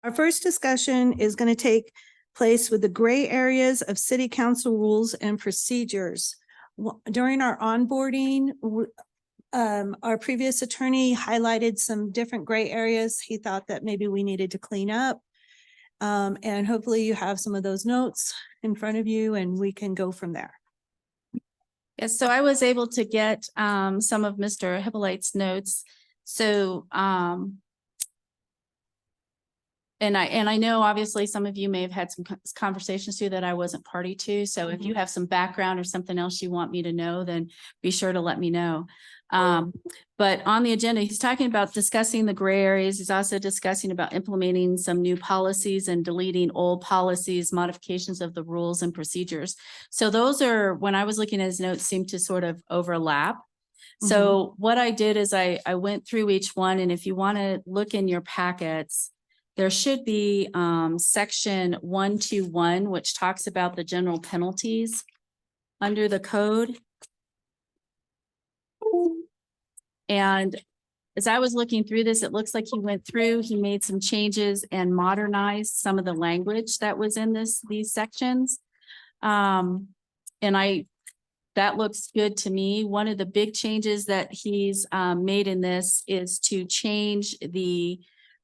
Our first discussion is going to take place with the gray areas of city council rules and procedures. During our onboarding, our previous attorney highlighted some different gray areas he thought that maybe we needed to clean up. And hopefully you have some of those notes in front of you and we can go from there. Yes, so I was able to get some of Mr. Hippolyte's notes. So and I know obviously some of you may have had some conversations too that I wasn't party to. So if you have some background or something else you want me to know, then be sure to let me know. But on the agenda, he's talking about discussing the gray areas. He's also discussing about implementing some new policies and deleting old policies, modifications of the rules and procedures. So those are, when I was looking at his notes, seem to sort of overlap. So what I did is I went through each one, and if you want to look in your packets, there should be section 121, which talks about the general penalties under the code. And as I was looking through this, it looks like he went through, he made some changes and modernized some of the language that was in these sections. And that looks good to me. One of the big changes that he's made in this is to change the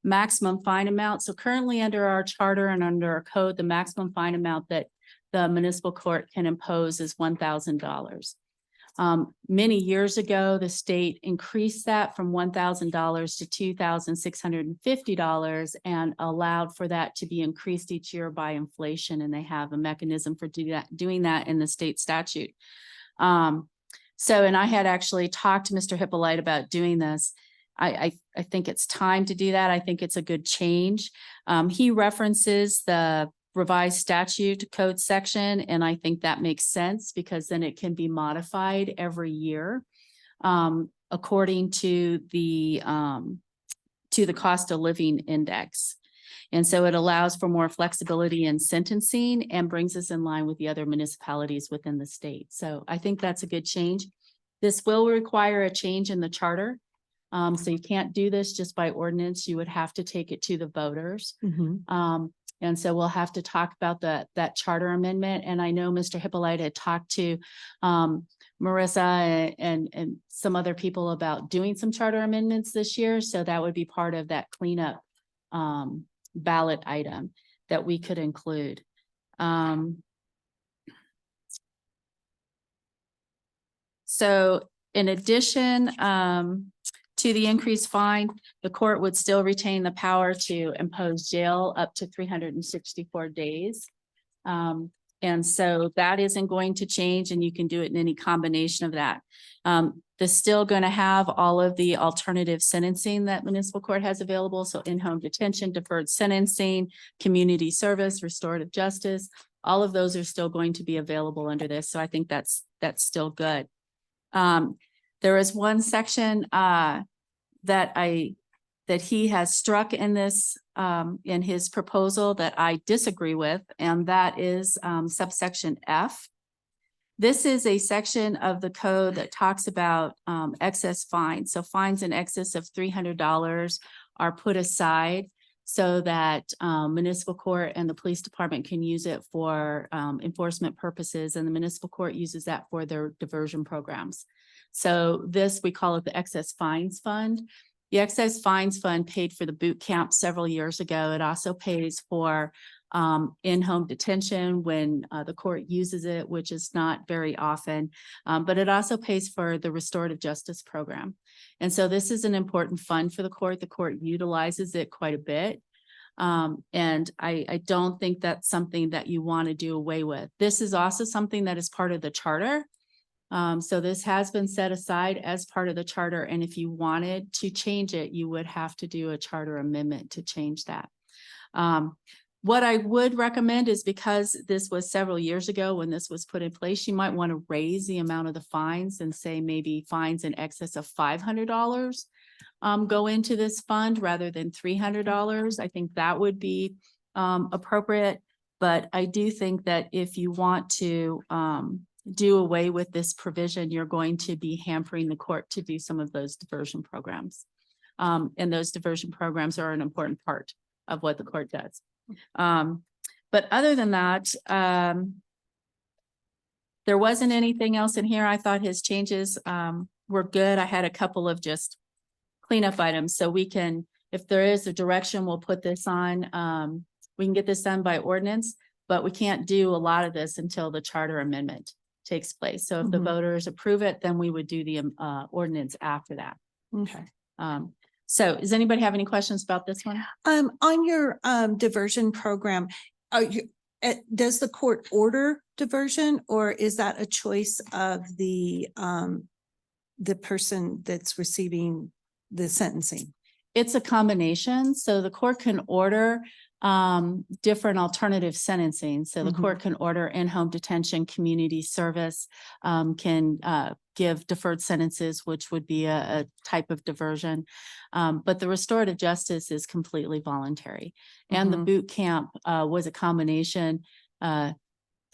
maximum fine amount. So currently under our charter and under our code, the maximum fine amount that the municipal court can impose is $1,000. Many years ago, the state increased that from $1,000 to $2,650 and allowed for that to be increased each year by inflation. And they have a mechanism for doing that in the state statute. And I had actually talked to Mr. Hippolyte about doing this. I think it's time to do that. I think it's a good change. He references the revised statute code section, and I think that makes sense because then it can be modified every year according to the cost of living index. And so it allows for more flexibility in sentencing and brings us in line with the other municipalities within the state. So I think that's a good change. This will require a change in the charter. So you can't do this just by ordinance. You would have to take it to the voters. And so we'll have to talk about that charter amendment. And I know Mr. Hippolyte had talked to Marissa and some other people about doing some charter amendments this year. So that would be part of that cleanup ballot item that we could include. So in addition to the increased fine, the court would still retain the power to impose jail up to 364 days. And so that isn't going to change, and you can do it in any combination of that. They're still going to have all of the alternative sentencing that municipal court has available. So in-home detention, deferred sentencing, community service, restorative justice, all of those are still going to be available under this. So I think that's still good. There is one section that he has struck in this in his proposal that I disagree with, and that is subsection F. This is a section of the code that talks about excess fines. So fines in excess of $300 are put aside so that municipal court and the police department can use it for enforcement purposes, and the municipal court uses that for their diversion programs. So this, we call it the excess fines fund. The excess fines fund paid for the boot camp several years ago. It also pays for in-home detention when the court uses it, which is not very often, but it also pays for the restorative justice program. And so this is an important fund for the court. The court utilizes it quite a bit. And I don't think that's something that you want to do away with. This is also something that is part of the charter. So this has been set aside as part of the charter. And if you wanted to change it, you would have to do a charter amendment to change that. What I would recommend is, because this was several years ago when this was put in place, you might want to raise the amount of the fines and say maybe fines in excess of $500 go into this fund rather than $300. I think that would be appropriate. But I do think that if you want to do away with this provision, you're going to be hampering the court to do some of those diversion programs. And those diversion programs are an important part of what the court does. But other than that, there wasn't anything else in here. I thought his changes were good. I had a couple of just cleanup items, so we can, if there is a direction, we'll put this on. We can get this done by ordinance, but we can't do a lot of this until the charter amendment takes place. So if the Mhm. voters approve it, then we would do the ordinance after that. Okay. So does anybody have any questions about this one? On your diversion program, are you, does the court order diversion, or is that a choice of the person that's receiving the sentencing? It's a combination. So the court can order different alternative sentencing. So the Mhm. court can order in-home detention, community service, can give deferred sentences, which would be a type of diversion. But the restorative justice is completely voluntary. And the Mhm. boot camp was a combination. The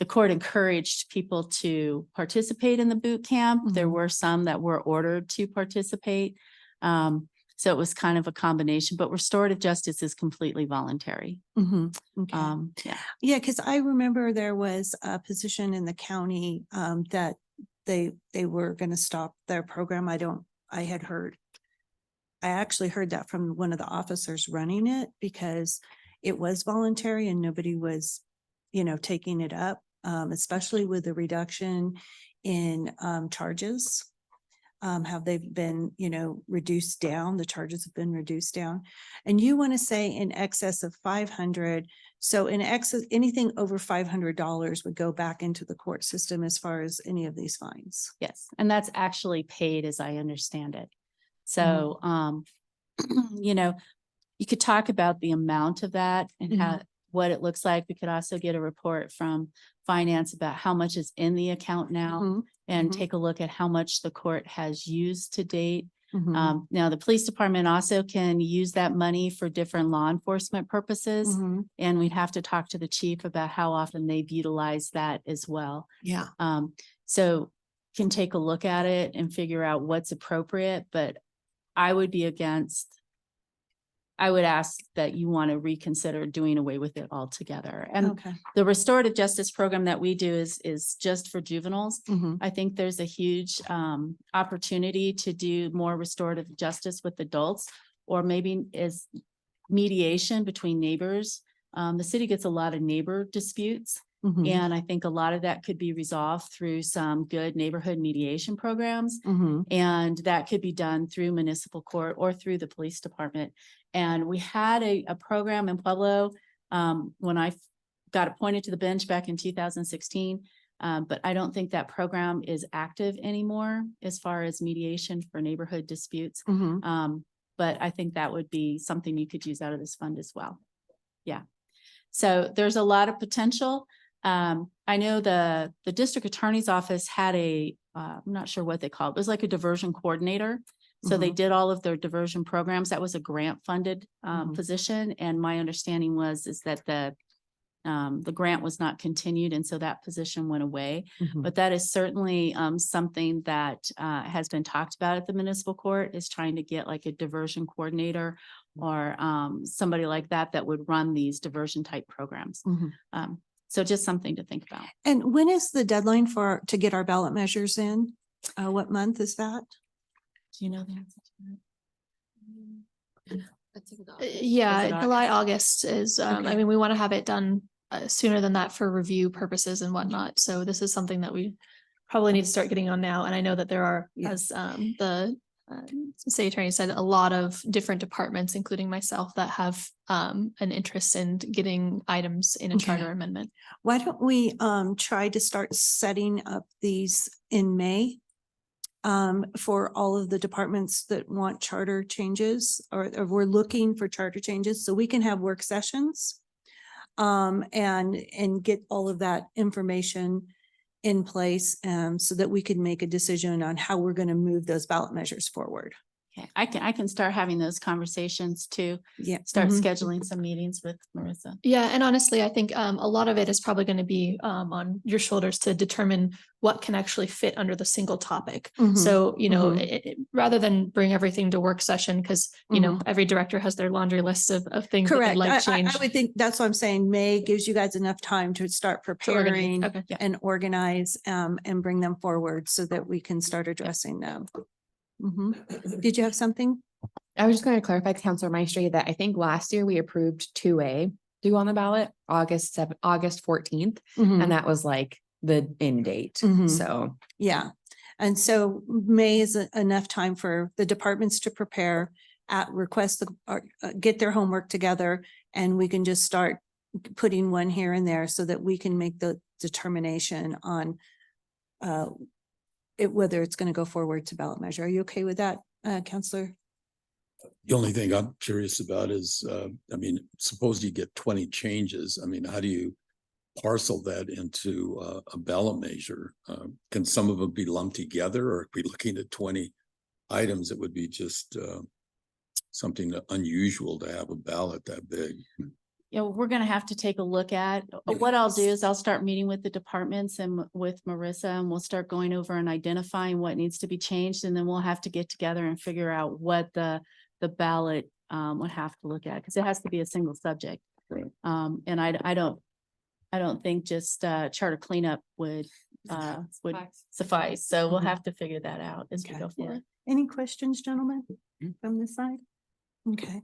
court encouraged people to participate in the boot camp. There Mhm. were some that were ordered to participate. So it was kind of a combination, but restorative justice is completely voluntary. Mhm. Okay. Yeah. Yeah, because I remember there was a position in the county that they were going to stop their program. I had heard. I actually heard that from one of the officers running it, because it was voluntary and nobody was, taking it up, especially with the reduction in charges. How they've been, reduced down, the charges have been reduced down. And you want to say in excess of 500. So in excess, anything over $500 would go back into the court system as far as any of these fines. Yes. And that's actually paid as I understand it. So, you could talk about the amount of that and what it looks like. We could also get a report from finance about how much is in the account now. Mhm. And Mhm. take a look at how much the court has used to date. Mhm. Now, the police department also can use that money for different law enforcement purposes. Mhm. And we'd have to talk to the chief about how often they've utilized that as well. Yeah. So can take a look at it and figure out what's appropriate, but I would ask that you want to reconsider doing away with it altogether. And Okay. the restorative justice program that we do is just for juveniles. Mhm. I think there's a huge opportunity to do more restorative justice with adults, or maybe is mediation between neighbors. The city gets a lot of neighbor disputes. Mhm. And I think a lot of that could be resolved through some good neighborhood mediation programs. Mhm. And that could be done through municipal court or through the police department. And we had a program in Pueblo when I got appointed to the bench back in 2016. But I don't think that program is active anymore as far as mediation for neighborhood disputes. Mhm. But I think that would be something you could use out of this fund as well. Yeah. So there's a lot of potential. I know the district attorney's office had I'm not sure what they call it. It was like a diversion coordinator. So they Mhm. did all of their diversion programs. That was a grant funded Mhm. position. And my understanding is that the grant was not continued. And so that position went away. Mhm. But that is certainly something that has been talked about at the municipal court, is trying to get like a diversion coordinator or somebody like that would run these diversion type programs. Mhm. So just something to think about. And when is the deadline to get our ballot measures in? What month is that? Do you know the answer to that? Yeah, Is it July, August is, I Okay. mean, we want to have it done sooner than that for review purposes and whatnot. So this is something that we probably need to start getting on now. And I know that there are, Yeah. as the city attorney said, a lot of different departments, including myself, that have an interest in getting items in a Okay. charter amendment. Why don't we try to start setting up these in May? For all of the departments that want charter changes, or we're looking for charter changes, so we can have work sessions. And get all of that information in place, so that we can make a decision on how we're going to move those ballot measures forward. Okay, I can start having those conversations to Yeah. start Mhm. scheduling some meetings with Marissa. Yeah, and honestly, I think a lot of it is probably going to be on your shoulders to determine what can actually fit under the single topic. Mhm. So, Mhm. rather than bring everything to work session, because every director has their laundry lists of things that they'd Correct. like I changed. would think that's what I'm saying. May gives you guys enough time to start to organize. preparing Okay. and organize and bring them forward so that we can start addressing them. Did you have something? I was just going to clarify, Counselor Maestri, that I think last year we approved 2A due on the ballot, August 14th, Mhm. and that was like the end date. Mhm. So Yeah. And so May is enough time for the departments to prepare get their homework together, and we can just start putting one here and there so that we can make the determination on whether it's going to go forward to ballot measure. Are you okay with that, Counselor? The only thing I'm curious about is, I mean, suppose you get 20 changes. I mean, how do you parcel that into a ballot measure? Can some of them be lumped together, or are we looking at 20 items? It would be just something unusual to have a ballot that big. We're gonna have to take a look at, what I'll do is I'll start meeting with the departments and with Marissa, and we'll start going over and identifying what needs to be changed. And then we'll have to get together and figure out what the ballot would have to look at, because it has to be a single subject. Right. And I don't think just charter cleanup would suffice. So we'll Mhm. have to figure that out as we Okay. go forward. Any questions, gentlemen, from this side? Okay.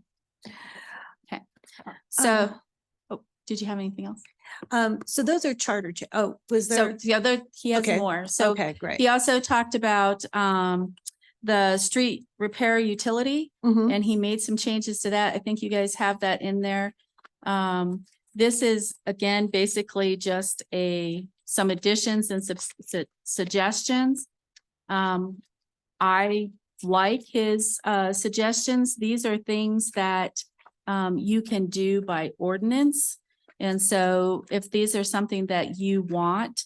So, oh, did you have anything else? So those are charter, was So there? the other, he has Okay. more. So Okay, great. he also talked about the street repair utility, Mhm. and he made some changes to that. I think you guys have that in there. This is, again, basically just some additions and suggestions. I like his suggestions. These are things that you can do by ordinance. And so if these are something that you want,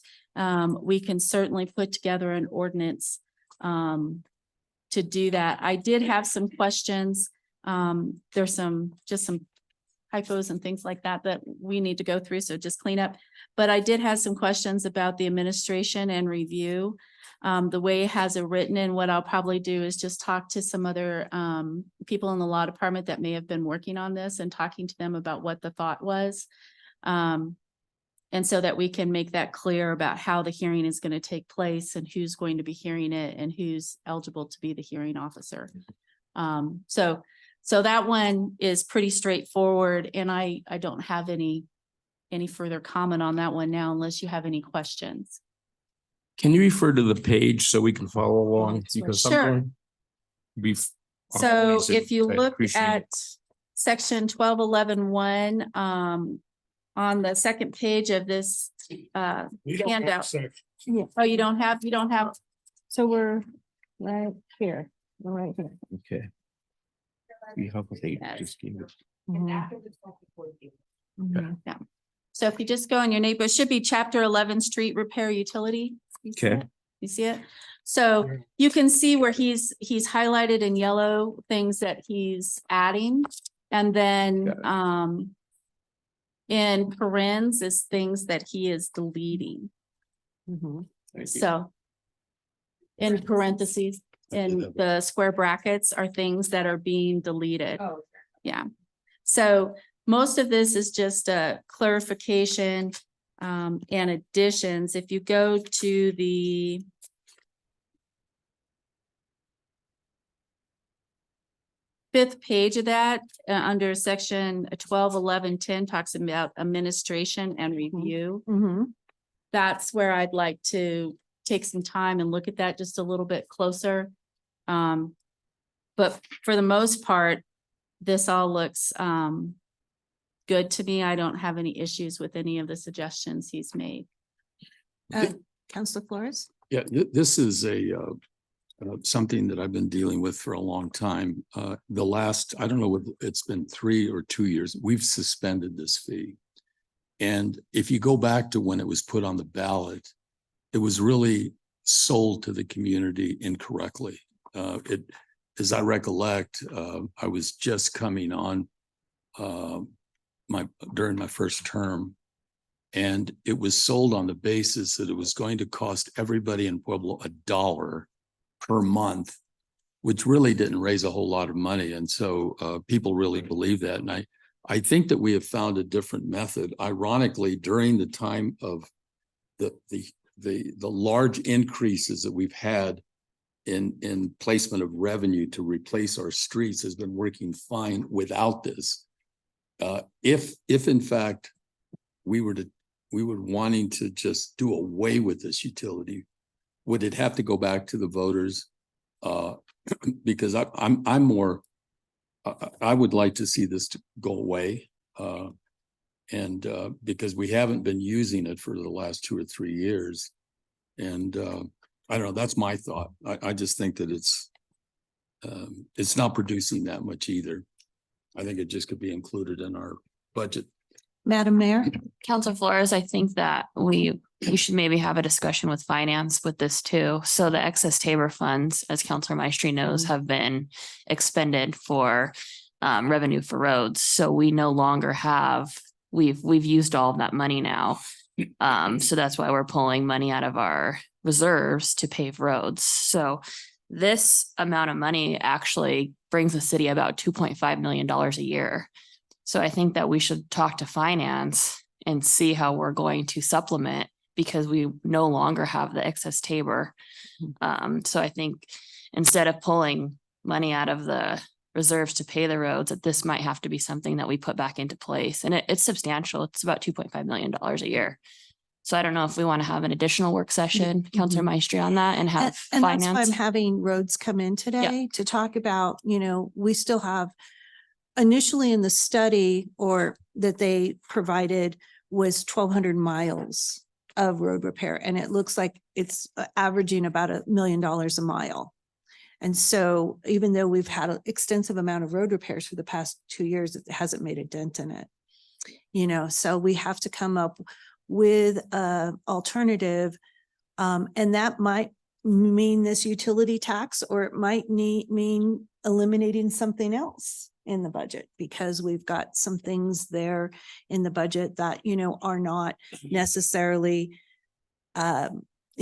we can certainly put together an ordinance to do that. I did have some questions. There's just some typos and things like that we need to go through, so just clean up. But I did have some questions about the administration and review. The way it has it written, and what I'll probably do is just talk to some other people in the law department that may have been working on this and talking to them about what the thought was. And so that we can make that clear about how the hearing is going to take place and who's going to be hearing it and who's eligible to be the hearing officer. So that one is pretty straightforward, and I don't have any further comment on that one now, unless you have any questions. Can you refer to the page so we can follow along? Because Sure. something So always if you I look appreciate at section 1211.1, on the second page of this handout. Yeah. Oh, you don't have, So we're right here. We're right here. Okay. We have a page, Yes. just give it. Mhm. so if you just go in your neighbor, it should be chapter 11, street repair utility. You see Okay. it? You see it? So you can see where he's highlighted in yellow things that he's adding. And then Got in parens is things that he is deleting. Mhm. Thank you. So in parentheses, in the square brackets are things that are being deleted. Oh. Yeah. So most of this is just a clarification and additions. If you go to the fifth page of that, under section 1211.10 talks about administration and review. Mhm. That's where I'd like to take some time and look at that just a little bit closer. But for the most part, this all looks good to me. I don't have any issues with any of the suggestions he's made. Counselor Flores? Yeah, this is something that I've been dealing with for a long time. I don't know, it's been 3 or 2 years, we've suspended this fee. And if you go back to when it was put on the ballot, it was really sold to the community incorrectly. as I recollect, I was just coming on during my first term. And it was sold on the basis that it was going to cost everybody in Pueblo $1 per month, which really didn't raise a whole lot of money. And so people really believe that. And I think that we have found a different method. Ironically, during the time of the large increases that we've had in placement of revenue to replace our streets has been working fine without this. If in fact we were wanting to just do away with this utility, would it have to go back to the voters? Because I'm more, I would like to see this go away. And because we haven't been using it for the last 2 or 3 years. And I don't know, that's my thought. I just think that it's not producing that much either. I think it just could be included in our budget. Madam Mayor? Counselor Flores, I think that we should maybe have a discussion with finance with this too. So the excess Tabor funds, as Counselor Maestri knows, have been expended for revenue for roads. So we no longer have, we've used all of that money now. So that's why we're pulling money out of our reserves to pave roads. So this amount of money actually brings the city about $2.5 million a year. So I think that we should talk to finance and see how we're going to supplement, because we no longer have the excess Tabor. So I think instead of pulling money out of the reserves to pay the roads, that this might have to be something that we put back into place. And it's substantial. It's about $2.5 million a year. So I don't know if we want to have an additional work session, Counselor Maestri, on that and have And that's why I'm finance. having roads come in today to talk about, we still have initially in the study or that they provided was 1,200 miles of road repair. And it looks like it's averaging about $1 million a mile. And so even though we've had an extensive amount of road repairs for the past 2 years, it hasn't made a dent in it. So we have to come up with a alternative. And that might mean this utility tax, or it might mean eliminating something else in the budget, because we've got some things there in the budget that, are not necessarily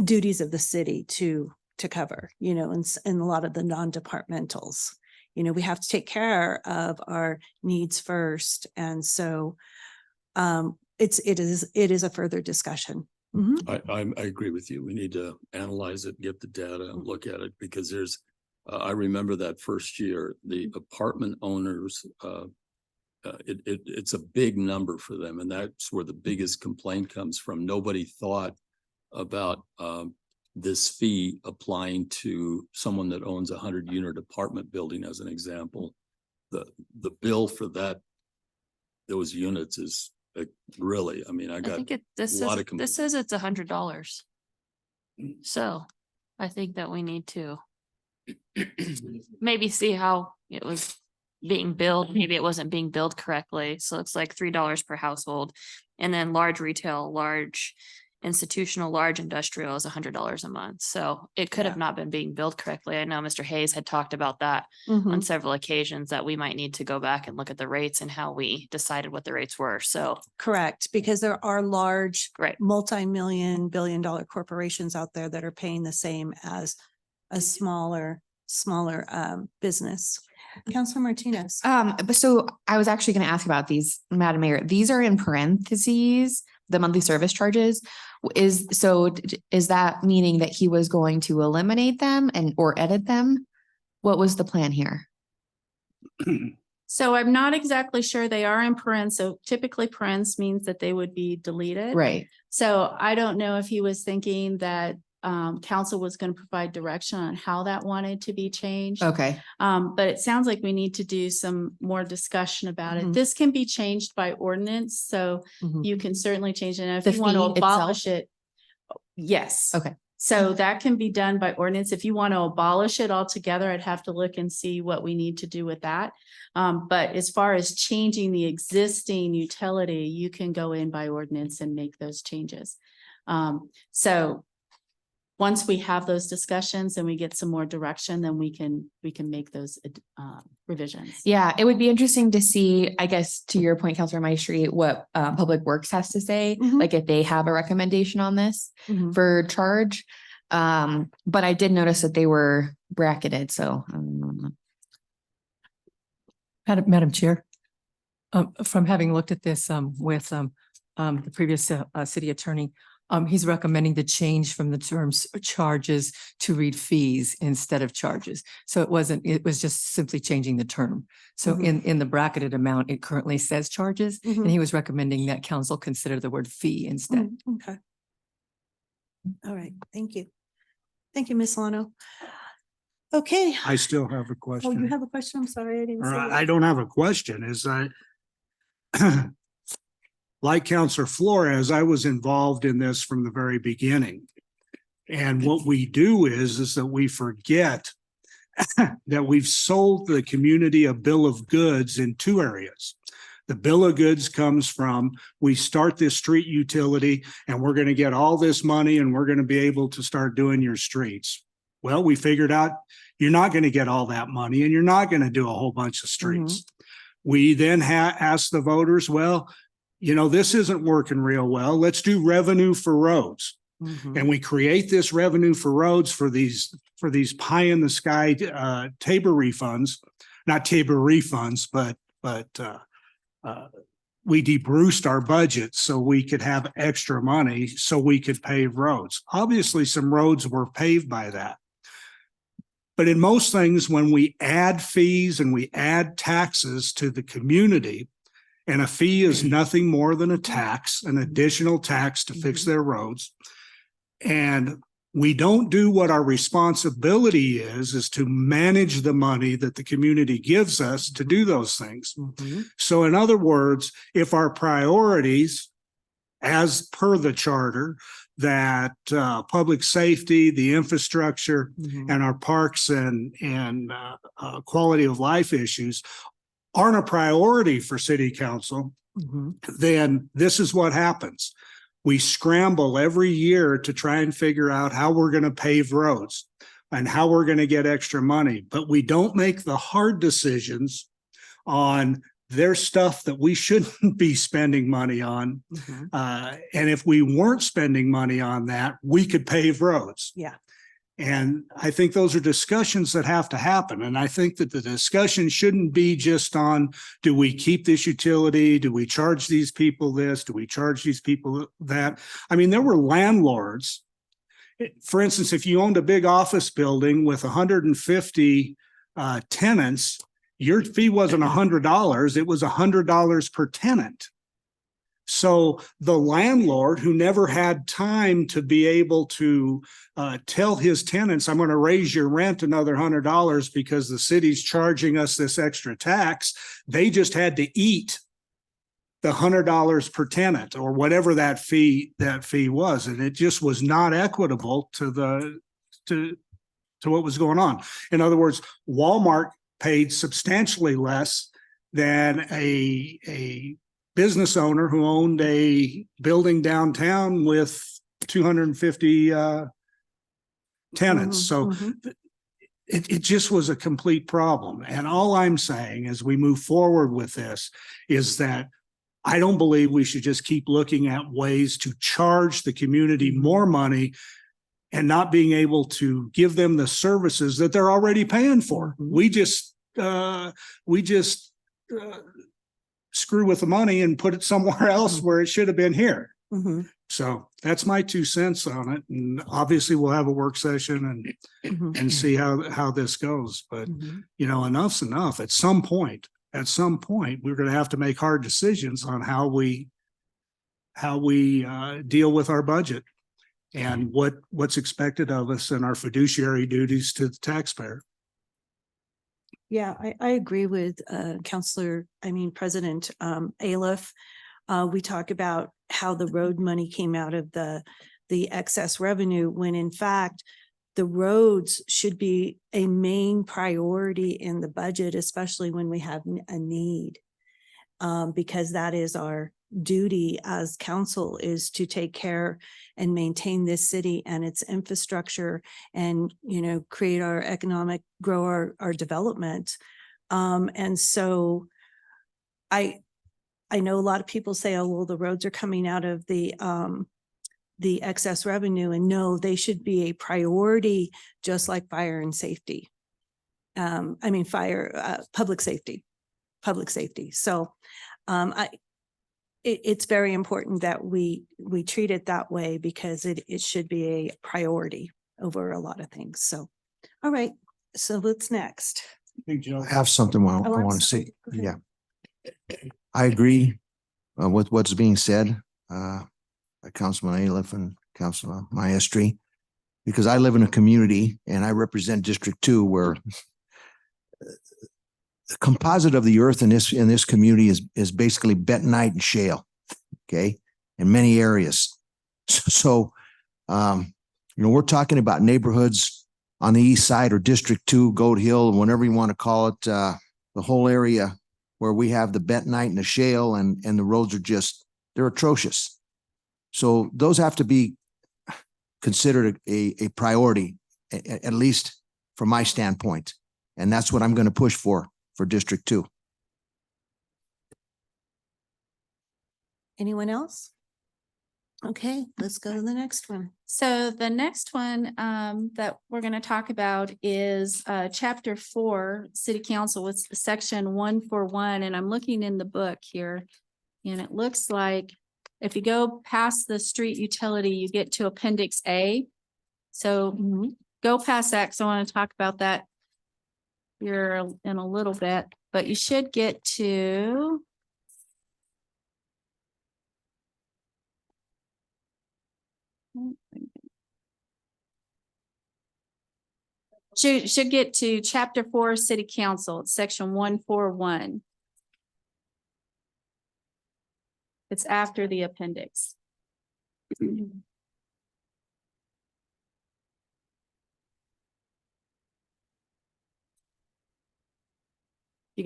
duties of the city to cover, and a lot of the non-departmentals. We have to take care of our needs first. And so it is a further discussion. Mhm. I agree with you. We need to analyze it, get the data and look at it, because I remember that first year, the apartment owners, it's a big number for them. And that's where the biggest complaint comes from. Nobody thought about this fee applying to someone that owns a 100-unit apartment building, as an example. The bill for those units is really, I got think this a lot is, of this says it's $100. So I think that we need to maybe see how it was being billed. Maybe it wasn't being billed correctly. So it's like $3 per household. And then large retail, large institutional, large industrial is $100 a month. So it could have not been being billed correctly. I know Mr. Hayes had talked about that on several occasions, that we might need to go back and look at the rates and how we decided what the rates were. So Correct, because there are large, Right. multi-million, billion-dollar corporations out there that are paying the same as a smaller business. Councilor Martinez. But so I was actually going to ask about these, Madam Mayor. These are in parentheses, the monthly service charges. Is that meaning that he was going to eliminate them or edit them? What was the plan here? So I'm not exactly sure. They are in parens. So typically parens means that they would be deleted. Right. So I don't know if he was thinking that council was going to provide direction on how that wanted to be changed. Okay. But it sounds like we need to do some more discussion about it. Mhm. This can be changed by ordinance, so Mhm. you can certainly change it. And if The you want to fee itself? abolish it. Yes. Okay. So that can be done by ordinance. If you want to abolish it altogether, I'd have to look and see what we need to do with that. But as far as changing the existing utility, you can go in by ordinance and make those changes. So once we have those discussions and we get some more direction, then we can make those revisions. Yeah, it would be interesting to see, I guess, to your point, Counselor Maestri, what Public Works has to say, Mhm. like if they have a recommendation on this Mhm. for charge. But I did notice that they were bracketed, so. Madam Chair, from having looked at this with the previous city attorney, he's recommending the change from the terms charges to read fees instead of charges. So it was just simply changing the term. So Mhm. in the bracketed amount, it currently says charges, and Mhm. he was recommending that council consider the word fee instead. Okay. All right, thank you. Thank you, Ms. Lano. Okay. I still have a Oh, you question. have a question? I'm sorry, I didn't Or see I it. don't have a question, is I like Counselor Flores, I was involved in this from the very beginning. And what we do is that we forget that we've sold the community a bill of goods in two areas. The bill of goods comes from, we start this street utility and we're going to get all this money and we're going to be able to start doing your streets. Well, we figured out you're not going to get all that money and you're not going to do a whole bunch of streets. We then asked the voters, well, you know, this isn't working real well. Let's do revenue for roads. And we create this revenue for roads for these pie in the sky Tabor refunds, not Tabor refunds, but we debruced our budget so we could have extra money so we could pave roads. Obviously, some roads were paved by that. But in most things, when we add fees and we add taxes to the community, and a fee is nothing more than a tax, an additional tax to fix their roads, and we don't do what our responsibility is to manage the money that the community gives us to do those things. So in other words, if our priorities, as per the charter, that public safety, the infrastructure, and our parks and quality of life issues aren't a priority for city council, then this is what happens. We scramble every year to try and figure out how we're going to pave roads and how we're going to get extra money, but we don't make the hard decisions on their stuff that we shouldn't be spending money on. And if we weren't spending money on that, we could pave roads. Yeah. And I think those are discussions that have to happen. And I think that the discussion shouldn't be just on, do we keep this utility? Do we charge these people this? Do we charge these people that? I mean, there were landlords. For instance, if you owned a big office building with 150 tenants, your fee wasn't $100, it was $100 per tenant. So the landlord who never had time to be able to tell his tenants, I'm going to raise your rent another $100 because the city's charging us this extra tax, they just had to eat the $100 per tenant or whatever that fee was. And it just was not equitable to what was going on. In other words, Walmart paid substantially less than a business owner who owned a building downtown with 250 tenants. So it just was a complete problem. And all I'm saying as we move forward with this is that I don't believe we should just keep looking at ways to charge the community more money and not being able to give them the services that they're already paying for. We just screw with the money and put it somewhere else where it should have been here. So that's my 2 cents on it. And obviously we'll have a work session and see how this goes. But you know, enough's enough. At some point, we're going to have to make hard decisions on how we deal with our budget and what's expected of us and our fiduciary duties to the taxpayer. Yeah, I agree with President Aliff. We talk about how the road money came out of the excess revenue, when in fact, the roads should be a main priority in the budget, especially when we have a need. because that is our duty as council, is to take care and maintain this city and its infrastructure and, you know, create our economic, grow our development. And so I know a lot of people say, oh, well, the roads are coming out of the excess revenue, and no, they should be a priority, just like fire and safety. Public safety. So, it's very important that we treat it that way, because it should be a priority over a lot of things. So, all right, so what's next? I think Joe. I have something I Oh, I'm want to sorry. say. Go ahead. Yeah. I agree with what's being said by Councilman Aliff and Councilman Maestri, because I live in a community and I represent District 2 where the composite of the earth in this community is basically bentonite and shale, okay, in many areas. So, we're talking about neighborhoods on the east side or District 2, Goat Hill, whatever you want to call it, the whole area where we have the bentonite and the shale, and the roads are they're atrocious. So those have to be considered a priority, at least from my standpoint. And that's what I'm going to push for District 2. Anyone else? Okay, let's go to the next one. So the next one that we're going to talk about is chapter 4, City Council, with section 141. And I'm looking in the book here, and it looks like if you go past the street utility, you get to Appendix A. So go past that, because I want to talk about that here in a little bit, but you should get to should get to chapter 4, City Council, section 141. It's after the appendix. You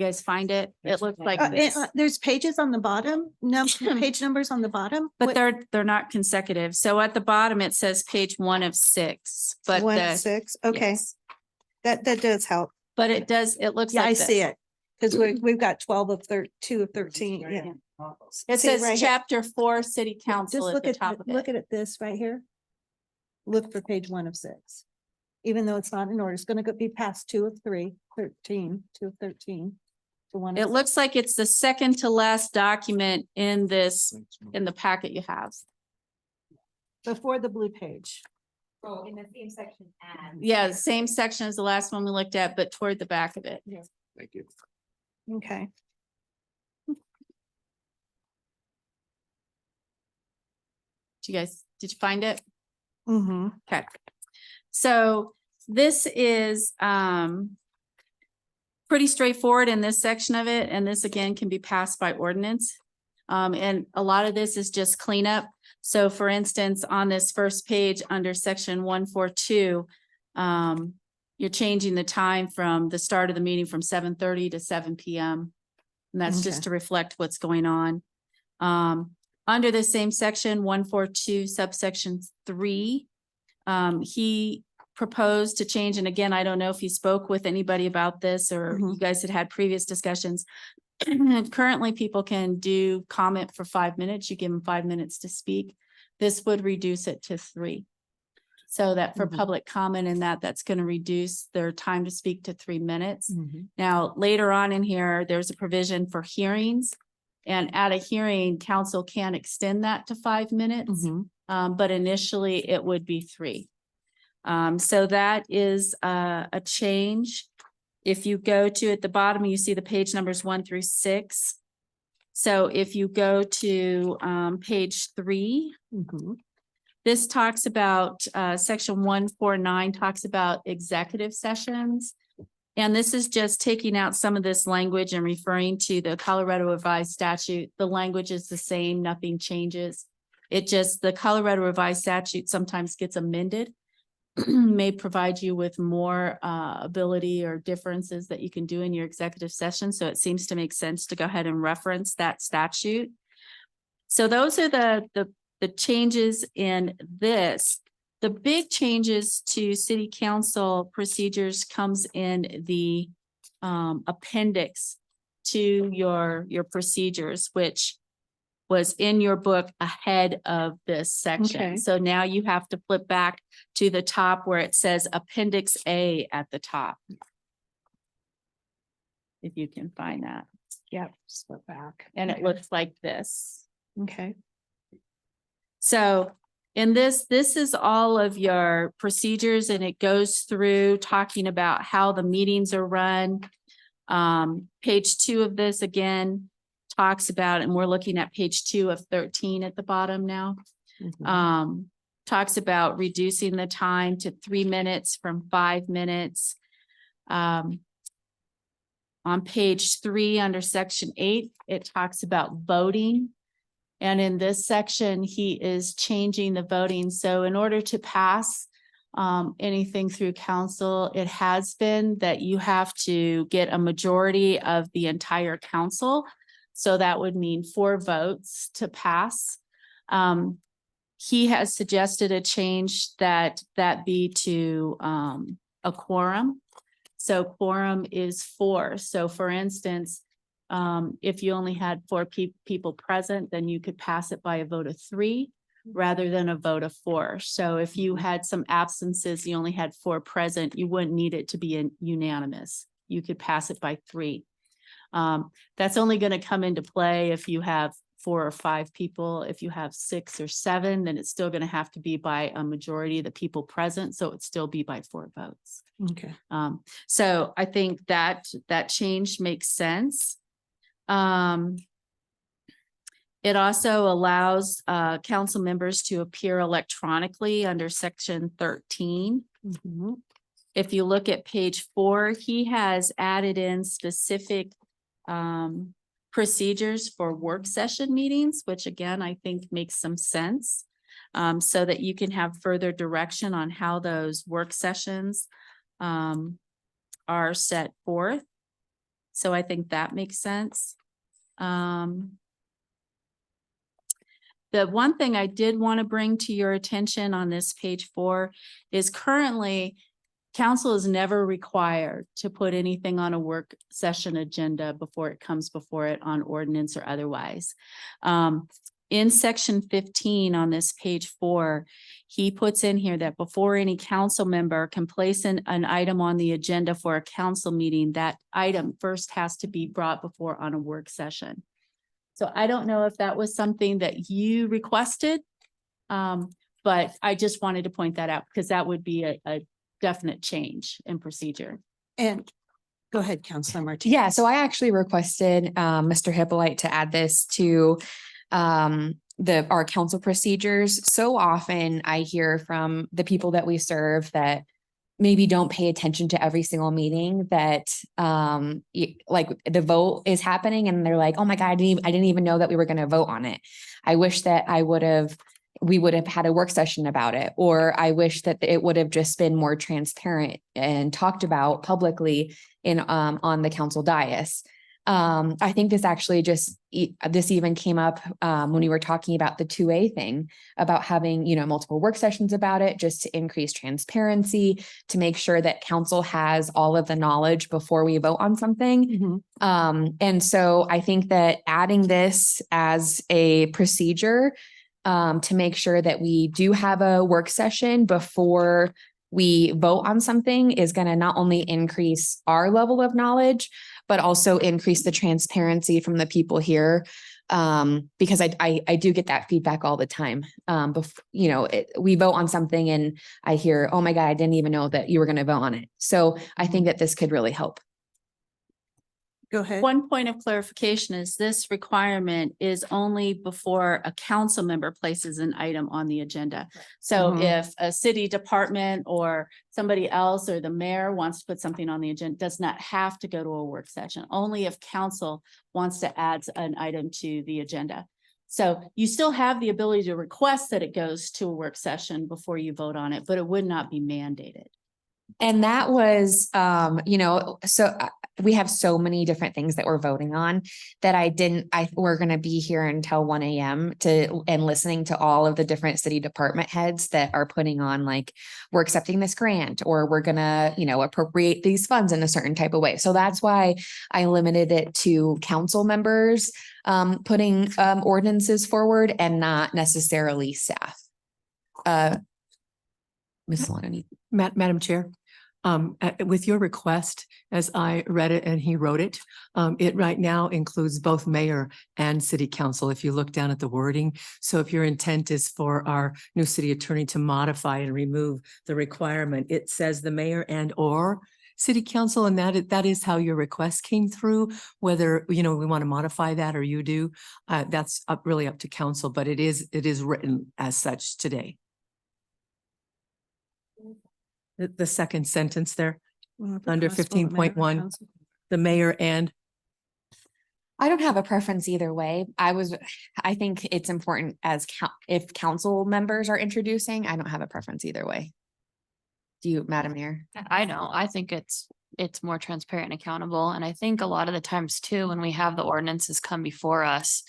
guys find it? It looks like this. There's pages on the bottom, page numbers on the bottom. But they're not consecutive. So at the bottom, it says page 1 of 6, but One, the, 6, okay, yes. that does help. But it looks Yeah, like I this. see it, because we've got 2 of 13, yeah. It See says right here. chapter 4, City Council Just at look the at, top of look it. at this right here. Look for page 1 of 6. Even though it's not in order, it's gonna be past 2 of 3, 13, 2 of 13. To 1 of It 6. looks like it's the second to last document in the packet you have. Before the blue page. Oh, in the same section as. Yeah, the same section as the last one we looked at, but toward the back of it. Thank you. Okay. Did you find it? Mm-hmm. Okay. So this is pretty straightforward in this section of it, and this again can be passed by ordinance. And a lot of this is just cleanup. So for instance, on this first page under section 142, you're changing the time from the start of the meeting from 7:30 to 7 p.m. And that's just Okay. to reflect what's going on. Under the same section, 142 subsection 3, he proposed to change, and again, I don't know if you spoke with anybody about this or you guys had previous discussions. Currently, people can do comment for 5 minutes. You give them 5 minutes to speak. This would reduce it to 3. So that for public comment and that's going to reduce their time to speak to 3 minutes. Now, later on in here, there's a provision for hearings. And at a hearing, council can extend that to 5 minutes. But initially it would be 3. So that is a change. If you go to at the bottom, you see the page numbers 1 through 6. So if you go to page 3, this talks about section 149 talks about executive sessions. And this is just taking out some of this language and referring to the Colorado Revised Statute. The language is the same, nothing changes. It just, the Colorado Revised Statute sometimes gets amended. may provide you with more ability or differences that you can do in your executive session. So it seems to make sense to go ahead and reference that statute. So those are the changes in this. The big changes to city council procedures comes in the appendix to your procedures, which was in your book ahead of this section. Okay. So now you have to flip back to the top where it says Appendix A at the top. If you can find that. Yep, just flip back. And it looks like this. Okay. So in this is all of your procedures, and it goes through talking about how the meetings are run. Page 2 of this again talks about, and we're looking at page 2 of 13 at the bottom now. Talks about reducing the time to 3 minutes from 5 minutes. On page 3 under section 8, it talks about voting. And in this section, he is changing the voting. So in order to pass anything through council, it has been that you have to get a majority of the entire council. So that would mean 4 votes to pass. He has suggested a change that be to a quorum. So quorum is 4. So for instance, if you only had 4 people present, then you could pass it by a vote of 3 rather than a vote of 4. So if you had some absences, you only had 4 present, you wouldn't need it to be unanimous. You could pass it by 3. That's only going to come into play if you have 4 or 5 people. If you have 6 or 7, then it's still going to have to be by a majority of the people present. So it'd still be by 4 votes. Okay. So I think that change makes sense. It also allows council members to appear electronically under section 13. If you look at page 4, he has added in specific procedures for work session meetings, which again, I think makes some sense. So that you can have further direction on how those work sessions are set forth. So I think that makes sense. The one thing I did want to bring to your attention on this page 4 is currently council is never required to put anything on a work session agenda before it comes before it on ordinance or otherwise. In section 15 on this page 4, he puts in here that before any council member can place an item on the agenda for a council meeting, that item first has to be brought before on a work session. So I don't know if that was something that you requested, but I just wanted to point that out because that would be a definite change in procedure. And go ahead, Councilor Martinez. Yeah, so I actually requested Mr. Hippolyte to add this to our council procedures. So often I hear from the people that we serve that maybe don't pay attention to every single meeting that like the vote is happening and they're like, oh my God, I didn't even know that we were going to vote on it. I wish that we would have had a work session about it, or I wish that it would have just been more transparent and talked about publicly in on the council dais. I think this actually this even came up when we were talking about the 2A thing about having, multiple work sessions about it, just to increase transparency, to make sure that council has all of the knowledge before we vote on something. And so I think that adding this as a procedure to make sure that we do have a work session before we vote on something is going to not only increase our level of knowledge, but also increase the transparency from the people here. Because I do get that feedback all the time. We vote on something and I hear, oh my God, I didn't even know that you were going to vote on it. So I think that this could really help. Go ahead. One point of clarification is this requirement is only before a council member places an item on the agenda. So if a city department or somebody else or the mayor wants to put something on the agenda, does not have to go to a work session, only if council wants to add an item to the agenda. So you still have the ability to request that it goes to a work session before you vote on it, but it would not be mandated. And that was, we have so many different things that we're voting on that we're going to be here until 1 a.m. and listening to all of the different city department heads that are putting on like, we're accepting this grant or we're going to, appropriate these funds in a certain type of way. So that's why I limited it to council members putting ordinances forward and not necessarily staff. Ms. Solani. Madam Chair, with your request, as I read it and he wrote it, it right now includes both mayor and city council, if you look down at the wording. So if your intent is for our new city attorney to modify and remove the requirement, it says the mayor and or city council, and that is how your request came through. Whether, we want to modify that or you do, that's really up to council, but it is written as such today. The second sentence there, under 15.1, the mayor and. I don't have a preference either way. I think it's important if council members are introducing, I don't have a preference either way. Do you, Madam Mayor? I know, I think it's more transparent and accountable. And I think a lot of the times too, when we have the ordinances come before us,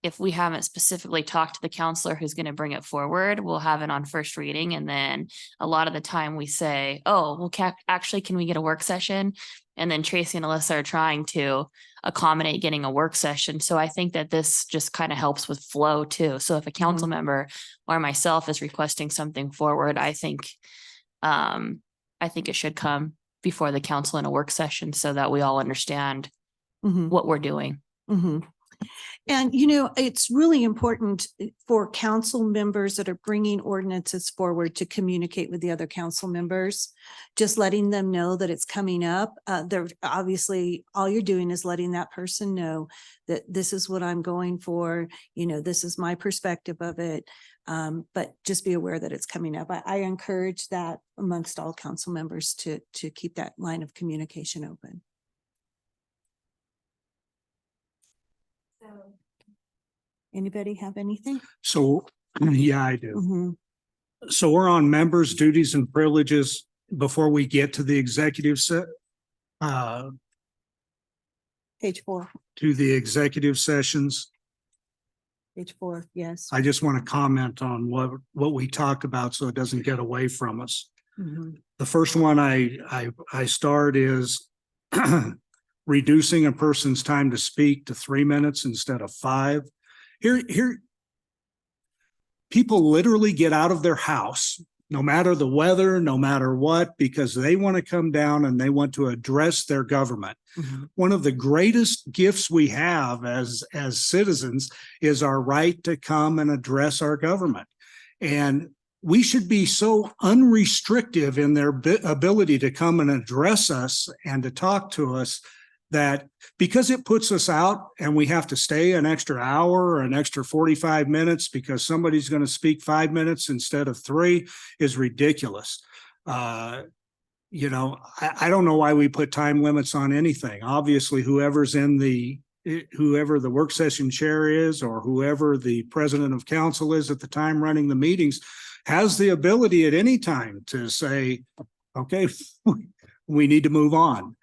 if we haven't specifically talked to the counselor who's going to bring it forward, we'll have it on first reading. And then a lot of the time we say, oh, well, can we get a work session? And then Tracy and Alyssa are trying to accommodate getting a work session. So I think that this just kind of helps with flow too. So if a council member or myself is requesting something forward, I think it should come before the council in a work session so that we all understand what we're doing. And, it's really important for council members that are bringing ordinances forward to communicate with the other council members, just letting them know that it's coming up. They're obviously, all you're doing is letting that person know that this is what I'm going for, this is my perspective of it. But just be aware that it's coming up. I encourage that amongst all council members to keep that line of communication open. Anybody have anything? So, yeah, I do. So we're on members' duties and privileges before we get to the executive Page 4, to the executive sessions. page 4, yes. I just want to comment on what we talked about so it doesn't get away from us. The first one I start is reducing a person's time to speak to 3 minutes instead of 5. Here, people literally get out of their house, no matter the weather, no matter what, because they want to come down and they want to address their government. One of the greatest gifts we have as citizens is our right to come and address our government. And we should be so unrestrictive in their ability to come and address us and to talk to us that because it puts us out and we have to stay an extra hour or an extra 45 minutes because somebody's going to speak 5 minutes instead of 3 is ridiculous. I don't know why we put time limits on anything. Obviously, whoever the work session chair is or whoever the president of council is at the time running the meetings has the ability at any time to say, okay, we need to move on.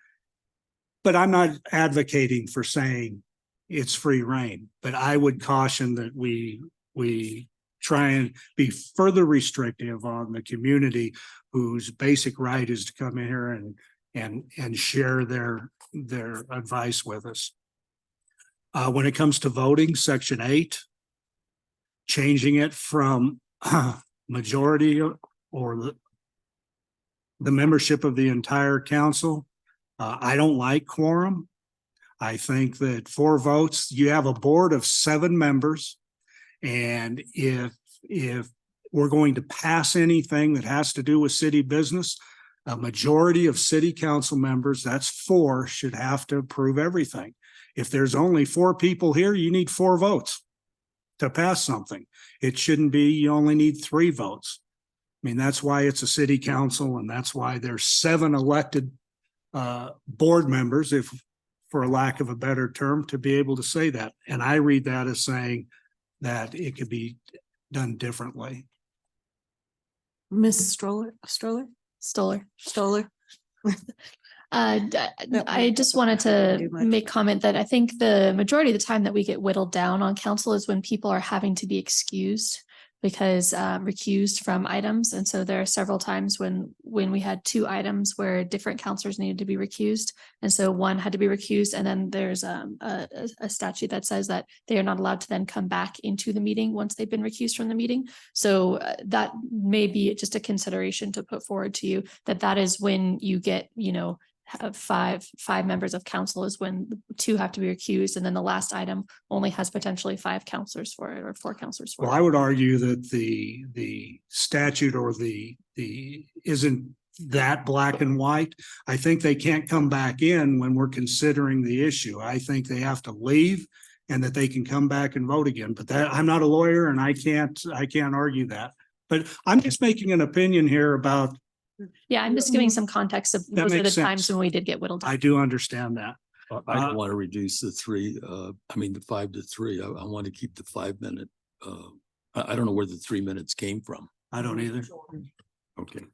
But I'm not advocating for saying it's free reign, but I would caution that we try and be further restrictive on the community whose basic right is to come in here and share their advice with us. When it comes to voting, Section 8, changing it from majority or the membership of the entire council. I don't like quorum. I think that 4 votes, you have a board of 7 members. And if we're going to pass anything that has to do with city business, a majority of city council members, that's 4, should have to approve everything. If there's only 4 people here, you need 4 votes to pass something. It shouldn't be, you only need 3 votes. I mean, that's why it's a city council and that's why there's 7 elected board members. If for a lack of a better term, to be able to say that. And I read that as saying that it could be done differently. Ms. Stoller. Stoller? I just wanted to make comment that I think the majority of the time that we get whittled down on council is when people are having to be excused because recused from items. And so there are several times when we had 2 items where different counselors needed to be recused. And so one had to be recused, and then there's a statute that says that they are not allowed to then come back into the meeting once they've been recused from the meeting. So that may be just a consideration to put forward to you, that is when you get, have five members of council is when 2 have to be recused, and then the last item only has potentially 5 counselors for it or 4 counselors for Well, it. I would argue that the statute or the isn't that black and white. I think they can't come back in when we're considering the issue. I think they have to leave and that they can come back and vote again. But that, I'm not a lawyer and I can't argue that. But I'm just making an opinion here about, Yeah, I'm just giving some context of That those are the makes times sense. when we did get whittled down. I do understand that. I don't want to reduce the 5 to 3. I want to keep the 5 minute. I don't know where the 3 minutes came from. I don't either. Okay.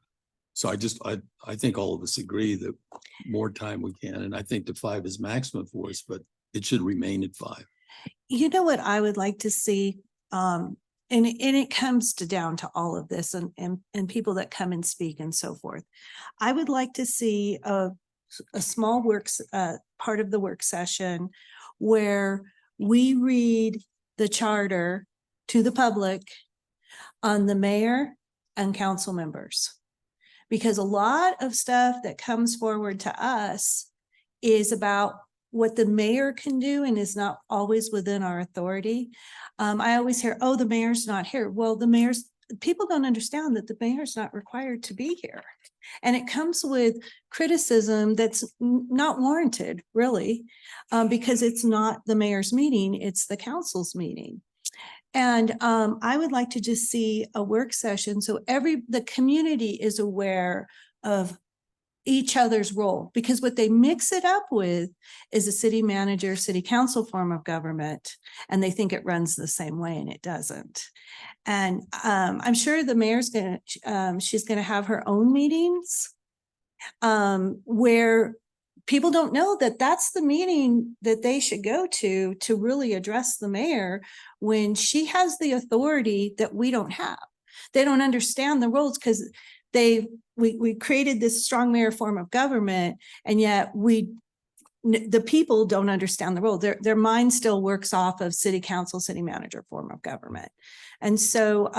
So I think all of us agree that more time we can, and I think the 5 is maximum for us, but it should remain at 5. You know what I would like to see, and it comes down to all of this and people that come and speak and so forth. I would like to see a small part of the work session where we read the charter to the public on the mayor and council members. Because a lot of stuff that comes forward to us is about what the mayor can do and is not always within our authority. I always hear, oh, the mayor's not here. Well, people don't understand that the mayor's not required to be here. And it comes with criticism that's not warranted, really, because it's not the mayor's meeting, it's the council's meeting. And I would like to just see a work session so the community is aware of each other's role, because what they mix it up with is a city manager, city council form of government, and they think it runs the same way, and it doesn't. And I'm sure the mayor's she's gonna have her own meetings where people don't know that that's the meeting that they should go to really address the mayor when she has the authority that we don't have. They don't understand the roles because we created this strong mayor form of government, and yet the people don't understand the role. Their mind still works off of city council, city manager form of government. And so,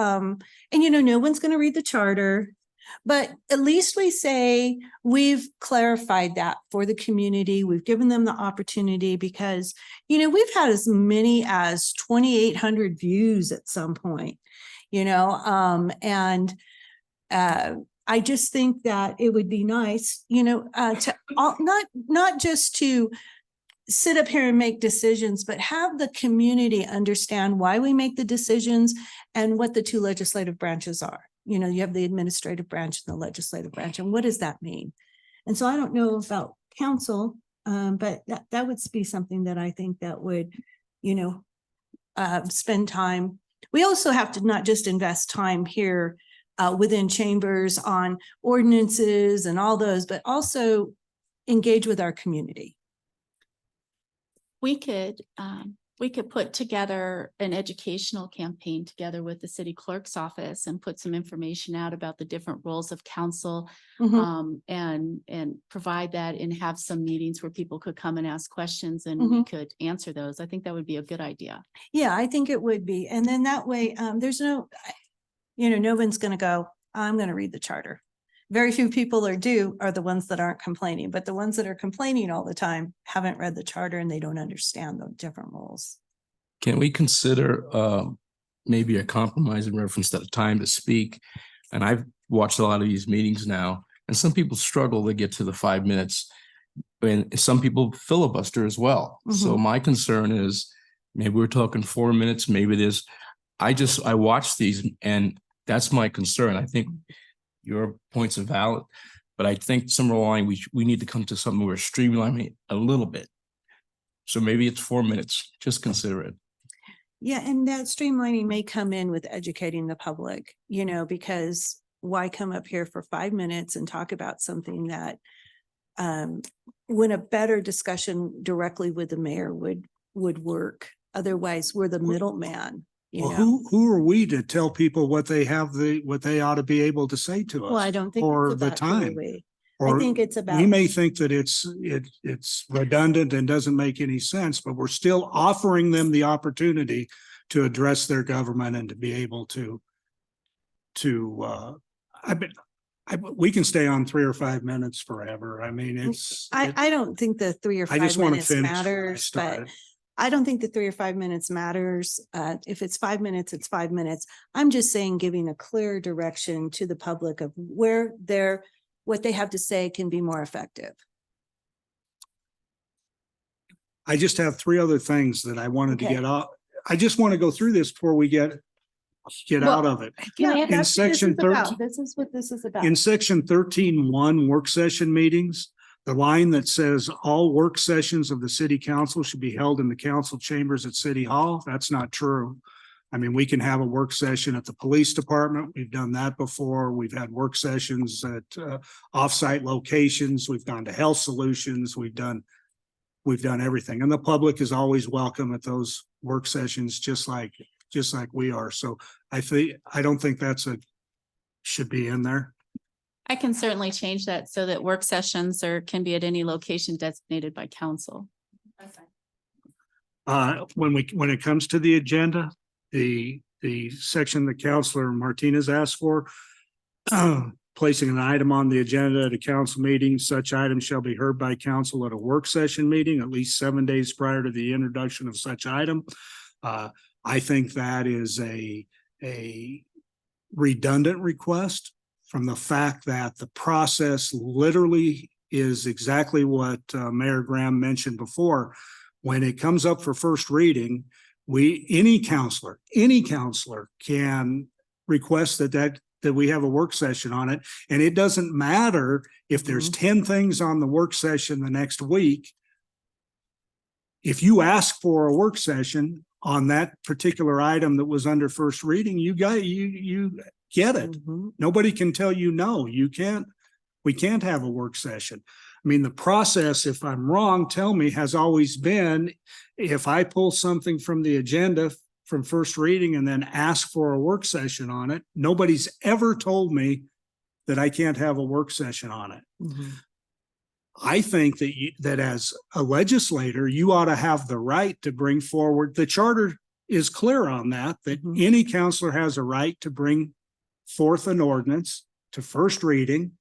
no one's going to read the charter, but at least we say we've clarified that for the community. We've given them the opportunity because, we've had as many as 2,800 views at some point, I just think that it would be nice, not just to sit up here and make decisions, but have the community understand why we make the decisions and what the 2 legislative branches are. You have the administrative branch and the legislative branch, and what does that mean? And so I don't know about council, but that would be something that I think that would, spend time. We also have to not just invest time here within chambers on ordinances and all those, but also engage with our community. We could put together an educational campaign together with the city clerk's office and put some information out about the different roles of council, and provide that and have some meetings where people could come and ask questions and we could answer those. I think that would be a good idea. Yeah, I think it would be. And then that way, there's no one's going to go, I'm going to read the charter. Very few people are the ones that aren't complaining, but the ones that are complaining all the time haven't read the charter and they don't understand the different roles. Can we consider maybe a compromise in reference to the time to speak? And I've watched a lot of these meetings now, and some people struggle to get to the 5 minutes, and some people filibuster as well. So my concern is maybe we're talking 4 minutes, maybe it is. I watch these, and that's my concern. I think your points are valid, but I think somewhere along we need to come to something where we're streamlining a little bit. So maybe it's 4 minutes. Just consider it. Yeah, and that streamlining may come in with educating the public, because why come up here for 5 minutes and talk about something that when a better discussion directly with the mayor would work. Otherwise, we're the middleman, Well, who are we to tell people what they what they ought to be able to say to us? Well, I don't think or it's the about who are time. we. Or I think it's about. we may think that it's redundant and doesn't make any sense, but we're still offering them the opportunity to address their government and to be able to we can stay on 3 or 5 minutes forever. I mean, I don't think the 3 or I 5 just want to minutes finish. what I matters, but started. I don't think the 3 or 5 minutes matters. If it's 5 minutes, it's 5 minutes. I'm just saying, giving a clear direction to the public of where what they have to say can be more effective. I just have 3 other things that I wanted to Okay. get out. I just want to go through this before we get out of it. Yeah, In section 13, this is what this is about. in section 13.1 work session meetings, the line that says all work sessions of the city council should be held in the council chambers at City Hall, that's not true. I mean, we can have a work session at the police department. We've done that before. We've had work sessions at offsite locations. We've gone to Health Solutions. We've done everything. And the public is always welcome at those work sessions, just like we are. So I don't think should be in there. I can certainly change that so that work sessions can be at any location designated by council. When it comes to the agenda, the section that Counselor Martinez asked for, placing an item on the agenda at a council meeting, such item shall be heard by council at a work session meeting at least 7 days prior to the introduction of such item. I think that is a redundant request from the fact that the process literally is exactly what Mayor Graham mentioned before. When it comes up for first reading, any counselor can request that we have a work session on it. And it doesn't matter if there's 10 things on the work session the next week. If you ask for a work session on that particular item that was under first reading, you get it. Mhm. Nobody can tell you, no, we can't have a work session. I mean, the process, if I'm wrong, tell me, has always been, if I pull something from the agenda from first reading and then ask for a work session on it, nobody's ever told me that I can't have a work session on it. Mhm. I think that as a legislator, you ought to have the right to bring forward, the charter is clear on that Mhm. any counselor has a right to bring forth an ordinance to first reading,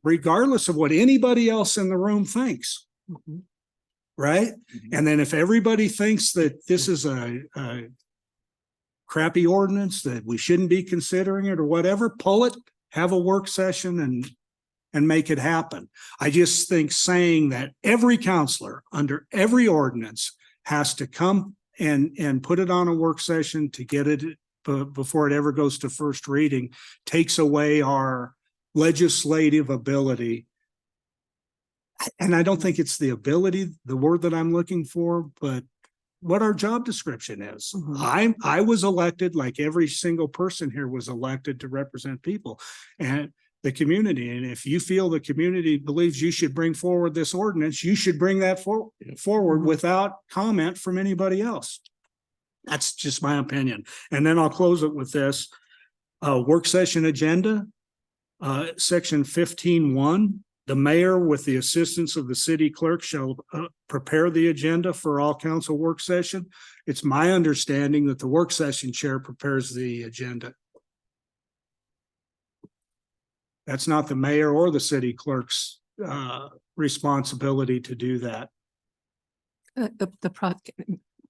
regardless of what anybody else in the room thinks, Mhm. right? And then if everybody thinks that this is a crappy ordinance, that we shouldn't be considering it or whatever, pull it, have a work session and make it happen. I just think saying that every counselor under every ordinance has to come and put it on a work session to get it before it ever goes to first reading takes away our legislative ability. And I don't think it's the ability, the word that I'm looking for, but what our job description is. Mhm. I was elected, like every single person here was elected, to represent people and the community. And if you feel the community believes you should bring forward this ordinance, you should bring that forward Mhm. without comment from anybody else. That's just my opinion. And then I'll close it with this. Work session agenda, section 15.1. The mayor, with the assistance of the city clerk, shall prepare the agenda for all council work session. It's my understanding that the work session chair prepares the agenda. That's not the mayor or the city clerk's responsibility to do that.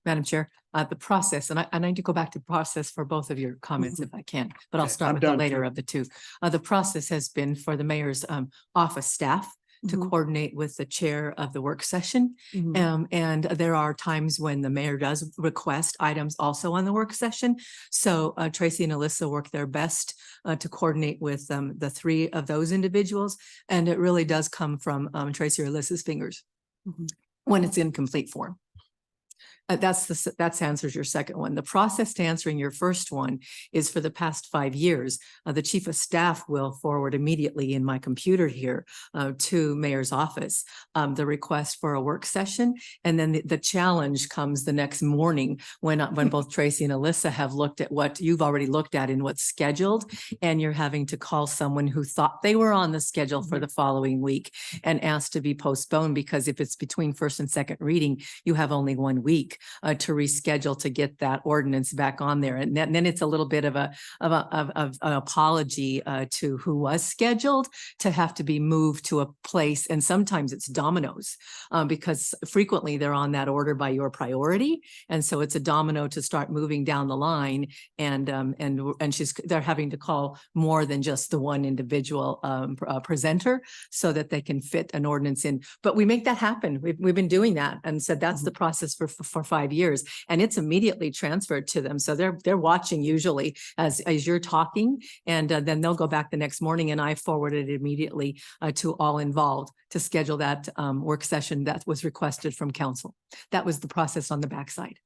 Madam Chair, the process, and I need to go back to process for both of your comments if I can, but I'll Okay, start I'm with the done, later Kate. of the two. The process has been for the mayor's office staff to Mhm. coordinate with the chair of the work session. Mhm. And there are times when the mayor does request items also on the work session. So Tracy and Alyssa work their best to coordinate with the 3 of those individuals. And it really does come from Tracy or Alyssa's fingers. Mhm. when it's in complete form. That's answers your second one. The process to answering your first one is for the past 5 years. The chief of staff will forward immediately in my computer here to mayor's office the request for a work session. And then the challenge comes the next morning when both Tracy and Alyssa have looked at what you've already looked at in what's scheduled. And you're having to call someone who thought they were on the schedule for the following week and ask to be postponed, because if it's between first and second reading, you have only 1 week to reschedule to get that ordinance back on there. And then it's a little bit of an apology to who was scheduled to have to be moved to a place. And sometimes it's dominoes because frequently they're on that order by your priority. And so it's a domino to start moving down the line. And they're having to call more than just the one individual presenter so that they can fit an ordinance in. But we make that happen. We've been doing that. And so that's the process for 5 years, and it's immediately transferred to them. So they're watching usually as you're talking, and then they'll go back the next morning, and I forward it immediately to all involved to schedule that work session that was requested from council. That was the process on the backside.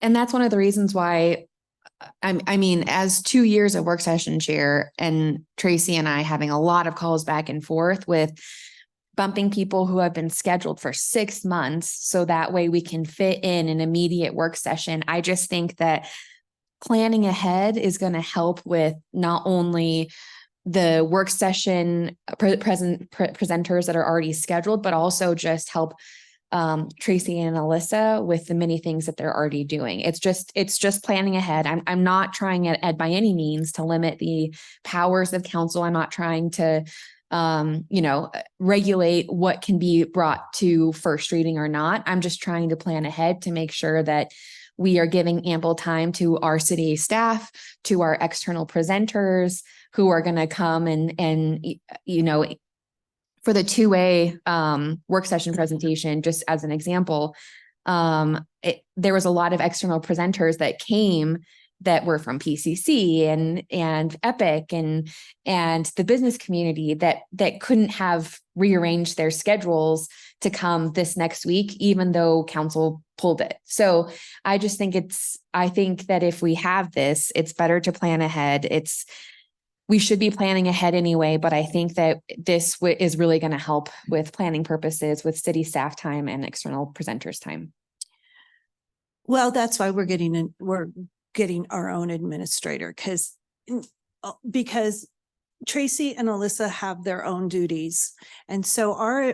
And that's one of the reasons why I mean, as 2 years of work session chair and Tracy and I having a lot of calls back and forth with bumping people who have been scheduled for 6 months so that way we can fit in an immediate work session. I just think that planning ahead is going to help with not only the work session presenters that are already scheduled, but also just help Tracy and Alyssa with the many things that they're already doing. It's just planning ahead. I'm not trying by any means to limit the powers of council. I'm not trying to regulate what can be brought to first reading or not. I'm just trying to plan ahead to make sure that we are giving ample time to our city staff, to our external presenters who are going to come and for the 2A work session presentation, just as an example, there was a lot of external presenters that came that were from PCC and Epic and the business community that couldn't have rearranged their schedules to come this next week, even though council pulled it. So I just think I think that if we have this, it's better to plan ahead. We should be planning ahead anyway, but I think that this is really going to help with planning purposes with city staff time and external presenters time. Well, that's why we're getting our own administrator because Tracy and Alyssa have their own duties. And so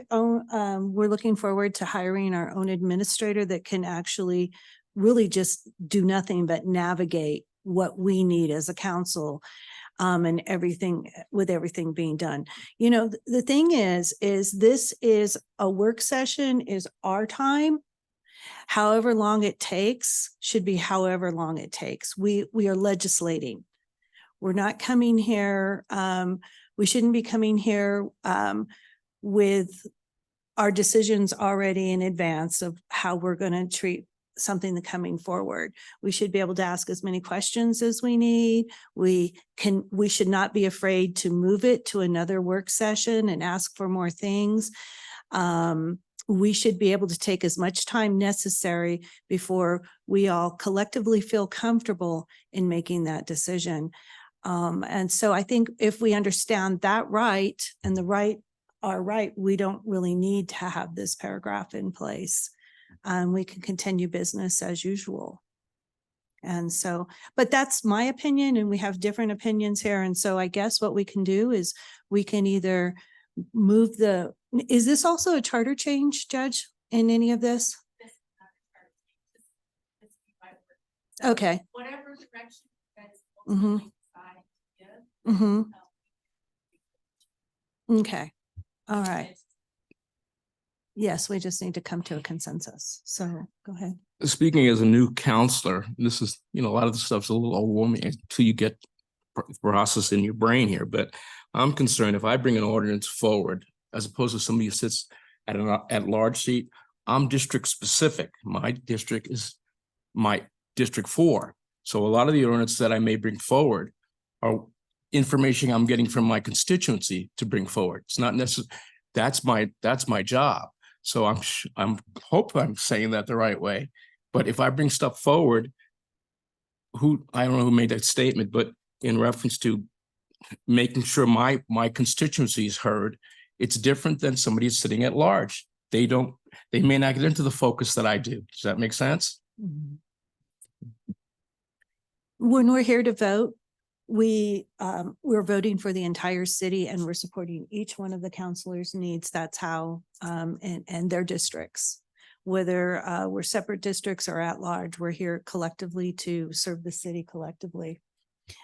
we're looking forward to hiring our own administrator that can actually really just do nothing but navigate what we need as a council. And everything being done. The thing is this is a work session is our time. However long it takes should be however long it takes. We are legislating. We're not coming here. We shouldn't be coming here with our decisions already in advance of how we're going to treat something coming forward. We should be able to ask as many questions as we need. We should not be afraid to move it to another work session and ask for more things. We should be able to take as much time necessary before we all collectively feel comfortable in making that decision. And so I think if we understand that right and the right are right, we don't really need to have this paragraph in place. We can continue business as usual. And so, but that's my opinion, and we have different opinions here. And so I guess what we can do is we can either move is this also a charter change, Judge, in any of this? Okay. Whatever direction you guys Mm-hmm. decide to give. Mm-hmm. Okay. All right. Yes, we just need to come to a consensus. So go ahead. Speaking as a new counselor, this is, a lot of the stuff's a little overwhelming until you get process in your brain here. But I'm concerned if I bring an ordinance forward, as opposed to somebody who sits at an at-large seat, I'm district specific. My district is my District 4. So a lot of the ordinances that I may bring forward are information I'm getting from my constituency to bring forward. It's not necessarily, that's my job. So I'm hope I'm saying that the right way. But if I bring stuff forward, I don't know who made that statement, but in reference to making sure my constituency is heard, it's different than somebody sitting at large. They may not get into the focus that I do. Does that make sense? When we're here to vote, we're voting for the entire city and we're supporting each one of the counselors' needs. That's how, and their districts. Whether we're separate districts or at large, we're here collectively to serve the city collectively.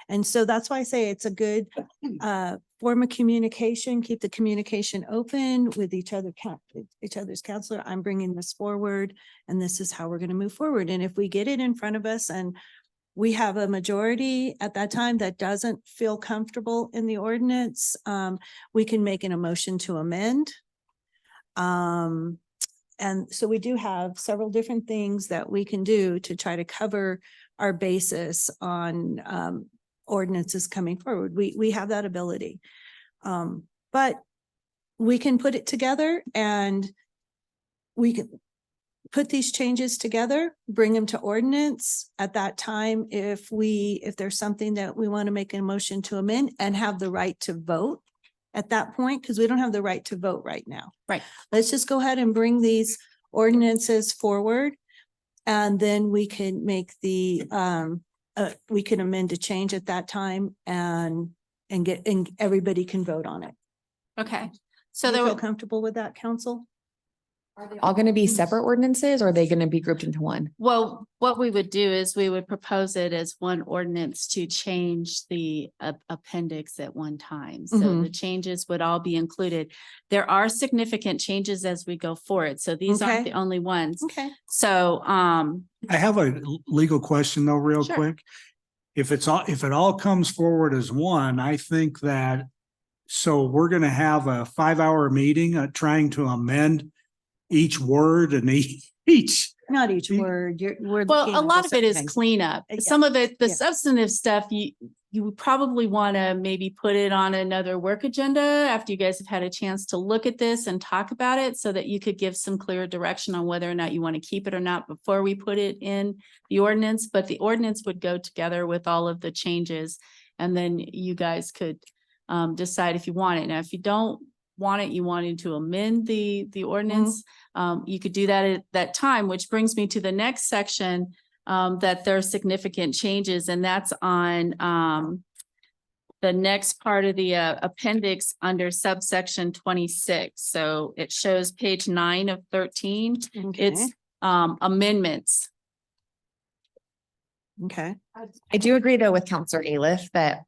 And so that's why I say it's a good form of communication, keep the communication open with each other's counselor. I'm bringing this forward and this is how we're going to move forward. And if we get it in front of us and we have a majority at that time that doesn't feel comfortable in the ordinance, we can make a motion to amend. And so we do have several different things that we can do to try to cover our basis on ordinances coming forward. We have that ability. But we can put it together and we can put these changes together, bring them to ordinance at that time. If there's something that we want to make a motion to amend and have the right to vote at that point, because we don't have the right to vote right now. Right. Let's just go ahead and bring these ordinances forward. And then we can make we can amend a change at that time and everybody can vote on it. Okay. So So they there, feel comfortable with that, council? All going to be separate ordinances or are they going to be grouped into one? well, what we would do is we would propose it as one ordinance to change the appendix at one time. So Mhm. the changes would all be included. There are significant changes as we go forward. So these aren't Okay. the only ones. Okay. So, I have a legal question though, real Sure. quick. If it all comes forward as one, I think that, so we're gonna have a 5-hour meeting trying to amend each word and each. Not each You- word, we're. well, looking a at lot the of it is same thing. cleanup. Yeah. Some of it, the Yeah. substantive stuff, you would probably want to maybe put it on another work agenda after you guys have had a chance to look at this and talk about it so that you could give some clear direction on whether or not you want to keep it or not before we put it in the ordinance. But the ordinance would go together with all of the changes. And then you guys could decide if you want it. Now, if you don't want it, you wanted to amend the ordinance, you could do that at that time, which brings me to the next section, that there are significant changes, and that's on the next part of the appendix under subsection 26. So it shows page 9 of 13. It's amendments. Okay. I do agree though with Counselor Aliff that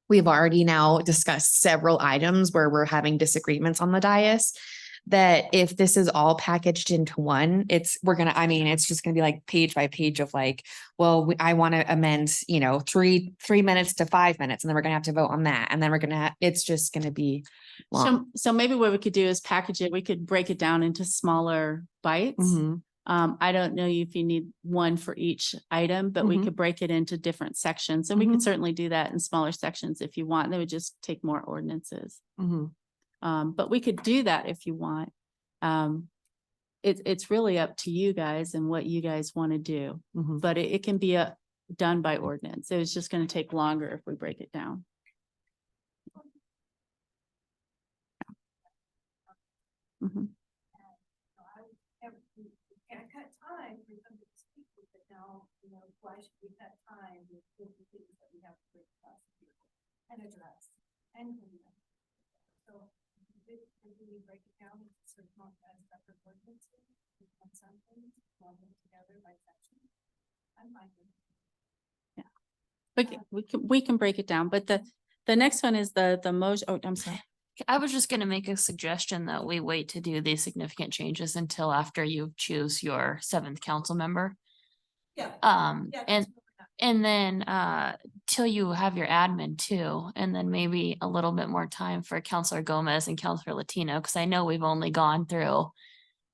we've already now discussed several items where we're having disagreements on the dais. That if this is all packaged into one, it's just gonna be like page by page of like, well, I want to amend, 3 minutes to 5 minutes, and then we're gonna have to vote on that. And then it's just gonna be long. So maybe what we could do is package it. We could break it down into smaller bites. Mhm. I don't know if you need one for each item, but we Mhm. could break it into different sections, and we Mhm. could certainly do that in smaller sections if you want. They would just take more ordinances. Mhm. But we could do that if you want. It's really up to you guys and what you guys want to do, Mhm. but it can be done by ordinance. It was just going to take longer if we break it down. Mhm. Can't cut time for somebody to speak with it now, why should we cut time with the things that we have to bring across and address and so if we break it down into certain separate ordinances, on something, lump them together by section. I'm fine with it. Yeah. We can break it down, but the next one is the motion. Oh, I'm sorry. I was just gonna make a suggestion that we wait to do these significant changes until after you choose your 7th council member. Yeah. And then till you have your admin too, and then maybe a little bit more time for Counselor Gomez and Counselor Latino, because I know we've only gone through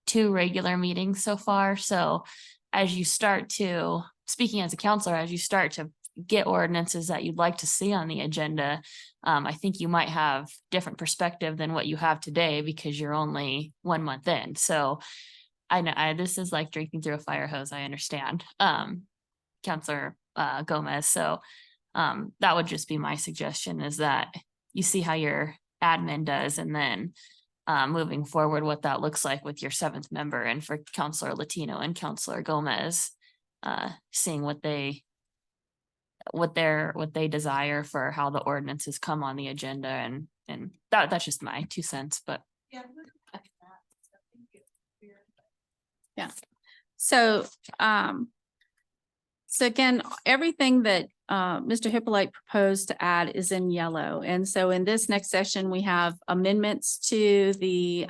2 regular meetings so far. So as you start to, speaking as a counselor, as you start to get ordinances that you'd like to see on the agenda, I think you might have different perspective than what you have today because you're only 1 month in. So I know this is like drinking through a fire hose. I understand, Counselor Gomez. So that would just be my suggestion, is that you see how your admin does, and then moving forward, what that looks like with your 7th member, and for Counselor Latino and Counselor Gomez, seeing what they desire for how the ordinances come on the agenda, and that's just my 2 cents, but. Yeah. So, so again, everything that Mr. Hippolyte proposed to add is in yellow. And so in this next session, we have amendments to the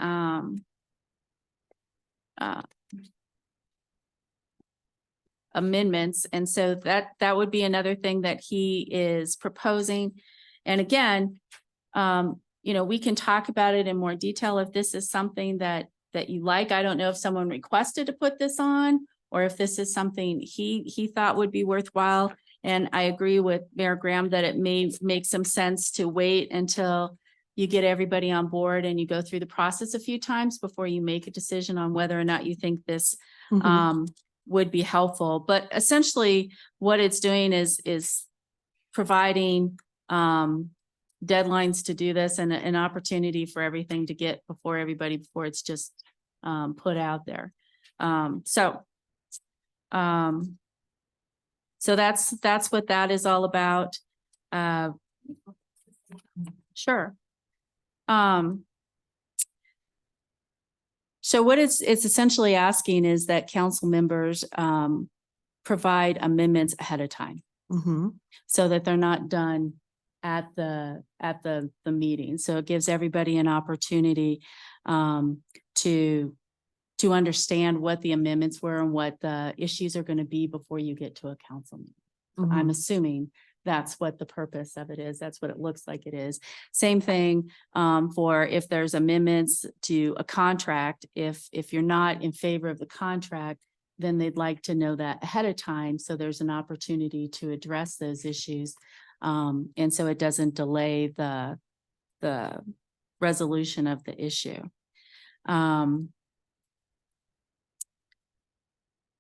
amendments. And so that would be another thing that he is proposing. And again, you know, we can talk about it in more detail if this is something that you like. I don't know if someone requested to put this on, or if this is something he thought would be worthwhile. And I agree with Mayor Graham that it may make some sense to wait until you get everybody on board and you go through the process a few times before you make a decision on whether or not you think this would be helpful. But essentially what it's doing is providing deadlines to do this, and an opportunity for everything to get before everybody, before it's just put out there. So that's what that is all about. Sure. So what it's essentially asking is that council members provide amendments ahead of time, so that they're not done at the meeting. So it gives everybody an opportunity to understand what the amendments were and what the issues are going to be before you get to a council meeting. I'm assuming that's what the purpose of it is. That's what it looks like it is. Same thing for if there's amendments to a contract. If you're not in favor of the contract, then they'd like to know that ahead of time, so there's an opportunity to address those issues. And so it doesn't delay the resolution of the issue.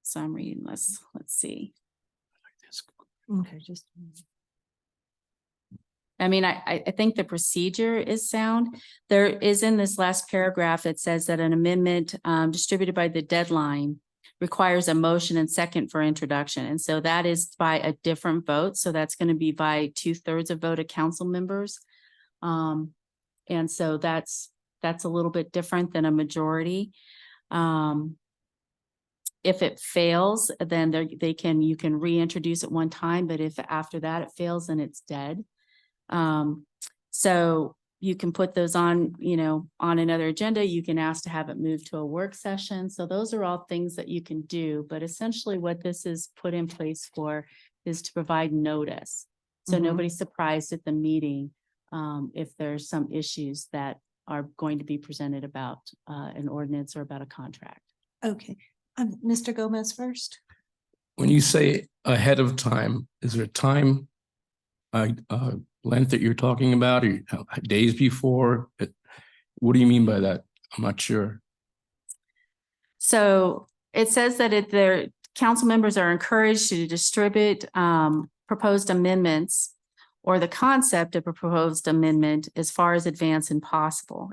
So I'm reading this. Let's see. Okay, just. I mean, I think the procedure is sound. There is in this last paragraph, it says that an amendment distributed by the deadline requires a motion and second for introduction. And so that is by a different vote. So that's going to be by 2/3 of voted council members. And so that's a little bit different than a majority. If it fails, then you can reintroduce it one time, but if after that it fails, then it's dead. So you can put those on, on another agenda. You can ask to have it moved to a work session. So those are all things that you can do, but essentially what this is put in place for is to provide notice. So nobody's surprised at the meeting if there's some issues that are going to be presented about an ordinance or about a contract. Okay. Mr. Gomez first. When you say ahead of time, is there a time length that you're talking about, or days before? What do you mean by that? I'm not sure. So it says that their council members are encouraged to distribute proposed amendments or the concept of a proposed amendment as far as advanced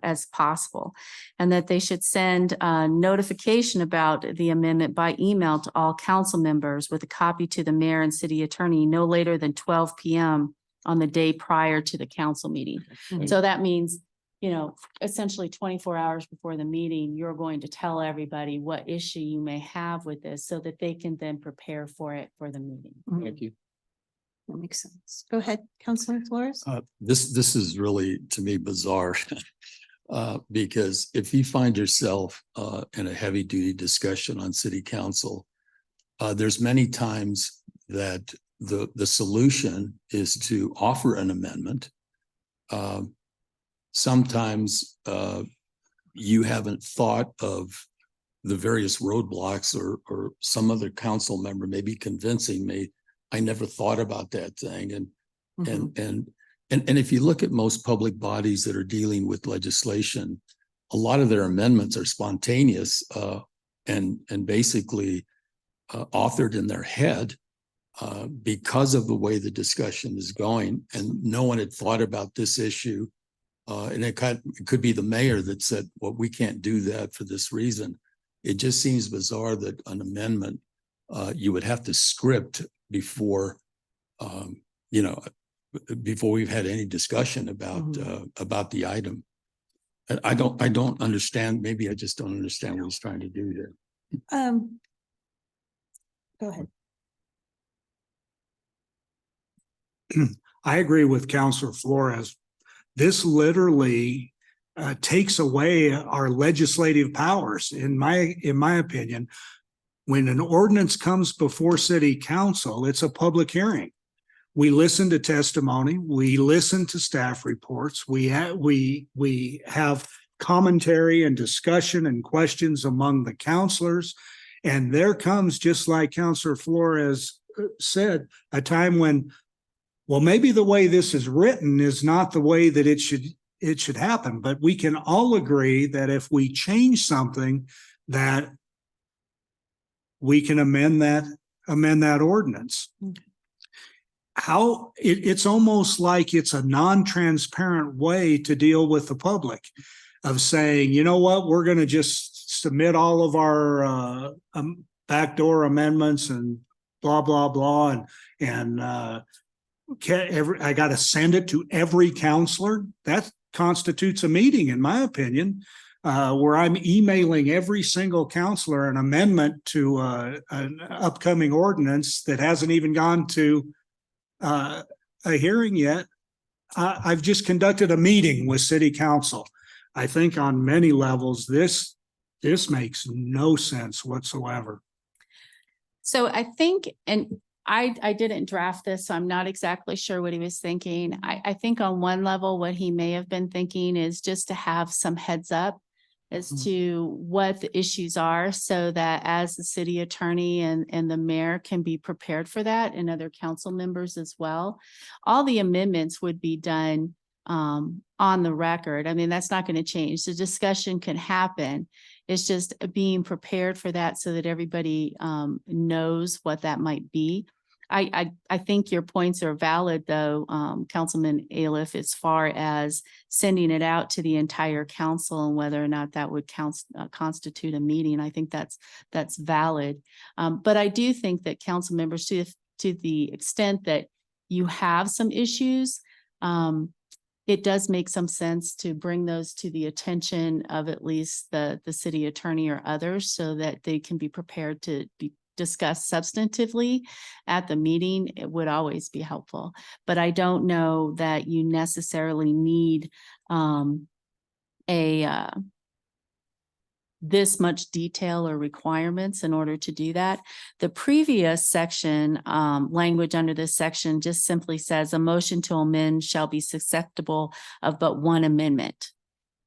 as possible, and that they should send a notification about the amendment by email to all council members with a copy to the mayor and city attorney no later than 12 p.m. on the day prior to the council meeting. So that means, essentially 24 hours before the meeting, you're going to tell everybody what issue you may have with this so that they can then prepare for it for the meeting. Thank you. That makes sense. Go ahead, Councilor Flores. This is really, to me, bizarre. Because if you find yourself in a heavy duty discussion on city council, there's many times that the solution is to offer an amendment. Sometimes you haven't thought of the various roadblocks, or some other council member, maybe convincing me I never thought about that thing. And Mhm. and if you look at most public bodies that are dealing with legislation, a lot of their amendments are spontaneous and basically authored in their head because of the way the discussion is going. And no one had thought about this issue. And it could be the mayor that said, well, we can't do that for this reason. It just seems bizarre that an amendment you would have to script before, before we've had any discussion about the item. And I don't understand. Maybe I just don't understand what he's trying to do there. Go ahead. I agree with Counselor Flores. This literally takes away our legislative powers, in my opinion. When an ordinance comes before city council, it's a public hearing. We listen to testimony, we listen to staff reports, we have commentary and discussion and questions among the counselors. And there comes, just like Counselor Flores said, a time when, well, maybe the way this is written is not the way that it should happen, but we can all agree that if we change something, that we can amend that ordinance. How it's almost like it's a non-transparent way to deal with the public, of saying, you know what, we're going to just submit all of our backdoor amendments and blah blah blah, and I got to send it to every counselor. That constitutes a meeting, in my opinion, where I'm emailing every single counselor an amendment to an upcoming ordinance that hasn't even gone to a hearing yet. I've just conducted a meeting with city council. I think on many levels, this makes no sense whatsoever. So I think, and I didn't draft this, so I'm not exactly sure what he was thinking. I think on one level, what he may have been thinking is just to have some heads up as to what the issues are, so that as the city attorney and the mayor can be prepared for that, and other council members as well. All the amendments would be done on the record. I mean, that's not going to change. The discussion can happen. It's just being prepared for that so that everybody knows what that might be. I think your points are valid, though, Councilman Aliff, as far as sending it out to the entire council and whether or not that would constitute a meeting. I think that's valid. But I do think that council members, to the extent that you have some issues, it does make some sense to bring those to the attention of at least the city attorney or others, so that they can be prepared to be discussed substantively at the meeting. It would always be helpful, but I don't know that you necessarily need this much detail or requirements in order to do that. The previous section, language under this section just simply says a motion to amend shall be susceptible of but one amendment.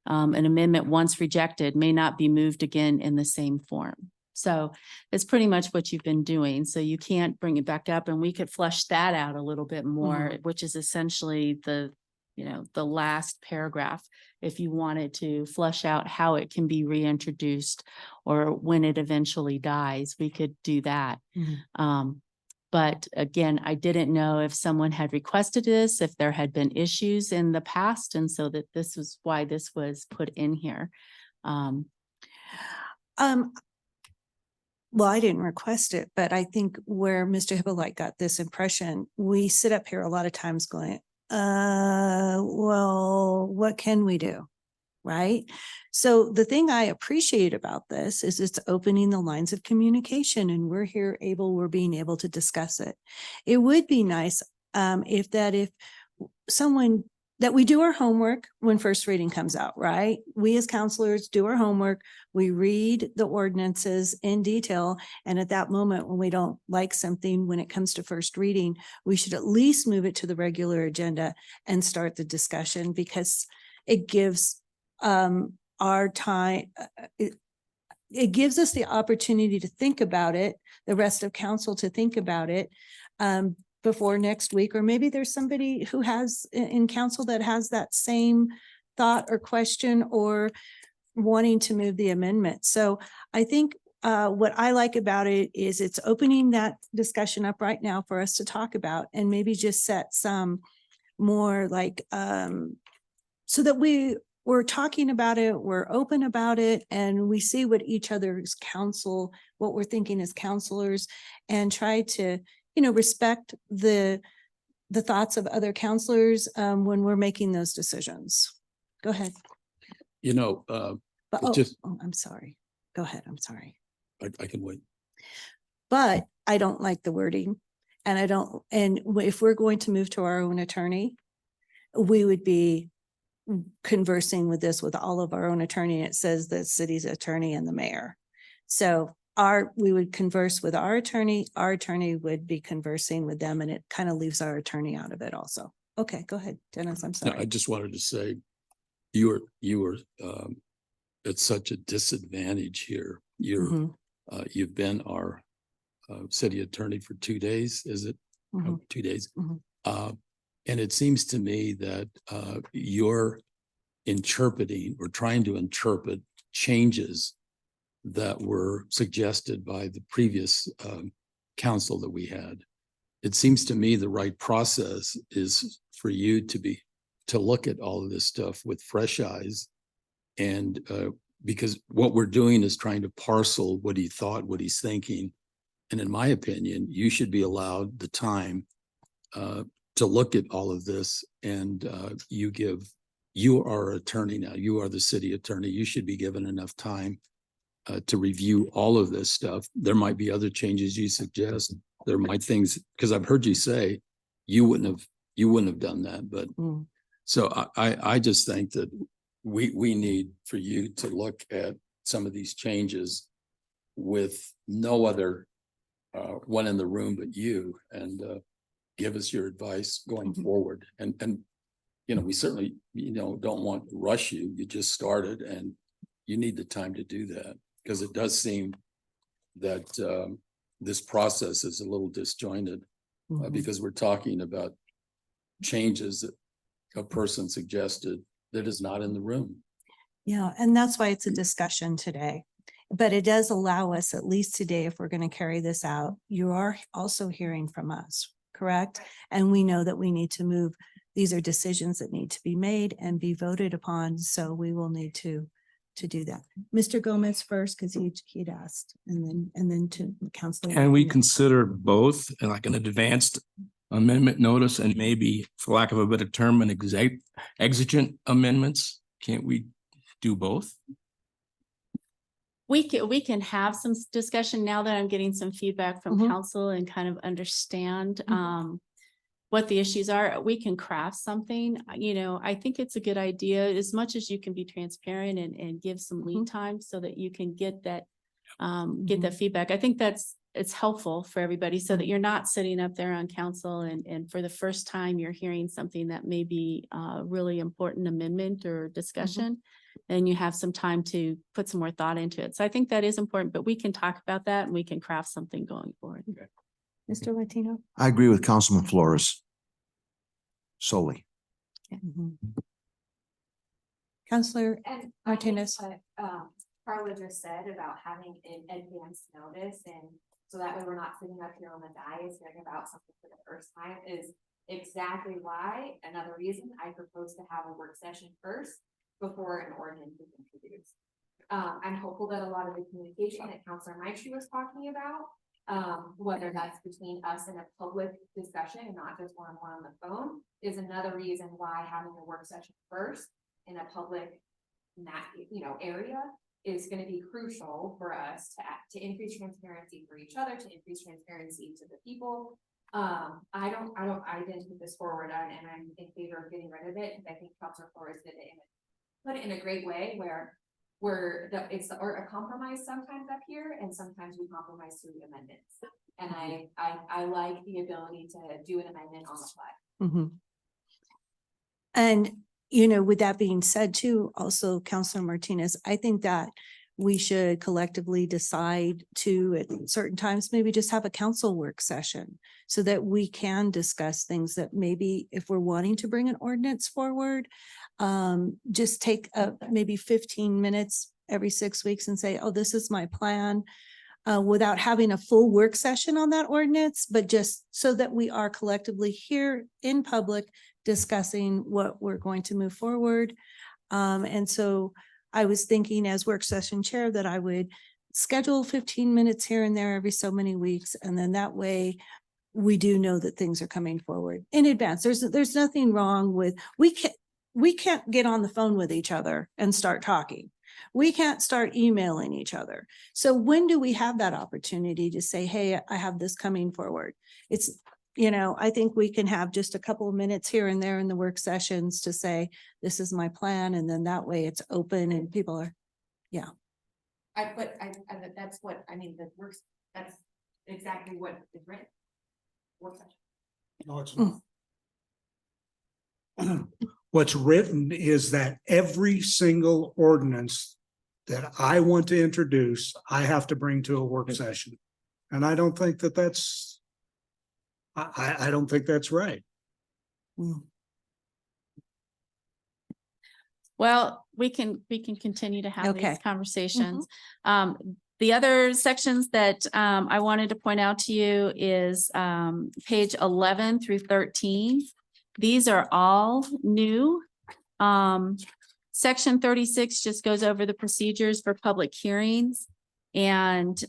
An amendment once rejected may not be moved again in the same form. So it's pretty much what you've been doing. So you can't bring it back up, and we could flush that out a little bit more, which is essentially the last paragraph. If you wanted to flush out how it can be reintroduced or when it eventually dies, we could do that. But again, I didn't know if someone had requested this, if there had been issues in the past, and so that this was why this was put in here. Well, I didn't request it, but I think where Mr. Hippolyte got this impression, we sit up here a lot of times going, well, what can we do? Right? So the thing I appreciate about this is it's opening the lines of communication, and we're being able to discuss it. It would be nice if someone that we do our homework when first reading comes out, right? We as counselors do our homework, we read the ordinances in detail, and at that moment, when we don't like something, when it comes to first reading, we should at least move it to the regular agenda and start the discussion, because it gives our time, it gives us the opportunity to think about it, the rest of council to think about it, before next week, or maybe there's somebody who has in council that has that same thought or question or wanting to move the amendment. So I think what I like about it is it's opening that discussion up right now for us to talk about, and maybe just set some more like so that we're talking about it, we're open about it, and we see what each other's counsel, what we're thinking as counselors, and try to, respect the thoughts of other counselors when we're making those decisions. Go ahead. But, I'm sorry. Go ahead. I'm sorry. I can wait. But I don't like the wording, and if we're going to move to our own attorney, we would be conversing with this with all of our own attorney. It says the city's attorney and the mayor. So we would converse with our attorney would be conversing with them, and it kind of leaves our attorney out of it also. Okay, go ahead, Dennis. I'm No, I sorry. just wanted to say, you are at such a disadvantage here. Mhm, You've been our city attorney for 2 days, is it? mhm. 2 days. Mhm. And it seems to me that you're interpreting or trying to interpret changes that were suggested by the previous council that we had. It seems to me the right process is for you to look at all of this stuff with fresh eyes. And because what we're doing is trying to parcel what he thought, what he's thinking. And in my opinion, you should be allowed the time to look at all of this, and you are an attorney now, you are the city attorney, you should be given enough time to review all of this stuff. There might be other changes you suggest. There might things, because I've heard you say you wouldn't have done that, but Mm. so I just think that we need for you to look at some of these changes with no other one in the room but you, and give us your advice going Mhm. forward. And we certainly, don't want to rush you. You just started, and you need the time to do that, because it does seem that this process is a little disjointed Mhm. because we're talking about changes that a person suggested that is not in the room. Yeah, and that's why it's a discussion today. But it does allow us, at least today, if we're going to carry this out, you are also hearing from us, correct? And we know that we need to move. These are decisions that need to be made and be voted upon, so we will need to do that. Mr. Gomez first, because he'd asked, and then to Councilor. Can we Martinez. consider both and like an advanced amendment notice and maybe, for lack of a better term, an exigent amendments? Can't we do both? We can have some discussion now that I'm getting some feedback from Mhm. council and kind of understand Mhm. what the issues are. We can craft something, I think it's a good idea, as much as you can be transparent and give some lead time so that you can get that feedback. I think it's helpful for everybody so that you're not sitting up there on council and for the first time you're hearing something that may be a really important amendment or discussion. And you have some time to put some more thought into it. So I think that is important, but we can talk about that and we can craft something going forward. Mr. Latino? I agree with Councilman Flores. Solely. Mhm. Counselor And Martinez. I think what Carla just said about having an advance notice, and so that way we're not sitting up here on the dais hearing about something for the first time, is exactly why, another reason I propose to have a work session first before an ordinance is introduced. I'm hopeful that a lot of the communication that Councilor Maitri was talking about, whether that's between us and a public discussion and not just one-on-one on the phone, is another reason why having a work session first in a public area is going to be crucial for us to increase transparency for each other, to increase transparency to the people. I didn't put this forward and I'm in favor of getting rid of it, because I think Councilor Flores put it in a great way where it's a compromise sometimes up here, and sometimes we compromise through amendments. And I like the ability to do an amendment on the fly. Mhm. And, with that being said too, also Councilor Martinez, I think that we should collectively decide to, at certain times, maybe just have a council work session so that we can discuss things that maybe if we're wanting to bring an ordinance forward, just take maybe 15 minutes every 6 weeks and say, oh, this is my plan, without having a full work session on that ordinance, but just so that we are collectively here in public discussing what we're going to move forward. And so I was thinking as work session chair that I would schedule 15 minutes here and there every so many weeks. And then that way we do know that things are coming forward in advance. There's nothing wrong with, we can't get on the phone with each other and start talking. We can't start emailing each other. So when do we have that opportunity to say, hey, I have this coming forward? It's, I think we can have just a couple of minutes here and there in the work sessions to say, this is my plan. And then that way it's open and people are, that's what, I mean, that works, that's exactly what is written. Work session. No, it's not. What's written is that every single ordinance that I want to introduce, I have to bring to a work session. And I don't think that that's, I don't think that's right. Well, we can continue to have Okay. these conversations. The other sections that I wanted to point out to you is page 11 through 13. These are all new. Section 36 just goes over the procedures for public hearings. And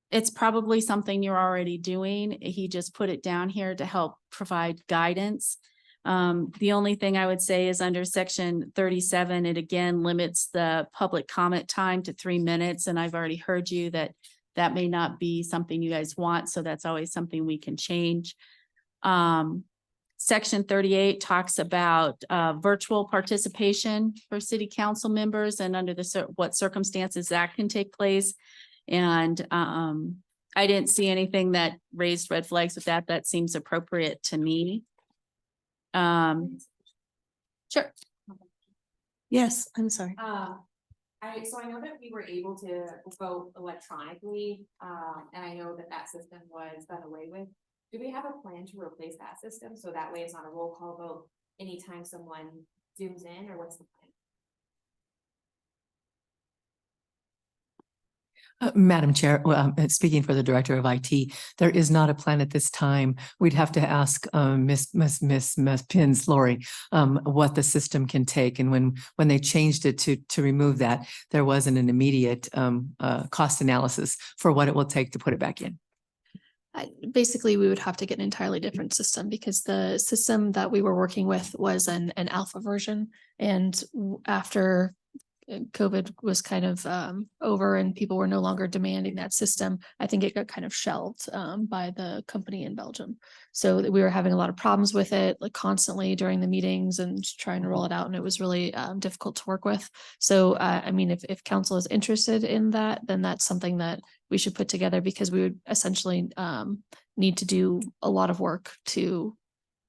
it's probably something you're already doing. He just put it down here to help provide guidance. The only thing I would say is under section 37, it again limits the public comment time to 3 minutes. And I've already heard you that that may not be something you guys want. So that's always something we can change. Section 38 talks about virtual participation for city council members and under what circumstances that can take place. And I didn't see anything that raised red flags with that. That seems appropriate to me. Sure. yes, I'm sorry. So I know that we were able to vote electronically, and I know that that system was done away with. Do we have a plan to replace that system? So that way it's not a roll call vote anytime someone zooms in, or what's the plan? Madam Chair, speaking for the Director of IT, there is not a plan at this time. We'd have to ask Miss Pins, Lori, what the system can take. And when they changed it to remove that, there wasn't an immediate cost analysis for what it will take to put it back in. Basically, we would have to get an entirely different system because the system that we were working with was an alpha version. And after COVID was kind of over and people were no longer demanding that system, I think it got kind of shelved by the company in Belgium. So we were having a lot of problems with it, like constantly during the meetings and trying to roll it out, and it was really difficult to work with. So I mean, if council is interested in that, then that's something that we should put together, because we would essentially need to do a lot of work to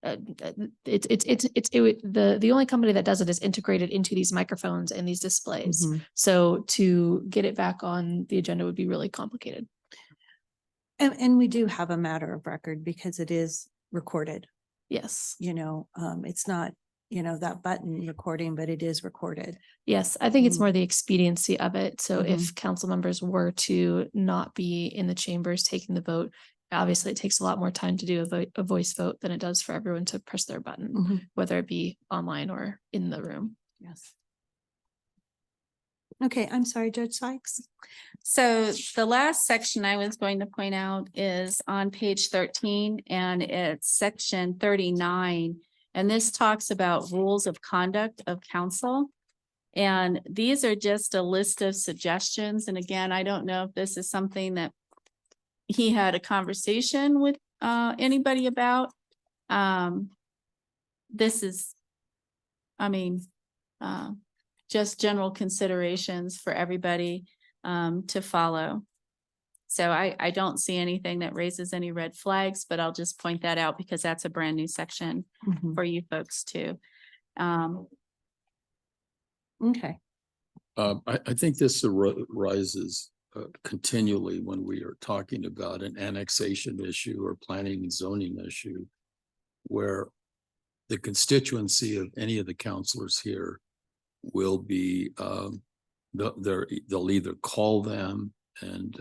the only company that does it is integrated into these microphones and these displays. So to get it back on the agenda would be really complicated. And we do have a matter of record because it is recorded. Yes. It's not, that button recording, but it is recorded. Yes, I think it's more the expediency of it. So if council members were to not be in the chambers taking the vote, obviously it takes a lot more time to do a voice vote than it does for everyone to press their button, whether it be online or in the room. Yes. Okay, I'm sorry, Judge Sykes. So the last section I was going to point out is on page 13, and it's section 39. And this talks about rules of conduct of council. And these are just a list of suggestions. And again, I don't know if this is something that he had a conversation with anybody about. This is, just general considerations for everybody to follow. So I don't see anything that raises any red flags, but I'll just point that out because that's a brand new section for you folks too. Okay. I think this arises continually when we are talking about an annexation issue or planning and zoning issue, where the constituency of any of the counselors here will be, they'll either call them and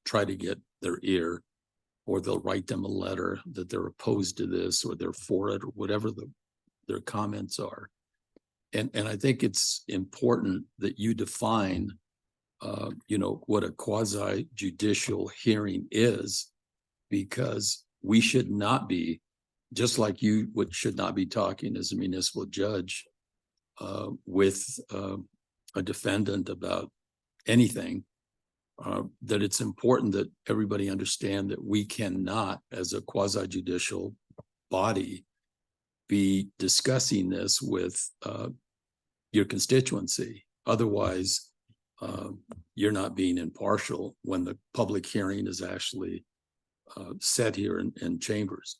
try to get their ear, or they'll write them a letter that they're opposed to this or they're for it, or whatever their comments are. And I think it's important that you define, what a quasi judicial hearing is, because we should not be, just like you should not be talking as a municipal judge with a defendant about anything, that it's important that everybody understand that we cannot, as a quasi judicial body, be discussing this with your constituency. Otherwise, you're not being impartial when the public hearing is actually set here in chambers.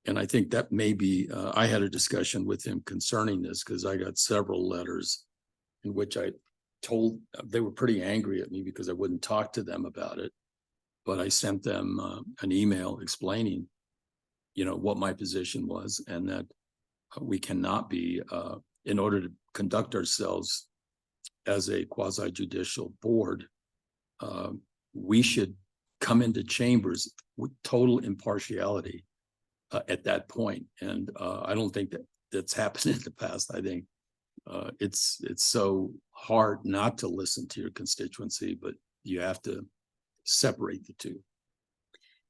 And I think that maybe, I had a discussion with him concerning this, because I got several letters in which they were pretty angry at me because I wouldn't talk to them about it. But I sent them an email explaining, what my position was, and that we cannot be, in order to conduct ourselves as a quasi judicial board, we should come into chambers with total impartiality at that point. And I don't think that's happened in the past. I think it's so hard not to listen to your constituency, but you have to separate the two.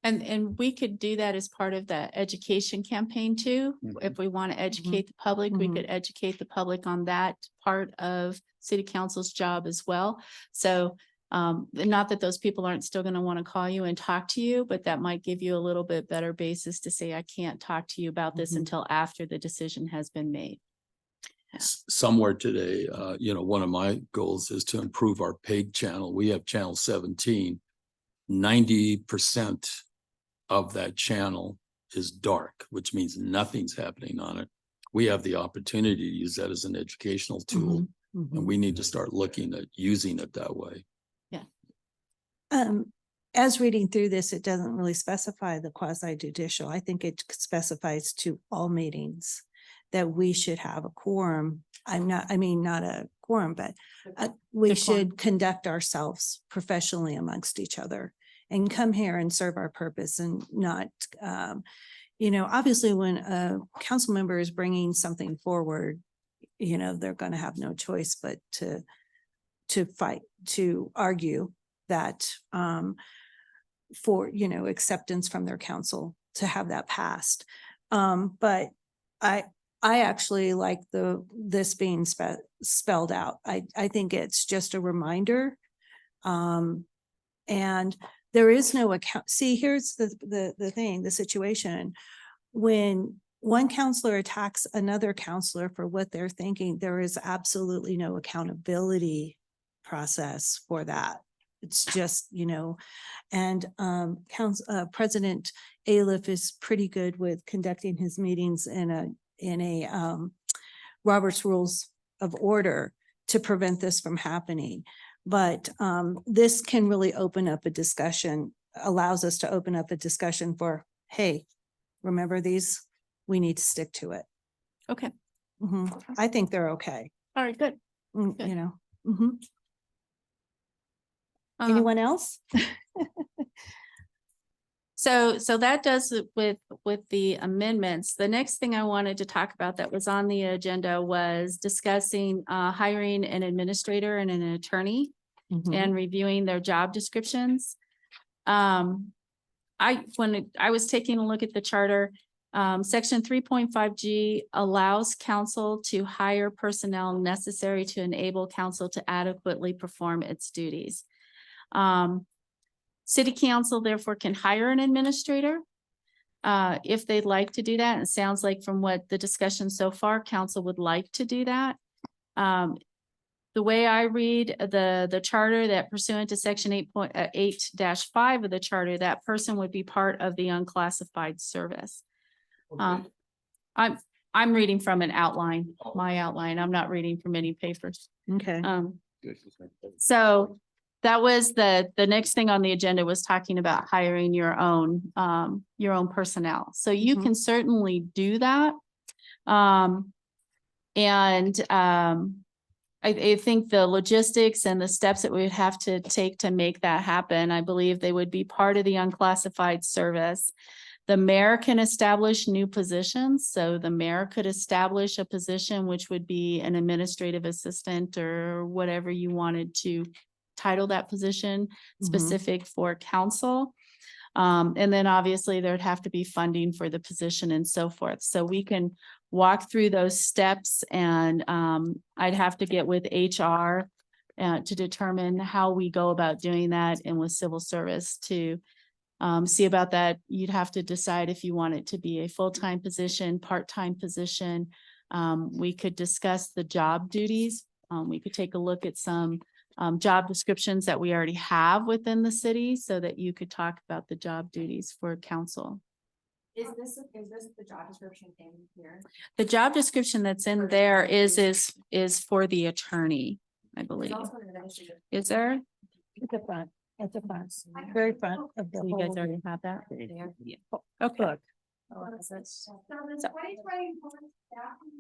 And we could do that as part of the education campaign too. If we want to educate the public, we could educate the public on that part of city council's job as well. So not that those people aren't still going to want to call you and talk to you, but that might give you a little bit better basis to say, I can't talk to you about this until after the decision has been made. Somewhere today, one of my goals is to improve our PEG channel. We have channel 17. 90% of that channel is dark, which means nothing's happening on it. We have the opportunity to use that as an educational tool, and we need to start looking at using it that way. As reading through this, it doesn't really specify the quasi judicial. I think it specifies to all meetings that we should have a quorum. Not a quorum, but we should conduct ourselves professionally amongst each other and come here and serve our purpose, and not, obviously when a council member is bringing something forward, they're going to have no choice but to fight, to argue that for, acceptance from their council to have that passed. But I actually like this being spelled out. I think it's just a reminder. And there is no account. See, here's the thing, the situation. When one counselor attacks another counselor for what they're thinking, there is absolutely no accountability process for that. It's just, and President Aliff is pretty good with conducting his meetings in a Robert's Rules of Order to prevent this from happening. But this can really open up a discussion, allows us to open up a discussion for, hey, remember these? We need to stick to it. Okay. I think they're okay. All right, good. Anyone else? So that does it with the amendments. The next thing I wanted to talk about that was on the agenda was discussing hiring an administrator and an attorney and reviewing their job descriptions. When I was taking a look at the charter, section 3.5G allows council to hire personnel necessary to enable council to adequately perform its duties. City council therefore can hire an administrator if they'd like to do that. And it sounds like from what the discussion so far, council would like to do that. The way I read the charter, that pursuant to section 8.8-5 of the charter, that person would be part of the unclassified service. I'm reading from an outline, my outline. I'm not reading from any papers. Okay. So that was the next thing on the agenda was talking about hiring your own personnel. So you Mhm. can certainly do that. I think the logistics and the steps that we would have to take to make that happen, I believe they would be part of the unclassified service. The mayor can establish new positions, so the mayor could establish a position which would be an administrative assistant or whatever you wanted to title that position specific for council. And then obviously there'd have to be funding for the position and so forth. So we can walk through those steps and I'd have to get with HR to determine how we go about doing that and with civil service to see about that. You'd have to decide if you want it to be a full-time position, part-time position. We could discuss the job duties. We could take a look at some job descriptions that we already have within the city so that you could talk about the job duties for council. Is this the job description in here? The job description that's in there is for the attorney, I believe. Is there? At the front, very front of the You guys whole. already have that? Okay. So the 2024 staffing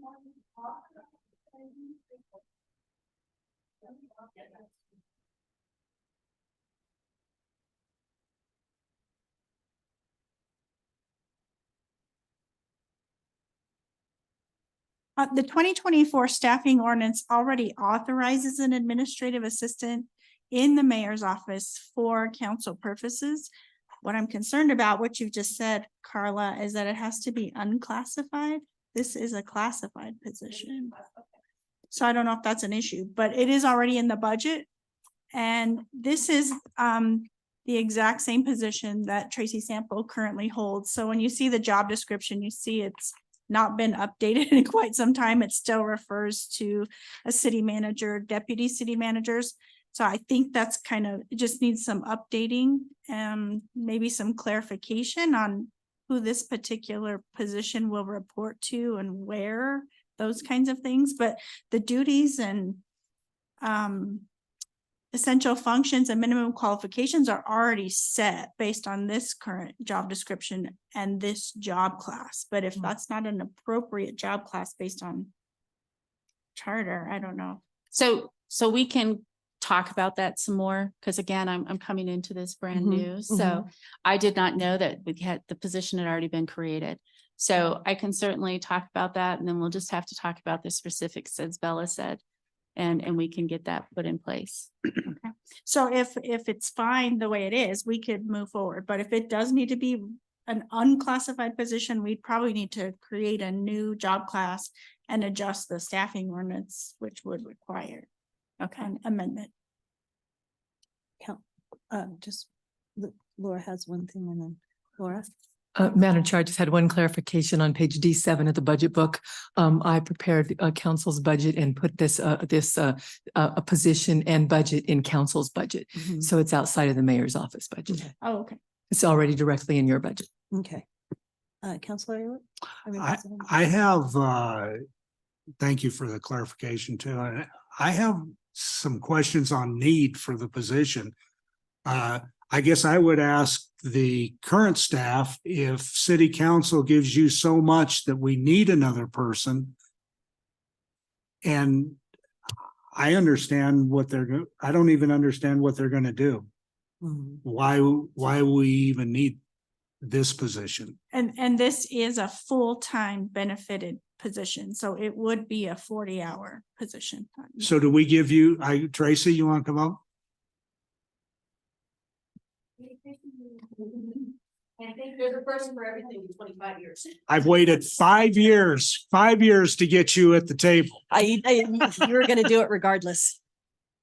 The 2024 staffing ordinance already authorizes an administrative assistant in the mayor's office for council purposes. What I'm concerned about, what you've just said, Carla, is that it has to be unclassified. This is a classified position. So I don't know if that's an issue, but it is already in the budget. And this is the exact same position that Tracy Sample currently holds. So when you see the job description, you see it's not been updated in quite some time. It still refers to a city manager, deputy city managers. So I think that's it just needs some updating and maybe some clarification on who this particular position will report to and where, those kinds of things. But the duties and essential functions and minimum qualifications are already set based on this current job description and this job class. But if that's not an appropriate job class based on charter, I don't know. So we can talk about that some more, because again, I'm coming into this brand new. So I did not know that the position had already been created. So I can certainly talk about that, and then we'll just have to talk about the specifics, as Bella said, and we can get that put in place. Okay. So if it's fine the way it is, we could move forward. But if it does need to be an unclassified position, we'd probably need to create a new job class and adjust the staffing ordinance, which would require an amendment. Laura has one thing and then Laura. Madam Chair, I just had one clarification on page D7 of the budget book. I prepared council's budget and put this position and budget in council's budget. So it's outside of the mayor's office budget. Oh, okay. It's already directly in your budget. Okay. Counselor Aylward? I have, thank you for the clarification too. And I have some questions on need for the position. I guess I would ask the current staff if city council gives you so much that we need another person. And I understand I don't even understand what they're gonna do. Why we even need this position? And this is a full-time benefited position, so it would be a 40-hour position. So do we give you, Tracy, you want to come up? I think there's a person for everything in 25 years. I've waited 5 years to get you at the table. You were going to do it regardless.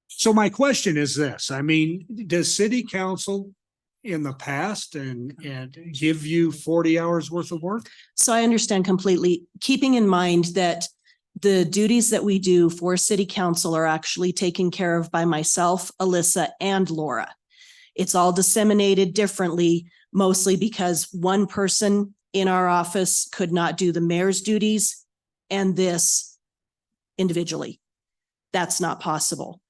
So my question is this, I mean, does city council in the past and give you 40 hours worth of work? So I understand completely, keeping in mind that the duties that we do for city council are actually taken care of by myself, Alyssa, and Laura. It's all disseminated differently, mostly because one person in our office could not do the mayor's duties and this individually. That's not possible.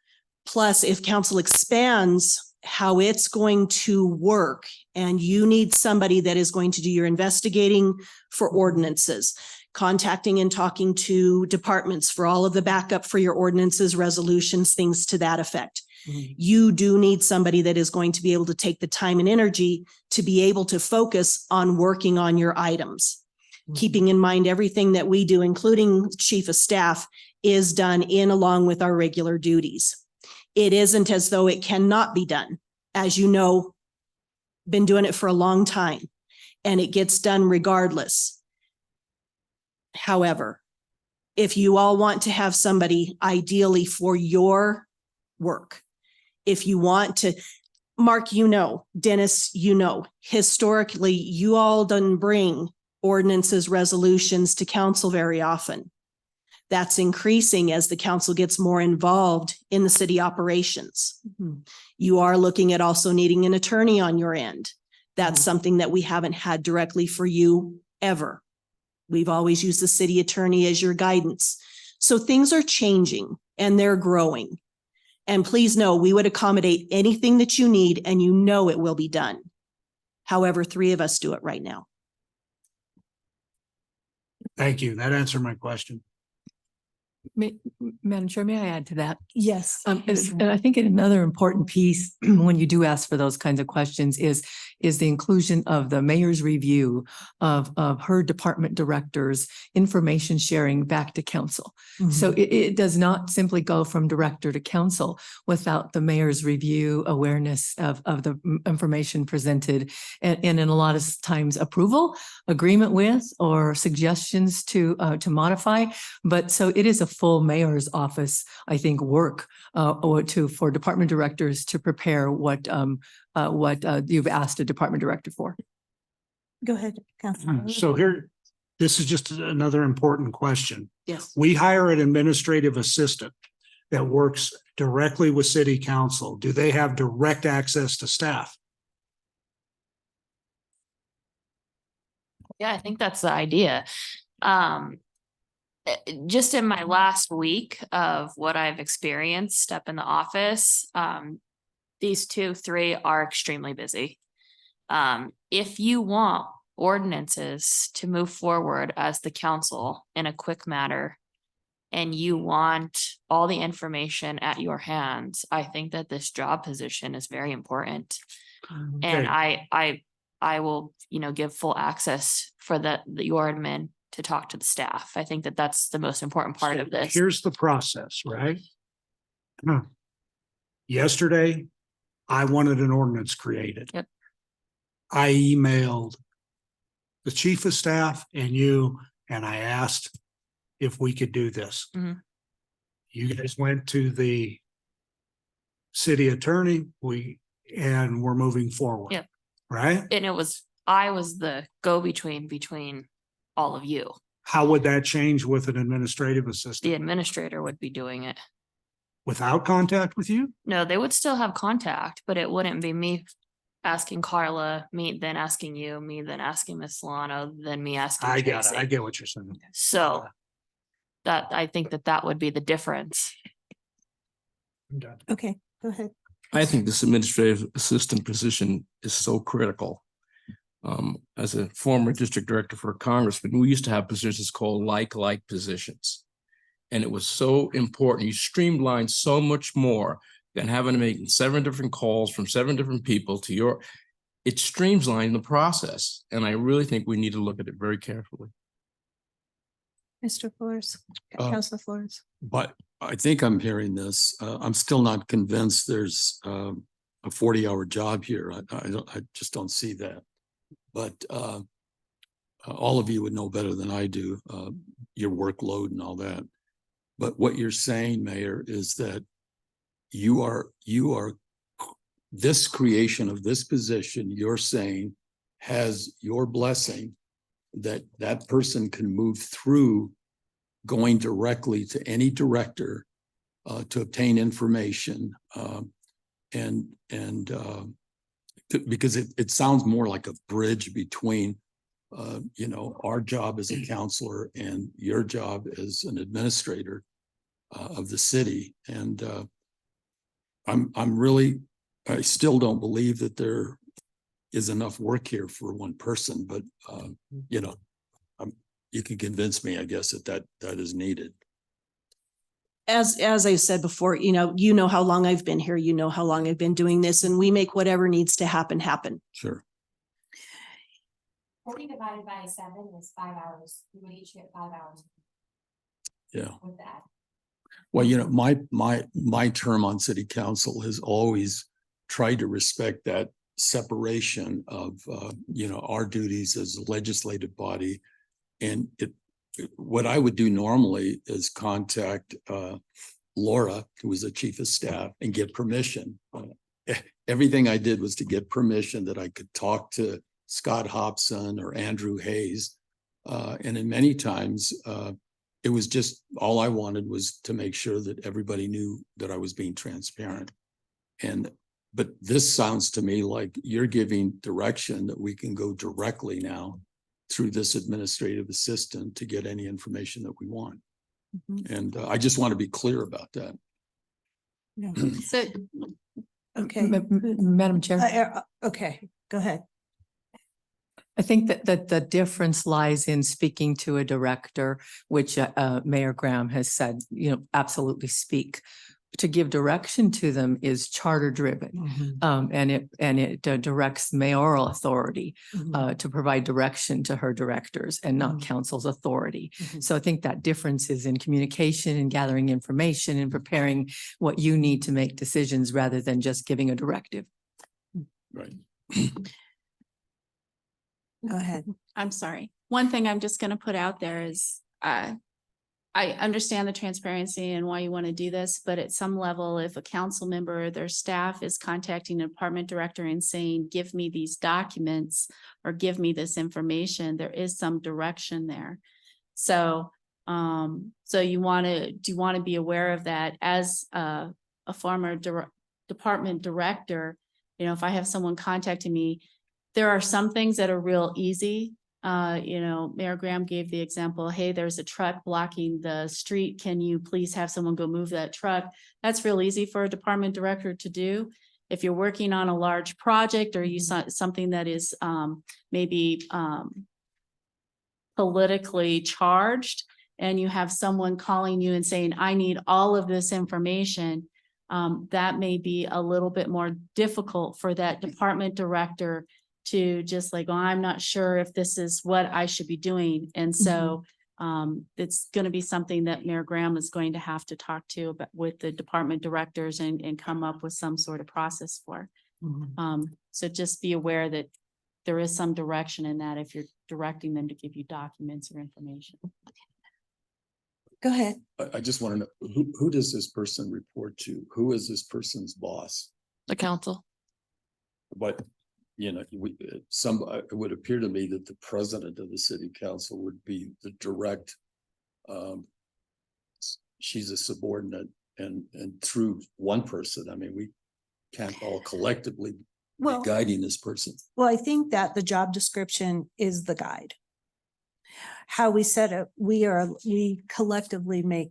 Plus, if council expands how it's going to work and you need somebody that is going to do your investigating for ordinances, contacting and talking to departments for all of the backup for your ordinances, resolutions, things to that effect. You do need somebody that is going to be able to take the time and energy to be able to focus on working on your items. Keeping in mind everything that we do, including chief of staff, is done in along with our regular duties. It isn't as though it cannot be done. As you know, been doing it for a long time, and it gets done regardless. However, if you all want to have somebody ideally for your work, if you want to, Mark, you know, Dennis, you know, historically, you all don't bring ordinances, resolutions to council very often. That's increasing as the council gets more involved in the city operations. You are looking at also needing an attorney on your end. That's something that we haven't had directly for you ever. We've always used the city attorney as your guidance. So things are changing and they're growing. And please know, we would accommodate anything that you need and you know it will be done. However, 3 of us do it right now. Thank you. That answered my question. Madam Chair, may I add to that? Yes. And I think another important piece when you do ask for those kinds of questions is the inclusion of the mayor's review of her department directors' information sharing back to council. So it does not simply go from director to council without the mayor's review, awareness of the information presented, and in a lot of times approval, agreement with, or suggestions to modify. But so it is a full mayor's office, I think, work for department directors to prepare what you've asked a department director for. Go ahead, Councilman. So here, this is just another important question. Yes. We hire an administrative assistant that works directly with city council. Do they have direct access to staff? Yeah, I think that's the idea. Just in my last week of what I've experienced up in the office, these 3 are extremely busy. If you want ordinances to move forward as the council in a quick manner, and you want all the information at your hands, I think that this job position is very important. And I will, give full access for your admin to talk to the staff. I think that that's the most important part of this. Here's the process, right? Yesterday, I wanted an ordinance created. Yep. I emailed the chief of staff and you, and I asked if we could do this. Mhm. You guys went to the city attorney, and we're moving forward. Yep. Right? And I was the go-between between all of you. How would that change with an administrative The assistant? administrator would be doing it. Without contact with you? No, they would still have contact, but it wouldn't be me asking Carla, me then asking you, me then asking Miss Solano, then me asking I get it. Tracy. I get what you're saying. So that, I think that would be the difference. I'm done. Okay, go ahead. I think this administrative assistant position is so critical. As a former district director for a congressman, we used to have positions called like positions. And it was so important. You streamlined so much more than having to make 7 different calls from 7 different people to it streamlined the process. And I really think we need to look at it very carefully. Mr. Flores, Uh, Councilor Flores. But I think I'm hearing this. I'm still not convinced there's a 40-hour job here. I just don't see that. But all of you would know better than I do, your workload and all that. But what you're saying, Mayor, is that you are this creation of this position, you're saying has your blessing that that person can move through going directly to any director to obtain information because it sounds more like a bridge between our job as a counselor and your job as an administrator of the city. And I still don't believe that there is enough work here for one person, but, you know, you can convince me, I guess, that is needed. As I said before, you know how long I've been here, you know how long I've been doing this, and we make whatever needs to happen, happen. Sure. 40 divided by 7 is 5 hours. We would each get 5 hours Yeah. with that. Well, you know, my term on city council has always tried to respect that separation of, you know, our duties as a legislative body. And what I would do normally is contact Laura, who was the chief of staff, and get permission. Everything I did was to get permission that I could talk to Scott Hobson or Andrew Hayes. And in many times, it was just, all I wanted was to make sure that everybody knew that I was being transparent. But this sounds to me like you're giving direction that we can go directly now through this administrative assistant to get any information that we want. And I just want to be clear about that. So, Okay. Madam Chair. Okay, go ahead. I think that the difference lies in speaking to a director, which Mayor Graham has said, you know, absolutely speak. To give direction to them is charter driven. And it directs mayoral authority to provide direction to her directors and not council's authority. So I think that difference is in communication and gathering information and preparing what you need to make decisions rather than just giving a directive. Right. Go ahead. I'm sorry. One thing I'm just going to put out there is, I understand the transparency and why you want to do this, but at some level, if a council member or their staff is contacting a department director and saying, give me these documents or give me this information, there is some direction there. So, do you want to be aware of that as a former department director? You know, if I have someone contacting me, there are some things that are real easy. You know, Mayor Graham gave the example, hey, there's a truck blocking the street. Can you please have someone go move that truck? That's real easy for a department director to do. If you're working on a large project or you saw something that is maybe politically charged and you have someone calling you and saying, I need all of this information, that may be a little bit more difficult for that department director to just like, oh, I'm not sure if this is what I should be doing. And so it's going to be something that Mayor Graham is going to have to talk to about with the department directors and come up with some sort of process for. So just be aware that there is some direction in that if you're directing them to give you documents or information. Go ahead. I just want to know, who does this person report to? Who is this person's boss? The council. But, you know, it would appear to me that the president of the city council would be the direct, she's a subordinate and through one person, I mean, we can't all collectively be guiding this person. Well, I think that the job description is the guide. How we set it, we collectively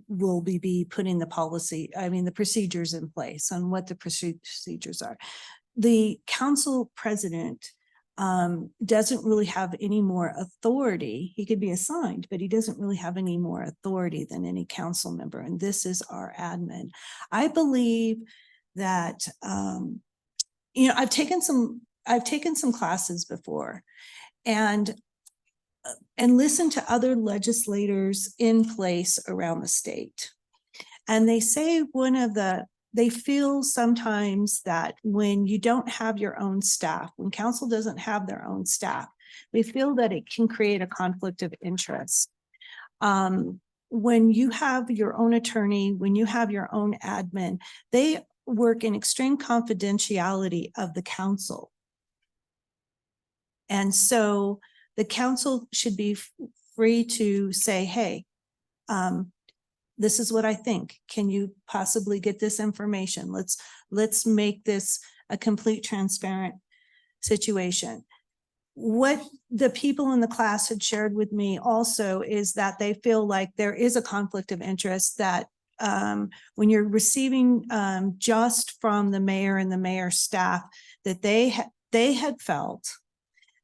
will be putting the policy, the procedures in place on what the procedures are. The council president doesn't really have any more authority. He could be assigned, but he doesn't really have any more authority than any council member. And this is our admin. I believe that, I've taken some classes before and listened to other legislators in place around the state. And they say they feel sometimes that when you don't have your own staff, when council doesn't have their own staff, they feel that it can create a conflict of interest. When you have your own attorney, when you have your own admin, they work in extreme confidentiality of the council. And so the council should be free to say, hey, this is what I think. Can you possibly get this information? Let's make this a complete transparent situation. What the people in the class had shared with me also is that they feel like there is a conflict of interest, that when you're receiving just from the mayor and the mayor's staff, that they had felt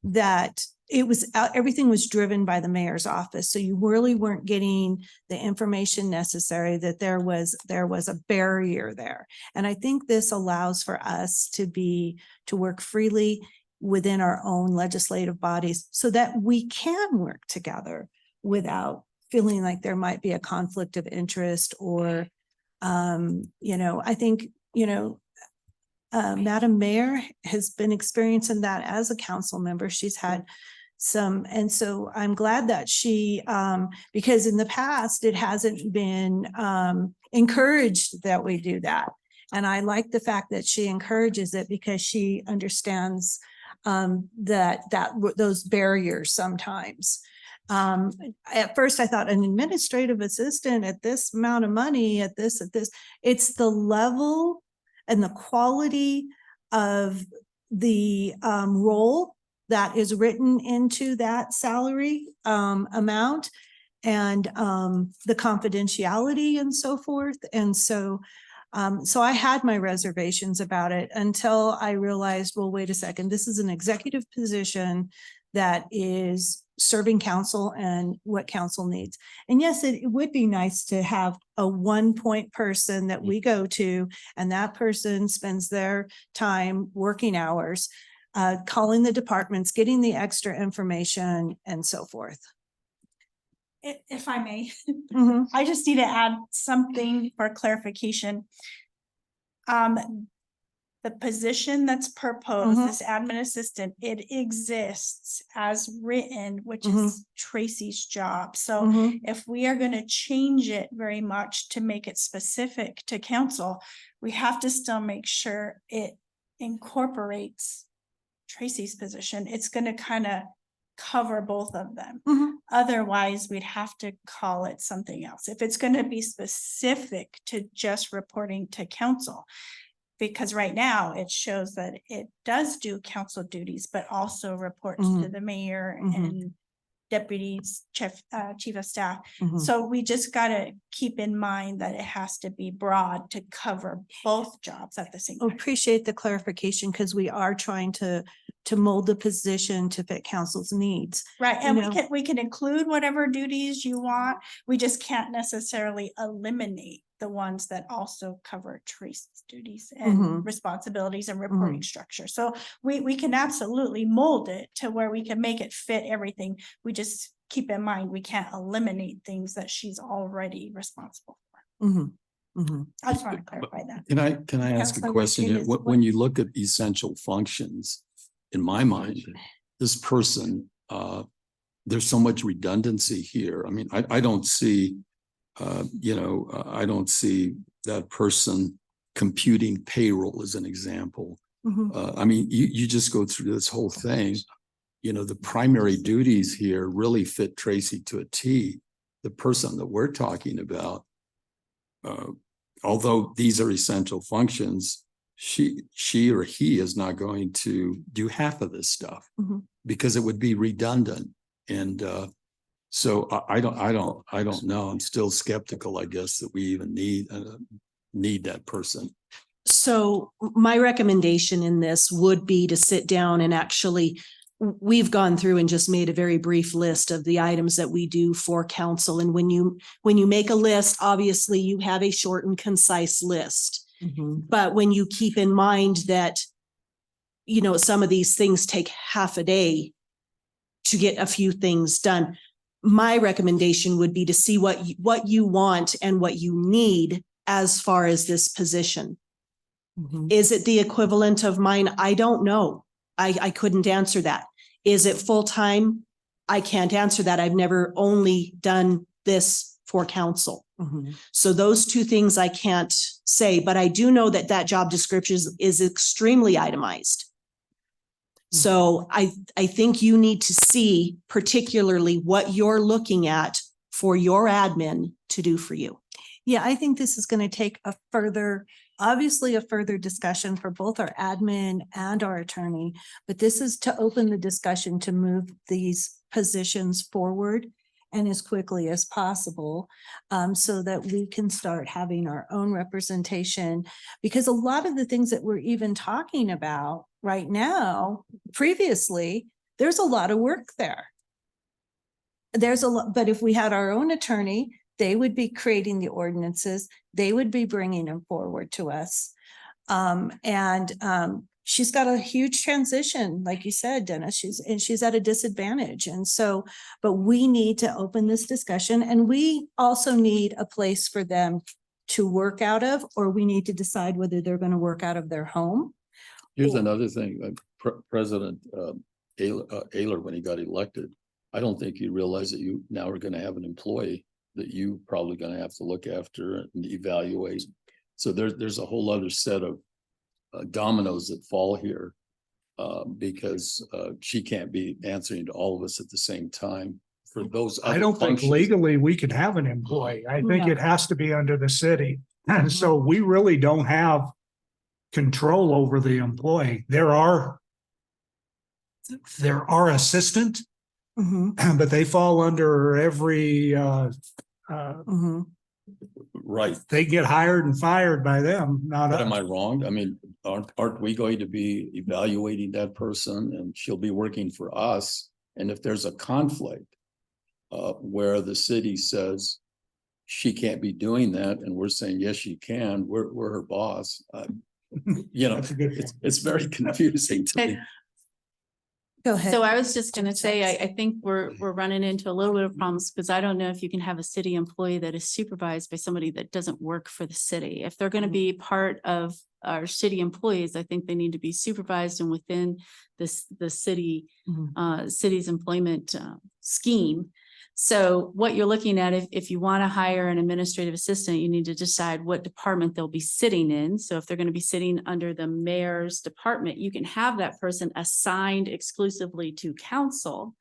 that it was, everything was driven by the mayor's office. So you really weren't getting the information necessary, that there was a barrier there. And I think this allows for us to work freely within our own legislative bodies so that we can work together without feeling like there might be a conflict of interest or, I think, Madam Mayor has been experiencing that as a council member. She's had some, and so I'm glad that she, because in the past, it hasn't been encouraged that we do that. And I like the fact that she encourages it because she understands those barriers sometimes. At first I thought an administrative assistant at this amount of money, at this, it's the level and the quality of the role that is written into that salary amount and the confidentiality and so forth. And so I had my reservations about it until I realized, well, wait a second, this is an executive position that is serving council and what council needs. And yes, it would be nice to have a 1 point person that we go to, and that person spends their time working hours, calling the departments, getting the extra information and so forth. If I may, Mhm. I just need to add something for clarification. The position that's proposed, Mhm. this admin assistant, it exists as written, which Mhm. is Tracy's job. So Mhm. if we are gonna change it very much to make it specific to council, we have to still make sure it incorporates Tracy's position. It's gonna kind of cover both of them. Mhm. Otherwise, we'd have to call it something else. If it's gonna be specific to just reporting to council. Because right now it shows that it does do council duties, but also reports to the mayor Mhm. and deputies, chief of staff. Mhm. So we just gotta keep in mind that it has to be broad to cover both jobs at the same time. Appreciate the clarification because we are trying to mold the position to fit council's needs. Right, and know. we can include whatever duties you want. We just can't necessarily eliminate the ones that also cover Tracy's duties and Mhm. responsibilities and reporting structure. So we can absolutely mold it to where we can make it fit everything. We just keep in mind, we can't eliminate things that she's already responsible for. Mhm. Mhm. I just want to clarify that. Can I ask a Councilor question? Martinez, When you look at essential functions, in my mind, this person, there's so much redundancy here. I mean, I don't see, I don't see that person computing payroll as an example. Mhm. I mean, you just go through this whole thing. The primary duties here really fit Tracy to a T. The person that we're talking about, although these are essential functions, she or he is not going to do half of this stuff Mhm. because it would be redundant. And so I don't know. I'm still skeptical, I guess, that we even need that person. So my recommendation in this would be to sit down and actually, we've gone through and just made a very brief list of the items that we do for council. And when you make a list, obviously you have a short and concise list. Mhm. But when you keep in mind that, some of these things take half a day to get a few things done, my recommendation would be to see what you want and what you need as far as this position. Mhm. Is it the equivalent of mine? I don't know. I couldn't answer that. Is it full-time? I can't answer that. I've never only done this for council. Mhm. So those two things I can't say, but I do know that job description is extremely itemized. So I think you need to see particularly what you're looking at for your admin to do for you. Yeah, I think this is going to take obviously a further discussion for both our admin and our attorney, but this is to open the discussion to move these positions forward and as quickly as possible, so that we can start having our own representation. Because a lot of the things that we're even talking about right now, previously, there's a lot of work there. There's a lot, but if we had our own attorney, they would be creating the ordinances, they would be bringing them forward to us. She's got a huge transition, like you said, Dennis, she's at a disadvantage. And so, but we need to open this discussion, and we also need a place for them to work out of, or we need to decide whether they're going to work out of their home. Here's another thing, President Ayler, when he got elected, I don't think he realized that you now are gonna have an employee that you probably gonna have to look after and evaluate. So there's a whole other set of dominoes that fall here, because she can't be answering to all of us at the same time for those. I other don't think functions. legally we could have an employee. I think No. it has to be under the city. And so we really don't have control over the employee. There are assistant, Mhm, but they fall under every, mhm. Right, they get hired and fired by them, not but am us. I wrong? I mean, aren't we going to be evaluating that person, and she'll be working for us? And if there's a conflict where the city says she can't be doing that, and we're saying, yes, she can, we're her boss. You know, That's a good point. it's very confusing to me. Go ahead. So I was just gonna say, I think we're running into a little bit of problems, because I don't know if you can have a city employee that is supervised by somebody that doesn't work for the city. If they're gonna be part of our city employees, I think they need to be supervised and within the city, city's employment scheme. So what you're looking at, if you want to hire an administrative assistant, you need to decide what department they'll be sitting in. So if they're going to be sitting under the mayor's department, you can have that person assigned exclusively to council,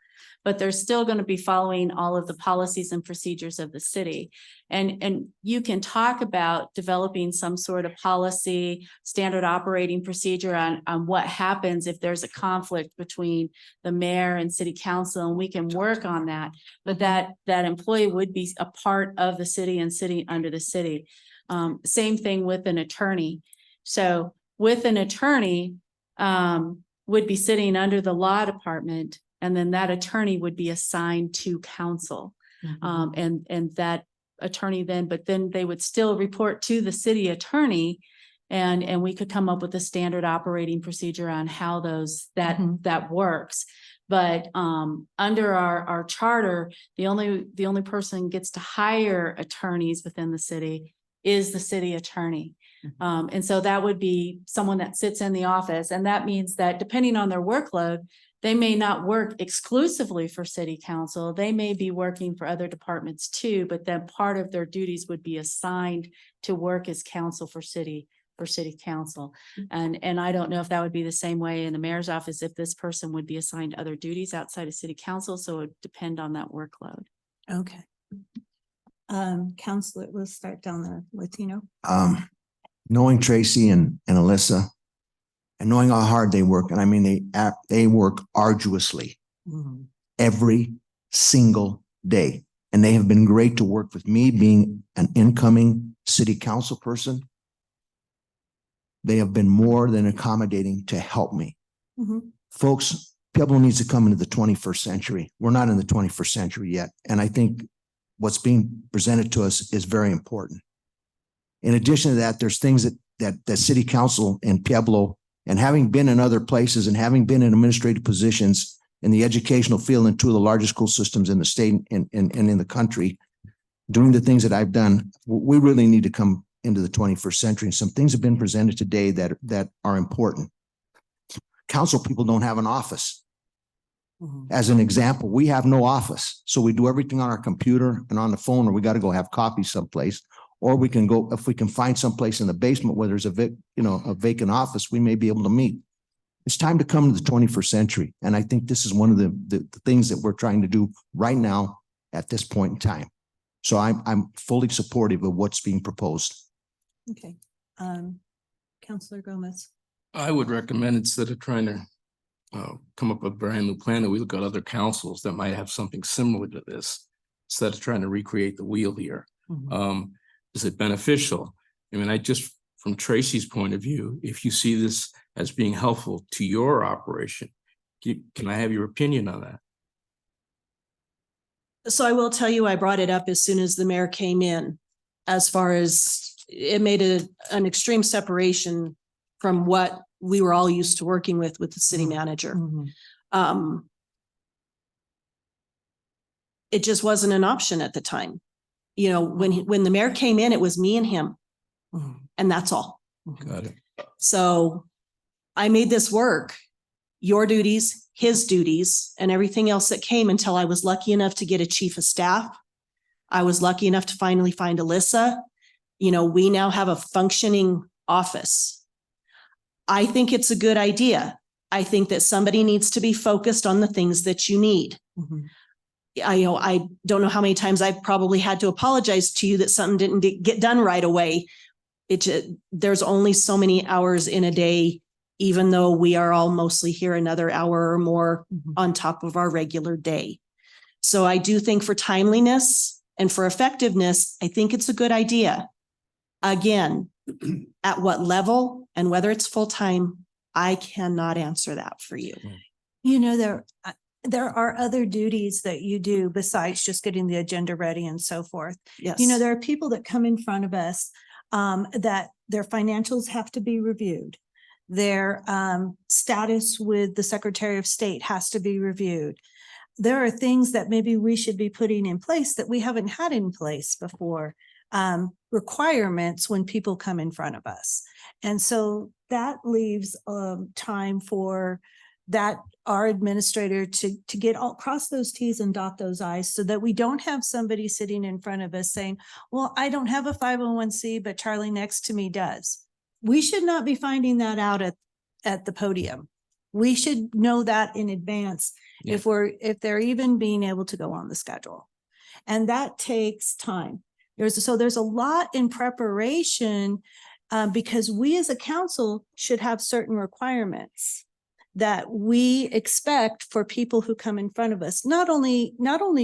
but they're still going to be following all of the policies and procedures of the city. And you can talk about developing some sort of policy, standard operating procedure on what happens if there's a conflict between the mayor and city council, and we can work on that. But that employee would be a part of the city and sitting under the city. Same thing with an attorney. So with an attorney, would be sitting under the law department, and then that attorney would be assigned to council. And that attorney but then they would still report to the city attorney, and we could come up with a standard operating procedure on how that works. But under our charter, the only person gets to hire attorneys within the city is the city attorney. And so that would be someone that sits in the office, and that means that depending on their workload, they may not work exclusively for city council. They may be working for other departments too, but then part of their duties would be assigned to work as counsel for city council. And I don't know if that would be the same way in the mayor's office, if this person would be assigned other duties outside of city council. So it would depend on that workload. Okay. Counselor, we'll start down there, Latino. Knowing Tracy and Alyssa, and knowing how hard they work, and I mean, they work arduously every single day. And they have been great to work with me, being an incoming city council person. They have been more than accommodating to help me. Folks, Pueblo needs to come into the 21st century. We're not in the 21st century yet. And I think what's being presented to us is very important. In addition to that, there's things that city council in Pueblo, and having been in other places and having been in administrative positions in the educational field in two of the largest school systems in the state and in the country, doing the things that I've done, we really need to come into the 21st century. And some things have been presented today that are important. Council people don't have an office. As an example, we have no office. So we do everything on our computer and on the phone, or we got to go have coffee someplace. Or we can go, if we can find someplace in the basement where there's a vacant office, we may be able to meet. It's time to come to the 21st century. And I think this is one of the things that we're trying to do right now at this point in time. So I'm fully supportive of what's being proposed. Okay. Counselor Gomez. I would recommend, instead of trying to come up with a brand new plan, that we look at other councils that might have something similar to this. instead of trying to recreate the wheel here. Is it beneficial? I mean, from Tracy's point of view, if you see this as being helpful to your operation, can I have your opinion on that? So I will tell you, I brought it up as soon as the mayor came in, as far as it made an extreme separation from what we were all used to working with the city manager. It just wasn't an option at the time. You know, when the mayor came in, it was me and him, and that's all. Got it. So I made this work, your duties, his duties, and everything else that came until I was lucky enough to get a chief of staff. I was lucky enough to finally find Alyssa. You know, we now have a functioning office. I think it's a good idea. I think that somebody needs to be focused on the things that you need. I don't know how many times I've probably had to apologize to you that something didn't get done right away. There's only so many hours in a day, even though we are all mostly here another hour or more on top of our regular day. So I do think for timeliness and for effectiveness, I think it's a good idea. Again, at what level and whether it's full-time, I cannot answer that for you. You know, there are other duties that you do besides just getting the agenda ready and so forth. Yes. You know, there are people that come in front of us that their financials have to be reviewed. Their status with the Secretary of State has to be reviewed. There are things that maybe we should be putting in place that we haven't had in place before. Requirements when people come in front of us. And so that leaves time for our administrator to cross those T's and dot those I's so that we don't have somebody sitting in front of us saying, well, I don't have a 501c, but Charlie next to me does. We should not be finding that out at the podium. We should know that in advance if they're even being able to go on the schedule. And that takes time. There's a lot in preparation because we as a council should have certain requirements that we expect for people who come in front of us, not only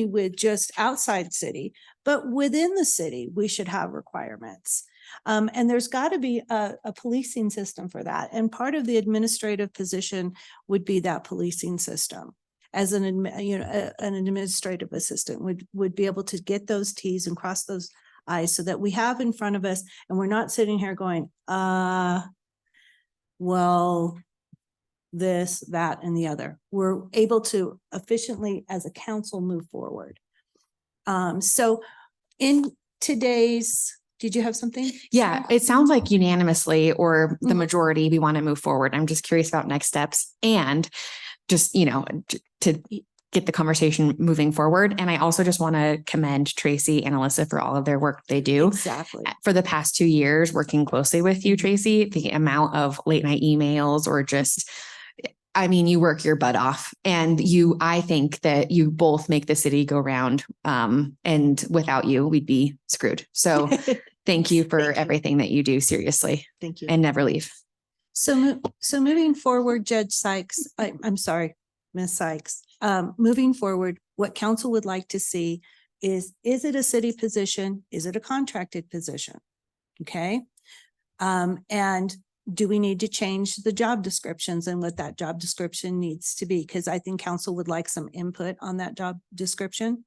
with just outside city, but within the city, we should have requirements. And there's got to be a policing system for that. And part of the administrative position would be that policing system. As an administrative assistant would be able to get those T's and cross those I's so that we have in front of us and we're not sitting here going, well, this, that, and the other. We're able to efficiently as a council move forward. So in today's, did you have something? Yeah, it sounds like unanimously or the majority, we want to move forward. I'm just curious about next steps and just, to get the conversation moving forward. And I also just want to commend Tracy and Alyssa for all of their work they do. Exactly. For the past 2 years, working closely with you, Tracy, the amount of late night emails or just, you work your butt off and I think that you both make the city go round. And without you, we'd be screwed. So thank you for everything that you do, seriously. Thank you. And never leave. So moving forward, Judge Sykes, I'm sorry, Ms. Sykes, moving forward, what council would like to see is it a city position? Is it a contracted position? Okay. And do we need to change the job descriptions and what that job description needs to be? Because I think council would like some input on that job description.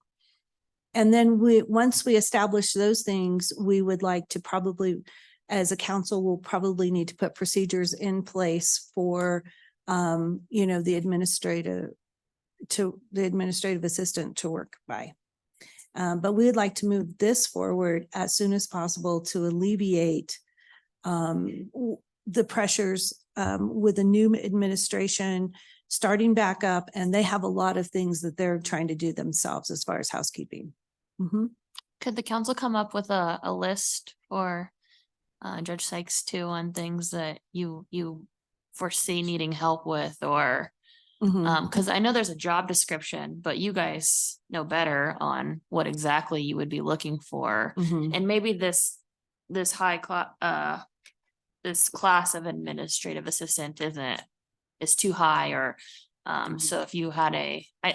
And then once we establish those things, we would like to probably, as a council, we'll probably need to put procedures in place for, the administrative assistant to work by. But we would like to move this forward as soon as possible to alleviate the pressures with the new administration starting back up, and they have a lot of things that they're trying to do themselves as far as housekeeping. Could the council come up with a list for Judge Sykes too on things that you foresee needing help with or because I know there's a job description, but you guys know better on what exactly you would be looking for. And maybe this high class this class of administrative assistant is too high or So if you had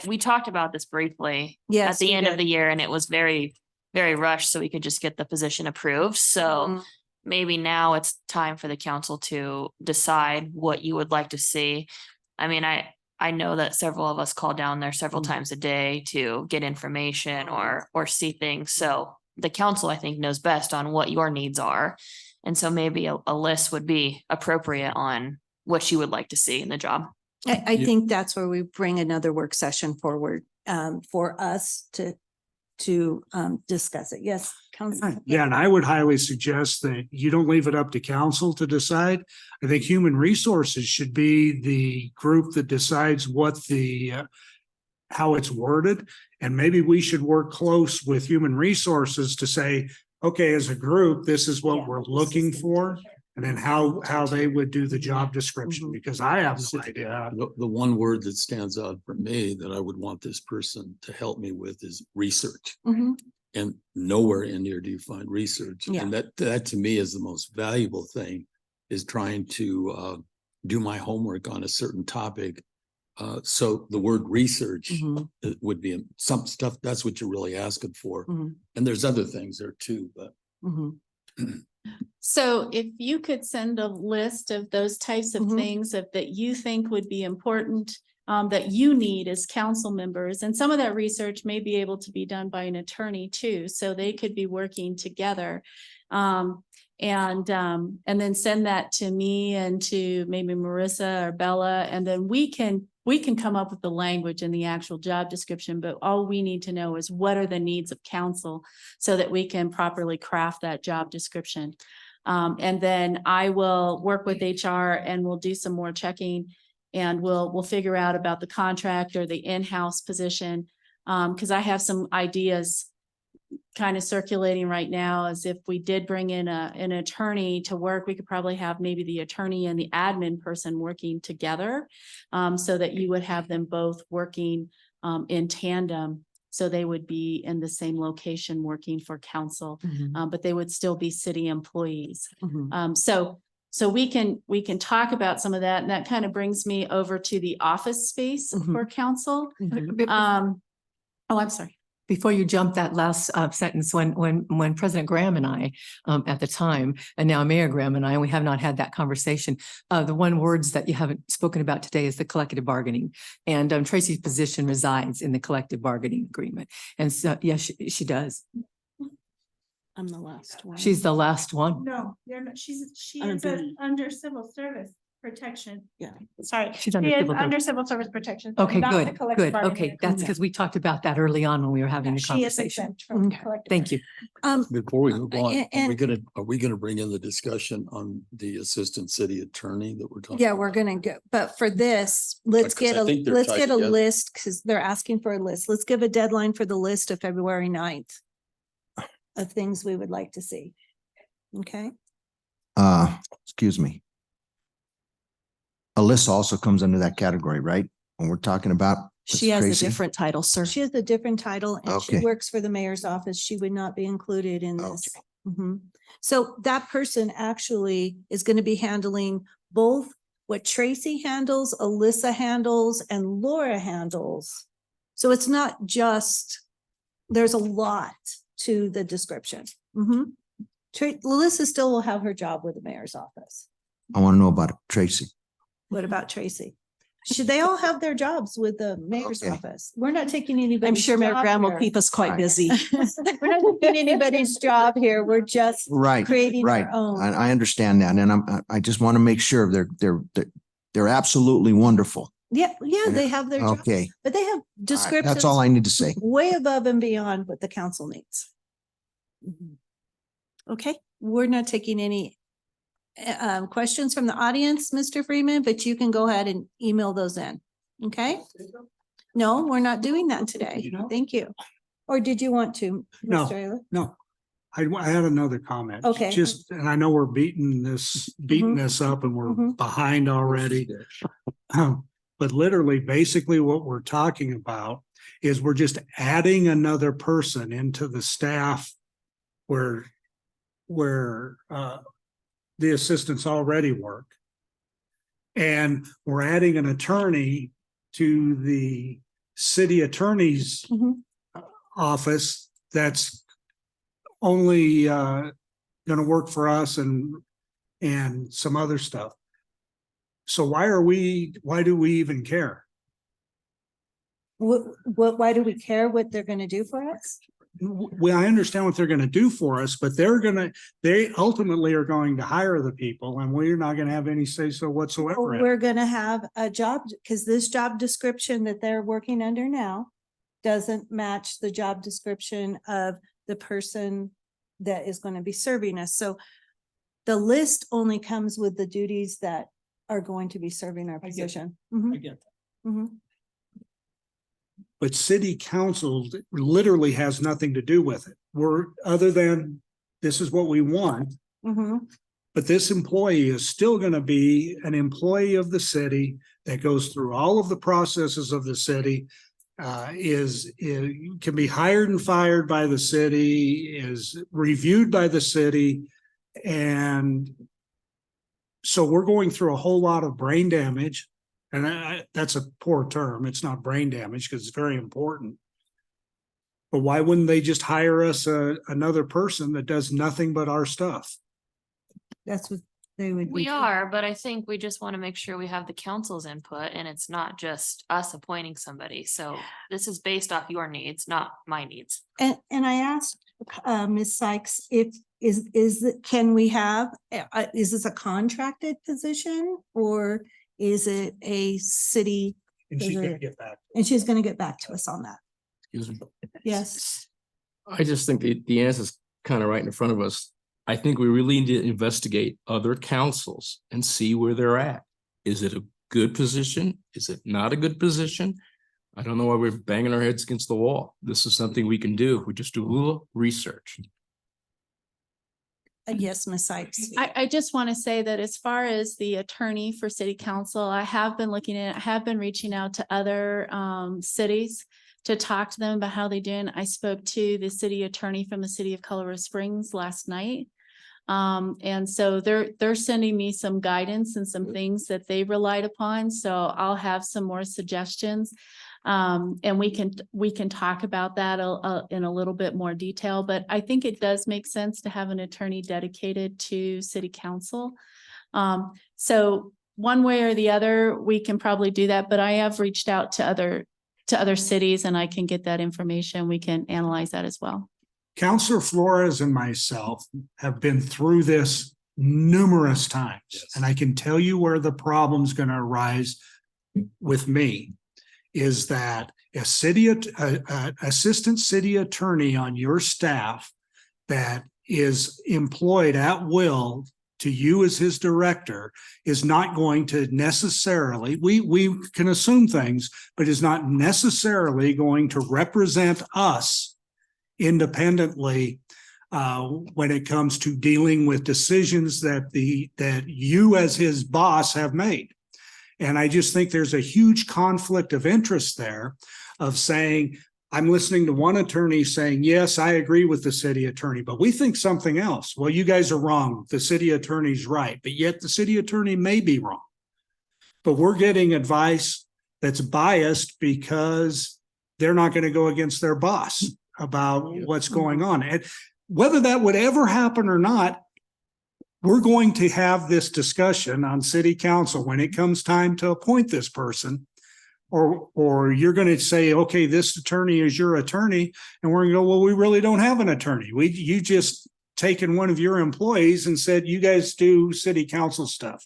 we talked about this briefly Yes, at the we end of did. the year, and it was very, very rushed, so we could just get the position approved. So Mhm. maybe now it's time for the council to decide what you would like to see. I mean, I know that several of us call down there several times a day to get information or see things. So the council, I think, knows best on what your needs are. And so maybe a list would be appropriate on what you would like to see in the job. I You- think that's where we bring another work session forward for us to discuss it. Yes, Council. Yeah, and I would highly suggest that you don't leave it up to council to decide. I think human resources should be the group that decides what how it's worded. And maybe we should work close with human resources to say, okay, as a group, this is what we're looking for. And then how they would do the job description, because I have no idea. The one word that stands out for me that I would want this person to help me with is research. Mhm. And nowhere in here do you find research. Yeah. And that to me is the most valuable thing, is trying to do my homework on a certain topic. So the word research Mhm. would be some stuff, that's what you're really asking for. Mhm. And there's other things there too, but Mhm. So if you could send a list of those types of Mhm. things that you think would be important, that you need as council members, and some of that research may be able to be done by an attorney too, so they could be working together. And then send that to me and to maybe Marissa or Bella, and then we can come up with the language and the actual job description, but all we need to know is what are the needs of council so that we can properly craft that job description. And then I will work with HR and we'll do some more checking, and we'll figure out about the contract or the in-house position. Because I have some ideas kind of circulating right now, as if we did bring in an attorney to work, we could probably have maybe the attorney and the admin person working together, so that you would have them both working in tandem. So they would be in the same location working for council, but they would still be city employees. Mhm. So we can talk about some of that, and that kind of brings me over to the office space Mhm. for council. Oh, I'm sorry. Before you jump that last sentence, when President Graham and I, at the time, and now Mayor Graham and I, we have not had that conversation. The one words that you haven't spoken about today is the collective bargaining. And Tracy's position resides in the collective bargaining agreement. And so, yes, she does. I'm the last one. She's the last one. No, you're not, she Under is B. under civil service protection. Yeah. Sorry, She's she under is civil service. under civil service protection. but Okay, not the good, collective good. bargaining Okay, agreement. that's because we talked about that early on when we were having the She is conversation. exempt from Okay. collective Thank you. before we move on, and- are we gonna bring in the discussion on the assistant city attorney that we're talking? Yeah, we're about? gonna go, but for this, let's Because get I think they're let's tied get a together. list, because they're asking for a list. Let's give a deadline for the list of February 9th of things we would like to see. Okay, Excuse me. Alyssa also comes under that category, right? When we're talking about. She has a Tracy? different title, sir. she has a different title and she Okay. works for the mayor's office. She would not be included in this. Mhm. So that person actually is going to be handling both what Tracy handles, Alyssa handles, and Laura handles. So it's not just, there's a lot to the description. Mhm. Alyssa still will have her job with the mayor's office. I want to know about Tracy. What about Tracy? Should they all have their jobs with the mayor's Okay. office? We're not taking anybody. I'm sure Mayor Graham will keep us quite Right. busy. We're not taking anybody's job here. We're just Right, creating right. our own. I understand that. And I just want to make sure they're absolutely wonderful. Yeah, they have their jobs, Okay. but they have All right, descriptions. that's all I need to say. Way above and beyond what the council needs. Mhm. Okay, we're not taking any questions from the audience, Mr. Freeman, but you can go ahead and email those in. Okay? No, we're not doing that today. Thank you. Or did you want to? No. Mr. Ayler? No, I had another comment. Okay. Just, and I know we're beating this up and we're Mhm. behind already. But literally, basically what we're talking about is we're just adding another person into the staff where the assistants already work. And we're adding an attorney to the city attorney's Mhm. office that's only gonna work for us and some other stuff. So why do we even care? Why do we care what they're gonna do for us? Well, I understand what they're gonna do for us, but they ultimately are going to hire the people and we're not gonna have any say so whatsoever. in it. We're gonna have a job, because this job description that they're working under now doesn't match the job description of the person that is gonna be serving us. So the list only comes with the duties that are going to be serving our I get position. I Mhm, get mhm. But city council literally has nothing to do with it. Other than this is what we want, Mhm. but this employee is still gonna be an employee of the city that goes through all of the processes of the city. Can be hired and fired by the city, is reviewed by the city. And so we're going through a whole lot of brain damage. And that's a poor term. It's not brain damage because it's very important. But why wouldn't they just hire us another person that does nothing but our stuff? That's what they would. We be. are, but I think we just want to make sure we have the council's input and it's not just us appointing somebody. So this is based off your needs, not my needs. And I asked Ms. Sykes, can we have, is this a contracted position or is it a city? And she's gonna get back. And she's gonna get back to us on that. Excuse me. Yes. I just think the answer is kind of right in front of us. I think we really need to investigate other councils and see where they're at. Is it a good position? Is it not a good position? I don't know why we're banging our heads against the wall. This is something we can do if we just do a little research. Yes, Ms. Sykes. I just want to say that as far as the attorney for city council, I have been reaching out to other cities to talk to them about how they doing. I spoke to the city attorney from the city of Colorado Springs last night. And so they're sending me some guidance and some things that they relied upon. So I'll have some more suggestions. And we can talk about that in a little bit more detail, but I think it does make sense to have an attorney dedicated to city council. So one way or the other, we can probably do that, but I have reached out to other cities and I can get that information. We can analyze that as well. Counselor Flores and myself have been through this numerous times. And I can tell you where the problem's gonna arise with me. Is that assistant city attorney on your staff that is employed at will to you as his director is not going to necessarily, we can assume things, but is not necessarily going to represent us independently when it comes to dealing with decisions that you as his boss have made. And I just think there's a huge conflict of interest there of saying, I'm listening to one attorney saying, yes, I agree with the city attorney, but we think something else. Well, you guys are wrong. The city attorney's right, but yet the city attorney may be wrong. But we're getting advice that's biased because they're not going to go against their boss about what's going on. And whether that would ever happen or not, we're going to have this discussion on city council when it comes time to appoint this person. Or you're going to say, okay, this attorney is your attorney. And we're going to go, well, we really don't have an attorney. You just taken one of your employees and said, you guys do city council stuff.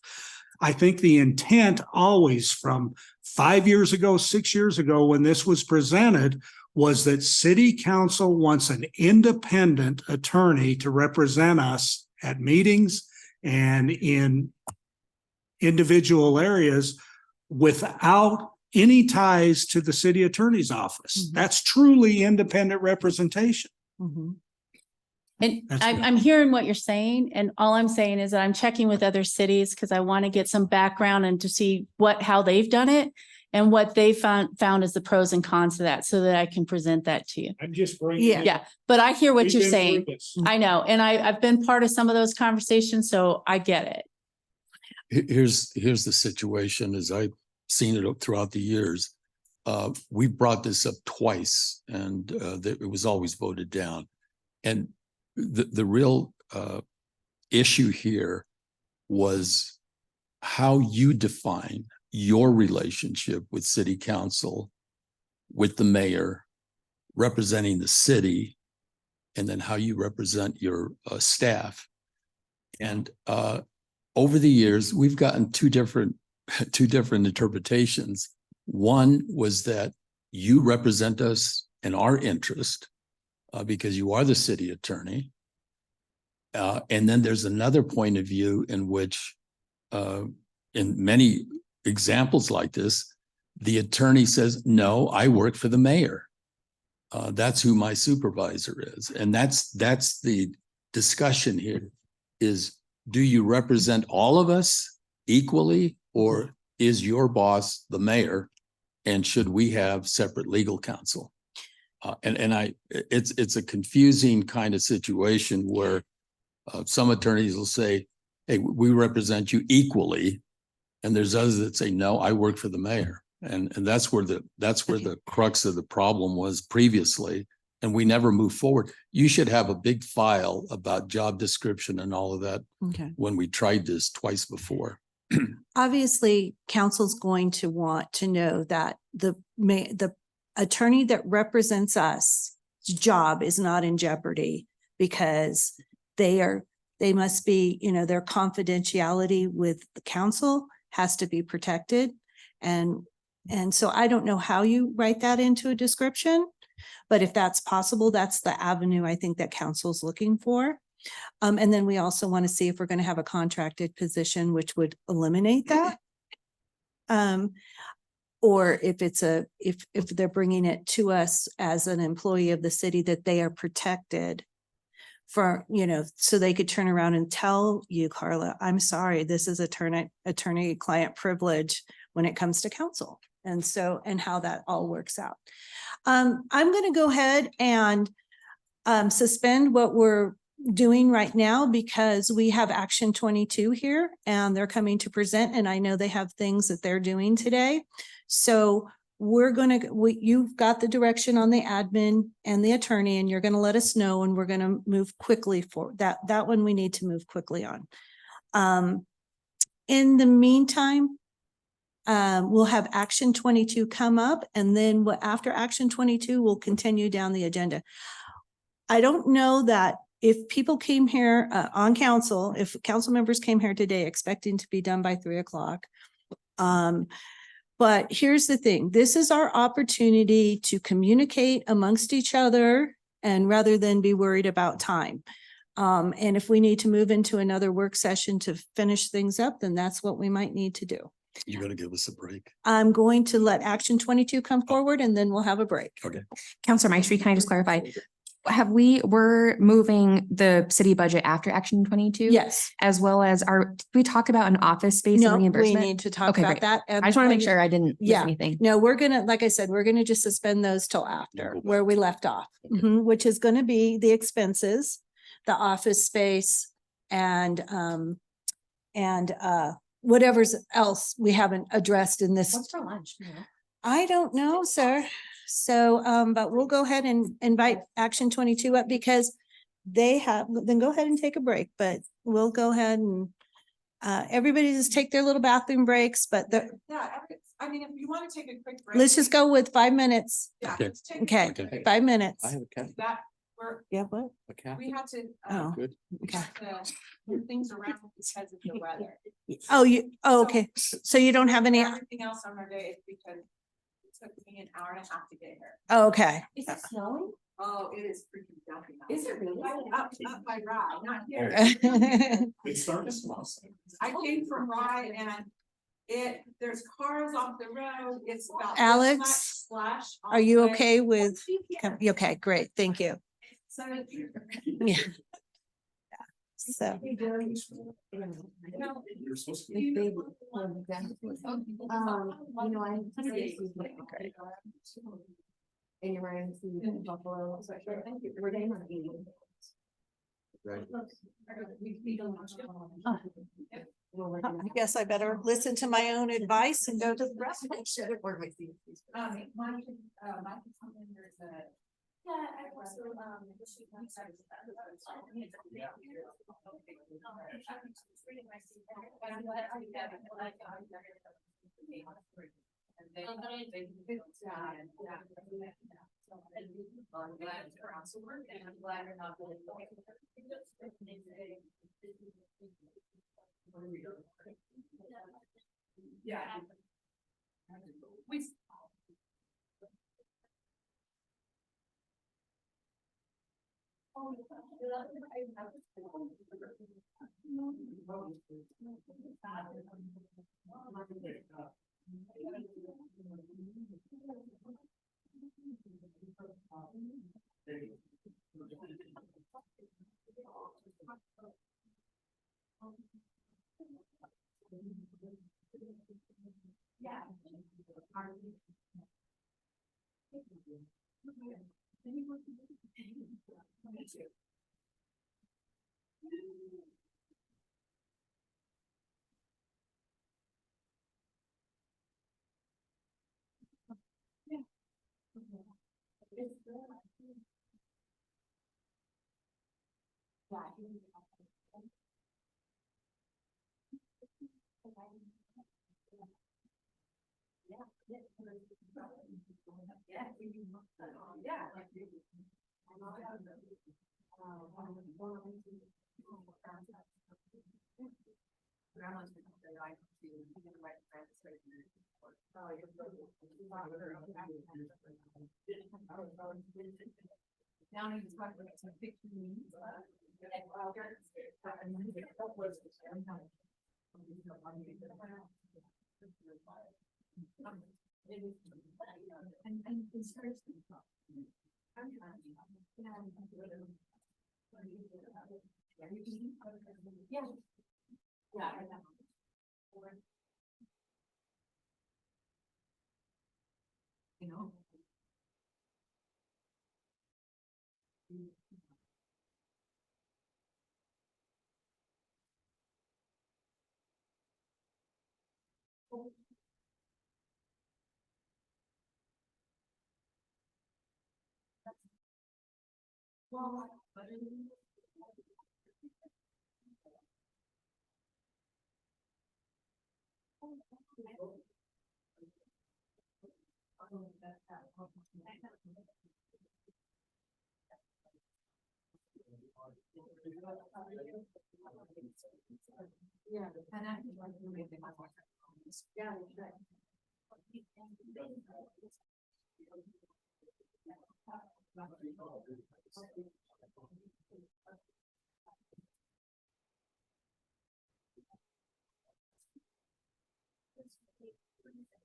I think the intent always from 5 years ago, 6 years ago, when this was presented, was that city council wants an independent attorney to represent us at meetings and in individual areas without any ties to the city attorney's office. That's truly independent representation. Mhm. And That's I'm hearing what you're saying, and all I'm saying is that I'm checking with other cities because I want to get some background and to see how they've done it and what they found as the pros and cons of that, so that I can present that to you. I'm just bringing. Yeah, but I hear what We've you're been saying. through this. I know, and I've been part of some of those conversations, so I get it. Here's the situation is I seen it throughout the years. We've brought this up twice and it was always voted down. And the real issue here was how you define your relationship with city council, with the mayor, representing the city, and then how you represent your staff. And over the years, we've gotten two different interpretations. One was that you represent us in our interest because you are the city attorney. And then there's another point of view in which in many examples like this, the attorney says, no, I work for the mayor. That's who my supervisor is. And that's the discussion here is, do you represent all of us equally, or is your boss the mayor? And should we have separate legal counsel? It's a confusing kind of situation where some attorneys will say, hey, we represent you equally. And there's others that say, no, I work for the mayor. And that's where the crux of the problem was previously. And we never moved forward. You should have a big file about job description and all of that Okay. when we tried this twice before. Obviously, council's going to want to know that the attorney that represents us job is not in jeopardy because they must be, their confidentiality with the council has to be protected. And so I don't know how you write that into a description, but if that's possible, that's the avenue I think that council's looking for. And then we also want to see if we're going to have a contracted position, which would eliminate that. Or if if they're bringing it to us as an employee of the city, that they are protected for, so they could turn around and tell you, Carla, I'm sorry, this is attorney-client privilege when it comes to counsel. And how that all works out. I'm going to go ahead and suspend what we're doing right now because we have Action 22 here and they're coming to present, and I know they have things that they're doing today. So you've got the direction on the admin and the attorney, and you're going to let us know, and we're going to move quickly for that one. We need to move quickly on. In the meantime, we'll have Action 22 come up, and then after Action 22, we'll continue down the agenda. I don't know that if people came here on council, if council members came here today expecting to be done by 3:00. But here's the thing, this is our opportunity to communicate amongst each other and rather than be worried about time. And if we need to move into another work session to finish things up, then that's what we might need to do. You're going to give us a break. I'm going to let Action 22 come forward and then we'll have a break. Okay. Counselor Maestri, can I just clarify? We're moving the city budget after Action 22? Yes. As well as did we talk about an office space No, and we reimbursement? need to talk Okay, about great. that. I just want to make sure I didn't miss Yeah. anything. No, like I said, we're gonna just suspend those till after where we left off, which is gonna be the expenses, the office space, and whatever's else we haven't addressed in this. What's for lunch? I don't know, sir. So, but we'll go ahead and invite Action 22 up because then go ahead and take a break, but we'll go ahead and everybody just take their little bathroom breaks, but I mean, if you want to take a quick break. let's just go with 5 minutes. Yeah, Okay. let's take a Okay, quick break. 5 minutes. I have a cat. That, we're, Yeah, what? A cat. we had to, Oh, Good. okay. move things around because of the weather. Okay. So you don't have any, Everything else on our day is because it took me an hour and a half to get here. okay. Is it snowing? Oh, it is freaking dumping. Is it really? Up by Rye, not here. It's starting to smell. I came from Rye and there's cars off the road. It's about. Alex, this much splash on Are you the way. okay with, Yeah. okay, great, thank you. So. Yeah. So, You're supposed to be. And you're wearing Buffalo. We're getting on eating. I guess I better listen to my own advice and go to the rest. Yeah.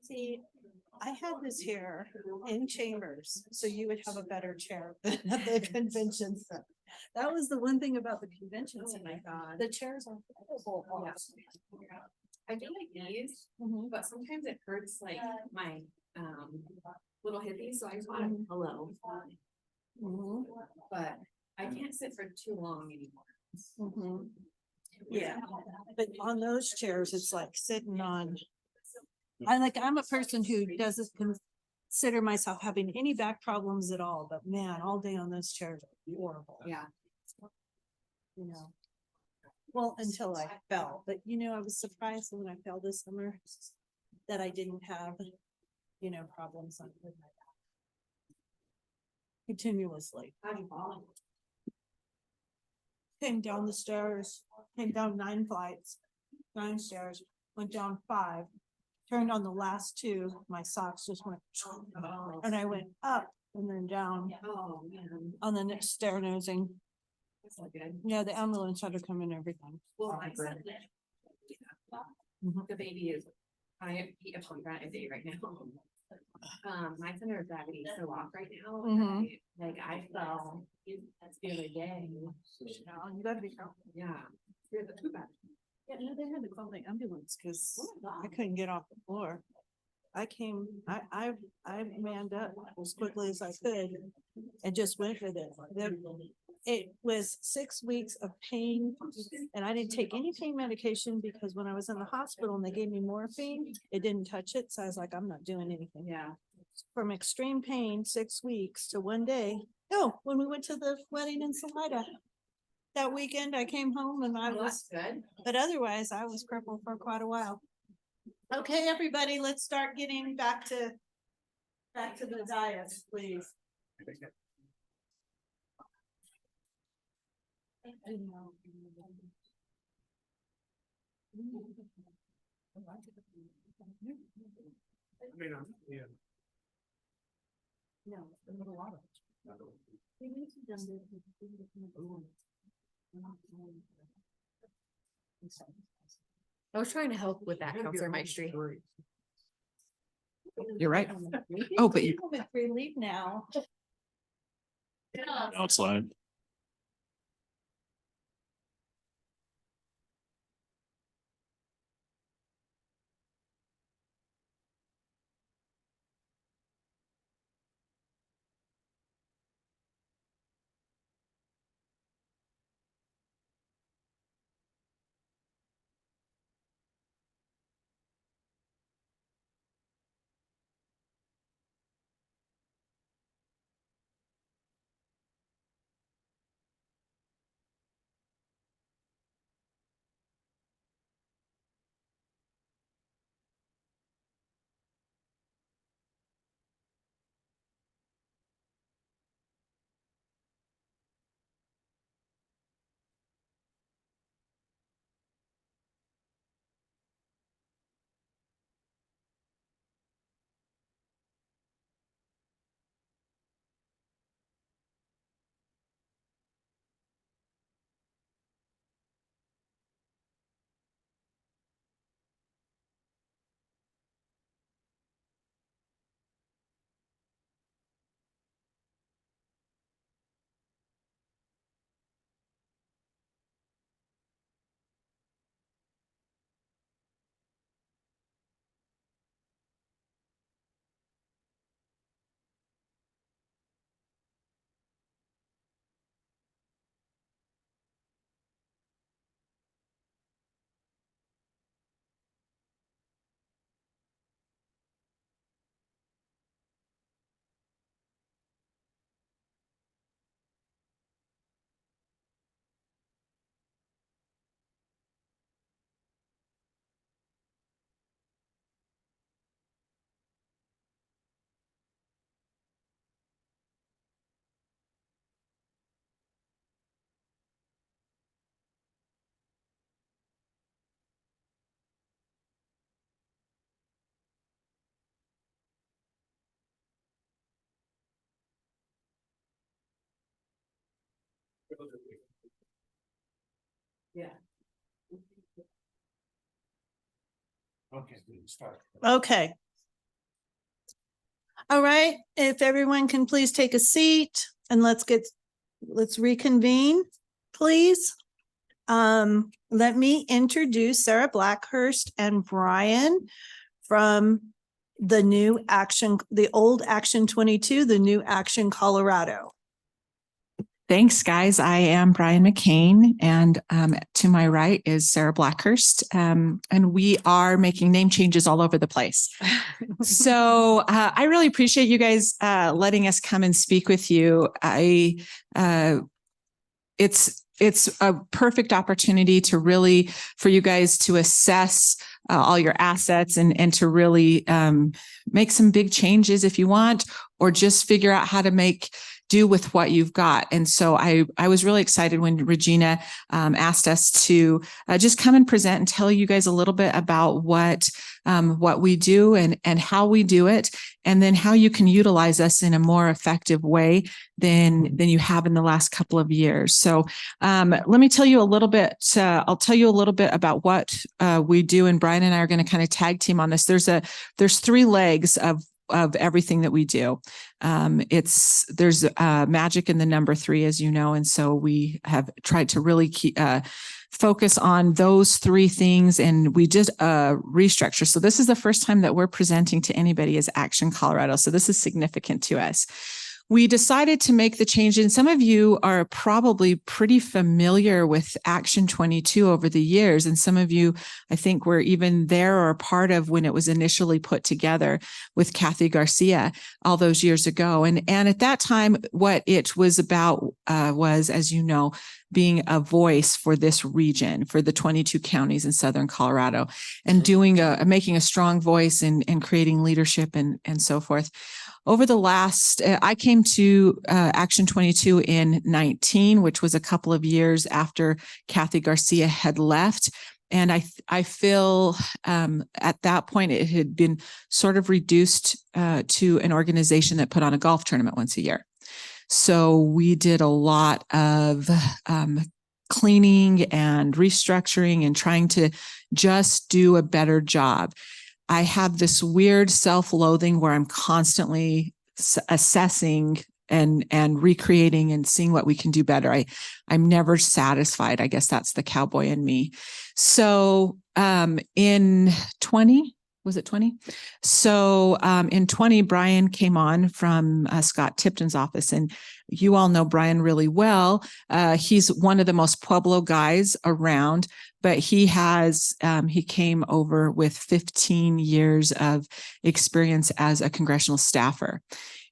See, I had this here in chambers, so you would have a better chair than at the convention center. That was the one thing about the convention center. The chairs are horrible. I do like these, but sometimes it hurts like my little hippies, so I just want a pillow. But I can't sit for too long anymore. Yeah, but on those chairs, it's like sitting on. I'm a person who doesn't consider myself having any back problems at all, but man, all day on those chairs are horrible. Yeah. You know. Well, until I fell, but I was surprised when I fell this summer that I didn't have, problems with my back. Continuously. How'd you fall? Came down the stairs, came down 9 flights, 9 stairs, went down 5, turned on the last 2, my socks just went, and I went up and then down Oh, man. on the next stair nosing. That's not good. Yeah, the ambulance had to come in and everything. Well, my son, the baby is, he is on gravity right now. My center of gravity is so off right now. I fell the other day. You gotta be careful. Yeah. You're the too bad. Yeah, no, they had to call the ambulance because I couldn't get off the floor. I manned up as quickly as I could and just went with it. It was 6 weeks of pain and I didn't take any pain medication because when I was in the hospital and they gave me morphine, it didn't touch it. So I was like, I'm not doing anything. Yeah. From extreme pain, 6 weeks to one day. No, when we went to the wedding in Salida. That weekend I came home and I was good, but otherwise I was crippled for quite a while. Okay, everybody, let's start getting back to the diet, please. I was trying to help with that, Counselor Maestri. You're right. Oh, but you. Free leave now. Outside. Okay. All right, if everyone can please take a seat and let's reconvene, please. Let me introduce Sarah Blackhurst and Brian from the old Action 22, the new Action Colorado. Thanks, guys. I am Brian McCain, and to my right is Sarah Blackhurst, and we are making name changes all over the place. So I really appreciate you guys letting us come and speak with you. It's a perfect opportunity to really, for you guys to assess all your assets and to really make some big changes if you want, or just figure out how to do with what you've got. And so I was really excited when Regina asked us to just come and present and tell you guys a little bit about what we do and how we do it, and then how you can utilize us in a more effective way than you have in the last couple of years. So let me tell you a little bit. I'll tell you a little bit about what we do, and Brian and I are going to kind of tag team on this. There's 3 legs of of everything that we do. There's magic in the number 3, as you know, and so we have tried to really focus on those 3 things, and we did a restructure. So this is the first time that we're presenting to anybody as Action Colorado. So this is significant to us. We decided to make the change, and some of you are probably pretty familiar with Action 22 over the years, and some of you, I think, were even there or a part of when it was initially put together with Kathy Garcia all those years ago. And at that time, what it was about was, as you know, being a voice for this region, for the 22 counties in Southern Colorado, and making a strong voice and creating leadership and so forth. Over the last, I came to Action 22 in 19, which was a couple of years after Kathy Garcia had left. And I feel at that point, it had been sort of reduced to an organization that put on a golf tournament once a year. So we did a lot of cleaning and restructuring and trying to just do a better job. I have this weird self-loathing where I'm constantly assessing and recreating and seeing what we can do better. I'm never satisfied. I guess that's the cowboy in me. So in 20, was it 20? So in 20, Brian came on from Scott Tipton's office, and you all know Brian really well. He's one of the most Pueblo guys around, but he came over with 15 years of experience as a congressional staffer.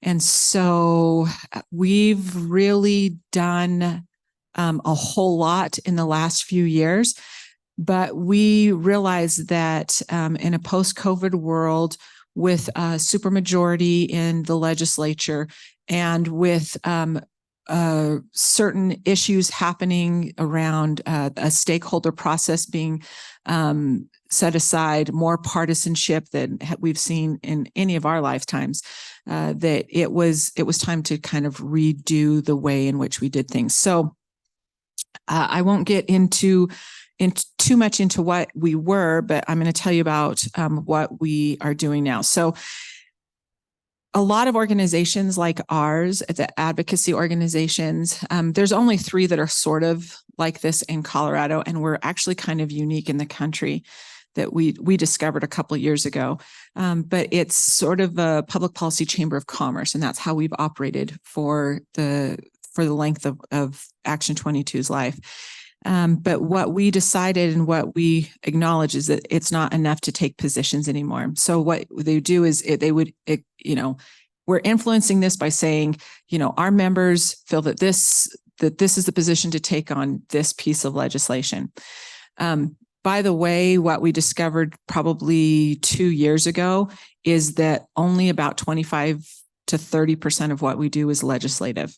And so we've really done a whole lot in the last few years. But we realize that in a post-COVID world, with a supermajority in the legislature and with certain issues happening around a stakeholder process being set aside, more partisanship than we've seen in any of our lifetimes, that it was time to kind of redo the way in which we did things. So I won't get into too much into what we were, but I'm going to tell you about what we are doing now. So a lot of organizations like ours, the advocacy organizations, there's only 3 that are sort of like this in Colorado, and we're actually kind of unique in the country that we discovered a couple of years ago. But it's sort of a public policy chamber of commerce, and that's how we've operated for the length of Action 22's life. But what we decided and what we acknowledge is that it's not enough to take positions anymore. So what they do is we're influencing this by saying, our members feel that this is the position to take on this piece of legislation. By the way, what we discovered probably 2 years ago is that only about 25 to 30% of what we do is legislative.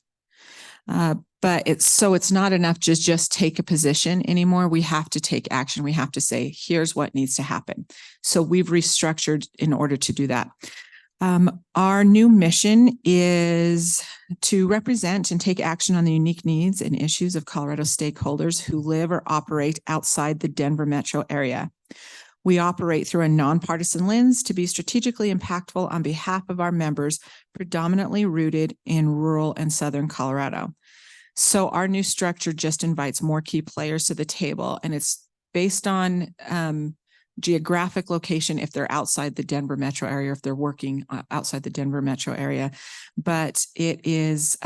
But it's not enough to just take a position anymore. We have to take action. We have to say, here's what needs to happen. So we've restructured in order to do that. Our new mission is to represent and take action on the unique needs and issues of Colorado stakeholders who live or operate outside the Denver metro area. We operate through a nonpartisan lens to be strategically impactful on behalf of our members, predominantly rooted in rural and southern Colorado. So our new structure just invites more key players to the table, and it's based on geographic location if they're outside the Denver metro area, if they're working outside the Denver metro area. But it is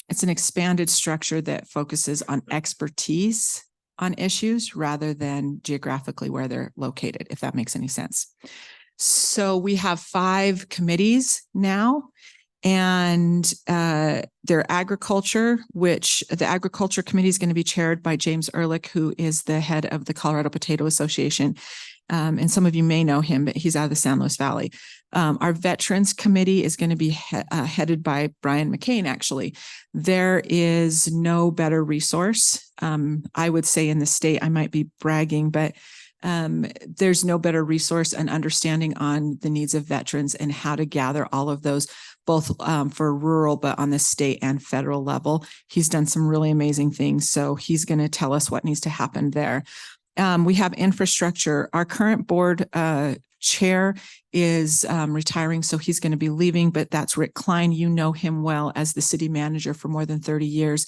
it's an expanded structure that focuses on expertise on issues rather than geographically where they're located, if that makes any sense. So we have 5 committees now. And their agriculture, which the agriculture committee is going to be chaired by James Ehrlich, who is the head of the Colorado Potato Association. And some of you may know him, but he's out of the San Luis Valley. Our veterans committee is going to be headed by Brian McCain, actually. There is no better resource. I would say in the state, I might be bragging, but there's no better resource and understanding on the needs of veterans and how to gather all of those, both for rural, but on the state and federal level. He's done some really amazing things. So he's going to tell us what needs to happen there. We have infrastructure. Our current board chair is retiring, so he's going to be leaving, but that's Rick Klein. You know him well as the city manager for more than 30 years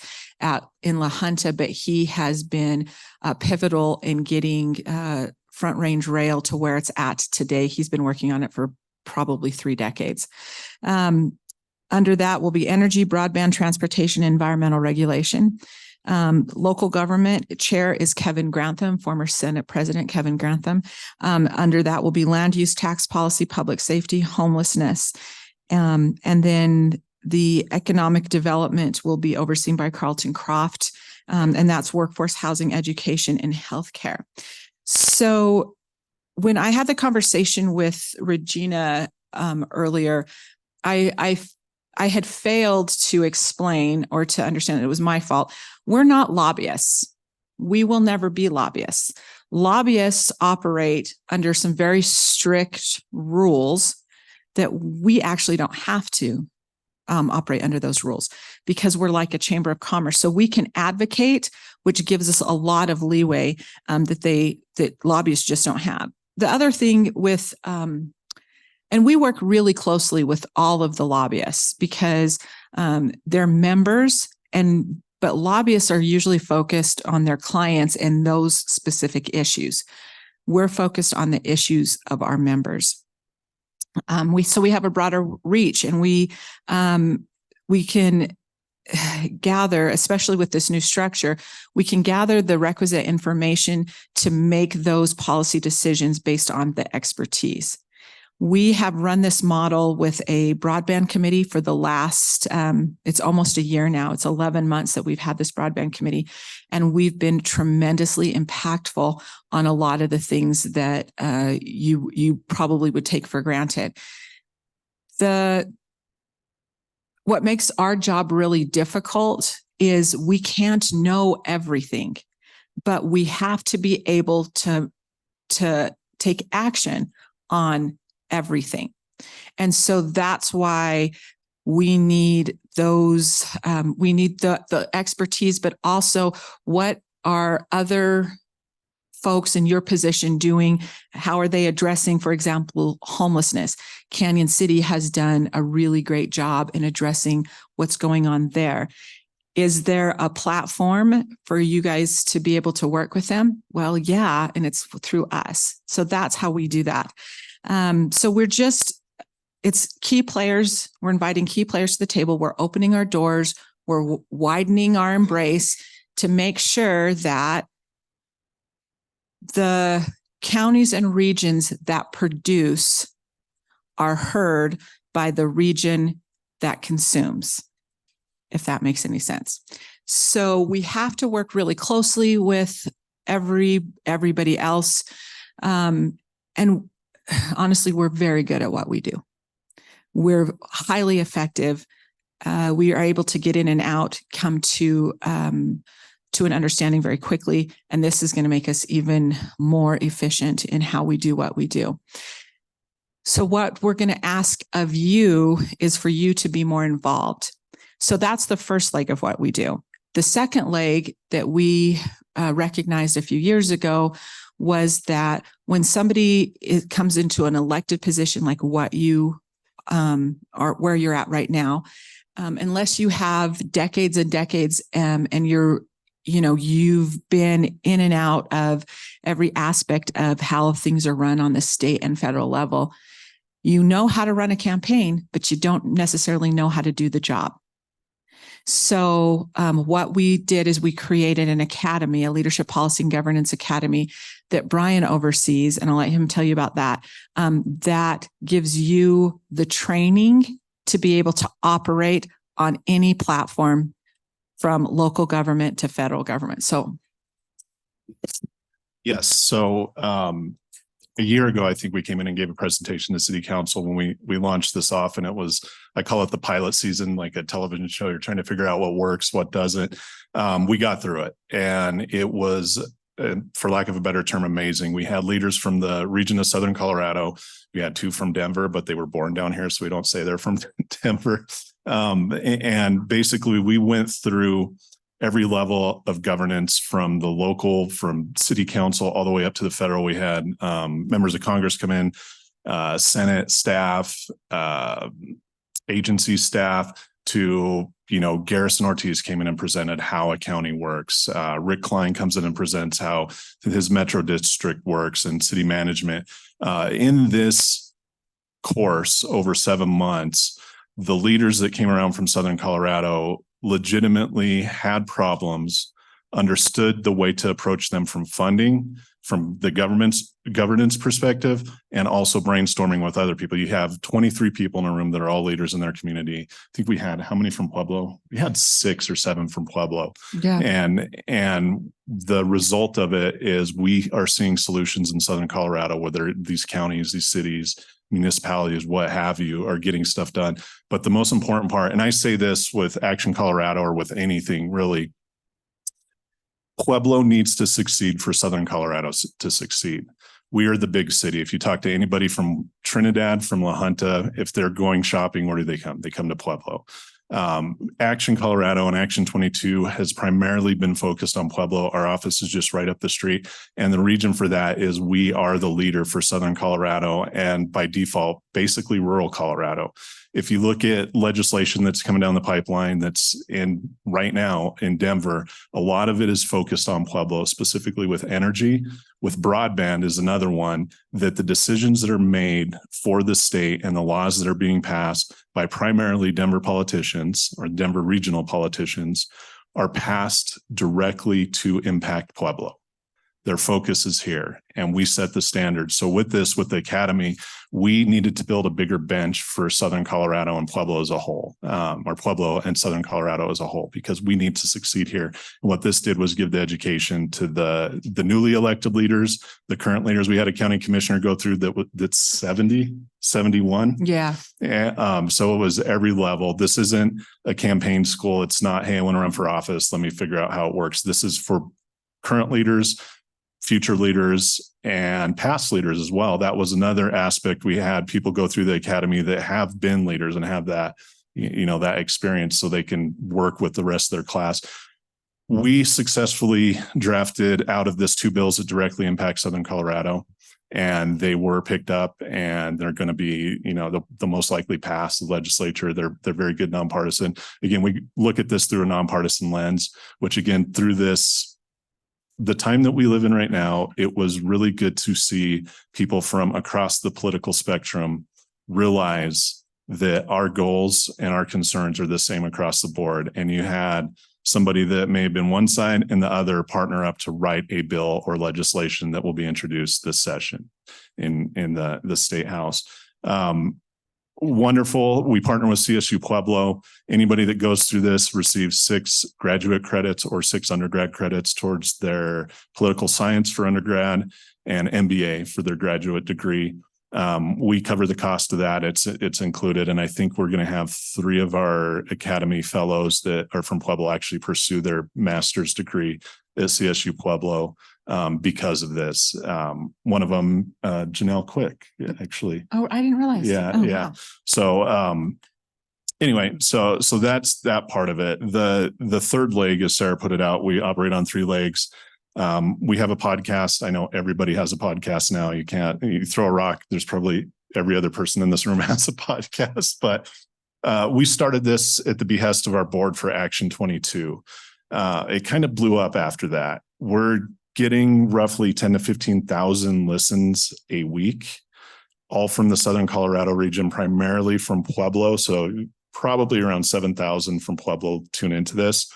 in La Junta, but he has been pivotal in getting Front Range Rail to where it's at today. He's been working on it for probably 3 decades. Under that will be energy, broadband, transportation, environmental regulation. Local government chair is Kevin Grantham, former Senate President Kevin Grantham. Under that will be land use, tax policy, public safety, homelessness. And then the economic development will be overseen by Carlton Croft. And that's workforce, housing, education, and healthcare. So when I had the conversation with Regina earlier, I had failed to explain or to understand that it was my fault. We're not lobbyists. We will never be lobbyists. Lobbyists operate under some very strict rules that we actually don't have to operate under those rules because we're like a chamber of commerce. So we can advocate, which gives us a lot of leeway that lobbyists just don't have. The other thing with and we work really closely with all of the lobbyists because they're members, but lobbyists are usually focused on their clients and those specific issues. We're focused on the issues of our members. So we have a broader reach, and we can gather, especially with this new structure, we can gather the requisite information to make those policy decisions based on the expertise. We have run this model with a broadband committee for the last, it's almost a year now. It's 11 months that we've had this broadband committee, and we've been tremendously impactful on a lot of the things that you probably would take for granted. What makes our job really difficult is we can't know everything, but we have to be able to take action on everything. And so that's why we need those, we need the expertise, but also what are other folks in your position doing? How are they addressing, for example, homelessness? Canyon City has done a really great job in addressing what's going on there. Is there a platform for you guys to be able to work with them? Well, yeah, and it's through us. So that's how we do that. So it's key players. We're inviting key players to the table. We're opening our doors. We're widening our embrace to make sure that the counties and regions that produce are heard by the region that consumes, if that makes any sense. So we have to work really closely with everybody else. And honestly, we're very good at what we do. We're highly effective. We are able to get in and out, come to an understanding very quickly. And this is going to make us even more efficient in how we do what we do. So what we're going to ask of you is for you to be more involved. So that's the first leg of what we do. The second leg that we recognized a few years ago was that when somebody comes into an elected position like what you are, where you're at right now, unless you have decades and decades and you've been in and out of every aspect of how things are run on the state and federal level, you know how to run a campaign, but you don't necessarily know how to do the job. So what we did is we created an academy, a leadership policy and governance academy that Brian oversees, and I'll let him tell you about that. That gives you the training to be able to operate on any platform from local government to federal government. So. Yes. So a year ago, I think we came in and gave a presentation to City Council when we launched this off, and it was, I call it the pilot season, like a television show. You're trying to figure out what works, what doesn't. We got through it, and it was, for lack of a better term, amazing. We had leaders from the region of Southern Colorado. We had 2 from Denver, but they were born down here, so we don't say they're from Denver. And basically, we went through every level of governance, from the local, from city council, all the way up to the federal. We had members of Congress come in, Senate staff, agency staff, to, Garrison Ortiz came in and presented how a county works. Rick Klein comes in and presents how his metro district works and city management. In this course over 7 months, the leaders that came around from Southern Colorado legitimately had problems, understood the way to approach them from funding, from the governance perspective, and also brainstorming with other people. You have 23 people in a room that are all leaders in their community. I think we had how many from Pueblo? We had 6 or 7 from Pueblo. Yeah. And the result of it is we are seeing solutions in Southern Colorado, whether these counties, these cities, municipalities, what have you, are getting stuff done. But the most important part, and I say this with Action Colorado or with anything really, Pueblo needs to succeed for Southern Colorado to succeed. We are the big city. If you talk to anybody from Trinidad, from La Junta, if they're going shopping, where do they come? They come to Pueblo. Action Colorado and Action 22 has primarily been focused on Pueblo. Our office is just right up the street. And the reason for that is we are the leader for Southern Colorado and by default, basically rural Colorado. If you look at legislation that's coming down the pipeline that's in right now in Denver, a lot of it is focused on Pueblo, specifically with energy. With broadband is another one, that the decisions that are made for the state and the laws that are being passed by primarily Denver politicians or Denver regional politicians are passed directly to impact Pueblo. Their focus is here, and we set the standard. So with this, with the academy, we needed to build a bigger bench for Southern Colorado and Pueblo as a whole, or Pueblo and Southern Colorado as a whole, because we need to succeed here. And what this did was give the education to the newly elected leaders, the current leaders. We had a county commissioner go through that's 71. Yeah. So it was every level. This isn't a campaign school. It's not, hey, I want to run for office. Let me figure out how it works. This is for current leaders, future leaders, and past leaders as well. That was another aspect. We had people go through the academy that have been leaders and have that, that experience so they can work with the rest of their class. We successfully drafted out of this 2 bills that directly impact Southern Colorado, and they were picked up, and they're going to be, the most likely pass the legislature. They're very good nonpartisan. Again, we look at this through a nonpartisan lens, which again, through this, the time that we live in right now, it was really good to see people from across the political spectrum realize that our goals and our concerns are the same across the board. And you had somebody that may have been one side and the other partner up to write a bill or legislation that will be introduced this session in the State House. Wonderful. We partner with CSU Pueblo. Anybody that goes through this receives 6 graduate credits or 6 undergrad credits towards their political science for undergrad and MBA for their graduate degree. We cover the cost of that. It's included. And I think we're going to have 3 of our academy fellows that are from Pueblo actually pursue their master's degree at CSU Pueblo because of this. One of them, Janelle Quick, actually. Oh, I didn't realize. Yeah. Oh, Yeah. wow. So, anyway, so that's that part of it. The third leg, as Sarah put it out, we operate on 3 legs. We have a podcast. I know everybody has a podcast now. You throw a rock. There's probably every other person in this room has a podcast, but we started this at the behest of our board for Action 22. It kind of blew up after that. We're getting roughly 10 to 15,000 listens a week, all from the Southern Colorado region, primarily from Pueblo. So probably around 7,000 from Pueblo tune into this.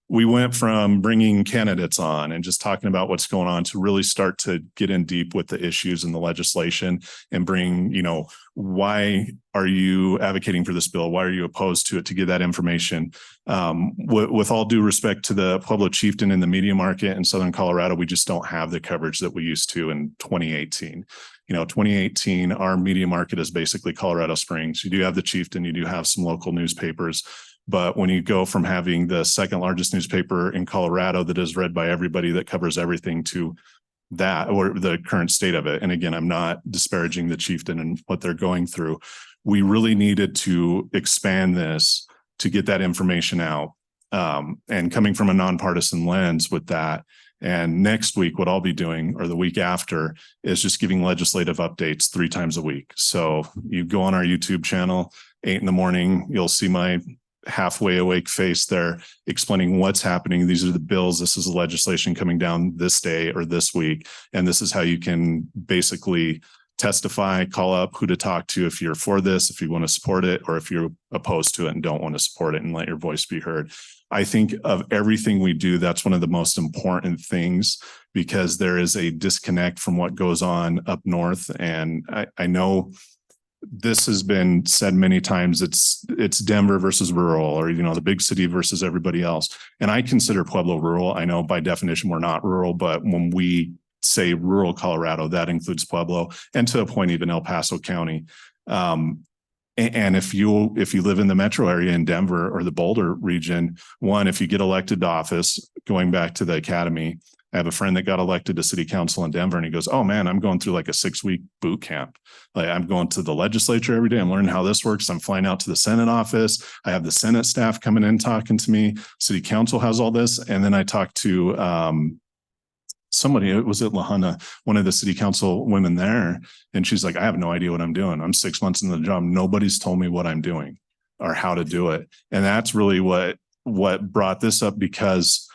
We went from bringing candidates on and just talking about what's going on to really start to get in deep with the issues and the legislation and bring, why are you advocating for this bill? Why are you opposed to it? To get that information. With all due respect to the Pueblo chieftain in the media market in Southern Colorado, we just don't have the coverage that we used to in 2018. 2018, our media market is basically Colorado Springs. You do have the chieftain, you do have some local newspapers. But when you go from having the 2nd largest newspaper in Colorado that is read by everybody, that covers everything, to that, or the current state of it. And again, I'm not disparaging the chieftain and what they're going through. We really needed to expand this to get that information out. And coming from a nonpartisan lens with that, And next week, what I'll be doing, or the week after, is just giving legislative updates 3 times a week. So you go on our YouTube channel, 8 a.m, you'll see my halfway awake face there explaining what's happening. These are the bills. This is the legislation coming down this day or this week. And this is how you can basically testify, call up who to talk to if you're for this, if you want to support it, or if you're opposed to it and don't want to support it, and let your voice be heard. I think of everything we do, that's one of the most important things, because there is a disconnect from what goes on up north. And I know this has been said many times, it's Denver versus rural, or, the big city versus everybody else. And I consider Pueblo rural. I know by definition we're not rural, but when we say rural Colorado, that includes Pueblo, and to a point even El Paso County. And if you live in the metro area in Denver or the Boulder region, if you get elected to office, going back to the academy, I have a friend that got elected to city council in Denver, and he goes, "Oh man, I'm going through like a 6-week boot camp. Like, I'm going to the legislature every day. I'm learning how this works. I'm flying out to the Senate office. I have the Senate staff coming in talking to me. City council has all this." And then I talked to somebody, it was at Lahana, one of the city council women there. And she's like, "I have no idea what I'm doing. I'm 6 months into the job. Nobody's told me what I'm doing or how to do it." And that's really what brought this up, because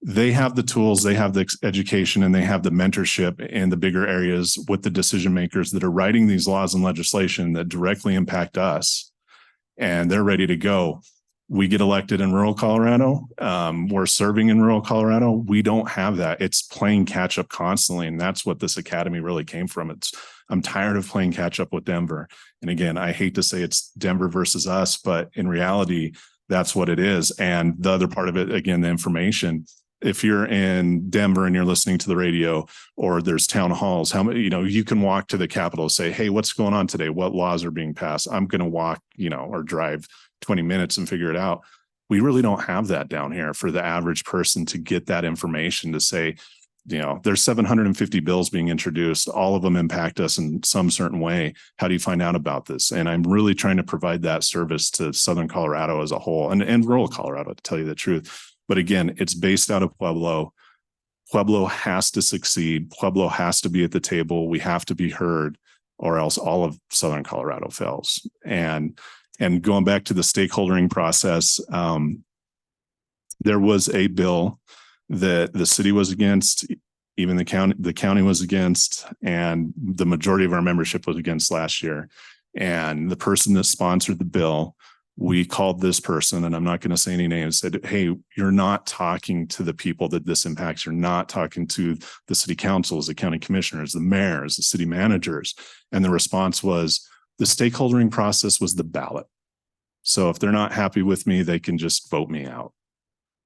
they have the tools, they have the education, and they have the mentorship in the bigger areas with the decision makers that are writing these laws and legislation that directly impact us. And they're ready to go. We get elected in rural Colorado. We're serving in rural Colorado. We don't have that. It's playing catch up constantly. And that's what this academy really came from. I'm tired of playing catch up with Denver. And again, I hate to say it's Denver versus us, but in reality, that's what it is. And the other part of it, again, the information. If you're in Denver and you're listening to the radio, or there's town halls, how many, you can walk to the Capitol, say, "Hey, what's going on today? What laws are being passed?" I'm going to walk, or drive 20 minutes and figure it out. We really don't have that down here for the average person to get that information, to say, there's 750 bills being introduced. All of them impact us in some certain way. How do you find out about this? And I'm really trying to provide that service to Southern Colorado as a whole, and rural Colorado, to tell you the truth. But again, it's based out of Pueblo. Pueblo has to succeed. Pueblo has to be at the table. We have to be heard, or else all of Southern Colorado fails. And going back to the stakeholdering process, there was a bill that the city was against, even the county was against, and the majority of our membership was against last year. And the person that sponsored the bill, we called this person, and I'm not going to say any names, said, "Hey, you're not talking to the people that this impacts. You're not talking to the city councils, the county commissioners, the mayors, the city managers." And the response was, the stakeholdering process was the ballot. So if they're not happy with me, they can just vote me out.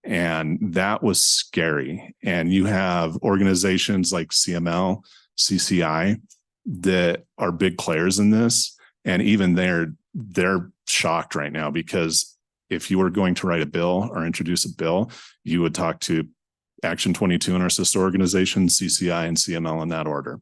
And that was scary. And you have organizations like CML, CCI, that are big players in this. And even they're shocked right now, because if you were going to write a bill or introduce a bill, you would talk to Action 22 and our sister organizations, CCI and CML, in that order.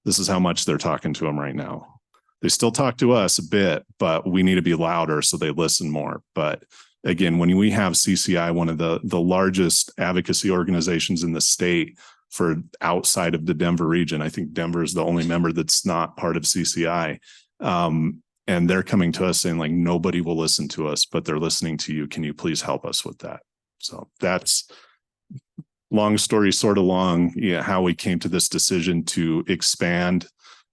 This is how much they're talking to them right now. They still talk to us a bit, but we need to be louder so they listen more. But again, when we have CCI, one of the largest advocacy organizations in the state for outside of the Denver region, I think Denver is the only member that's not part of CCI. And they're coming to us saying, like, nobody will listen to us, but they're listening to you. Can you please help us with that? So that's, long story sort of long, how we came to this decision to expand,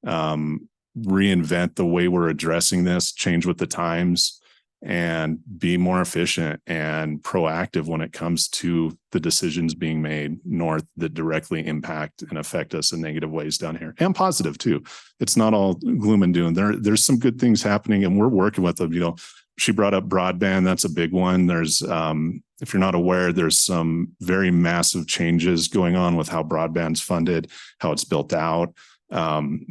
reinvent the way we're addressing this, change with the times, and be more efficient and proactive when it comes to the decisions being made north that directly impact and affect us in negative ways down here, and positive too. It's not all gloom and doom. There's some good things happening, and we're working with them. She brought up broadband. That's a big one. There's, if you're not aware, there's some very massive changes going on with how broadband's funded, how it's built out,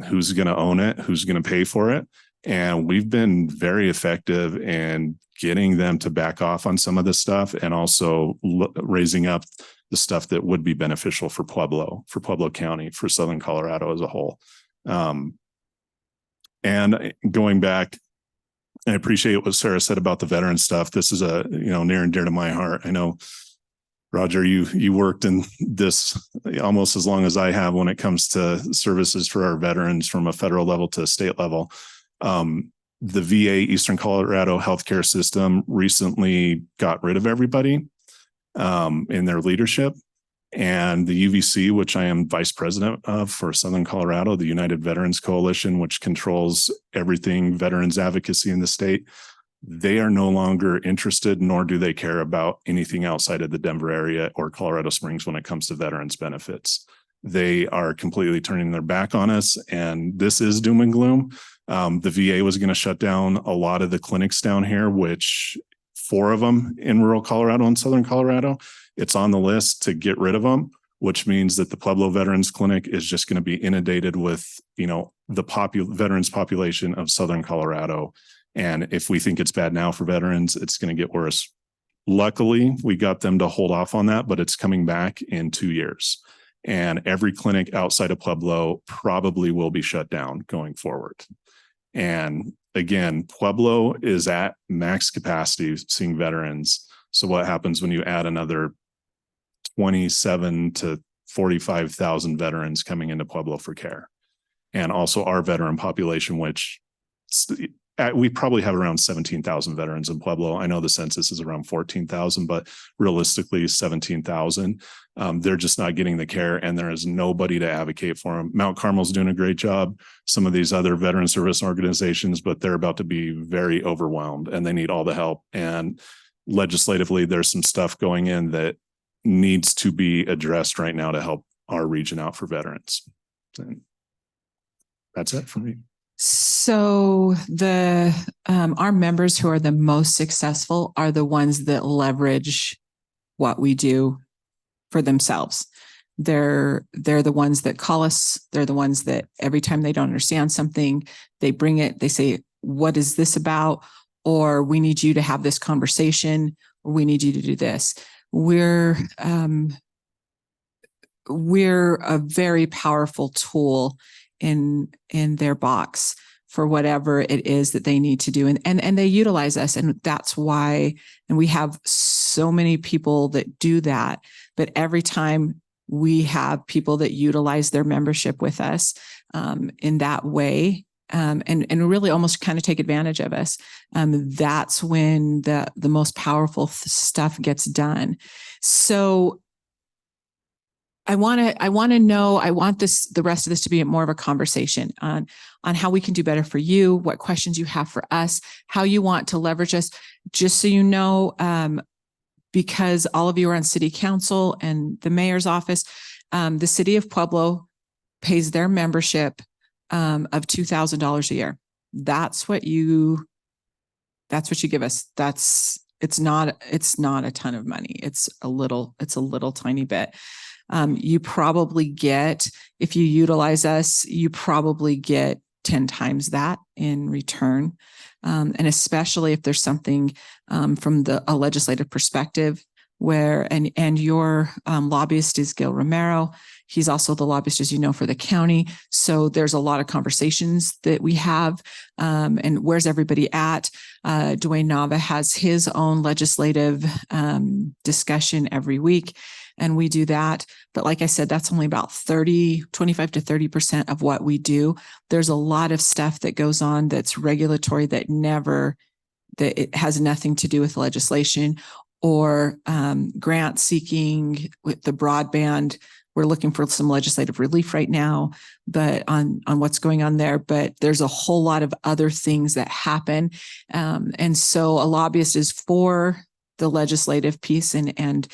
who's going to own it, who's going to pay for it. And we've been very effective in getting them to back off on some of this stuff, and also raising up the stuff that would be beneficial for Pueblo County, for Southern Colorado as a whole. And going back, I appreciate what Sarah said about the veteran stuff. This is near and dear to my heart. I know Roger, you worked in this almost as long as I have when it comes to services for our veterans from a federal level to a state level. The VA Eastern Colorado healthcare system recently got rid of everybody in their leadership. And the UVC, which I am vice president of for Southern Colorado, the United Veterans Coalition, which controls everything veterans advocacy in the state, they are no longer interested, nor do they care about anything outside of the Denver area or Colorado Springs when it comes to veterans benefits. They are completely turning their back on us, and this is doom and gloom. The VA was going to shut down a lot of the clinics down here, which 4 of them in rural Colorado and Southern Colorado. It's on the list to get rid of them, which means that the Pueblo Veterans Clinic is just going to be inundated with, the veterans population of Southern Colorado. And if we think it's bad now for veterans, it's going to get worse. Luckily, we got them to hold off on that, but it's coming back in 2 years. And every clinic outside of Pueblo probably will be shut down going forward. And again, Pueblo is at max capacity seeing veterans. So what happens when you add another 27 to 45,000 veterans coming into Pueblo for care? And also our veteran population, which we probably have around 17,000 veterans in Pueblo. I know the census is around 14,000, but realistically 17,000. They're just not getting the care, and there is nobody to advocate for them. Mount Carmel's doing a great job. Some of these other veteran service organizations, but they're about to be very overwhelmed and they need all the help. And legislatively, there's some stuff going in that needs to be addressed right now to help our region out for veterans. And that's it for me. So our members who are the most successful are the ones that leverage what we do for themselves. They're the ones that call us. They're the ones that every time they don't understand something, they bring it, they say, what is this about? Or we need you to have this conversation, or we need you to do this. We're a very powerful tool in their box for whatever it is that they need to do. And they utilize us. And that's why, and we have so many people that do that, but every time we have people that utilize their membership with us in that way, and really almost kind of take advantage of us, that's when the most powerful stuff gets done. So I want the rest of this to be more of a conversation on how we can do better for you, what questions you have for us, how you want to leverage us. Just so you know, because all of you are on city council and the mayor's office, the city of Pueblo pays their membership of $2,000 a year. That's what you give us. It's not a ton of money. It's a little tiny bit. You probably get, if you utilize us, you probably get 10 times that in return. And especially if there's something from a legislative perspective where, and your lobbyist is Gil Romero. He's also the lobbyist, as you know, for the county. So there's a lot of conversations that we have. And where's everybody at? Dwayne Nava has his own legislative discussion every week. And we do that. But like I said, that's only about 25 to 30% of what we do. There's a lot of stuff that goes on that's regulatory that it has nothing to do with legislation or grant seeking with the broadband. We're looking for some legislative relief right now, but on what's going on there. But there's a whole lot of other things that happen. And so a lobbyist is for the legislative piece, and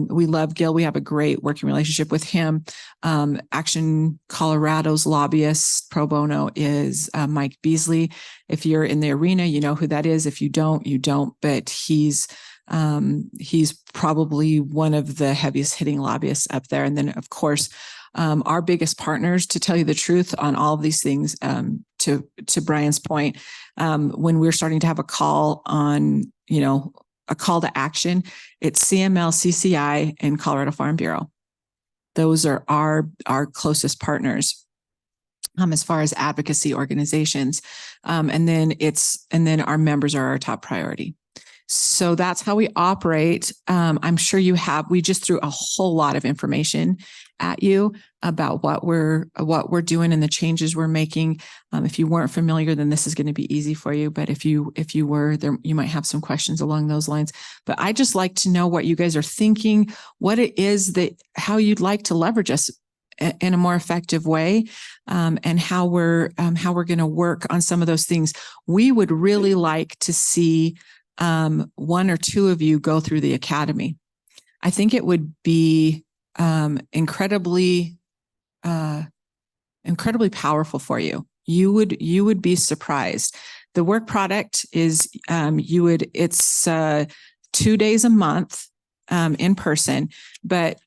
we love Gil. We have a great working relationship with him. Action Colorado's lobbyist pro bono is Mike Beasley. If you're in the arena, you know who that is. If you don't, you don't. But he's probably one of the heaviest hitting lobbyists up there. And then, of course, our biggest partners, to tell you the truth on all of these things, to Brian's point, when we're starting to have a call on, a call to action, it's CML, CCI, and Colorado Farm Bureau. Those are our closest partners as far as advocacy organizations. And then our members are our top priority. So that's how we operate. I'm sure we just threw a whole lot of information at you about what we're doing and the changes we're making. If you weren't familiar, then this is going to be easy for you. But if you were there, you might have some questions along those lines. But I just like to know what you guys are thinking, what it is how you'd like to leverage us in a more effective way, and how we're going to work on some of those things. We would really like to see one or two of you go through the academy. I think it would be incredibly powerful for you. You would be surprised. The work product is it's 2 days a month in person, but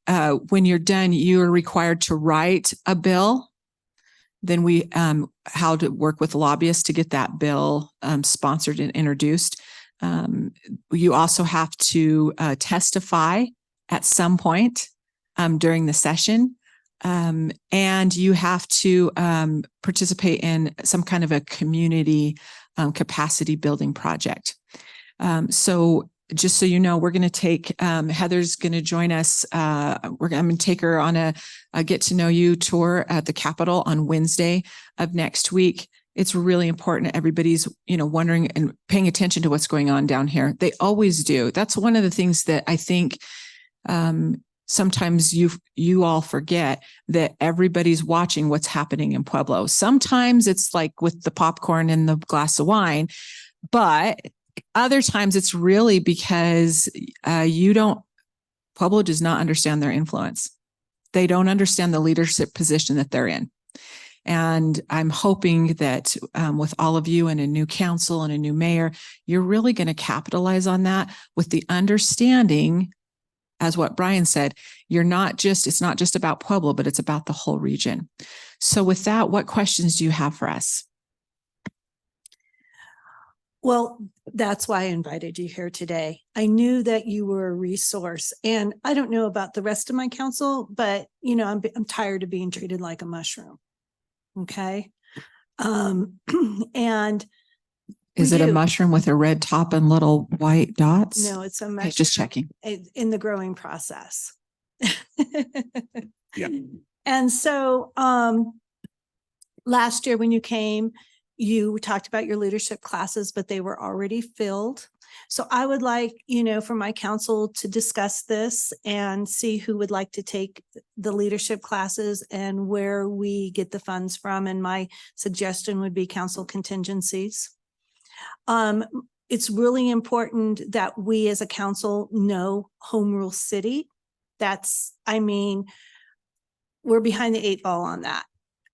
when you're done, you are required to write a bill. Then how to work with lobbyists to get that bill sponsored and introduced. You also have to testify at some point during the session, and you have to participate in some kind of a community capacity building project. So just so you know, we're going to take Heather's going to join us. I'm going to take her on a get to know you tour at the Capitol on Wednesday of next week. It's really important. Everybody's, wondering and paying attention to what's going on down here. They always do. That's one of the things that I think sometimes you all forget, that everybody's watching what's happening in Pueblo. Sometimes it's like with the popcorn and the glass of wine, but other times it's really because Pueblo does not understand their influence. They don't understand the leadership position that they're in. And I'm hoping that with all of you and a new council and a new mayor, you're really going to capitalize on that with the understanding, as what Brian said, it's not just about Pueblo, but it's about the whole region. So with that, what questions do you have for us? Well, that's why I invited you here today. I knew that you were a resource, and I don't know about the rest of my council, but I'm tired of being treated like a mushroom. Okay. And is it a mushroom with a red top and little white dots? No, it's a mushroom. Okay, just checking. In the growing process. Yeah. And so last year when you came, you talked about your leadership classes, but they were already filled. So I would like, for my council to discuss this and see who would like to take the leadership classes and where we get the funds from. And my suggestion would be council contingencies. It's really important that we as a council know Home Rule City. We're behind the 8 ball on that.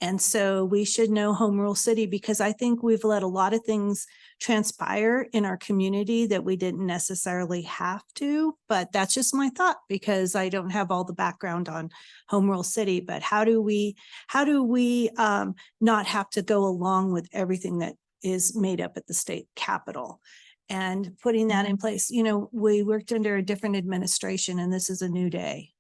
And so we should know Home Rule City, because I think we've let a lot of things transpire in our community that we didn't necessarily have to, but that's just my thought, because I don't have all the background on Home Rule City. But how do we not have to go along with everything that is made up at the state capitol, and putting that in place? We worked under a different administration, and this is a new day.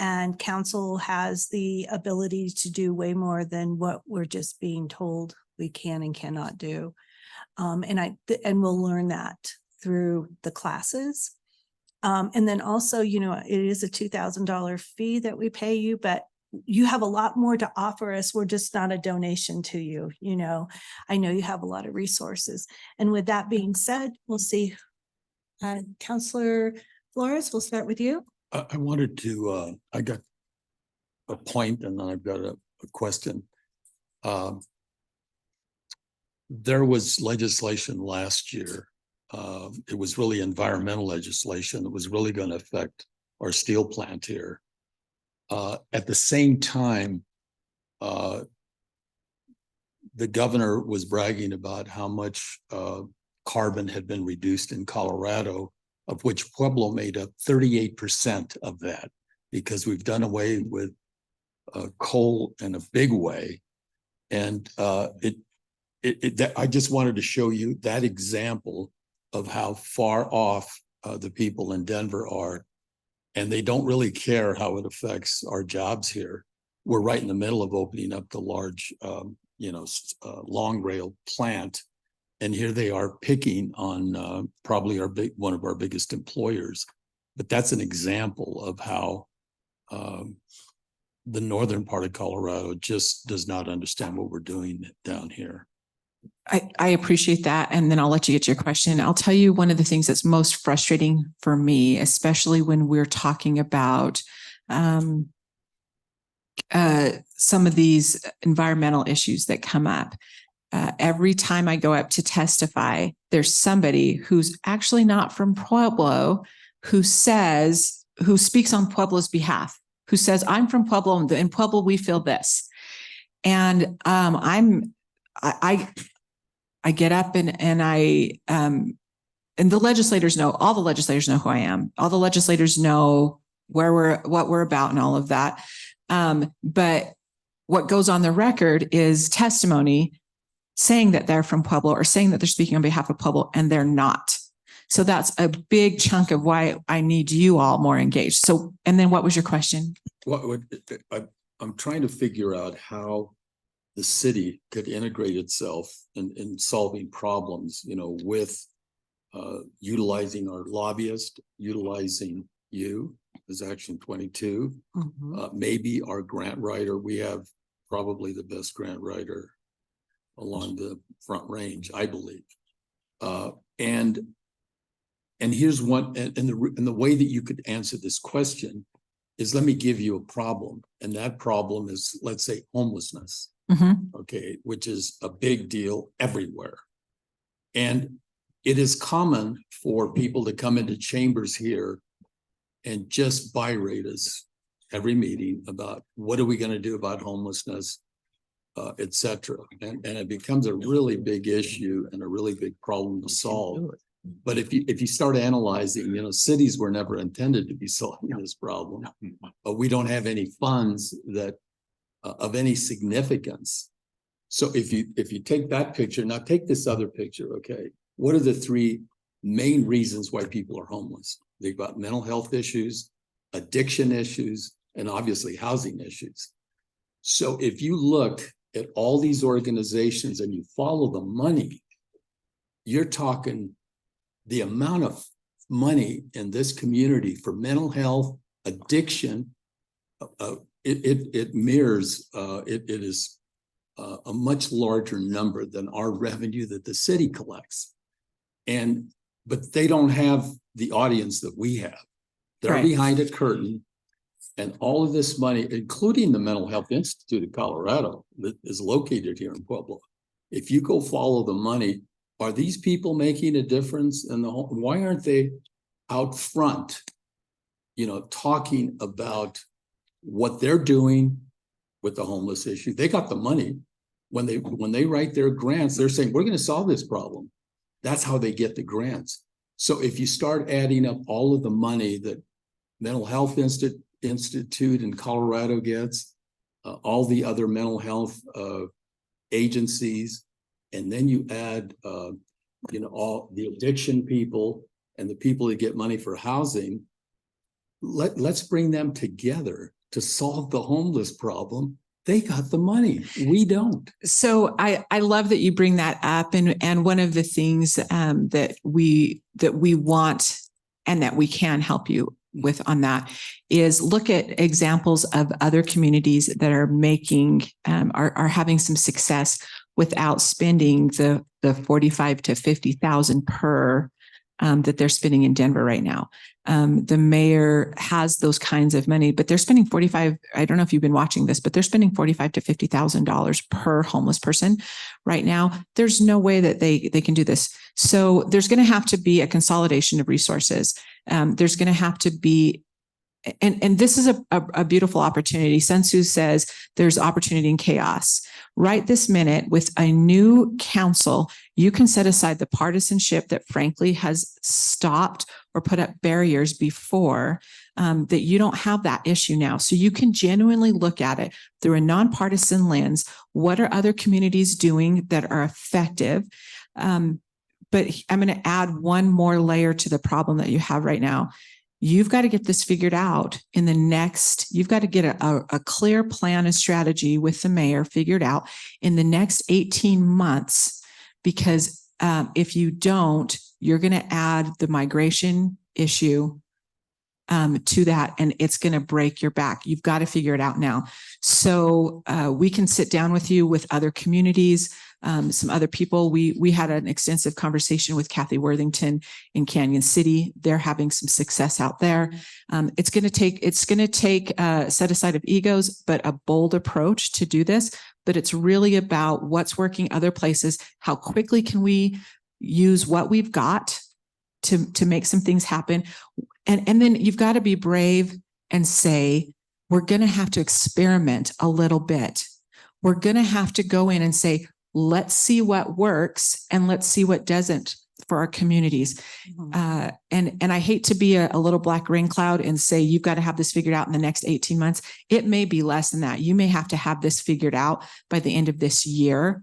And council has the ability to do way more than what we're just being told we can and cannot do. And we'll learn that through the classes. And then also, it is a $2,000 fee that we pay you, but you have a lot more to offer us. We're just not a donation to you. I know you have a lot of resources. And with that being said, we'll see. Councilor Flores, we'll start with you. I wanted to, I got a point and then I've got a question. There was legislation last year. It was really environmental legislation that was really going to affect our steel plant here. At the same time, the governor was bragging about how much carbon had been reduced in Colorado, of which Pueblo made up 38% of that, because we've done away with coal in a big way. And I just wanted to show you that example of how far off the people in Denver are, and they don't really care how it affects our jobs here. We're right in the middle of opening up the large, long rail plant. And here they are picking on probably one of our biggest employers. But that's an example of how the northern part of Colorado just does not understand what we're doing down here. I appreciate that. And then I'll let you get to your question. I'll tell you one of the things that's most frustrating for me, especially when we're talking about some of these environmental issues that come up. Every time I go up to testify, there's somebody who's actually not from Pueblo who speaks on Pueblo's behalf, who says, I'm from Pueblo and in Pueblo, we feel this. And I get up and the legislators know, all the legislators know who I am. All the legislators know what we're about and all of that. But what goes on the record is testimony saying that they're from Pueblo or saying that they're speaking on behalf of Pueblo, and they're not. So that's a big chunk of why I need you all more engaged. So, and then what was your question? I'm trying to figure out how the city could integrate itself in solving problems, with utilizing our lobbyist, utilizing you as Action 22, maybe our grant writer. We have probably the best grant writer along the Front Range, I believe. And here's one, and the way that you could answer this question is, let me give you a problem. And that problem is, let's say, homelessness. Okay, which is a big deal everywhere. And it is common for people to come into chambers here and just birate us every meeting about what are we going to do about homelessness, et cetera. And it becomes a really big issue and a really big problem to solve. But if you start analyzing, cities were never intended to be solving this problem, but we don't have any funds that of any significance. So if you take that picture, now take this other picture, okay? What are the three main reasons why people are homeless? They've got mental health issues, addiction issues, and obviously housing issues. So if you look at all these organizations and you follow the money, you're talking the amount of money in this community for mental health, addiction, it mirrors, it is a much larger number than our revenue that the city collects. But they don't have the audience that we have. They're behind a curtain, and all of this money, including the Mental Health Institute of Colorado that is located here in Pueblo. If you go follow the money, are these people making a difference in the home? Why aren't they out front, talking about what they're doing with the homeless issue? They got the money. When they write their grants, they're saying, we're going to solve this problem. That's how they get the grants. So if you start adding up all of the money that Mental Health Institute in Colorado gets, all the other mental health agencies, and then you add, all the addiction people and the people that get money for housing, let's bring them together to solve the homeless problem. They got the money. We don't. So I love that you bring that up. And one of the things that we want and that we can help you with on that is look at examples of other communities that are making, are having some success without spending the 45 to 50,000 per that they're spending in Denver right now. The mayor has those kinds of money, but they're spending 45. I don't know if you've been watching this, but they're spending $45,000 to $50,000 per homeless person right now. There's no way that they can do this. So there's going to have to be a consolidation of resources. There's going to have to be, and this is a beautiful opportunity. Sun Tzu says there's opportunity in chaos. Right this minute, with a new council, you can set aside the partisanship that frankly has stopped or put up barriers before, that you don't have that issue now. So you can genuinely look at it through a nonpartisan lens. What are other communities doing that are effective? But I'm going to add one more layer to the problem that you have right now. You've got to get this figured out in the next, you've got to get a clear plan and strategy with the mayor figured out in the next 18 months, because if you don't, you're going to add the migration issue to that, and it's going to break your back. You've got to figure it out now. So we can sit down with you with other communities, some other people. We had an extensive conversation with Kathy Worthington in Canyon City. They're having some success out there. It's going to take a set aside of egos, but a bold approach to do this. But it's really about what's working other places. How quickly can we use what we've got to make some things happen? And then you've got to be brave and say, we're going to have to experiment a little bit. We're going to have to go in and say, let's see what works and let's see what doesn't for our communities. And I hate to be a little black rain cloud and say, you've got to have this figured out in the next 18 months. It may be less than that. You may have to have this figured out by the end of this year,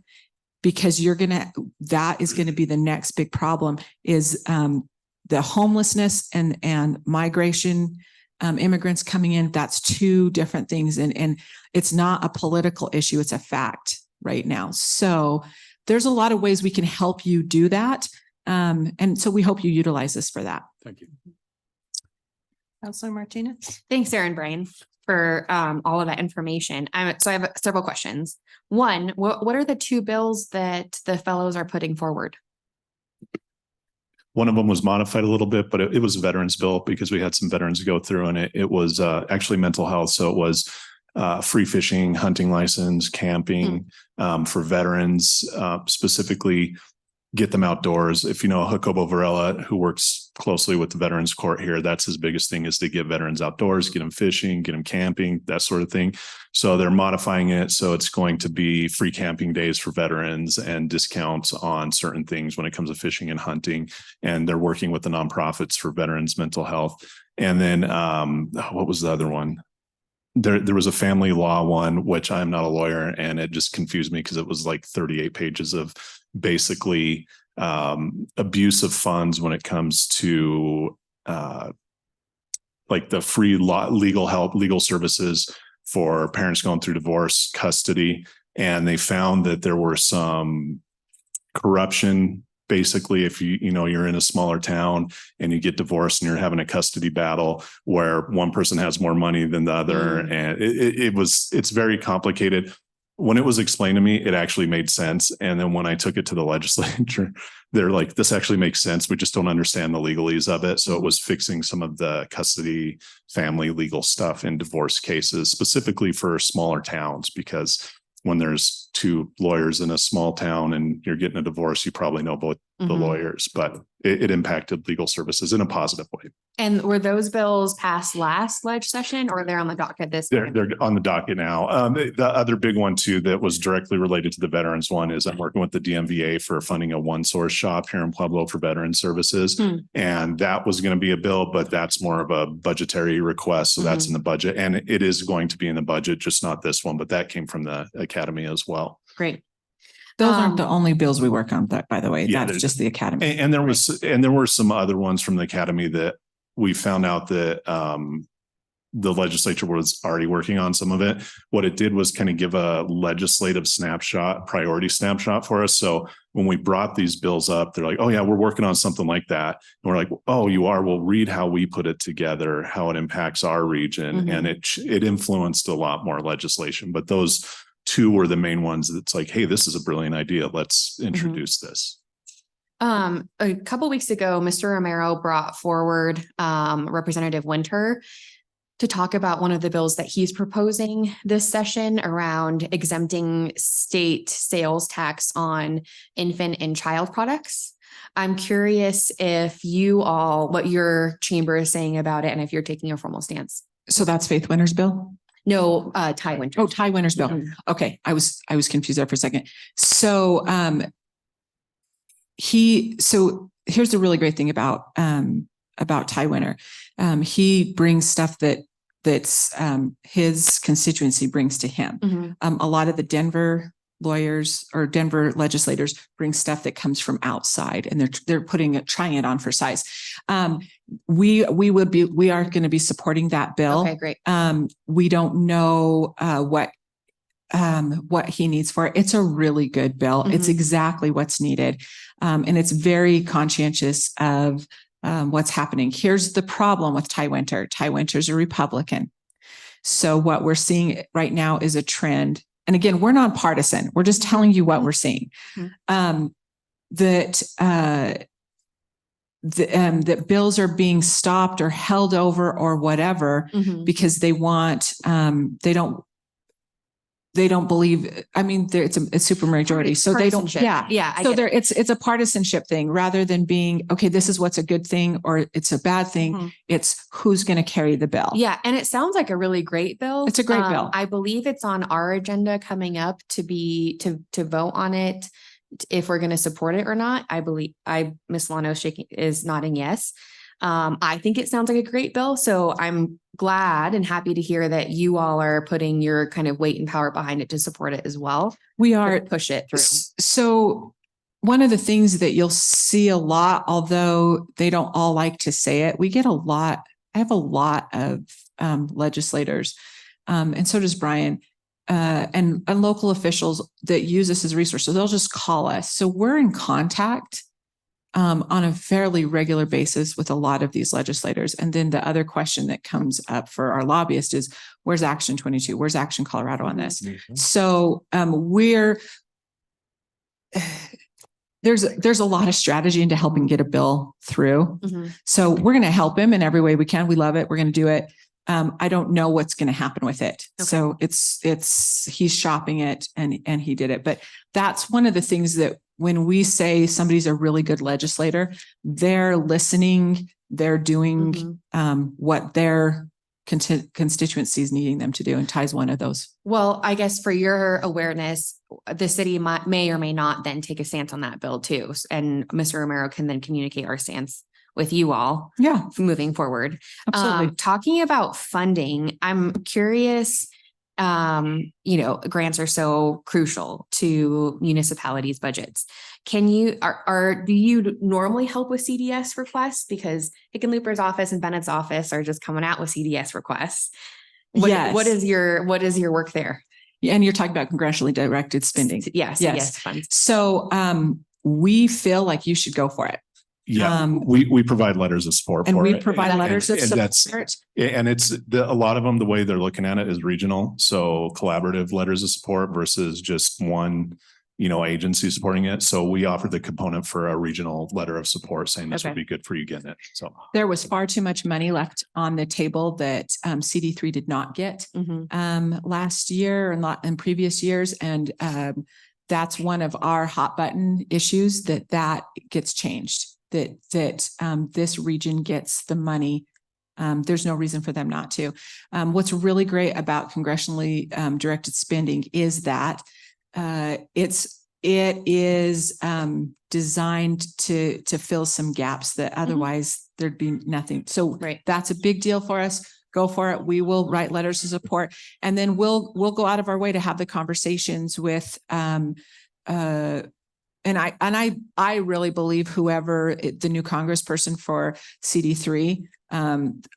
because that is going to be the next big problem is, the homelessness and migration, immigrants coming in. That's two different things. And it's not a political issue. It's a fact right now. So there's a lot of ways we can help you do that. And so we hope you utilize this for that. Thank you. Counselor Martinez? Thanks, Sarah and Brian, for all of that information. So I have several questions. One, what are the two bills that the fellows are putting forward? One of them was modified a little bit, but it was a veterans bill because we had some veterans go through, and it was actually mental health. So it was free fishing, hunting license, camping for veterans, specifically get them outdoors. If you know Jacobo Varela, who works closely with the Veterans Court here, that's his biggest thing is to get veterans outdoors, get them fishing, get them camping, that sort of thing. So they're modifying it. So it's going to be free camping days for veterans and discounts on certain things when it comes to fishing and hunting. And they're working with the nonprofits for veterans' mental health. And then what was the other one? There was a family law one, which I'm not a lawyer, and it just confused me because it was like 38 pages of basically abuse of funds when it comes to like the free legal help, legal services for parents going through divorce, custody. And they found that there were some corruption. Basically, if you're in a smaller town and you get divorced and you're having a custody battle where one person has more money than the other, and it's very complicated. When it was explained to me, it actually made sense. And then when I took it to the legislature, they're like, this actually makes sense. We just don't understand the legalese of it. So it was fixing some of the custody, family legal stuff in divorce cases, specifically for smaller towns, because when there's two lawyers in a small town and you're getting a divorce, you probably know both the lawyers, but it impacted legal services in a positive way. And were those bills passed last ledge session, or they're on the docket this? They're on the docket now. The other big one too that was directly related to the veterans one is I'm working with the DMVA for funding a one source shop here in Pueblo for veteran services. And that was going to be a bill, but that's more of a budgetary request. So that's in the budget, and it is going to be in the budget, just not this one, but that came from the academy as well. Great. Those aren't the only bills we work on, by the way. Yeah, That's just the academy. And there were some other ones from the academy that we found out that the legislature was already working on some of it. What it did was kind of give a legislative priority snapshot for us. So when we brought these bills up, they're like, oh yeah, we're working on something like that. And we're like, oh, you are? Well, read how we put it together, how it impacts our region. And it influenced a lot more legislation, but those two were the main ones that's like, hey, this is a brilliant idea. Let's introduce this. A couple of weeks ago, Mr. Romero brought forward Representative Winter to talk about one of the bills that he's proposing this session around exempting state sales tax on infant and child products. I'm curious if what your chamber is saying about it and if you're taking a formal stance. So that's Faith Winter's bill? No, Ty Winter. Oh, Ty Winter's bill. Okay. I was confused there for a second. So, here's the really great thing about Ty Winter. He brings stuff that's his constituency brings to him. A lot of the Denver lawyers or Denver legislators bring stuff that comes from outside, and they're trying it on for size. We are going to be supporting that bill. Okay, great. We don't know what what he needs for it. It's a really good bill. It's exactly what's needed. And it's very conscientious of what's happening. Here's the problem with Ty Winter. Ty Winter's a Republican. So what we're seeing right now is a trend. And again, we're nonpartisan. We're just telling you what we're seeing. That bills are being stopped or held over or whatever because they want, they don't believe, I mean, it's a super majority. So they don't, Yeah. So it's a partisanship thing rather than being, okay, this is what's a good thing or it's a bad thing. It's who's going to carry the bill. Yeah, and it sounds like a really great bill. It's a great bill. I believe it's on our agenda coming up to be to vote on it if we're going to support it or not. I believe Miss Lano is nodding yes. I think it sounds like a great bill. So I'm glad and happy to hear that you all are putting your kind of weight and power behind it to support it as well. We are to push it through. So one of the things that you'll see a lot, although they don't all like to say it, I have a lot of legislators, and so does Brian, and local officials that use this as a resource. So they'll just call us. So we're in contact on a fairly regular basis with a lot of these legislators. And then the other question that comes up for our lobbyist is, where's Action 22? Where's Action Colorado on this? So there's a lot of strategy into helping get a bill through. So we're going to help him in every way we can. We love it. We're going to do it. I don't know what's going to happen with it. So he's shopping it and he did it. But that's one of the things that when we say somebody's a really good legislator, they're listening, they're doing what their constituency is needing them to do. And Ty's one of those. Well, I guess for your awareness, the city may or may not then take a stance on that bill too. And Mr. Romero can then communicate our stance with you all. Yeah. Moving forward. Absolutely. Talking about funding, I'm curious, grants are so crucial to municipalities' budgets. Do you normally help with CDS requests? Because Hickenlooper's office and Bennett's office are just coming out with CDS requests. What is your work there? And you're talking about congressionally directed spending. Yes. Funds. So we feel like you should go for it. Yeah, we provide letters of support and for we it. provide letters of and support. And it's a lot of them, the way they're looking at it is regional. So collaborative letters of support versus just one, agency supporting it. So we offer the component for a regional letter of support saying this would be good for you getting it. So there was far too much money left on the table that CD3 did not get last year and in previous years. And that's one of our hot button issues that gets changed. That this region gets the money. There's no reason for them not to. What's really great about congressionally directed spending is that it is designed to fill some gaps that otherwise there'd be nothing. So that's a big deal for us. Go for it. We will write letters of support, and then we'll go out of our way to have the conversations with And I really believe whoever the new congressperson for CD3,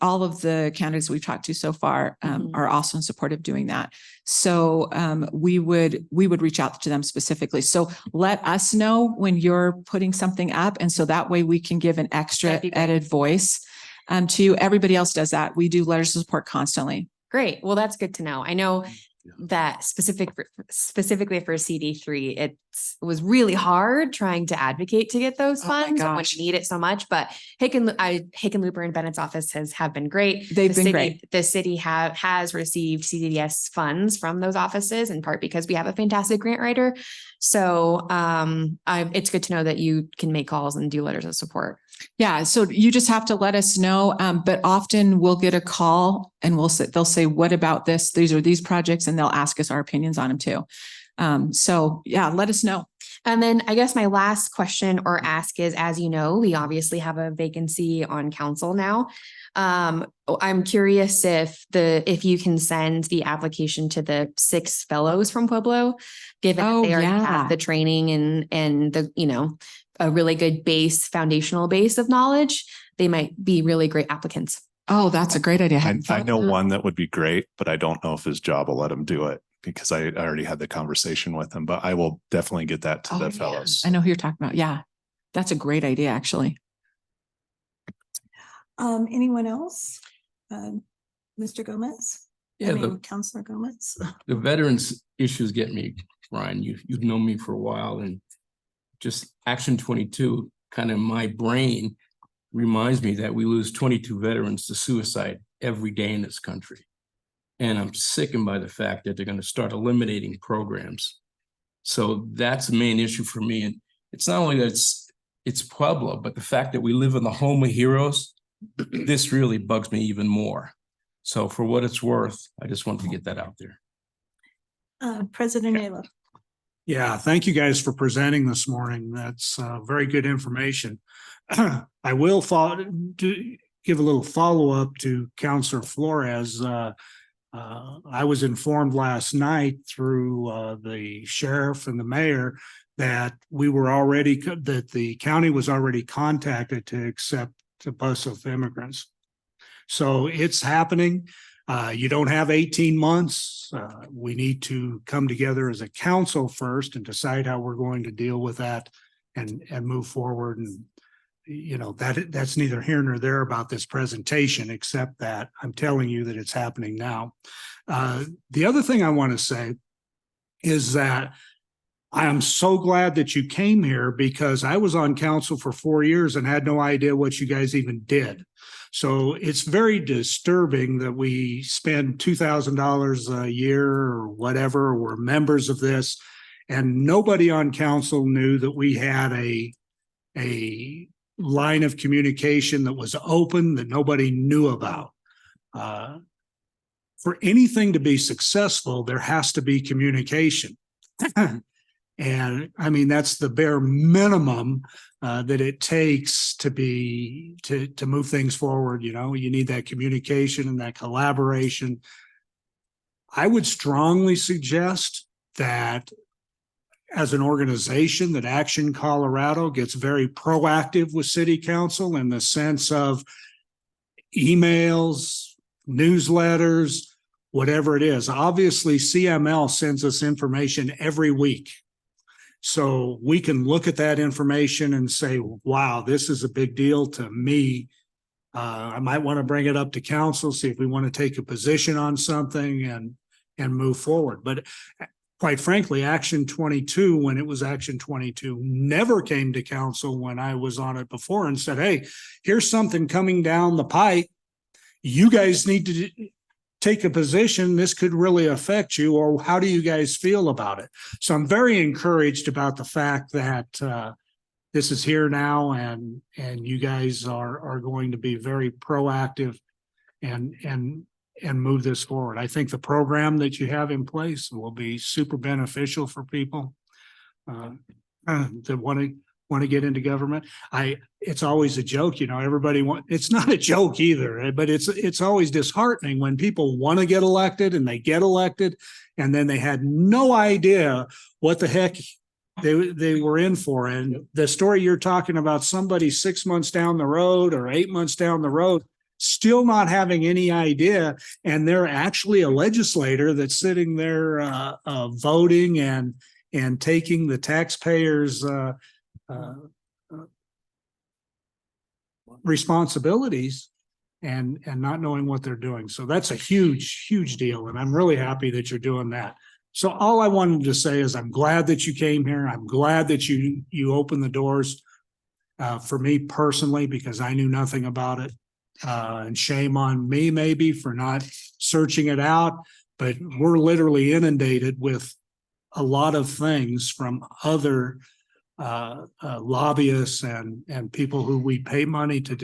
all of the candidates we've talked to so far are also in support of doing that. So we would reach out to them specifically. So let us know when you're putting something up, and so that way we can give an extra added voice to you. Everybody else does that. We do letters of support constantly. Great. Well, that's good to know. I know that specifically for CD3, it was really hard trying to advocate to get those funds when you need it so much. But Hickenlooper and Bennett's office have been great. They've been great. The city has received CDS funds from those offices in part because we have a fantastic grant writer. So it's good to know that you can make calls and do letters of support. Yeah. So you just have to let us know. But often we'll get a call and they'll say, what about this? These are these projects, and they'll ask us our opinions on them too. So yeah, let us know. And then I guess my last question or ask is, as you know, we obviously have a vacancy on council now. I'm curious if you can send the application to the 6 fellows from Pueblo, given that they already have the training and the, a really good foundational base of knowledge. They might be really great applicants. Oh, that's a great idea. I know one that would be great, but I don't know if his job will let him do it. because I already had the conversation with him, but I will definitely get that to Oh, the yeah. fellows. I know who you're talking about. Yeah. That's a great idea, actually. Anyone else? Mr. Gomez? I Yeah, mean, Counselor Gomez? the veterans issues get me, Ryan. You've known me for a while, and just Action 22, kind of my brain reminds me that we lose 22 veterans to suicide every day in this country. And I'm sickened by the fact that they're going to start eliminating programs. So that's the main issue for me. And it's not only that it's Pueblo, but the fact that we live in the home of heroes, this really bugs me even more. So for what it's worth, I just want to get that out there. President Ayla. Yeah, thank you guys for presenting this morning. That's very good information. I will give a little follow-up to Counselor Flores. I was informed last night through the sheriff and the mayor that that the county was already contacted to accept the bus of immigrants. So it's happening. You don't have 18 months. We need to come together as a council first and decide how we're going to deal with that and move forward. And, you know, that's neither here nor there about this presentation, except that I'm telling you that it's happening now. The other thing I want to say is that I am so glad that you came here, because I was on council for 4 years and had no idea what you guys even did. So it's very disturbing that we spend $2,000 a year or whatever, we're members of this, and nobody on council knew that we had a line of communication that was open that nobody knew about. For anything to be successful, there has to be communication. And I mean, that's the bare minimum that it takes to move things forward. You know, you need that communication and that collaboration. I would strongly suggest that as an organization, that Action Colorado gets very proactive with city council in the sense of emails, newsletters, whatever it is. Obviously, CML sends us information every week. So we can look at that information and say, wow, this is a big deal to me. I might want to bring it up to council, see if we want to take a position on something and move forward. But quite frankly, Action 22, when it was Action 22, never came to council when I was on it before and said, hey, here's something coming down the pipe. You guys need to take a position. This could really affect you, or how do you guys feel about it? So I'm very encouraged about the fact that this is here now, and you guys are going to be very proactive and move this forward. I think the program that you have in place will be super beneficial for people that want to get into government. It's always a joke, you know, it's not a joke either, but it's always disheartening when people want to get elected and they get elected and then they had no idea what the heck they were in for. And the story you're talking about, somebody 6 months down the road or 8 months down the road, still not having any idea. And they're actually a legislator that's sitting there voting and taking the taxpayers' responsibilities and not knowing what they're doing. So that's a huge, huge deal. And I'm really happy that you're doing that. So all I wanted to say is I'm glad that you came here. I'm glad that you opened the doors for me personally, because I knew nothing about it. And shame on me maybe for not searching it out, but we're literally inundated with a lot of things from other lobbyists and people who we pay money to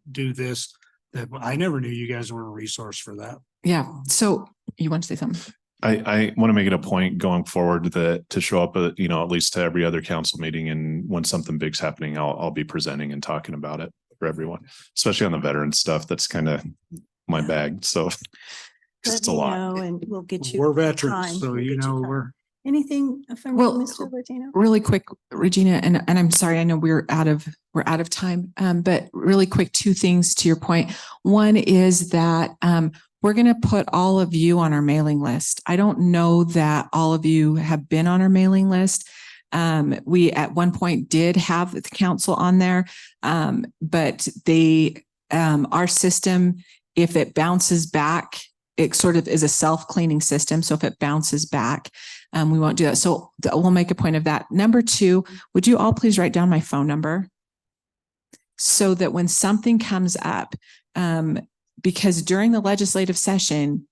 do this, that I never knew you guys were a resource for that. Yeah. So you want to say something? I want to make it a point going forward that to show up, at least to every other council meeting. And when something big's happening, I'll be presenting and talking about it for everyone, especially on the veteran stuff. That's kind of my bag. So it's a lot. And we'll get you. We're time. veterans, so We'll you get know time. we're. Anything from Well, Mr. Latino? Really quick, Regina, and I'm sorry, I know we're out of time, but really quick, two things to your point. One is that we're going to put all of you on our mailing list. I don't know that all of you have been on our mailing list. We at one point did have the council on there, but our system, if it bounces back, it sort of is a self-cleaning system. So if it bounces back, we won't do that. So we'll make a point of that. Number two, would you all please write down my phone number so that when something comes up, because during the legislative session,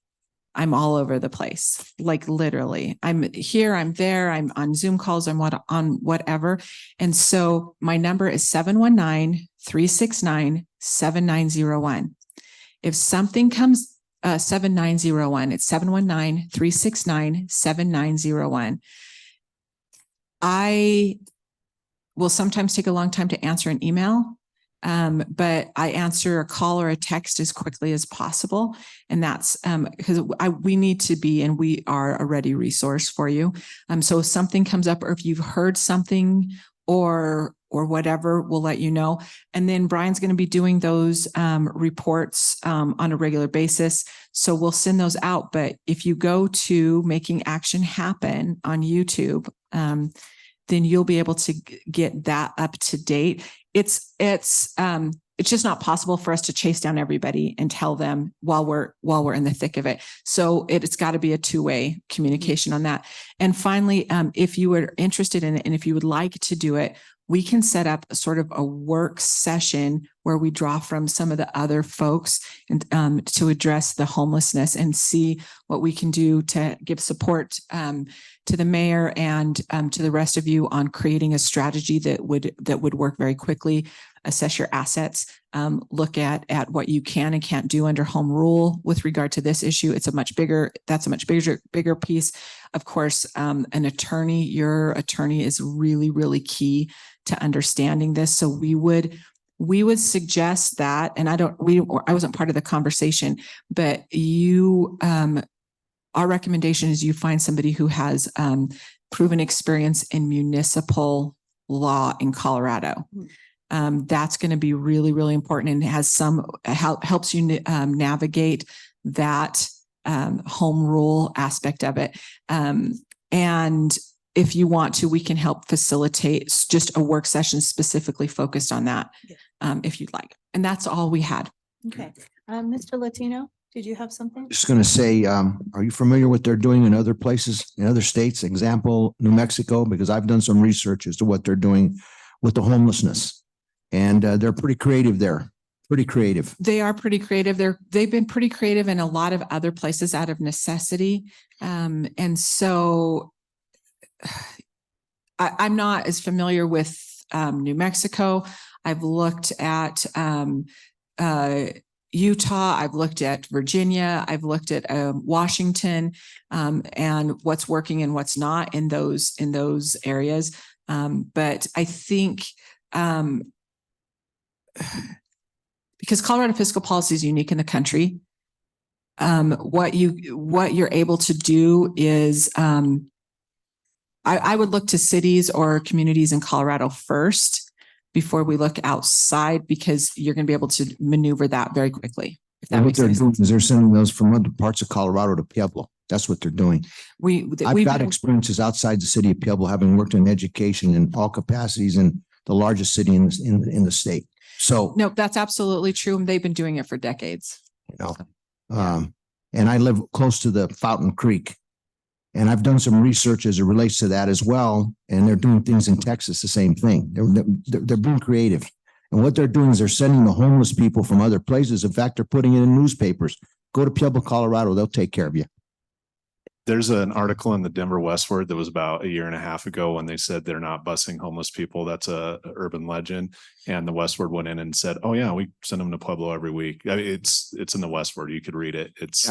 I'm all over the place, like literally. I'm here, I'm there, I'm on Zoom calls, I'm on whatever. And so my number is 719-369-7901. If something comes, 7901, it's 719-369-7901. I will sometimes take a long time to answer an email. But I answer a call or a text as quickly as possible. And that's because we need to be, and we are a ready resource for you. So if something comes up, or if you've heard something or whatever, we'll let you know. And then Brian's going to be doing those reports on a regular basis. So we'll send those out. But if you go to Making Action Happen on YouTube, then you'll be able to get that up to date. It's just not possible for us to chase down everybody and tell them while we're in the thick of it. So it's got to be a two-way communication on that. And finally, if you are interested in it and if you would like to do it, we can set up a sort of a work session where we draw from some of the other folks and to address the homelessness and see what we can do to give support to the mayor and to the rest of you on creating a strategy that would work very quickly. Assess your assets, look at what you can and can't do under home rule with regard to this issue. That's a much bigger piece. Of course, your attorney is really, really key to understanding this. So we would suggest that, and I wasn't part of the conversation, but our recommendation is you find somebody who has proven experience in municipal law in Colorado. That's going to be really, really important, and has helps you navigate that home rule aspect of it. And if you want to, we can help facilitate just a work session specifically focused on that, if you'd like. And that's all we had. Okay. Mr. Latino, did you have something? Just going to say, are you familiar with what they're doing in other places, in other states? Example, New Mexico, because I've done some research as to what they're doing with the homelessness. And they're pretty creative there. Pretty creative. They are pretty creative. They've been pretty creative in a lot of other places out of necessity. And so I'm not as familiar with New Mexico. I've looked at Utah. I've looked at Virginia. I've looked at Washington, and what's working and what's not in those areas. But I think because Colorado fiscal policy is unique in the country, what you're able to do is I would look to cities or communities in Colorado first before we look outside, because you're going to be able to maneuver that very quickly. If that And what makes they're sense. doing is they're sending those from other parts of Colorado to Pueblo. That's what they're doing. I've got experiences outside the city of Pueblo, having worked in education in all capacities in the largest city in the state. So, No, that's absolutely true. And they've been doing it for decades. and I live close to the Fountain Creek, and I've done some research as it relates to that as well. And they're doing things in Texas, the same thing. They're being creative. And what they're doing is they're sending the homeless people from other places. In fact, they're putting it in newspapers. Go to Pueblo, Colorado. They'll take care of you. There's an article in the Denver Westward that was about a year and a half ago when they said they're not busing homeless people. That's a urban legend. And the Westward went in and said, oh yeah, we send them to Pueblo every week. I mean, it's in the Westward. You could read it. It's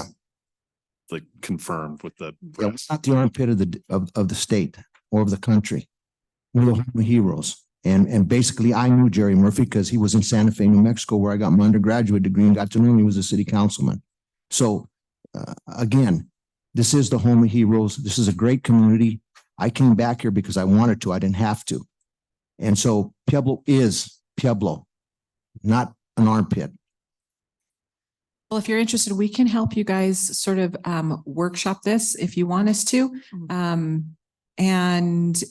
like confirmed with the Yeah, it's not the armpit of the state or of the country. We're the Homeless heroes. And basically I knew Jerry Murphy because he was in Santa Fe, New Mexico, where I got my undergraduate degree and got to know him. He was a city councilman. So again, this is the Homeless Heroes. This is a great community. I came back here because I wanted to. I didn't have to. And so Pueblo is Pueblo, not an armpit. Well, if you're interested, we can help you guys sort of workshop this if you want us to. And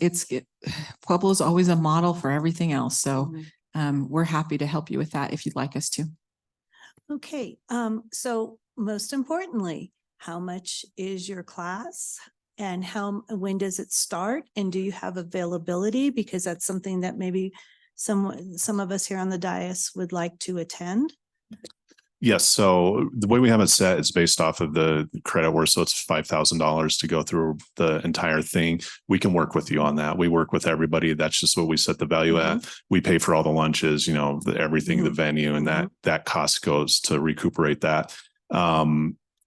Pueblo is always a model for everything else. So we're happy to help you with that if you'd like us to. Okay, so most importantly, how much is your class? And when does it start? And do you have availability? Because that's something that maybe some of us here on the dais would like to attend. Yes, so the way we have it set is based off of the credit worth, so it's $5,000 to go through the entire thing. We can work with you on that. We work with everybody. That's just what we set the value at. We pay for all the lunches, you know, everything, the venue, and that cost goes to recuperate that.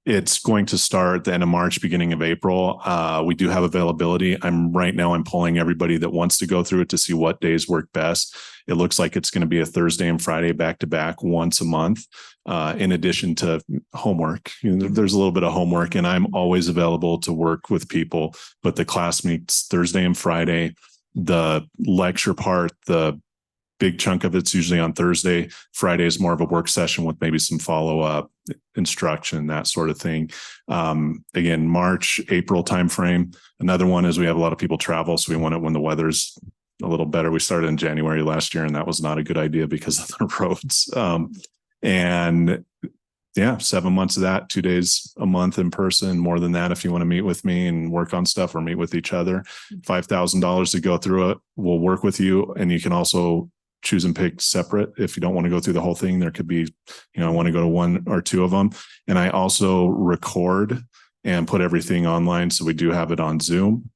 It's going to start the end of March, beginning of April. We do have availability. Right now I'm polling everybody that wants to go through it to see what days work best. It looks like it's going to be a Thursday and Friday back to back once a month. In addition to homework, there's a little bit of homework, and I'm always available to work with people, but the class meets Thursday and Friday. The lecture part, the big chunk of it's usually on Thursday. Friday is more of a work session with maybe some follow-up instruction, that sort of thing. Again, March, April timeframe. Another one is we have a lot of people travel, so we want it when the weather's a little better. We started in January last year, and that was not a good idea because of the roads. And yeah, 7 months of that, 2 days a month in person, more than that if you want to meet with me and work on stuff or meet with each other. $5,000 to go through it. We'll work with you, and you can also choose and pick separate. If you don't want to go through the whole thing, there could be, you know, I want to go to one or two of them. And I also record and put everything online. So we do have it on Zoom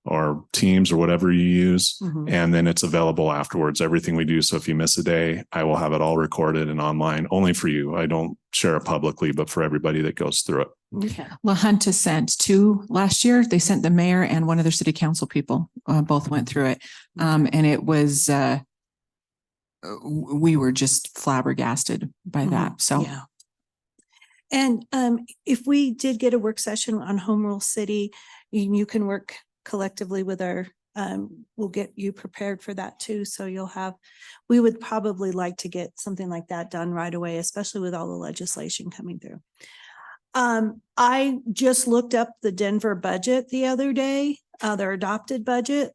or Teams or whatever you use. And then it's available afterwards, everything we do. So if you miss a day, I will have it all recorded and online only for you. I don't share it publicly, but for everybody that goes through it. Okay. La Junta sent two last year. They sent the mayor and one of their city council people, both went through it. And it was, we were just flabbergasted by that. So Yeah. And if we did get a work session on Home Rule City, you can work collectively with our, we'll get you prepared for that too. So we would probably like to get something like that done right away, especially with all the legislation coming through. I just looked up the Denver budget the other day, their adopted budget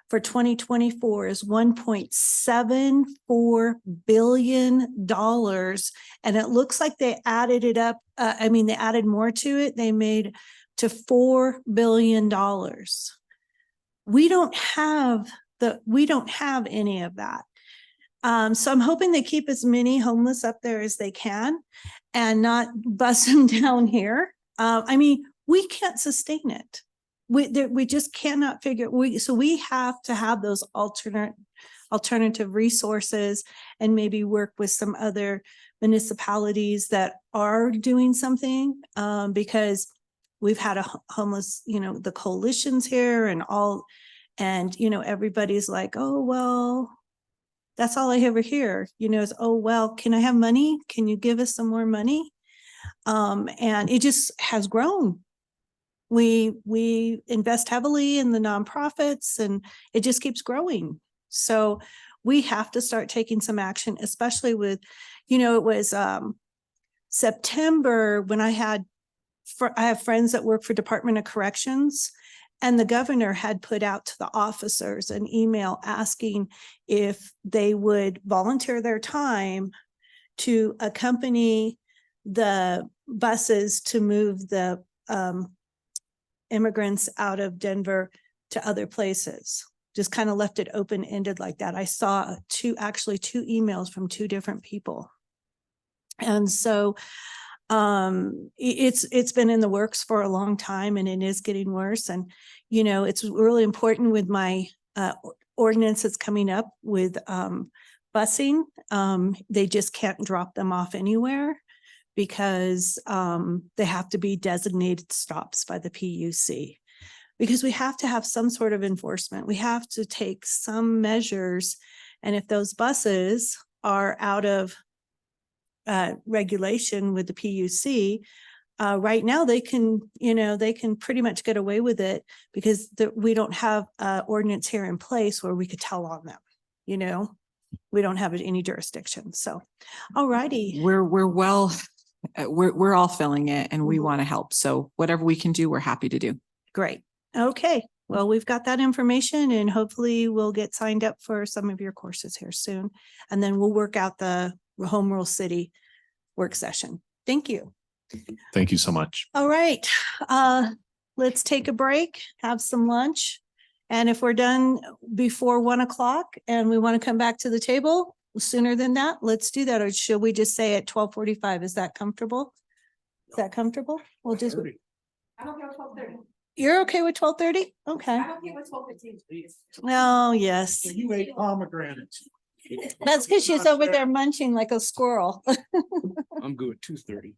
for 2024 is $1.74 billion. And it looks like they added it up. They added more to it. They made to $4 billion. We don't have any of that. So I'm hoping they keep as many homeless up there as they can and not bust them down here. We can't sustain it. We just cannot figure, so we have to have those alternative resources and maybe work with some other municipalities that are doing something, because we've had a homeless, the coalitions here and everybody's like, oh, well, that's all I ever hear, is, oh, well, can I have money? Can you give us some more money? And it just has grown. We invest heavily in the nonprofits and it just keeps growing. So we have to start taking some action, especially with, it was September when I have friends that work for Department of Corrections, and the governor had put out to the officers an email asking if they would volunteer their time to accompany the buses to move the immigrants out of Denver to other places. Just kind of left it open-ended like that. I saw two emails from two different people. And so it's been in the works for a long time, and it is getting worse. And, it's really important with my ordinance that's coming up with busing. They just can't drop them off anywhere, because they have to be designated stops by the PUC, because we have to have some sort of enforcement. We have to take some measures. And if those buses are out of regulation with the PUC, right now they can pretty much get away with it, because we don't have ordinance here in place where we could tell on them, we don't have any jurisdiction. So, all righty. we're well we're all feeling it and we Mhm. want to help. So whatever we can do, we're happy to do. Great. Okay. Well, we've got that information and hopefully we'll get signed up for some of your courses here soon. And then we'll work out the Home Rule City work session. Thank you. Thank you so much. All right. Let's take a break, have some lunch. And if we're done before 1 o'clock and we want to come back to the table sooner than that, let's do that. Or should we just say at 12:45? Is that comfortable? Is that comfortable? We'll just, I'm okay with 12:30. you're okay with 12:30? Okay. I'm okay with 12:15, please. Oh, yes. You ate pomegranates. That's because she's over there munching like a squirrel. I'm good, 2:30.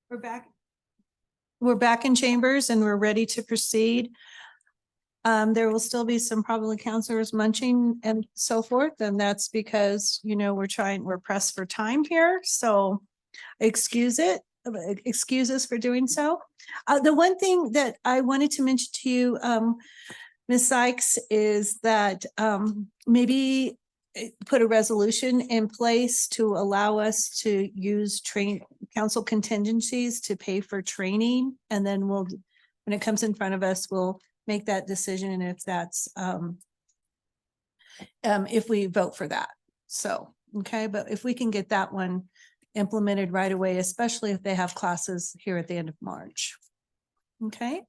We're back. We're back in chambers and we're ready to proceed. There will still be some probably counselors munching and so forth, and that's because, you know, we're pressed for time here, so excuse us for doing so. The one thing that I wanted to mention to you, Ms. Sykes, is that maybe put a resolution in place to allow us to use council contingencies to pay for training. And then when it comes in front of us, we'll make that decision if that's, if we vote for that. So, okay, but if we can get that one implemented right away, especially if they have classes here at the end of March. Okay?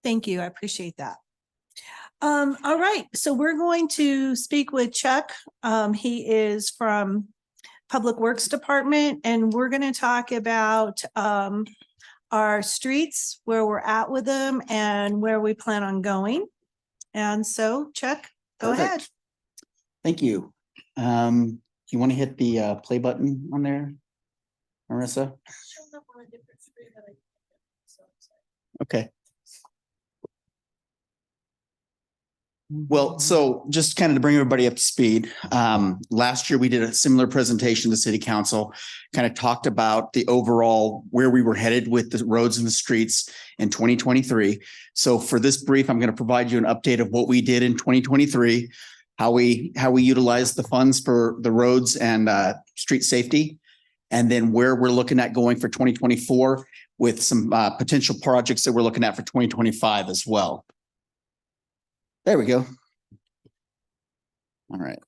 Thank you. I appreciate that. All right, so we're going to speak with Chuck. He is from Public Works Department, and we're going to talk about our streets, where we're at with them, and where we plan on going. And so, Chuck, go ahead. Perfect. Thank you. You want to hit the play button on there, Marissa? Okay. Well, so just kind of to bring everybody up to speed, last year we did a similar presentation to City Council, kind of talked about the overall where we were headed with the roads and the streets in 2023. So for this brief, I'm going to provide you an update of what we did in 2023, how we utilized the funds for the roads and street safety, and then where we're looking at going for 2024 with some potential projects that we're looking at for 2025 as well. There we go. All right.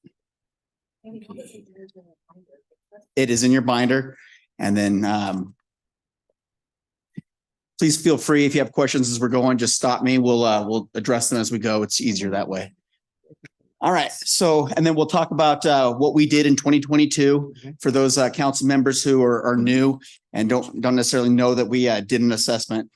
It is in your binder. And then please feel free, if you have questions as we're going, just stop me. We'll address them as we go. It's easier that way. All right. So, and then we'll talk about what we did in 2022 for those council members who are new and don't necessarily know that we did an assessment.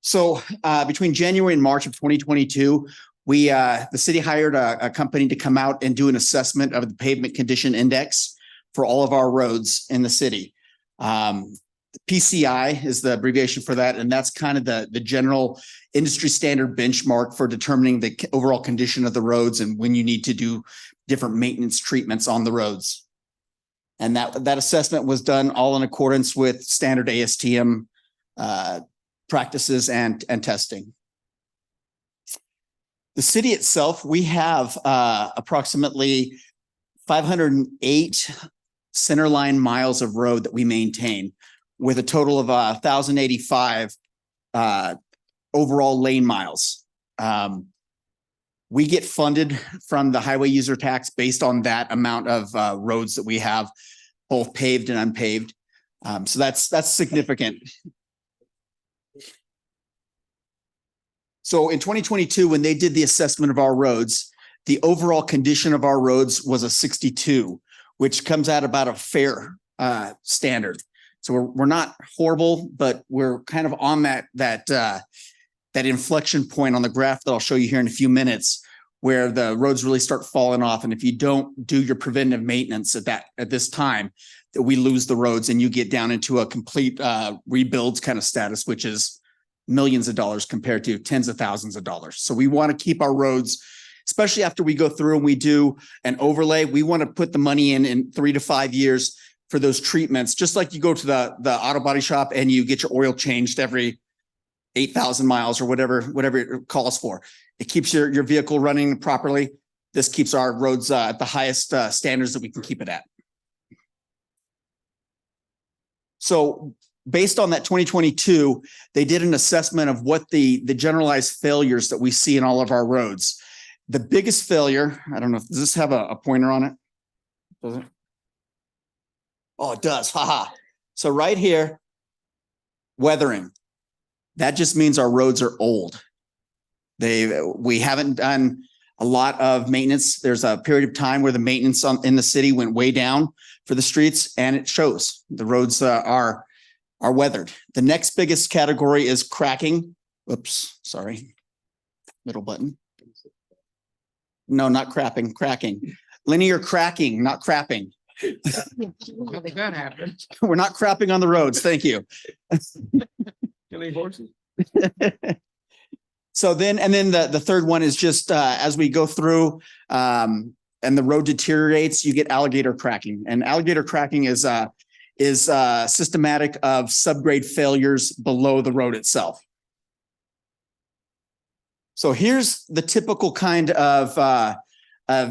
So between January and March of 2022, the city hired a company to come out and do an assessment of the pavement condition index for all of our roads in the city. PCI is the abbreviation for that, and that's kind of the general industry standard benchmark for determining the overall condition of the roads and when you need to do different maintenance treatments on the roads. And that assessment was done all in accordance with standard ASTM practices and testing. The city itself, we have approximately 508 centerline miles of road that we maintain, with a total of 1,085 overall lane miles. We get funded from the highway user tax based on that amount of roads that we have, both paved and unpaved. So that's significant. So in 2022, when they did the assessment of our roads, the overall condition of our roads was a 62, which comes out about a fair standard. So we're not horrible, but we're kind of on that inflection point on the graph that I'll show you here in a few minutes, where the roads really start falling off. And if you don't do your preventive maintenance at this time, that we lose the roads and you get down into a complete rebuild kind of status, which is millions of dollars compared to tens of thousands of dollars. So we want to keep our roads, especially after we go through and we do an overlay, we want to put the money in 3 to 5 years for those treatments, just like you go to the auto body shop and you get your oil changed every 8,000 miles or whatever it calls for. It keeps your vehicle running properly. This keeps our roads at the highest standards that we can keep it at. So based on that 2022, they did an assessment of what the generalized failures that we see in all of our roads. The biggest failure, I don't know, does this have a pointer on it? Does it? Oh, it does. Haha. So right here, weathering. That just means our roads are old. We haven't done a lot of maintenance. There's a period of time where the maintenance in the city went way down for the streets, and it shows. The roads are weathered. The next biggest category is cracking. Oops, sorry. Middle button. No, not crapping, cracking. Linear cracking, not crapping. That happened. We're not crapping on the roads. Thank you. Killing horses. So then, and then the third one is just as we go through and the road deteriorates, you get alligator cracking. And alligator cracking is systematic of subgrade failures below the road itself. So here's the typical kind of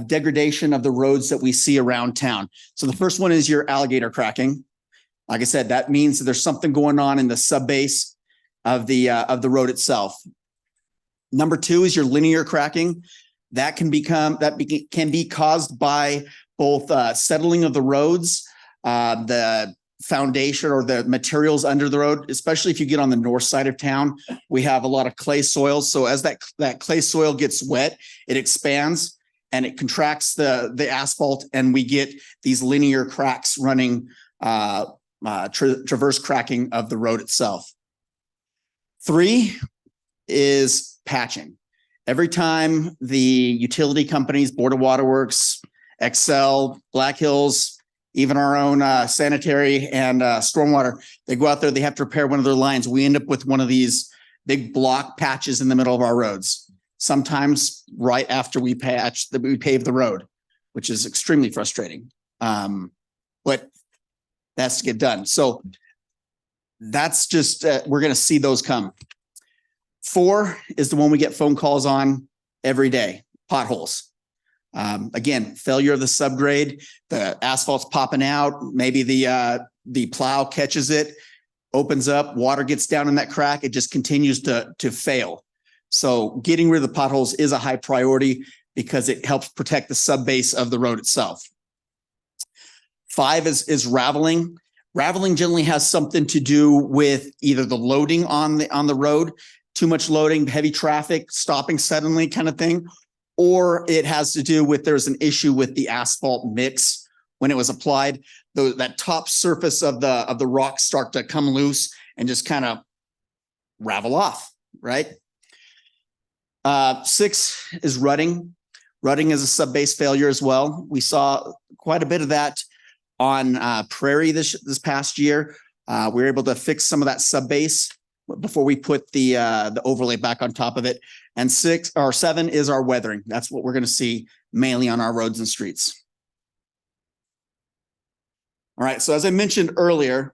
degradation of the roads that we see around town. So the first one is your alligator cracking. Like I said, that means that there's something going on in the subbase of the road itself. Number two is your linear cracking. That can be caused by both settling of the roads, the foundation or the materials under the road, especially if you get on the north side of town. We have a lot of clay soil. So as that clay soil gets wet, it expands and it contracts the asphalt, and we get these linear cracks running, traverse cracking of the road itself. 3 is patching. Every time the utility companies, Board of Waterworks, Excel, Black Hills, even our own sanitary and stormwater, they go out there, they have to repair one of their lines. We end up with one of these big block patches in the middle of our roads. Sometimes right after we pave the road, which is extremely frustrating. But that's to get done. So that's just, we're going to see those come. 4 is the one we get phone calls on every day, potholes. Again, failure of the subgrade, the asphalt's popping out, maybe the plow catches it, opens up, water gets down in that crack, it just continues to fail. So getting rid of the potholes is a high priority because it helps protect the subbase of the road itself. 5 is raveling. Raveling generally has something to do with either the loading on the road, too much loading, heavy traffic, stopping suddenly kind of thing, or it has to do with there's an issue with the asphalt mix when it was applied. That top surface of the rocks start to come loose and just kind of ravel off, right? 6 is rutting. Rutting is a subbase failure as well. We saw quite a bit of that on Prairie this past year. We were able to fix some of that subbase before we put the overlay back on top of it. And 7 is our weathering. That's what we're going to see mainly on our roads and streets. All right. So as I mentioned earlier,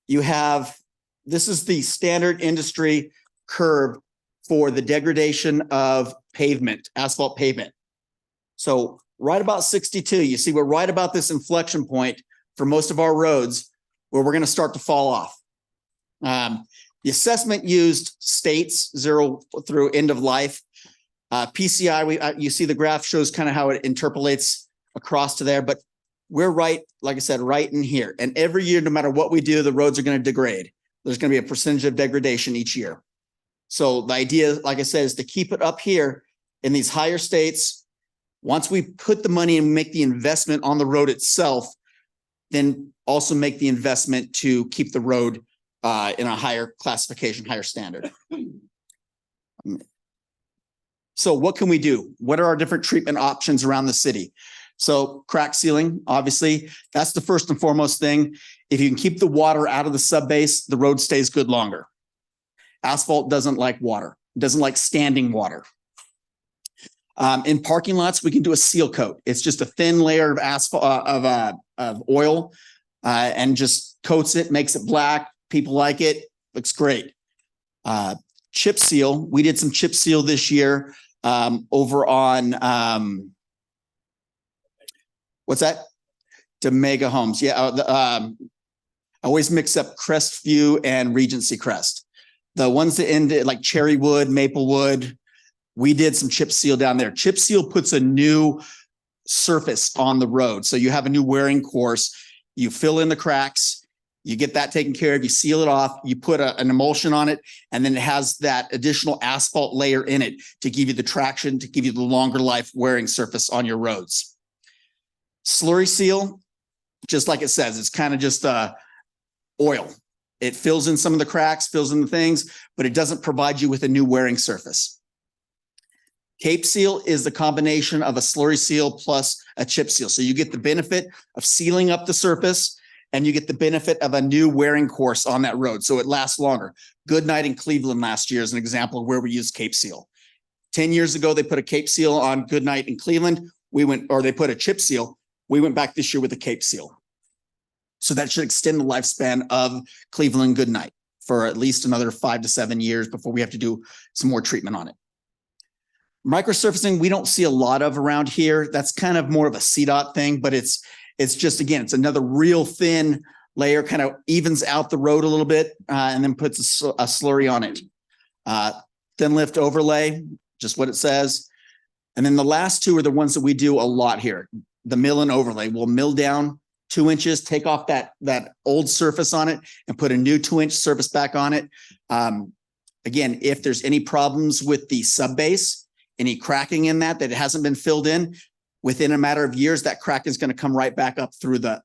this is the standard industry curve for the degradation of pavement, asphalt pavement. So right about 62, you see we're right about this inflection point for most of our roads where we're going to start to fall off. The assessment used states 0 through end of life. PCI, you see the graph shows kind of how it interpolates across to there, but we're right, like I said, right in here. And every year, no matter what we do, the roads are going to degrade. There's going to be a percentage of degradation each year. So the idea, like I said, is to keep it up here in these higher states. Once we put the money and make the investment on the road itself, then also make the investment to keep the road in a higher classification, higher standard. So what can we do? What are our different treatment options around the city? So crack sealing, obviously, that's the first and foremost thing. If you can keep the water out of the subbase, the road stays good longer. Asphalt doesn't like water. It doesn't like standing water. In parking lots, we can do a seal coat. It's just a thin layer of asphalt of oil and just coats it, makes it black. People like it. Looks great. Chip seal. We did some chip seal this year over on what's that? Demega Homes. Yeah. I always mix up Crestview and Regency Crest. The ones that end like Cherrywood, Maplewood, we did some chip seal down there. Chip seal puts a new surface on the road. So you have a new wearing course. You fill in the cracks. You get that taken care of. You seal it off. You put an emulsion on it, and then it has that additional asphalt layer in it to give you the traction, to give you the longer life wearing surface on your roads. Slurry seal, just like it says, it's kind of just oil. It fills in some of the cracks, fills in the things, but it doesn't provide you with a new wearing surface. Cape seal is the combination of a slurry seal plus a chip seal. So you get the benefit of sealing up the surface and you get the benefit of a new wearing course on that road. So it lasts longer. Goodnight in Cleveland last year is an example of where we used Cape seal. 10 years ago, they put a Cape seal on Goodnight in Cleveland. They put a chip seal. We went back this year with a Cape seal. So that should extend the lifespan of Cleveland Goodnight for at least another 5 to 7 years before we have to do some more treatment on it. Microsurfacing, we don't see a lot of around here. That's kind of more of a CDOT thing, but it's just, again, it's another real thin layer, kind of evens out the road a little bit, and then puts a slurry on it. Thin lift overlay, just what it says. And then the last two are the ones that we do a lot here. The mill and overlay. We'll mill down 2 inches, take off that old surface on it and put a new 2-inch surface back on it. Again, if there's any problems with the subbase, any cracking in that it hasn't been filled in, within a matter of years, that crack is going to come right back up through the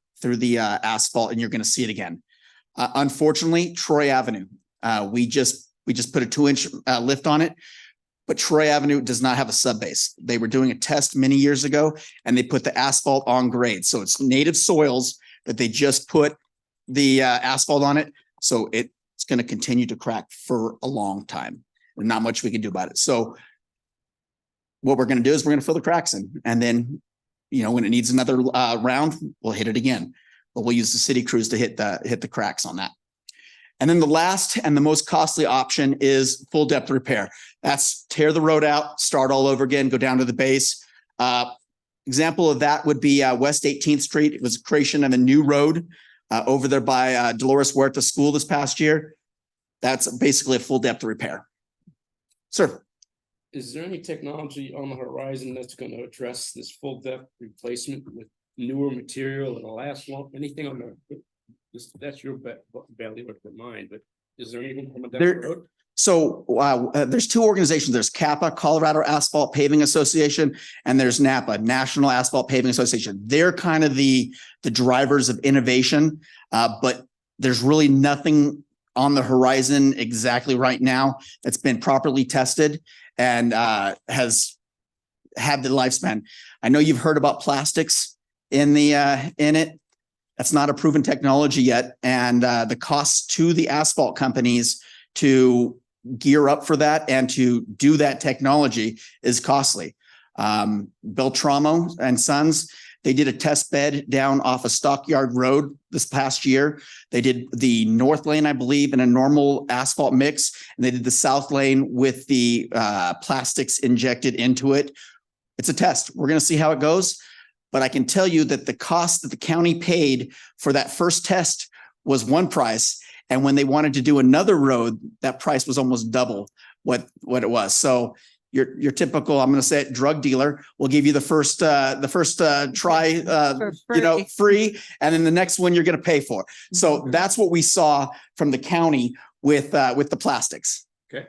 asphalt, and you're going to see it again. Unfortunately, Troy Avenue, we just put a 2-inch lift on it, but Troy Avenue does not have a subbase. They were doing a test many years ago, and they put the asphalt on grade. So it's native soils that they just put the asphalt on it. So it's going to continue to crack for a long time. There's not much we can do about it. So what we're going to do is we're going to fill the cracks in, and then, when it needs another round, we'll hit it again. But we'll use the city crews to hit the cracks on that. And then the last and the most costly option is full depth repair. That's tear the road out, start all over again, go down to the base. Example of that would be West 18th Street. It was creation of a new road over there by Dolores Huerta School this past year. That's basically a full depth repair. Sir. Is there any technology on the horizon that's going to address this full depth replacement with newer material and last long? Anything on that's your belly or mine, but is there anything coming down the road? So there's two organizations. There's CAPA, Colorado Asphalt Paving Association, and there's NAPA, National Asphalt Paving Association. They're kind of the drivers of innovation, but there's really nothing on the horizon exactly right now that's been properly tested and has had the lifespan. I know you've heard about plastics in it. That's not a proven technology yet, and the cost to the asphalt companies to gear up for that and to do that technology is costly. Beltramo and Sons, they did a test bed down off of Stockyard Road this past year. They did the north lane, I believe, in a normal asphalt mix, and they did the south lane with the plastics injected into it. It's a test. We're going to see how it goes. But I can tell you that the cost that the county paid for that first test was one price. And when they wanted to do another road, that price was almost double what it was. So your typical, I'm going to say it, drug dealer will give you the first try, free. And then the next one you're going to pay for. So that's what we saw from the county with the plastics. Okay.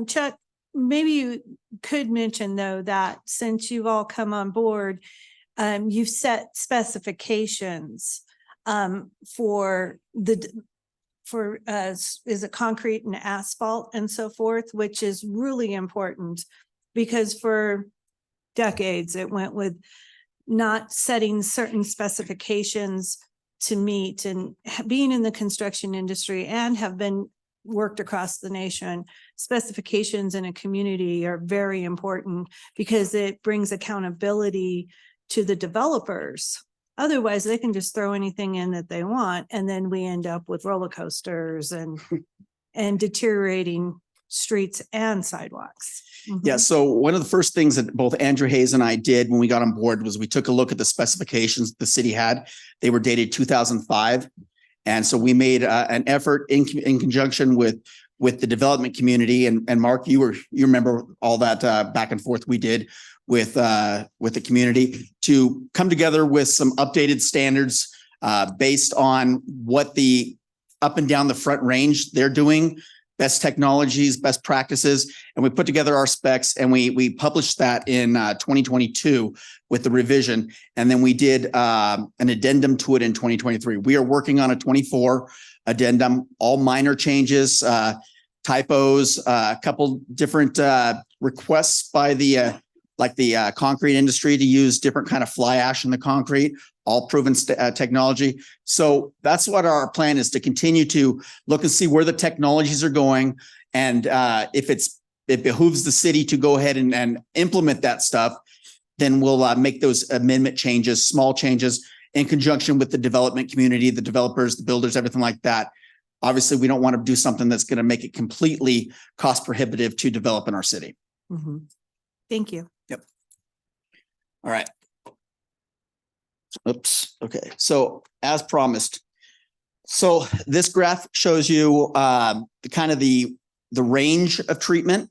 Chuck, maybe you could mention though, that since you've all come on board, you've set specifications for is it concrete and asphalt and so forth, which is really important because for decades it went with not setting certain specifications to meet, and being in the construction industry and have been worked across the nation, specifications in a community are very important because it brings accountability to the developers. Otherwise, they can just throw anything in that they want, and then we end up with roller coasters and deteriorating streets and sidewalks. Yeah. So one of the first things that both Andrew Hayes and I did when we got on board was we took a look at the specifications the city had. They were dated 2005. And so we made an effort in conjunction with the development community. And Mark, you remember all that back and forth we did with the community to come together with some updated standards based on what the up and down the Front Range they're doing, best technologies, best practices. And we put together our specs and we published that in 2022 with the revision. And then we did an addendum to it in 2023. We are working on a 24 addendum, all minor changes, typos, a couple different requests by the concrete industry to use different kind of fly ash in the concrete, all proven technology. So that's what our plan is, to continue to look and see where the technologies are going. And if it behooves the city to go ahead and implement that stuff, then we'll make those amendment changes, small changes in conjunction with the development community, the developers, the builders, everything like that. Obviously, we don't want to do something that's going to make it completely cost prohibitive to develop in our city. Thank you. Yep. All right. Oops. Okay. So as promised, so this graph shows you the range of treatment,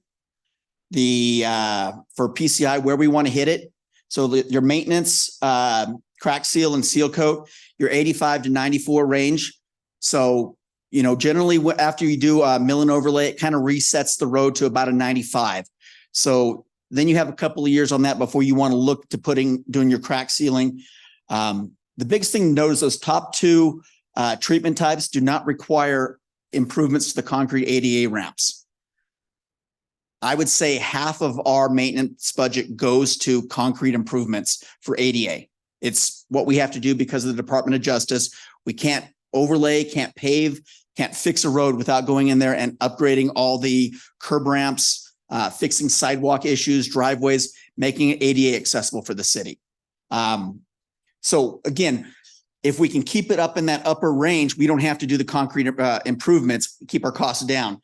for PCI, where we want to hit it. So your maintenance, crack seal and seal coat, your 85 to 94 range. So, you know, generally after you do a mill and overlay, it kind of resets the road to about a 95. So then you have a couple of years on that before you want to look to doing your crack sealing. The biggest thing to note is those top two treatment types do not require improvements to the concrete ADA ramps. I would say half of our maintenance budget goes to concrete improvements for ADA. It's what we have to do because of the Department of Justice. We can't overlay, can't pave, can't fix a road without going in there and upgrading all the curb ramps, fixing sidewalk issues, driveways, making it ADA accessible for the city. So again, if we can keep it up in that upper range, we don't have to do the concrete improvements, keep our costs down.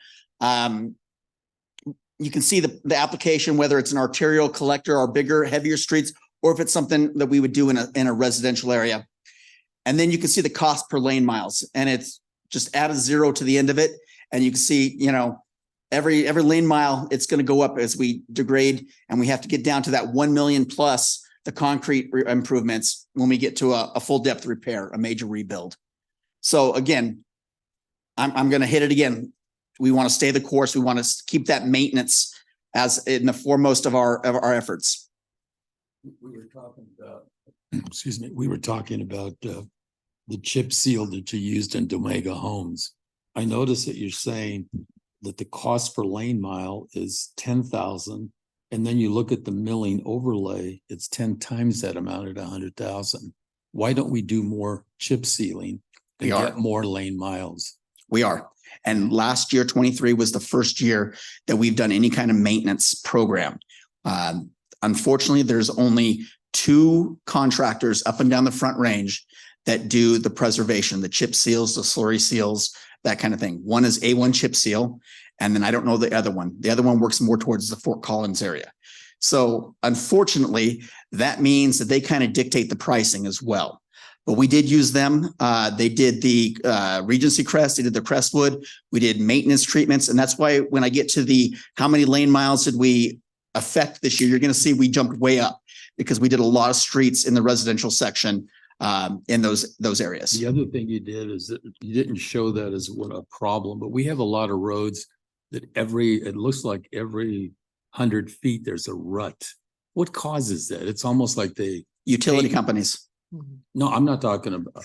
You can see the application, whether it's an arterial collector or bigger, heavier streets, or if it's something that we would do in a residential area. And then you can see the cost per lane miles, and it's just add a zero to the end of it. And you can see, you know, every lane mile, it's going to go up as we degrade, and we have to get down to that 1 million plus the concrete improvements when we get to a full depth repair, a major rebuild. So again, I'm going to hit it again. We want to stay the course. We want to keep that maintenance as in the foremost of our efforts. We were talking about, excuse me, we were talking about the chip seal that you used in Dominga Homes. I noticed that you're saying that the cost per lane mile is 10,000. And then you look at the milling overlay, it's 10 times that amount at 100,000. Why don't we do more chip sealing and get more lane miles? We are. And last year, 23 was the first year that we've done any kind of maintenance program. Unfortunately, there's only 2 contractors up and down the Front Range that do the preservation, the chip seals, the slurry seals, that kind of thing. One is A1 Chip Seal, and then I don't know the other one. The other one works more towards the Fort Collins area. So unfortunately, that means that they kind of dictate the pricing as well. But we did use them. They did the Regency Crest, they did the Crestwood. We did maintenance treatments. And that's why when I get to the how many lane miles did we affect this year, you're going to see we jumped way up because we did a lot of streets in the residential section in those areas. The other thing you did is that you didn't show that as what a problem, but we have a lot of roads that it looks like every 100 feet there's a rut. What causes that? It's almost like utility companies. No, I'm not talking about.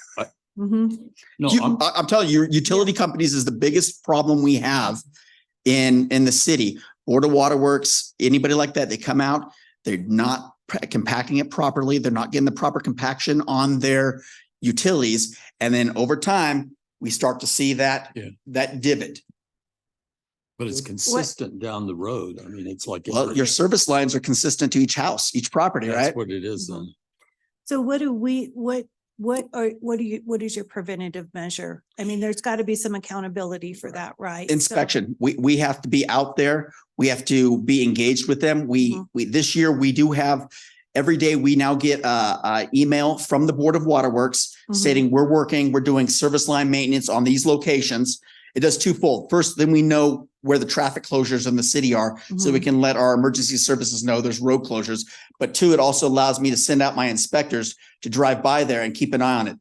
I'm telling you, utility companies is the biggest problem we have in the city. Board of Water Works, anybody like that, they come out, they're not compacting it properly. They're not getting the proper compaction on their utilities. And then over time, we start to see that divot. But it's consistent down the road. I mean, it's like. Well, your service lines are consistent to each house, each property, right? That's what it is then. So what is your preventative measure? I mean, there's got to be some accountability for that, right? Inspection. We have to be out there. We have to be engaged with them. We this year we do have every day we now get a email from the Board of Water Works stating we're doing service line maintenance on these locations. It does twofold. First, then we know where the traffic closures in the city are, so we can let our emergency services know there's road closures. But 2, it also allows me to send out my inspectors to drive by there and keep an eye on it.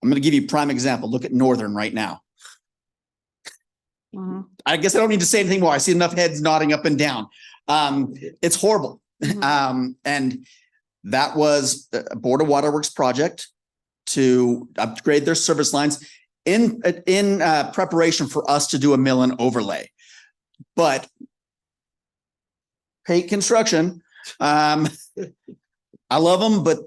I'm going to give you a prime example. Look at Northern right now. I guess I don't need to say anything more. I see enough heads nodding up and down. It's horrible. And that was a Board of Water Works project to upgrade their service lines in preparation for us to do a mill and overlay. But Pate Construction. I love them, but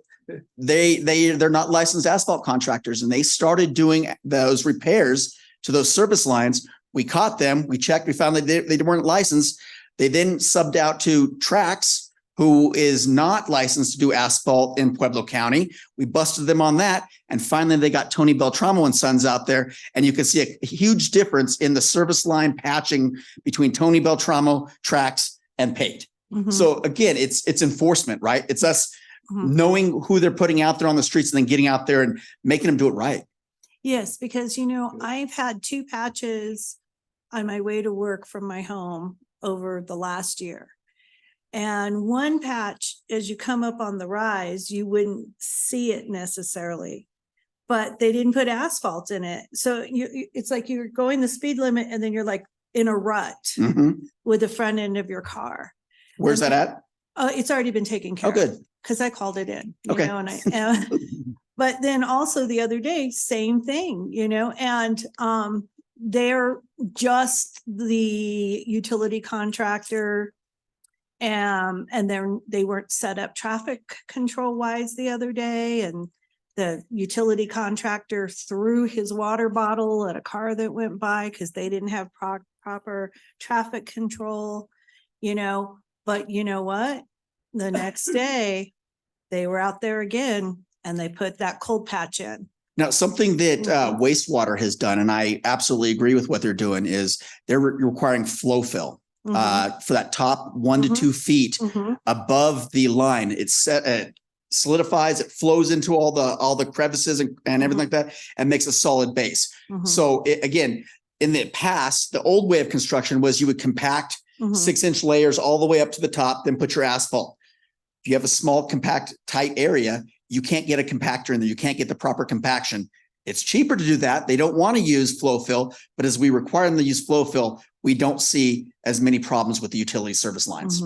they're not licensed asphalt contractors, and they started doing those repairs to those service lines. We caught them. We checked. We found that they weren't licensed. They then subbed out to Trax, who is not licensed to do asphalt in Pueblo County. We busted them on that. And finally, they got Tony Beltramo and Sons out there. And you can see a huge difference in the service line patching between Tony Beltramo, Trax, and Pate. Mhm. So again, it's enforcement, right? It's us knowing who they're putting out there on the streets and then getting out there and making them do it right. Yes, because I've had 2 patches on my way to work from my home over the last year. And one patch, as you come up on the rise, you wouldn't see it necessarily, but they didn't put asphalt in it. So it's like you're going the speed limit and then you're like in a rut with the front end of your car. Where's that at? It's already been taken care Oh, of. good. Because I called it in. Okay. But then also the other day, same thing, and they're just the utility contractor. And they weren't set up traffic control wise the other day, and the utility contractor threw his water bottle at a car that went by because they didn't have proper traffic control, but you know what? The next day they were out there again and they put that cold patch in. Now, something that wastewater has done, and I absolutely agree with what they're doing, is they're requiring flow fill for that top 1 to 2 feet above the line. It's set, it solidifies, it flows into all the crevices and everything like that, and makes a solid base. So again, in the past, the old way of construction was you would compact 6-inch layers all the way up to the top, then put your asphalt. If you have a small, compact, tight area, you can't get a compactor in there. You can't get the proper compaction. It's cheaper to do that. They don't want to use flow fill, but as we require them to use flow fill, we don't see as many problems with the utility service lines.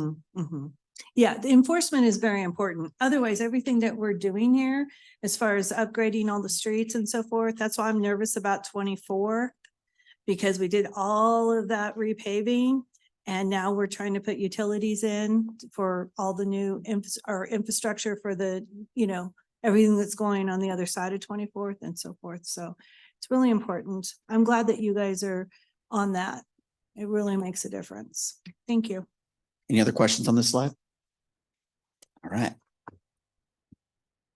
Yeah, the enforcement is very important. Otherwise, everything that we're doing here, as far as upgrading all the streets and so forth, that's why I'm nervous about 24, because we did all of that repaving. And now we're trying to put utilities in for all the new infrastructure for the, everything that's going on the other side of 24th and so forth. So it's really important. I'm glad that you guys are on that. It really makes a difference. Thank you. Any other questions on this slide? All right.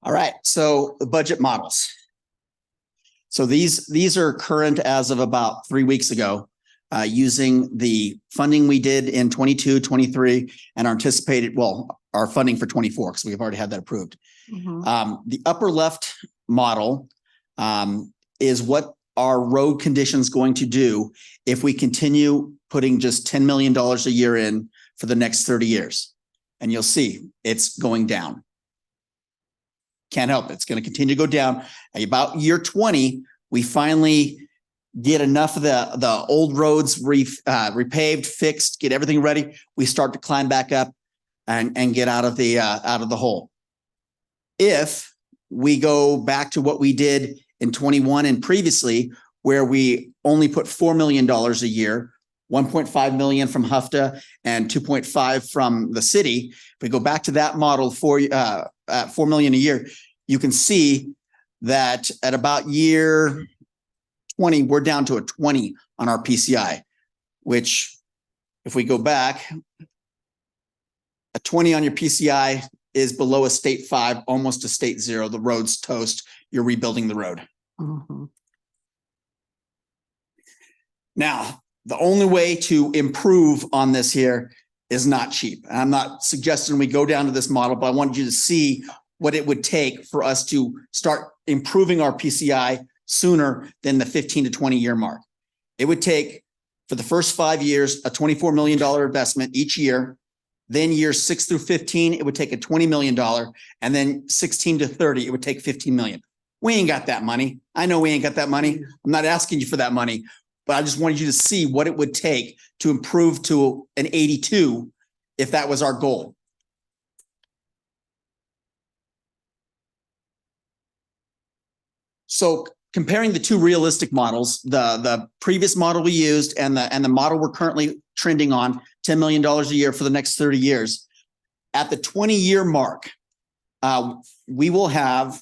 All right. So the budget models. So these are current as of about 3 weeks ago. Using the funding we did in 22, 23, and our anticipated, our funding for 24, because we've already had that approved. The upper left model is what our road conditions going to do if we continue putting just $10 million a year in for the next 30 years. And you'll see it's going down. Can't help it. It's going to continue to go down. About year 20, we finally get enough of the old roads repaved, fixed, get everything ready. We start to climb back up and get out of the hole. If we go back to what we did in 21 and previously, where we only put $4 million a year, 1.5 million from HUFTA and 2.5 from the city. If we go back to that model for $4 million a year, you can see that at about year 20, we're down to a 20 on our PCI, which if we go back, a 20 on your PCI is below a state 5, almost a state 0. The road's toast. You're rebuilding the road. Now, the only way to improve on this here is not cheap. And I'm not suggesting we go down to this model, but I wanted you to see what it would take for us to start improving our PCI sooner than the 15 to 20 year mark. It would take, for the first 5 years, a $24 million investment each year. Then years 6 through 15, it would take a $20 million. And then 16 to 30, it would take 15 million. We ain't got that money. I know we ain't got that money. I'm not asking you for that money, but I just wanted you to see what it would take to improve to an 82 if that was our goal. So comparing the two realistic models, the previous model we used and the model we're currently trending on, $10 million a year for the next 30 years. At the 20-year mark, we will have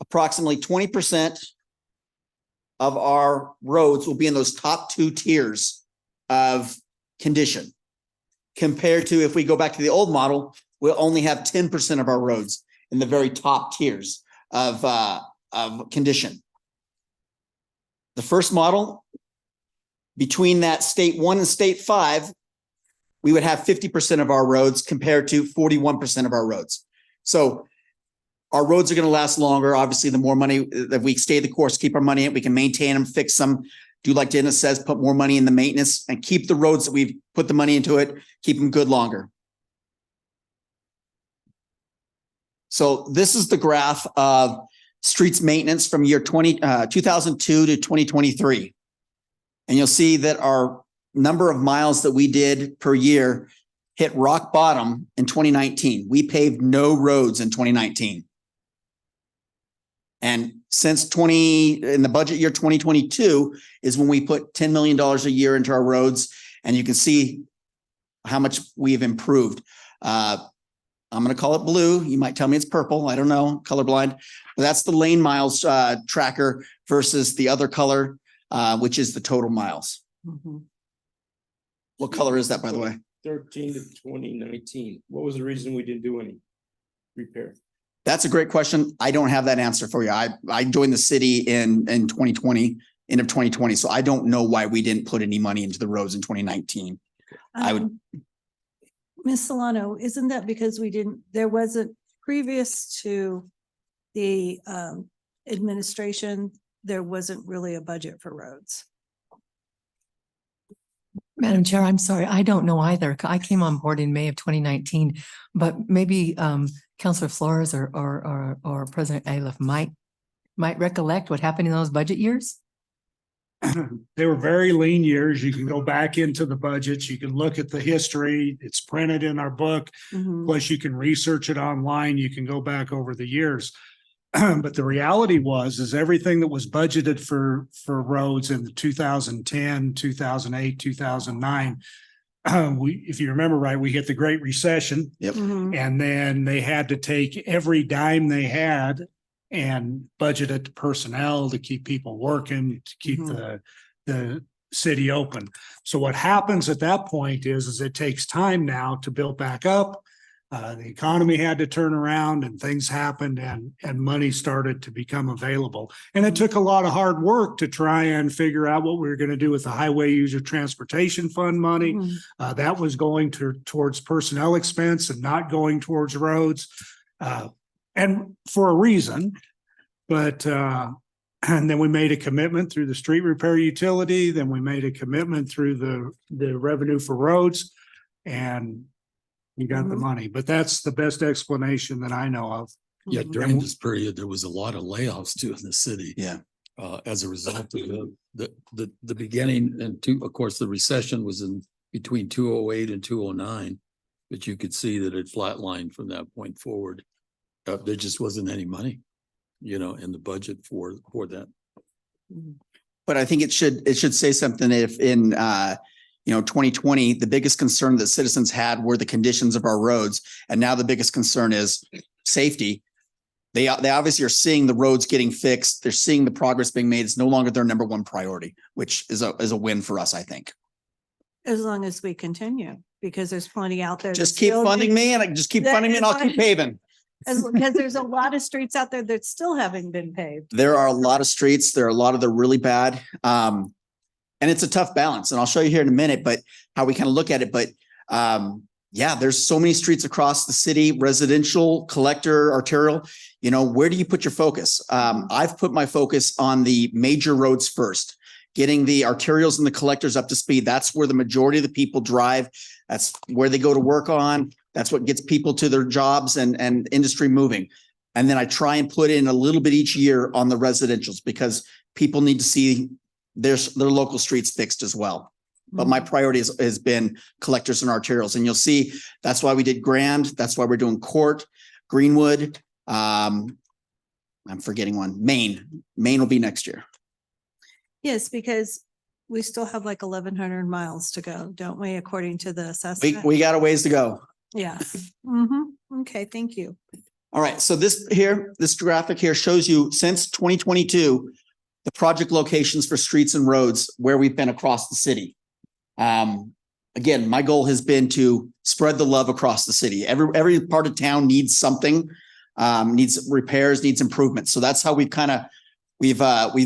approximately 20% of our roads will be in those top 2 tiers of condition. Compared to if we go back to the old model, we'll only have 10% of our roads in the very top tiers of condition. The first model, between that state 1 and state 5, we would have 50% of our roads compared to 41% of our roads. So our roads are going to last longer. Obviously, the more money that we stay the course, keep our money in, we can maintain them, fix them, do like Dennis says, put more money in the maintenance and keep the roads that we've put the money into it, keep them good longer. So this is the graph of streets maintenance from year 2002 to 2023. And you'll see that our number of miles that we did per year hit rock bottom in 2019. We paved no roads in 2019. And since in the budget year 2022 is when we put $10 million a year into our roads. And you can see how much we've improved. I'm going to call it blue. You might tell me it's purple. I don't know, colorblind. But that's the lane miles tracker versus the other color, which is the total miles. Mhm. What color is that, by the way? 13 to 2019. What was the reason we didn't do any repair? That's a great question. I don't have that answer for you. I joined the city in 2020, end of 2020. So I don't know why we didn't put any money into the roads in 2019. I would. Ms. Solano, isn't that because there wasn't previous to the administration, there wasn't really a budget for roads? Madam Chair, I'm sorry, I don't know either. I came on board in May of 2019, but maybe Councilor Flores or President Aliff might recollect what happened in those budget years. They were very lean years. You can go back into the budgets. You can look at the history. It's printed in our book. Mhm. Plus you can research it online. You can go back over the years. But the reality is everything that was budgeted for roads in the 2010, 2008, 2009, if you remember right, we hit the Great Recession. Yep. Mhm. And then they had to take every dime they had and budget it to personnel to keep people working, to keep the city open. So what happens at that point is it takes time now to build back up. The economy had to turn around and things happened and money started to become available. And it took a lot of hard work to try and figure out what we were going to do with the Highway User Transportation Fund money. Mhm. That was going towards personnel expense and not going towards roads. And for a reason, but and then we made a commitment through the street repair utility. Then we made a commitment through the revenue for roads, and we got the money. But that's the best explanation that I know of. Yeah, Mhm. during this period, there was a lot of layoffs too in the city. Yeah. As a result of the beginning and of course, the recession was in between 2008 and 2009. But you could see that it flatlined from that point forward. There just wasn't any money, in the budget for that. But I think it should say something if in 2020, the biggest concern that citizens had were the conditions of our roads. And now the biggest concern is safety. They obviously are seeing the roads getting fixed. They're seeing the progress being made. It's no longer their number one priority, which is a win for us, I think. As long as we continue, because there's plenty out there. Just keep funding me and I'll keep paving. Because there's a lot of streets out there that still haven't been paved. There are a lot of streets. There are a lot of the really bad. And it's a tough balance. And I'll show you here in a minute, but how we kind of look at it. But there's so many streets across the city, residential, collector, arterial. Where do you put your focus? I've put my focus on the major roads first, getting the arterials and the collectors up to speed. That's where the majority of the people drive. That's where they go to work on. That's what gets people to their jobs and industry moving. And then I try and put in a little bit each year on the residentials because people need to see their local streets fixed as well. But my priority has been collectors and arterials. And you'll see that's why we did Grand. That's why we're doing Court, Greenwood. I'm forgetting one. Maine will be next year. Yes, because We still have like 1,100 miles to go, don't we, according to the We, assessment? we got a ways to go. Yeah. Mm-hmm. Okay, thank you. All right, so this here, this graphic here shows you since 2022, the project locations for streets and roads where we've been across the city. Again, my goal has been to spread the love across the city. Every part of town needs something, needs repairs, needs improvements. So that's how we've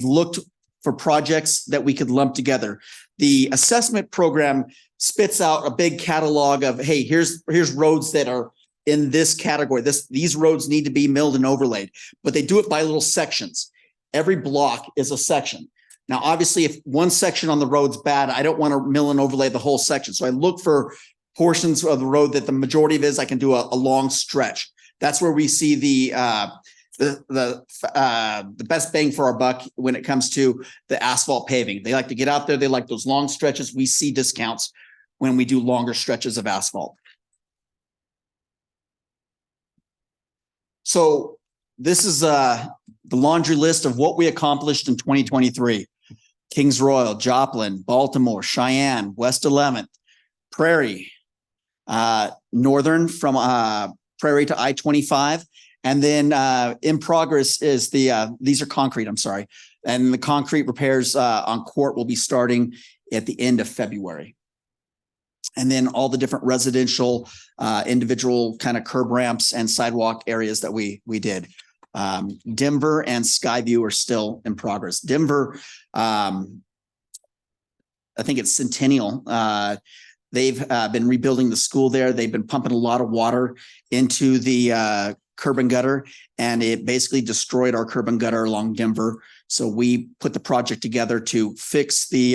looked for projects that we could lump together. The assessment program spits out a big catalog of, hey, here's roads that are in this category. These roads need to be milled and overlaid, but they do it by little sections. Every block is a section. Now, obviously, if one section on the road's bad, I don't want to mill and overlay the whole section. So I look for portions of the road that the majority of I can do a long stretch. That's where we see the best bang for our buck when it comes to the asphalt paving. They like to get out there. They like those long stretches. We see discounts when we do longer stretches of asphalt. So this is the laundry list of what we accomplished in 2023. Kings Royal, Joplin, Baltimore, Cheyenne, West 11th, Prairie, Northern from Prairie to I-25. And then in progress is these are concrete, I'm sorry. And the concrete repairs on Court will be starting at the end of February. And then all the different residential, individual kind of curb ramps and sidewalk areas that we did. Denver and Skyview are still in progress. Denver, I think it's Centennial. They've been rebuilding the school there. They've been pumping a lot of water into the curb and gutter, and it basically destroyed our curb and gutter along Denver. So we put the project together to fix the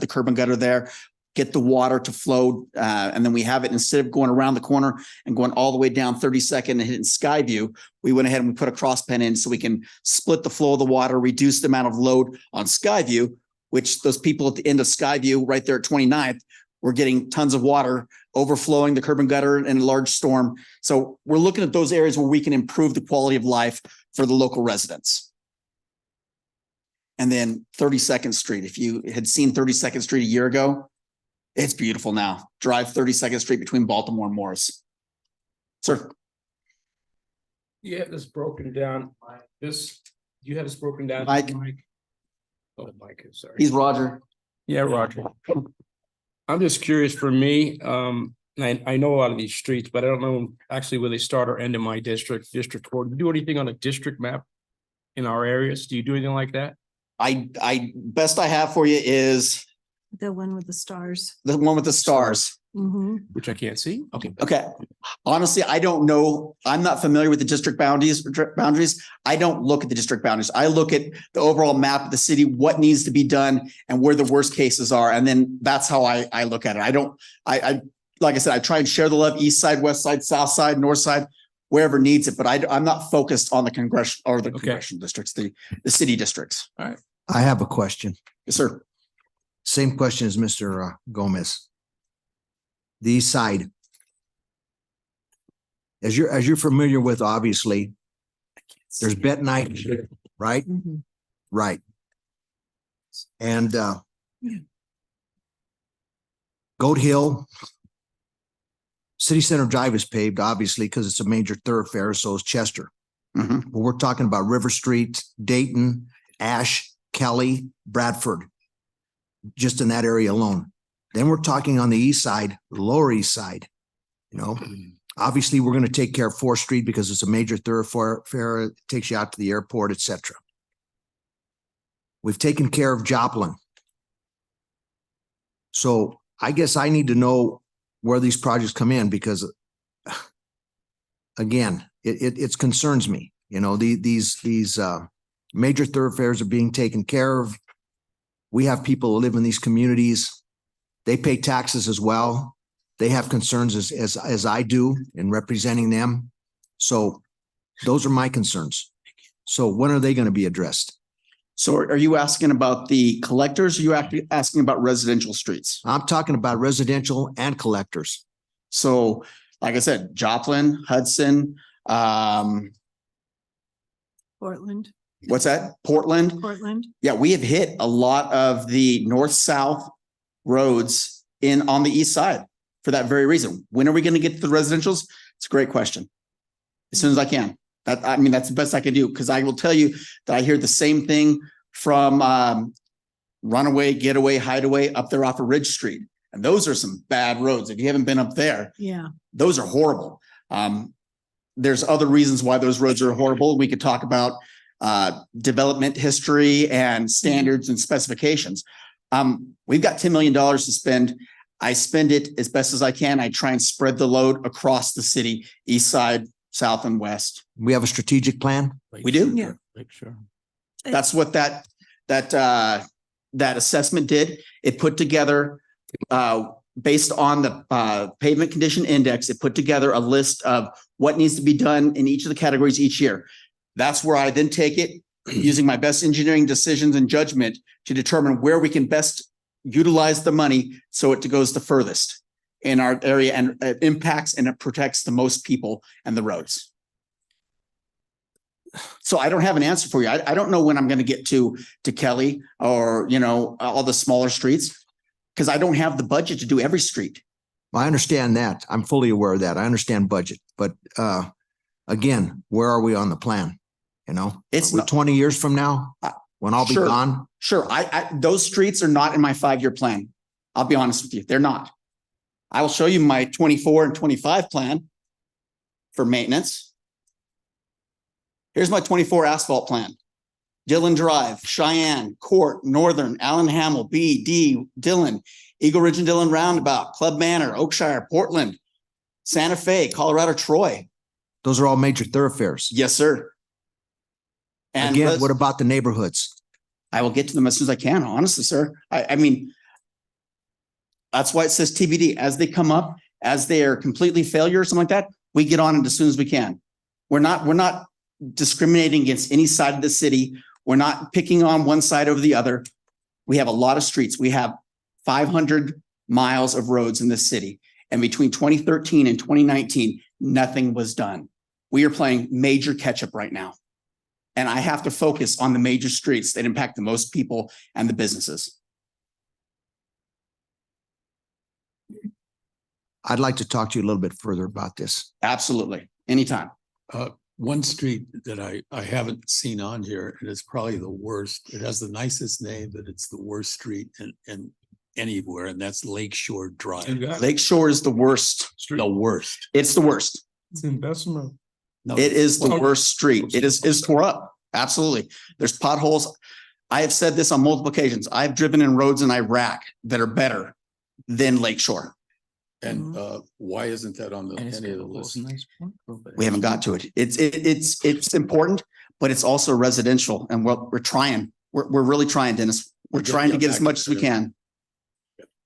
curb and gutter there, get the water to flow, and then we have it, instead of going around the corner and going all the way down 32nd and hitting Skyview, we went ahead and we put a cross pen in so we can split the flow of the water, reduce the amount of load on Skyview, which those people at the end of Skyview right there at 29th were getting tons of water overflowing the curb and gutter in a large storm. So we're looking at those areas where we can improve the quality of life for the local residents. And then 32nd Street, if you had seen 32nd Street a year ago, it's beautiful now. Drive 32nd Street between Baltimore and Morris. Sir. You have this broken down, you have this broken down. Mike. Oh, Mike, sorry. He's Roger. Yeah, Roger. I'm just curious for me, I know a lot of these streets, but I don't know actually where they start or end in my district, District 4. Do you do anything on a district map in our areas? Do you do anything like that? Best I have for you is The one with the stars. the one with the stars. Mhm. Which I can't see. Okay. Okay. Honestly, I don't know. I'm not familiar with the district boundaries. I don't look at the district boundaries. I look at the overall map of the city, what needs to be done and where the worst cases are. And then that's how I look at it. I like I said, I try and share the love, east side, west side, south side, north side, wherever needs it. But I'm not focused on the congressional districts, the city districts. All right. I have a question. Yes, sir. Same question as Mr. Gomez. The east side. As you're familiar with, obviously, there's Bentonite, right? Mhm. Right. And Goat Hill, City Center Drive is paved, obviously, because it's a major thoroughfare, so is Chester. Mhm. But we're talking about River Street, Dayton, Ash, Kelly, Bradford, just in that area alone. Then we're talking on the east side, the lower east side, you know. Obviously, we're going to take care of 4th Street because it's a major thoroughfare, it takes you out to the airport, etc. We've taken care of Joplin. So I guess I need to know where these projects come in because, again, it concerns me. You know, these major thoroughfares are being taken care of. We have people who live in these communities. They pay taxes as well. They have concerns as I do in representing them. So those are my concerns. So when are they going to be addressed? So are you asking about the collectors? Or are you asking about residential streets? I'm talking about residential and collectors. So like I said, Joplin, Hudson, Portland. What's that? Portland? Portland. Yeah, we have hit a lot of the north-south roads on the east side for that very reason. When are we going to get to the residentials? It's a great question. As soon as I can. That's the best I can do, because I will tell you that I hear the same thing from Runaway, Getaway, Hideaway up there off of Ridge Street. And those are some bad roads. If you haven't been up there, Yeah. those are horrible. There's other reasons why those roads are horrible. We could talk about development history and standards and specifications. We've got $10 million to spend. I spend it as best as I can. I try and spread the load across the city, east side, south and west. We have a strategic plan. We do. Yeah. Sure. That's what that assessment did. It put together, based on the pavement condition index, it put together a list of what needs to be done in each of the categories each year. That's where I then take it using my best engineering decisions and judgment to determine where we can best utilize the money so it goes the furthest in our area and it impacts and it protects the most people and the roads. So I don't have an answer for you. I don't know when I'm going to get to Kelly or, all the smaller streets, because I don't have the budget to do every street. I understand that. I'm fully aware of that. I understand budget, but again, where are we on the plan? It's We're not 20 years from now when I'll be Sure. gone. Sure. Those streets are not in my 5-year plan. I'll be honest with you. They're not. I will show you my 24 and 25 plan for maintenance. Here's my 24 asphalt plan. Dillon Drive, Cheyenne, Court, Northern, Allen Hamel, B, D, Dillon, Eagle Ridge and Dillon Roundabout, Club Manor, Oakshire, Portland, Santa Fe, Colorado, Troy. Those are all major thoroughfares. Yes, sir. And Again, what about the neighborhoods? I will get to them as soon as I can, honestly, sir. That's why it says TBD. As they come up, as they are completely failure or something like that, we get on it as soon as we can. We're not discriminating against any side of the city. We're not picking on one side over the other. We have a lot of streets. We have 500 miles of roads in this city. And between 2013 and 2019, nothing was done. We are playing major catch up right now. And I have to focus on the major streets that impact the most people and the businesses. I'd like to talk to you a little bit further about this. Absolutely. Anytime. One street that I haven't seen on here, and it's probably the worst. It has the nicest name, but it's the worst street in anywhere, and that's Lakeshore Drive. Lakeshore is the worst. The worst. It's the worst. It's investment. No, It is the worst street. It is tore up. Absolutely. There's potholes. I have said this on multiple occasions. I've driven in roads in Iraq that are better than Lakeshore. And why isn't that on any of the list? We haven't got to it. It's important, but it's also residential. And we're trying. We're really trying, Dennis. We're trying to get as much as we can.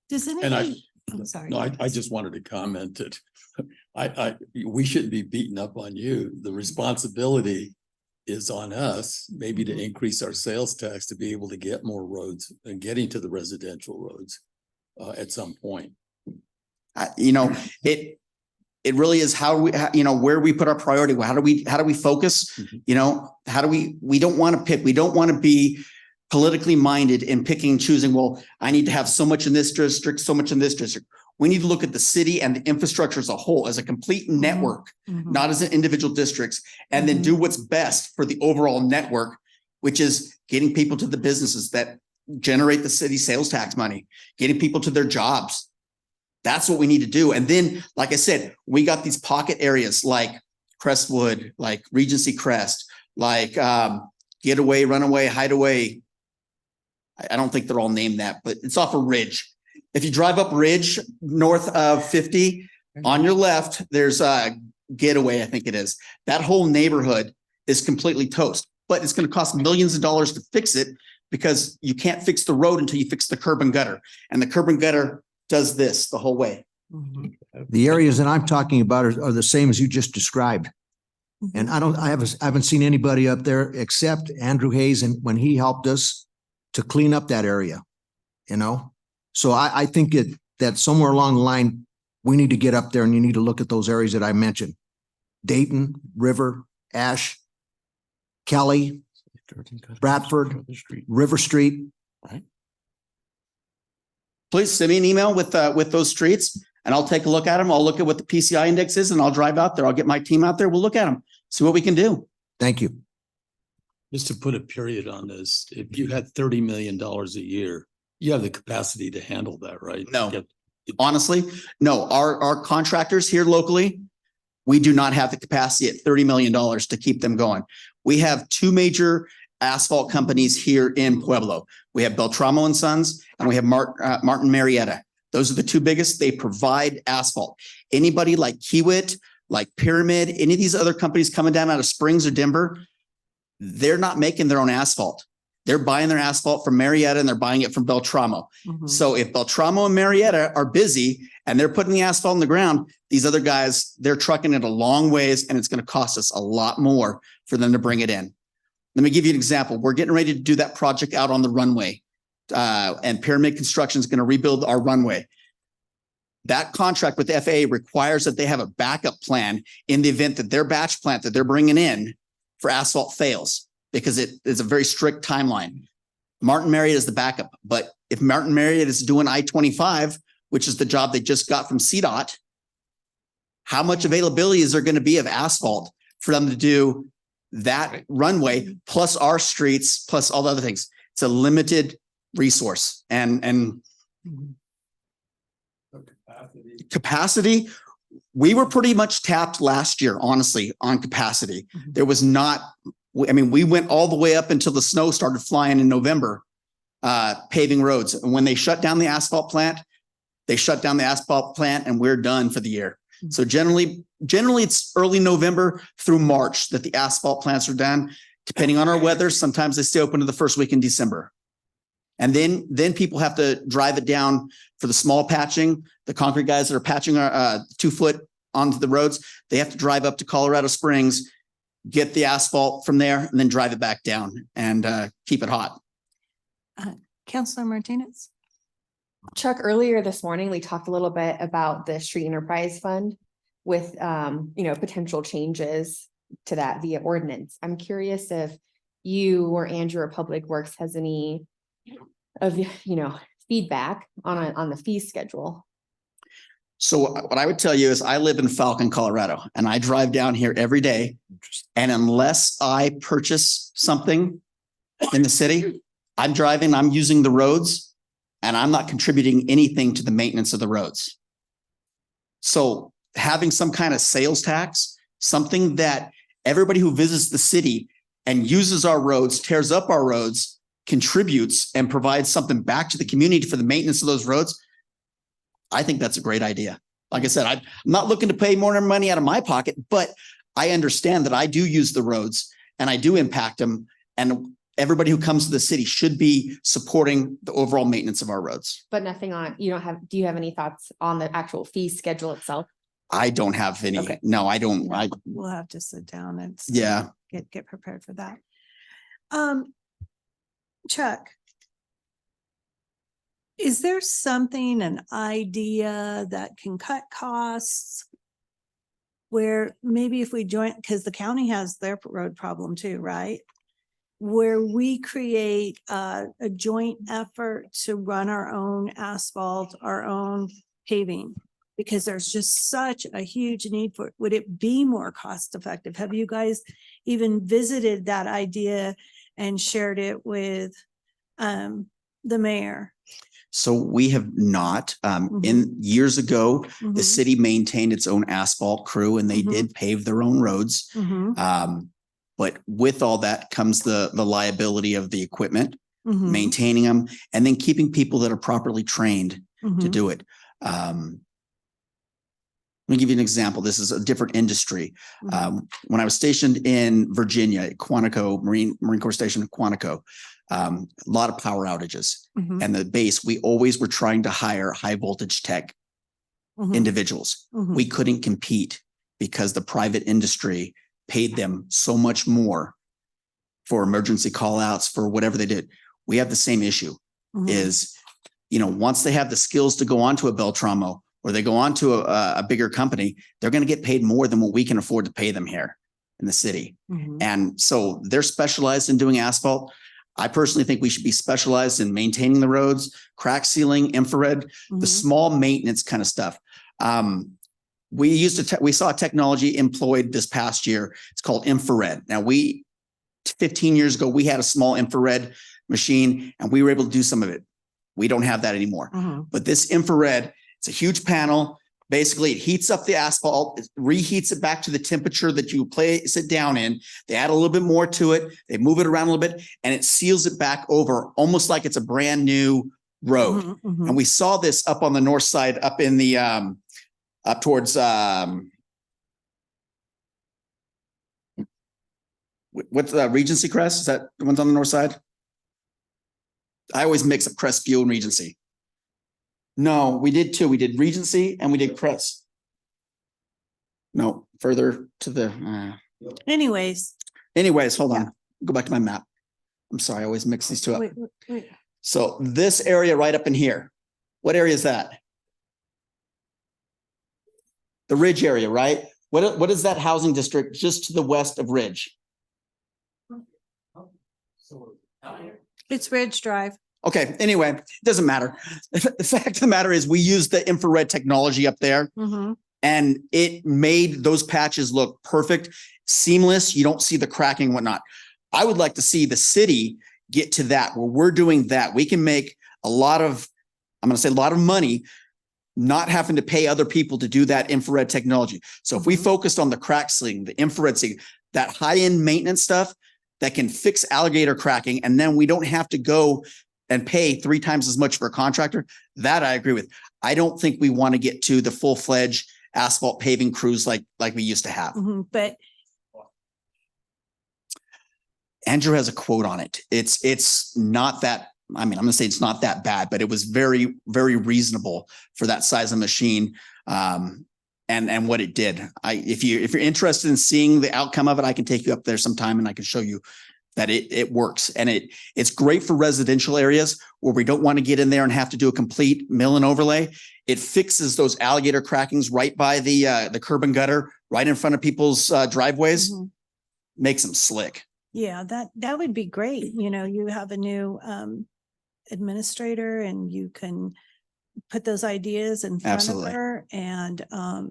Does And anybody? I'm sorry. No, I just wanted to comment that we shouldn't be beating up on you. The responsibility is on us, maybe to increase our sales tax to be able to get more roads and getting to the residential roads at some point. It really is how we, where we put our priority. How do we focus? Mhm. We don't want to pick, we don't want to be politically minded and picking and choosing, well, I need to have so much in this district, so much in this district. We need to look at the city and the infrastructure as a whole, as a complete network, not as an individual districts, and then do what's best for the overall network, which is getting people to the businesses that generate the city sales tax money, getting people to their jobs. That's what we need to do. And then, like I said, we got these pocket areas like Crestwood, like Regency Crest, like Getaway, Runaway, Hideaway. I don't think they're all named that, but it's off a Ridge. If you drive up Ridge north of 50, on your left, there's a Getaway, I think it is. That whole neighborhood is completely toast, but it's going to cost millions of dollars to fix it because you can't fix the road until you fix the curb and gutter. And the curb and gutter does this the whole way. The areas that I'm talking about are the same as you just described. And I haven't seen anybody up there except Andrew Hayes, and when he helped us to clean up that area, So I think that somewhere along the line, we need to get up there and you need to look at those areas that I mentioned. Dayton, River, Ash, Kelly, Bradford, River Street. Please send me an email with those streets and I'll take a look at them. I'll look at what the PCI index is and I'll drive out there. I'll get my team out there. We'll look at them, see what we can do. Thank you. Just to put a period on this, if you had $30 million a year, you have the capacity to handle that, right? No. Yep. Honestly, no, our contractors here locally, we do not have the capacity at $30 million to keep them going. We have two major asphalt companies here in Pueblo. We have Beltramo and Sons, and we have Martin Marietta. Those are the two biggest. They provide asphalt. Anybody like Kiewit, like Pyramid, any of these other companies coming down out of Springs or Denver, they're not making their own asphalt. They're buying their asphalt from Marietta and they're buying it from Beltramo. So if Beltramo and Marietta are busy and they're putting the asphalt in the ground, these other guys, they're trucking it a long ways and it's going to cost us a lot more for them to bring it in. Let me give you an example. We're getting ready to do that project out on the runway and Pyramid Construction is going to rebuild our runway. That contract with the FAA requires that they have a backup plan in the event that their batch plant that they're bringing in for asphalt fails, because it is a very strict timeline. Martin Marietta is the backup, but if Martin Marietta is doing I-25, which is the job they just got from CDOT, how much availability is there going to be of asphalt for them to do that runway plus our streets plus all the other things? It's a limited resource and capacity. We were pretty much tapped last year, honestly, on capacity. There was not, I mean, we went all the way up until the snow started flying in November, paving roads. And when they shut down the asphalt plant, they shut down the asphalt plant and we're done for the year. So generally it's early November through March that the asphalt plants are done. Depending on our weather, sometimes they stay open to the first week in December. And then people have to drive it down for the small patching. The concrete guys that are patching 2 foot onto the roads, they have to drive up to Colorado Springs, get the asphalt from there, and then drive it back down and keep it hot. Councilor Martinez? Chuck, earlier this morning, we talked a little bit about the street enterprise fund with, potential changes to that via ordinance. I'm curious if you or Andrew or Public Works has any of, feedback on the fee schedule. So what I would tell you is I live in Falcon, Colorado, and I drive down here every day. And unless I purchase something in the city, I'm driving, I'm using the roads, and I'm not contributing anything to the maintenance of the roads. So having some kind of sales tax, something that everybody who visits the city and uses our roads, tears up our roads, contributes and provides something back to the community for the maintenance of those roads, I think that's a great idea. Like I said, I'm not looking to pay more money out of my pocket, but I understand that I do use the roads and I do impact them. And everybody who comes to the city should be supporting the overall maintenance of our roads. But nothing on, do you have any thoughts on the actual fee schedule itself? I don't have any. Okay. No, I don't. We'll have to sit down and Yeah. get prepared for that. Chuck, is there something, an idea that can cut costs? Where maybe if we join, because the county has their road problem too, right? Where we create a joint effort to run our own asphalt, our own paving, because there's just such a huge need for it. Would it be more cost effective? Have you guys even visited that idea and shared it with the mayor? So we have not. In years ago, the city maintained its own asphalt crew and they did pave their own roads. But with all that comes the liability of the equipment, maintaining them, and then keeping people that are properly trained to do it. Let me give you an example. This is a different industry. When I was stationed in Virginia, at Quantico, Marine Corps Station in Quantico, a lot of power outages. And the base, we always were trying to hire high voltage tech individuals. We couldn't compete because the private industry paid them so much more for emergency call outs, for whatever they did. We have the same issue is, once they have the skills to go onto a Beltramo or they go on to a bigger company, they're going to get paid more than what we can afford to pay them here. in the city. Mhm. And so they're specialized in doing asphalt. I personally think we should be specialized in maintaining the roads, crack sealing, infrared, the Mhm. small maintenance kind of stuff. We saw technology employed this past year. It's called infrared. Now 15 years ago, we had a small infrared machine and we were able to do some of it. We don't have that anymore. Mhm. But this infrared, it's a huge panel. Basically, it heats up the asphalt, it reheats it back to the temperature that you place it down in. They add a little bit more to it. They move it around a little bit and it seals it back over almost like it's a brand new road. Mhm, mhm. And we saw this up on the north side, up in the, up towards, what's the Regency Crest? Is that the ones on the north side? I always mix up Crestview and Regency. No, we did two. We did Regency and we did Crest. No, further to the, Anyways. hold on. Go back to my map. I'm sorry, I always mix these two up. Wait. So this area right up in here, what area is that? The Ridge area, right? What is that housing district just to the west of Ridge? It's Ridge Drive. Okay, anyway, it doesn't matter. The fact of the matter is we used the infrared technology up there Mhm. and it made those patches look perfect, seamless. You don't see the cracking and whatnot. I would like to see the city get to that where we're doing that. We can make a lot of, I'm going to say a lot of money, not having to pay other people to do that infrared technology. So if we focused on the crack sealing, the infrared sealing, that high-end maintenance stuff that can fix alligator cracking, and then we don't have to go and pay 3 times as much for a contractor, that I agree with. I don't think we want to get to the full-fledged asphalt paving crews like we used to have. Mhm. But Andrew has a quote on it. It's not that, I mean, I'm gonna say it's not that bad, but it was very, very reasonable for that size of machine. And what it did. If you're interested in seeing the outcome of it, I can take you up there sometime and I can show you that it works. And it's great for residential areas where we don't want to get in there and have to do a complete mill and overlay. It fixes those alligator crackings right by the curb and gutter, right in front of people's driveways, Mhm. makes them slick. yeah, that would be great. You know, you have a new administrator and you can put those ideas in front Absolutely. of her. And,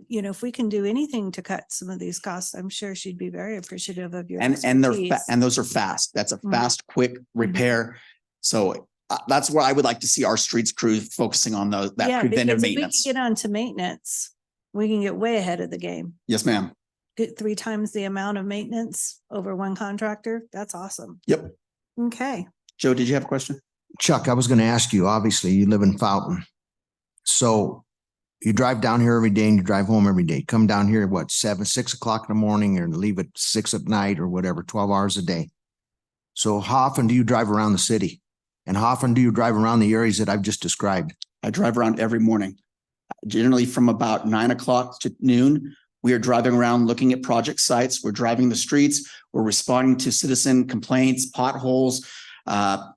you know, if we can do anything to cut some of these costs, I'm sure she'd be very appreciative of your And expertise. those are fast. That's a Mhm. fast, quick repair. So that's where I would like to see our streets crew focusing on that Yeah, preventive because if we can maintenance. get onto maintenance, we can get way ahead of the game. Yes, ma'am. Get 3 times the amount of maintenance over one contractor. That's awesome. Yep. Okay. Joe, did you have a question? Chuck, I was going to ask you, obviously, you live in Fountain. So you drive down here every day and you drive home every day. Come down here, what, 6 o'clock in the morning and leave at 6 at night or whatever, 12 hours a day. So how often do you drive around the city? And how often do you drive around the areas that I've just described? I drive around every morning. Generally from about 9 o'clock to noon, we are driving around looking at project sites. We're driving the streets. We're responding to citizen complaints, potholes,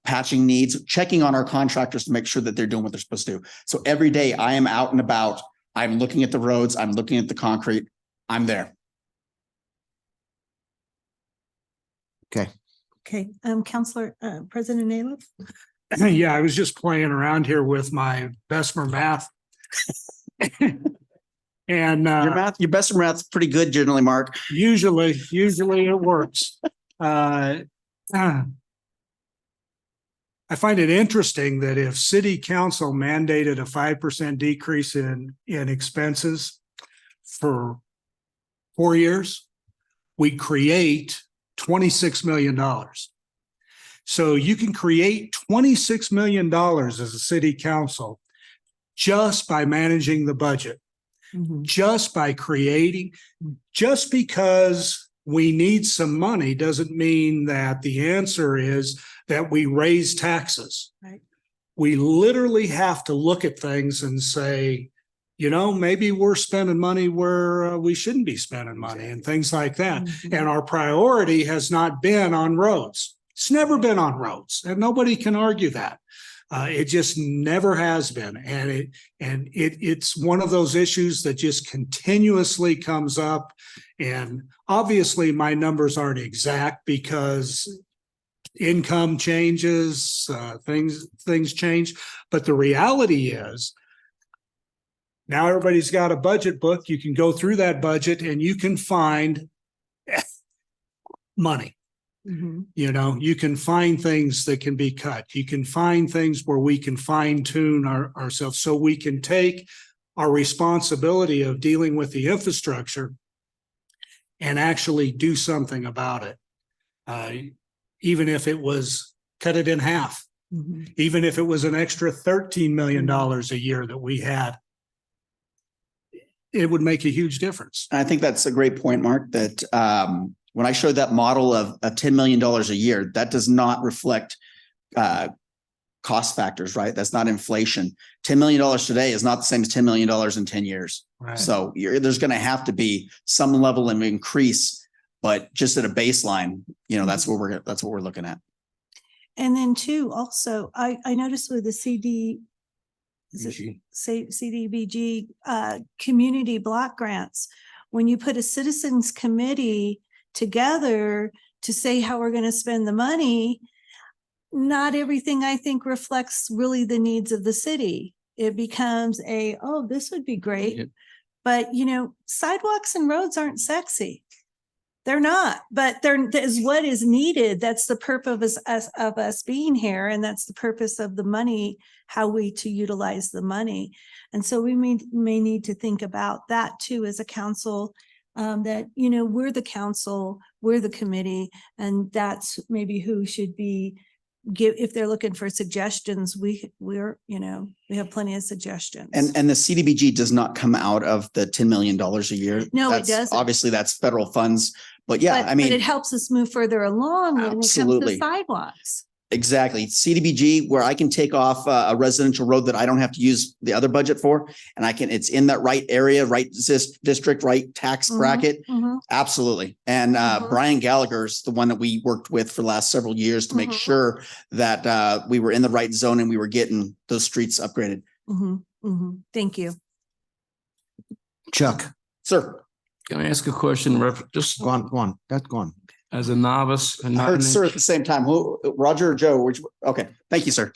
patching needs, checking on our contractors to make sure that they're doing what they're supposed to do. So every day I am out and about. I'm looking at the roads. I'm looking at the concrete. I'm there. Okay. Okay. Counselor, President Naylor? Yeah, I was just playing around here with my Bessemer math. And Your best math's pretty good generally, Mark. usually it works. I find it interesting that if city council mandated a 5% decrease in expenses for 4 years, we create $26 million. So you can create $26 million as a city council just by managing the budget. Just by creating, just because we need some money doesn't mean that the answer is that we raise taxes. Right. We literally have to look at things and say, you know, maybe we're spending money where we shouldn't be spending money and things like that. And our priority has not been on roads. It's never been on roads, and nobody can argue that. It just never has been. And it's one of those issues that just continuously comes up. And obviously my numbers aren't exact because income changes, things change. But the reality is now everybody's got a budget book. You can go through that budget and you can find money. You know, you can find things that can be cut. You can find things where we can fine tune ourselves so we can take our responsibility of dealing with the infrastructure and actually do something about it. Even if it was cut it in half, even if it was an extra $13 million a year that we had, it would make a huge difference. I think that's a great point, Mark, that when I showed that model of $10 million a year, that does not reflect cost factors, right? That's not inflation. $10 million today is not the same as $10 million in 10 years. Right. So there's going to have to be some level of increase, but just at a baseline, you know, that's what we're looking at. And then too, also, I noticed with the CDBG community block grants, when you put a citizens committee together to say how we're going to spend the money, not everything I think reflects really the needs of the city. It becomes oh, this would be great. Yeah. But you know, sidewalks and roads aren't sexy. They're not, but there is what is needed. That's the purpose of us being here. And that's the purpose of the money, how we to utilize the money. And so we may need to think about that too as a council, that, you know, we're the council, we're the committee, and that's maybe who should be if they're looking for suggestions, we're, you know, we have plenty of suggestions. And the CDBG does not come out of the $10 million a year. No, it doesn't. Obviously, that's federal funds. But yeah, but it helps us move further along when it comes absolutely. to sidewalks. Exactly. CDBG, where I can take off a residential road that I don't have to use the other budget for, and it's in that right area, right district, right tax bracket. Absolutely. And Brian Gallagher is the one that we worked with for the last several years to make sure that we were in the right zone and we were getting those streets upgraded. Thank you. Chuck. Sir. Can I ask a question? Just go on. That's gone. As a novice and I not heard sir at the same time. Who, Roger or Joe? Okay. Thank you, sir.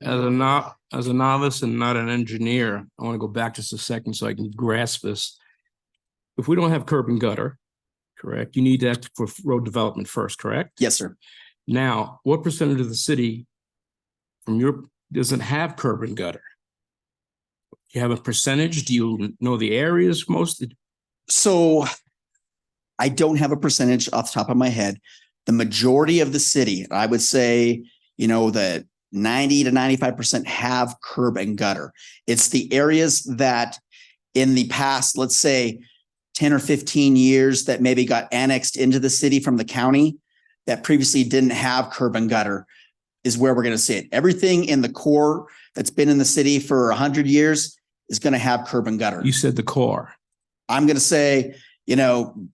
as a novice and not an engineer, I want to go back just a second so I can grasp this. If we don't have curb and gutter, correct, you need that for road development first, correct? Yes, sir. Now, what percentage of the city doesn't have curb and gutter? Do you have a percentage? Do you know the areas mostly? So I don't have a percentage off the top of my head. The majority of the city, I would say, you know, that 90 to 95% have curb and gutter. It's the areas that in the past, let's say 10 or 15 years that maybe got annexed into the city from the county that previously didn't have curb and gutter is where we're going to see it. Everything in the core that's been in the city for 100 years is going to have curb and gutter. You said the core. I'm going to say, you know,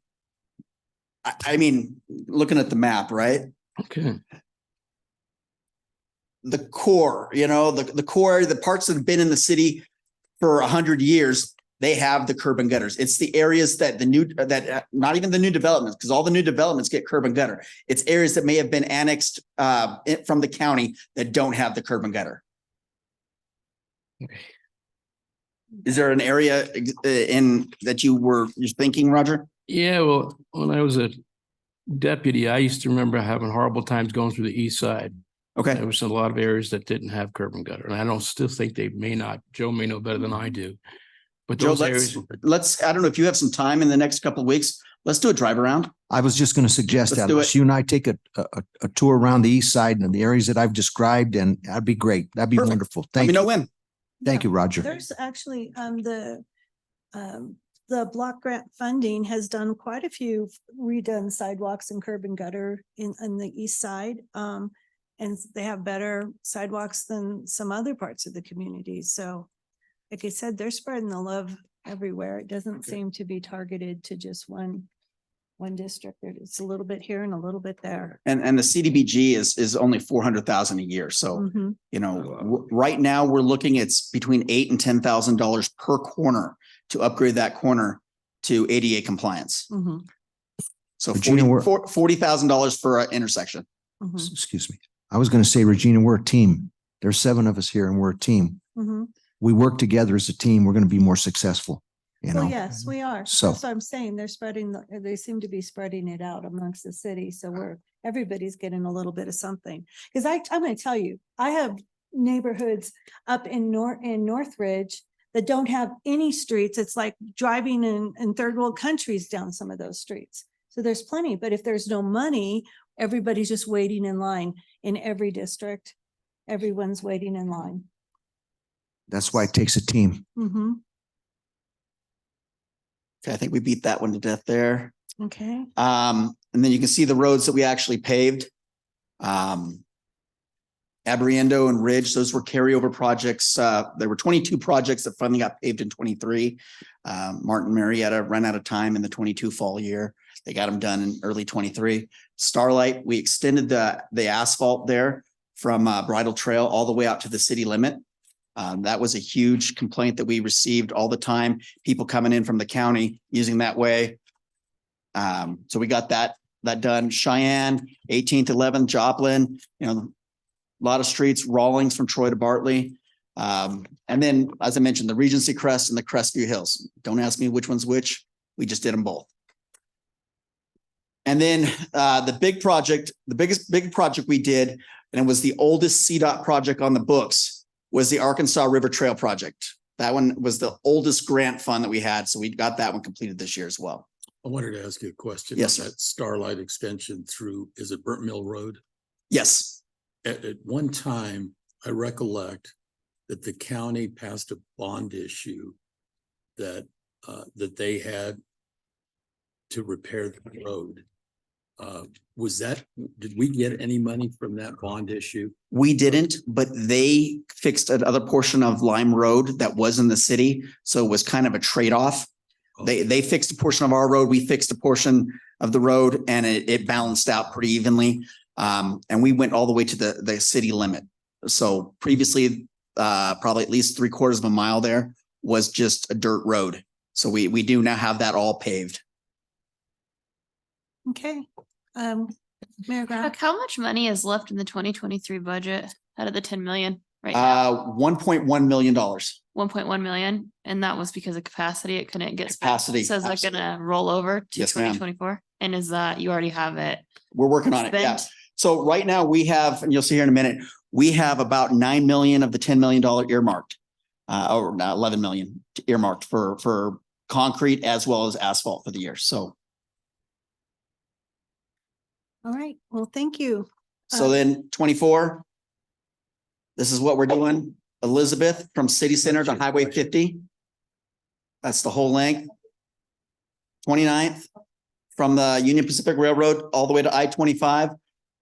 I mean, looking at the map, right? Okay. The core, you know, the core, the parts that have been in the city for 100 years, they have the curb and gutters. It's the areas that not even the new developments, because all the new developments get curb and gutter. It's areas that may have been annexed from the county that don't have the curb and gutter. Okay. Is there an area in that you're thinking, Roger? Yeah, well, when I was a deputy, I used to remember having horrible times going through the east side. Okay. There was a lot of areas that didn't have curb and gutter. And I don't still think they may not. Joe may know better than I do. But Joe, those areas. let's, I don't know if you have some time in the next couple of weeks. Let's do a drive around. I was just going to suggest Let's that. do Let's it. you and I take a tour around the east side and the areas that I've described, and that'd be great. That'd be Perfect. wonderful. Let Thank me you. know when. Thank you, Roger. There's actually the block grant funding has done quite a few redone sidewalks and curb and gutter in the east side. And they have better sidewalks than some other parts of the community. So like I said, they're spreading the love everywhere. It doesn't seem to be targeted to just one one district. It's a little bit here and a little bit there. And the CDBG is only 400,000 a year. So, Mhm. you know, right now we're looking, it's between $8,000 and $10,000 per corner to upgrade that corner to ADA compliance. Mhm. So Regina, we're- $40,000 for an intersection. Mhm. Excuse me. I was going to say, Regina, we're a team. There's 7 of us here and we're a team. Mhm. We work together as a team. We're going to be more successful, you know? Well, yes, we are. So- That's what I'm saying. They seem to be spreading it out amongst the city. So everybody's getting a little bit of something. Because I'm going to tell you, I have neighborhoods up in Northridge that don't have any streets. It's like driving in third world countries down some of those streets. So there's plenty, but if there's no money, everybody's just waiting in line in every district. Everyone's waiting in line. That's why it takes a team. Mm-hmm. Okay, I think we beat that one to death there. Okay. And then you can see the roads that we actually paved. Abriendo and Ridge, those were carryover projects. There were 22 projects that finally got paved in 23. Martin Marietta ran out of time in the 22 fall year. They got them done in early 23. Starlight, we extended the asphalt there from Bridle Trail all the way out to the city limit. That was a huge complaint that we received all the time. People coming in from the county using that way. So we got that done. Cheyenne, 18th, 11th, Joplin, you know, a lot of streets, Rawlings from Troy to Bartley. And then, as I mentioned, the Regency Crest and the Crestview Hills. Don't ask me which one's which. We just did them both. And then the big project, big project we did, and it was the oldest CDOT project on the books, was the Arkansas River Trail project. That one was the oldest grant fund that we had. So we got that one completed this year as well. I wanted to ask you a question. Yes, on sir. that Starlight extension through, is it Burnt Mill Road? Yes. At one time, I recollect that the county passed a bond issue that they had to repair the road. Did we get any money from that bond issue? We didn't, but they fixed another portion of Lime Road that was in the city. So it was kind of a trade-off. They fixed a portion of our road. We fixed a portion of the road, and it balanced out pretty evenly. And we went all the way to the city limit. So previously, probably at least 3/4 of a mile there was just a dirt road. So we do now have that all paved. Okay. Mayor Brown. Chuck, how much money is left in the 2023 budget out of the 10 million right now? $1.1 million. 1.1 million, and that was because of capacity. It couldn't get spent. Capacity, So is that absolutely. gonna roll over to Yes, ma'am. 2024? And is that, you already have it? We're working on it. Yeah. Spent? So right now we have, and you'll see here in a minute, we have about 9 million of the $10 million earmarked. Or now 11 million earmarked for concrete as well as asphalt for the year. So, All right. Well, thank you. so then 24. This is what we're doing. Elizabeth from City Center to Highway 50. That's the whole length. 29th from the Union Pacific Railroad all the way to I-25.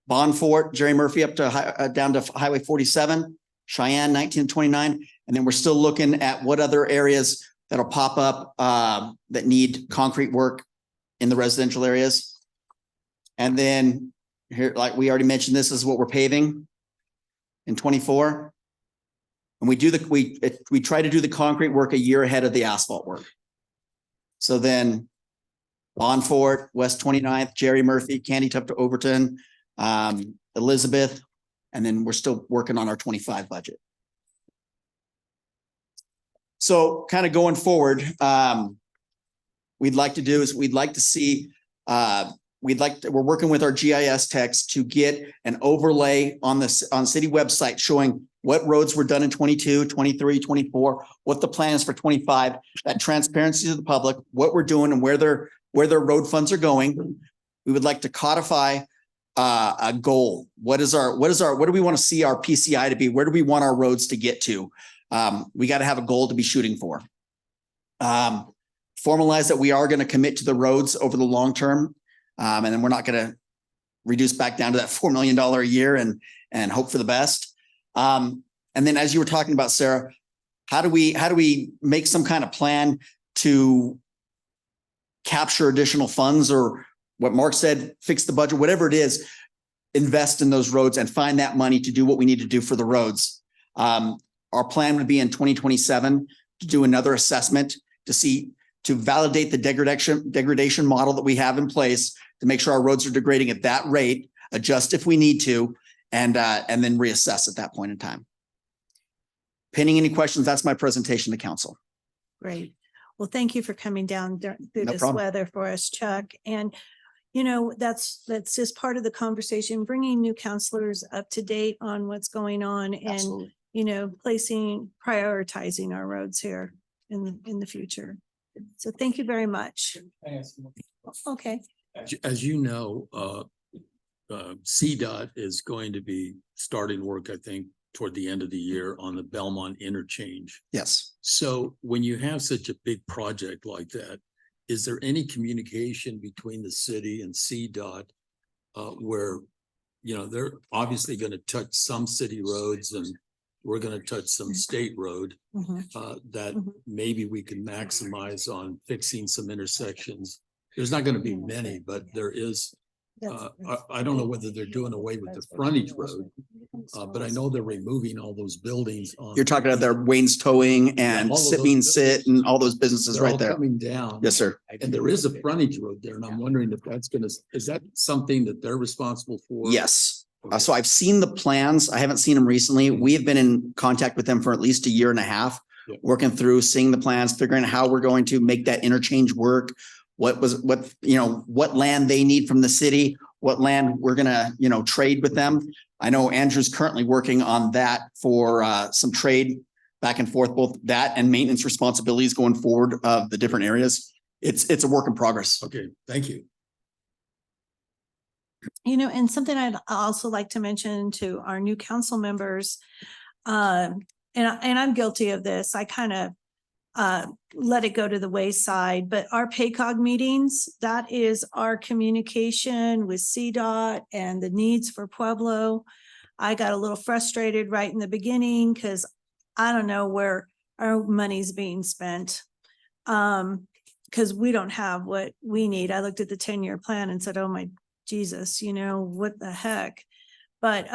Bonfort, Jerry Murphy up to down to Highway 47, Cheyenne 1929. And then we're still looking at what other areas that'll pop up that need concrete work in the residential areas. And then here, like we already mentioned, this is what we're paving in 24. And we try to do the concrete work a year ahead of the asphalt work. So then Bonfort, West 29th, Jerry Murphy, Candy Tup to Overton, Elizabeth, and then we're still working on our 25 budget. So kind of going forward, we'd like to see, we're working with our GIS techs to get an overlay on city website showing what roads were done in 22, 23, 24, what the plan is for 25, that transparency to the public, what we're doing and where their road funds are going. We would like to codify a goal. What do we want to see our PCI to be? Where do we want our roads to get to? We got to have a goal to be shooting for. Formalize that we are going to commit to the roads over the long term. And then we're not going to reduce back down to that $4 million a year and hope for the best. And then as you were talking about, Sarah, how do we make some kind of plan to capture additional funds or what Mark said, fix the budget, whatever it is, invest in those roads and find that money to do what we need to do for the roads. Our plan would be in 2027 to do another assessment to validate the degradation model that we have in place to make sure our roads are degrading at that rate, adjust if we need to, and then reassess at that point in time. Pending any questions, that's my presentation to council. Great. Well, thank you for coming down through No this problem. weather for us, Chuck. And, that's just part of the conversation, bringing new counselors up to date on what's going on and, Absolutely. prioritizing our roads here in the future. So thank you very much. Okay. As you know, CDOT is going to be starting work, I think, toward the end of the year on the Belmont interchange. Yes. So when you have such a big project like that, is there any communication between the city and CDOT where, they're obviously going to touch some city roads and we're going to touch some state road that maybe we can maximize on fixing some intersections. There's not going to be many, but there is. I don't know whether they're doing away with the frontage road, but I know they're removing all those buildings on. You're talking about their Wayne's Towing and all of Sit those Bean Sit buildings. and all those businesses They're right all there. coming down. Yes, sir. And there is a frontage road there, and I'm wondering if is that something that they're responsible for? Yes. So I've seen the plans. I haven't seen them recently. We have been in contact with them for at least a year and a half, Yeah. working through, seeing the plans, figuring out how we're going to make that interchange work. What land they need from the city, what land we're gonna, trade with them. I know Andrew's currently working on that for some trade back and forth, both that and maintenance responsibilities going forward of the different areas. It's a work in progress. Okay, thank you. And something I'd also like to mention to our new council members, and I'm guilty of this. I kind of let it go to the wayside, but our PACOG meetings, that is our communication with CDOT and the needs for Pueblo. I got a little frustrated right in the beginning because I don't know where our money's being spent. Because we don't have what we need. I looked at the 10-year plan and said, oh my Jesus, what the heck? But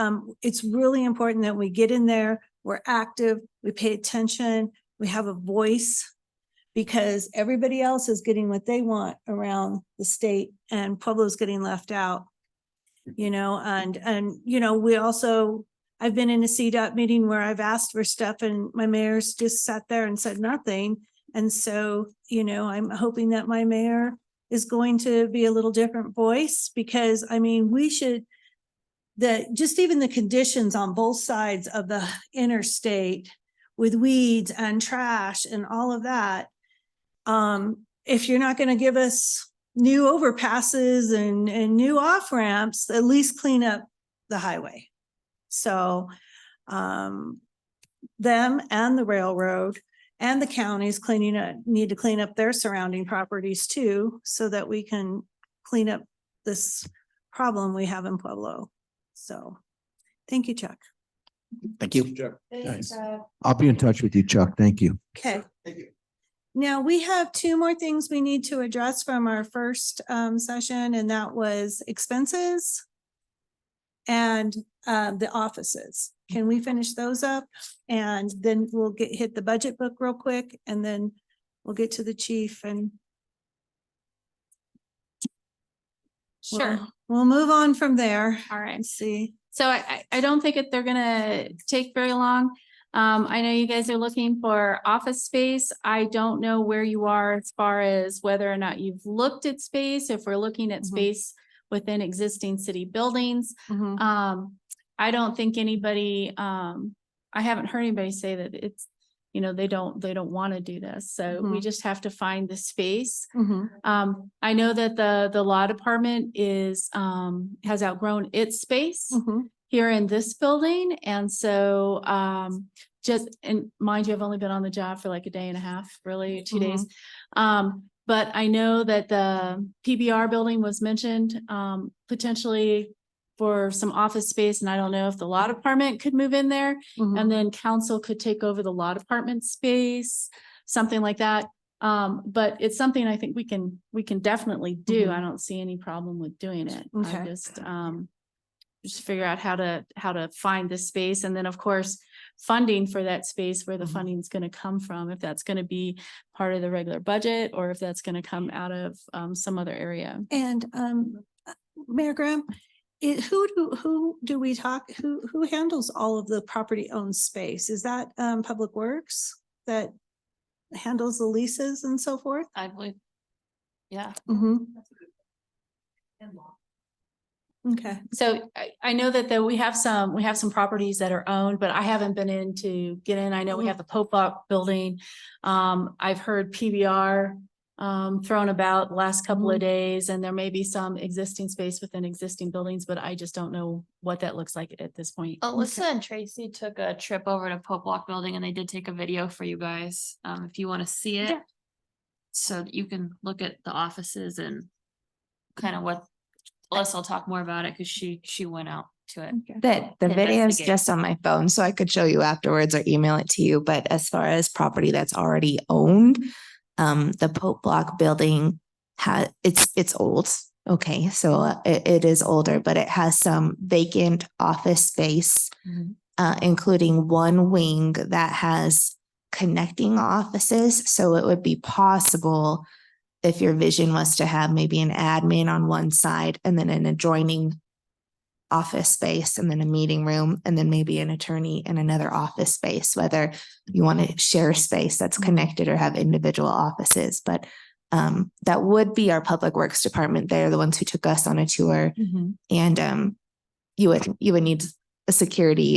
it's really important that we get in there, we're active, we pay attention, we have a voice, because everybody else is getting what they want around the state and Pueblo's getting left out. We also, I've been in a CDOT meeting where I've asked for stuff and my mayor's just sat there and said nothing. And so, I'm hoping that my mayor is going to be a little different voice, because we should, just even the conditions on both sides of the interstate with weeds and trash and all of that. If you're not going to give us new overpasses and new off ramps, at least clean up the highway. So, them and the railroad and the counties need to clean up their surrounding properties too, so that we can clean up this problem we have in Pueblo. So, thank you, Chuck. Thank you. Nice. I'll be in touch with you, Chuck. Thank you. Okay. Now, we have two more things we need to address from our first session, and that was expenses and the offices. Can we finish those up? And then we'll hit the budget book real quick, and then we'll get to the chief and Sure. we'll move on from there. All right. Let's see. So I don't think they're gonna take very long. I know you guys are looking for office space. I don't know where you are as far as whether or not you've looked at space, if we're looking at space within existing city buildings. I don't think anybody, I haven't heard anybody say that it's, they don't want to do this. So we just have to find the space. I know that the law department has outgrown its space here in this building. And so, and mind you, I've only been on the job for like a day and a half, really 2 days. But I know that the PBR building was mentioned, potentially for some office space. And I don't know if the law department could move in there and then council could take over the law department space, something like that. But it's something I think we can definitely do. Mhm. I don't see any problem with doing it. I Okay. just figure out how to find this space. And then, of course, funding for that space, where the Mhm. funding is going to come from, if that's going to be part of the regular budget or if that's going to come out of some other area. And Mayor Graham, who do we talk, who handles all of the property owned space? Is that Public Works that handles the leases and so forth? I believe. Yeah. Mhm. Okay. So I know that we have some properties that are owned, but I haven't been in to get in. I know we have the Pope Block building. I've heard PBR thrown about the last couple of days, and there may be some existing space within existing buildings, but I just don't know what that looks like at this point. Alyssa and Tracy took a trip over to Pope Block Building and they did take a video for you guys, if you want to see it. Yeah. So that you can look at the offices and kind of what, Alyssa will talk more about it because she went out to it. The video is Investigate. just on my phone, so I could show you afterwards or email it to you. But as far as property that's already owned, the Pope Block building it's old. Okay, so it is older, but it has some vacant office space, including one wing that has connecting offices. So it would be possible if your vision was to have maybe an admin on one side and then an adjoining office space and then a meeting room and then maybe an attorney in another office space, whether you want to share space that's connected or have individual offices. But that would be our Public Works Department. They're the ones who took us on a tour. And you would need a security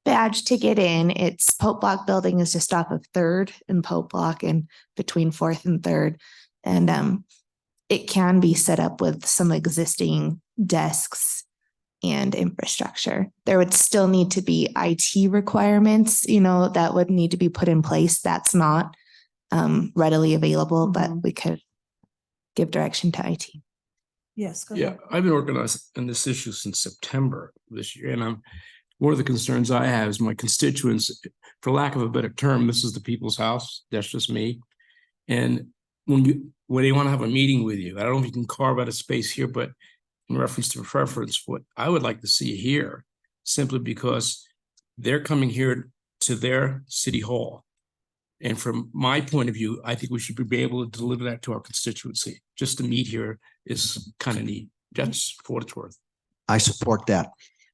badge to get in. It's Pope Block building is just off of 3rd and Pope Block and between 4th and 3rd. And it can be set up with some existing desks and infrastructure. There would still need to be IT requirements, that would need to be put in place. That's not readily available, but we could give direction to IT. Yes. Go Yeah, ahead. I've been organized on this issue since September this year, and one of the concerns I have is my constituents, for lack of a better term, this is the people's house. That's just me. And when they want to have a meeting with you, I don't know if you can carve out a space here, but in reference to preference, what I would like to see here, simply because they're coming here to their city hall. And from my point of view, I think we should be able to deliver that to our constituency. Just to meet here is kind of neat. That's for what it's worth. I support that.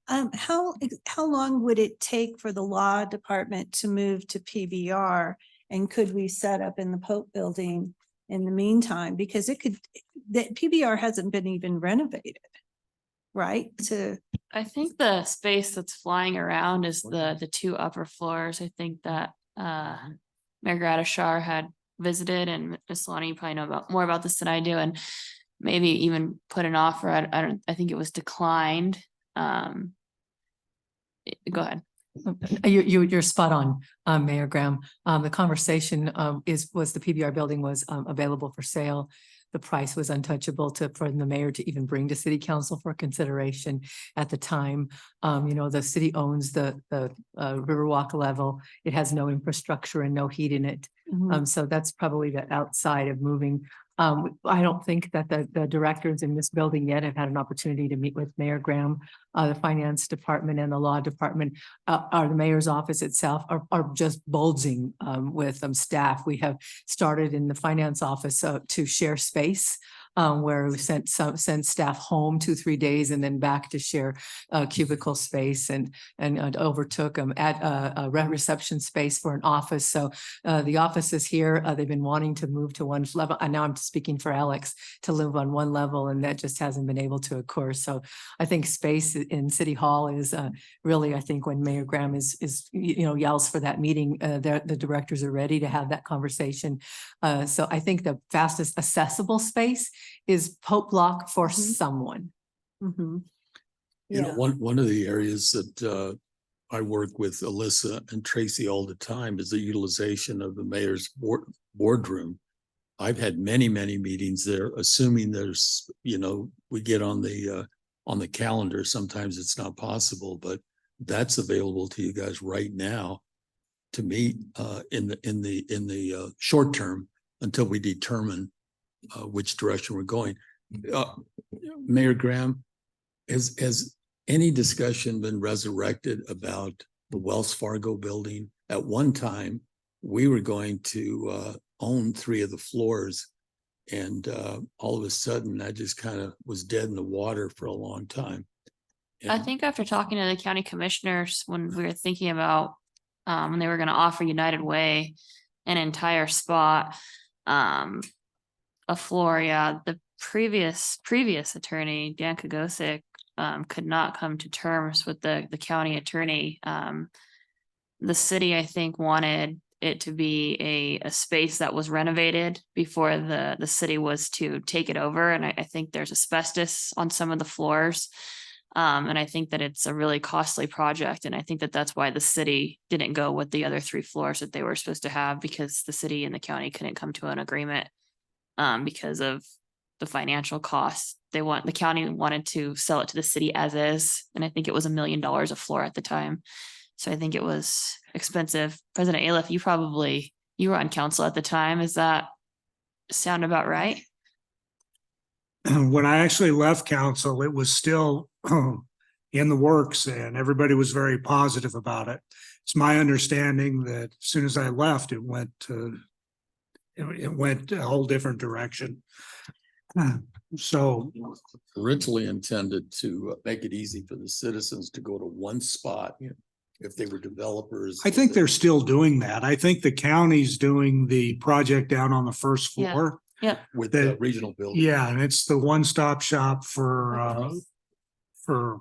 How long would it take for the law department to move to PBR? And could we set up in the Pope building in the meantime? Because that PBR hasn't been even renovated, right? I think the space that's flying around is the 2 upper floors. I think that Mayor Gradishar had visited, and Ms. Lonnie, you probably know more about this than I do, and maybe even put an offer. I think it was declined. Go ahead. You're spot on, Mayor Graham. The conversation was the PBR building was available for sale. The price was untouchable for the mayor to even bring to city council for consideration at the time. The city owns the Riverwalk level. It has no infrastructure and no heat in it. So that's probably the outside of moving. I don't think that the directors in this building yet have had an opportunity to meet with Mayor Graham. The finance department and the law department, the mayor's office itself are just bulging with staff. We have started in the finance office to share space. Where we sent staff home 2-3 days and then back to share cubicle space and overtook at a reception space for an office. So the office is here. They've been wanting to move to one level. And now I'm speaking for Alex to live on one level, and that just hasn't been able to occur. So I think space in City Hall is really, I think when Mayor Graham yells for that meeting, the directors are ready to have that conversation. So I think the fastest accessible space is Pope Block for someone. One of the areas that I work with Alyssa and Tracy all the time is the utilization of the mayor's boardroom. I've had many meetings there, assuming there's, we get on the calendar. Sometimes it's not possible, but that's available to you guys right now to meet in the short term until we determine which direction we're going. Mayor Graham, has any discussion been resurrected about the Wells Fargo building? At one time, we were going to own 3 of the floors. And all of a sudden, that just kind of was dead in the water for a long time. I And think after talking to the county commissioners, when we were thinking about, when they were gonna offer United Way an entire spot, a floor, yeah, the previous attorney, Dan Kagosic, could not come to terms with the county attorney. The city, I think, wanted it to be a space that was renovated before the city was to take it over. And I think there's asbestos on some of the floors. And I think that it's a really costly project. And I think that that's why the city didn't go with the other 3 floors that they were supposed to have, because the city and the county couldn't come to an agreement because of the financial costs. The county wanted to sell it to the city as is. And I think it was $1 million a floor at the time. So I think it was expensive. President Aliff, you were on council at the time. Is that sound about right? When I actually left council, it was still in the works and everybody was very positive about it. It's my understanding that as soon as I left, it went a whole different direction. So originally intended to make it easy for the citizens to go to one spot if they were developers. I think they're still doing that. I think the county's doing the project down on the first Yeah. floor. Yep. With the regional building. Yeah, and it's the one-stop shop for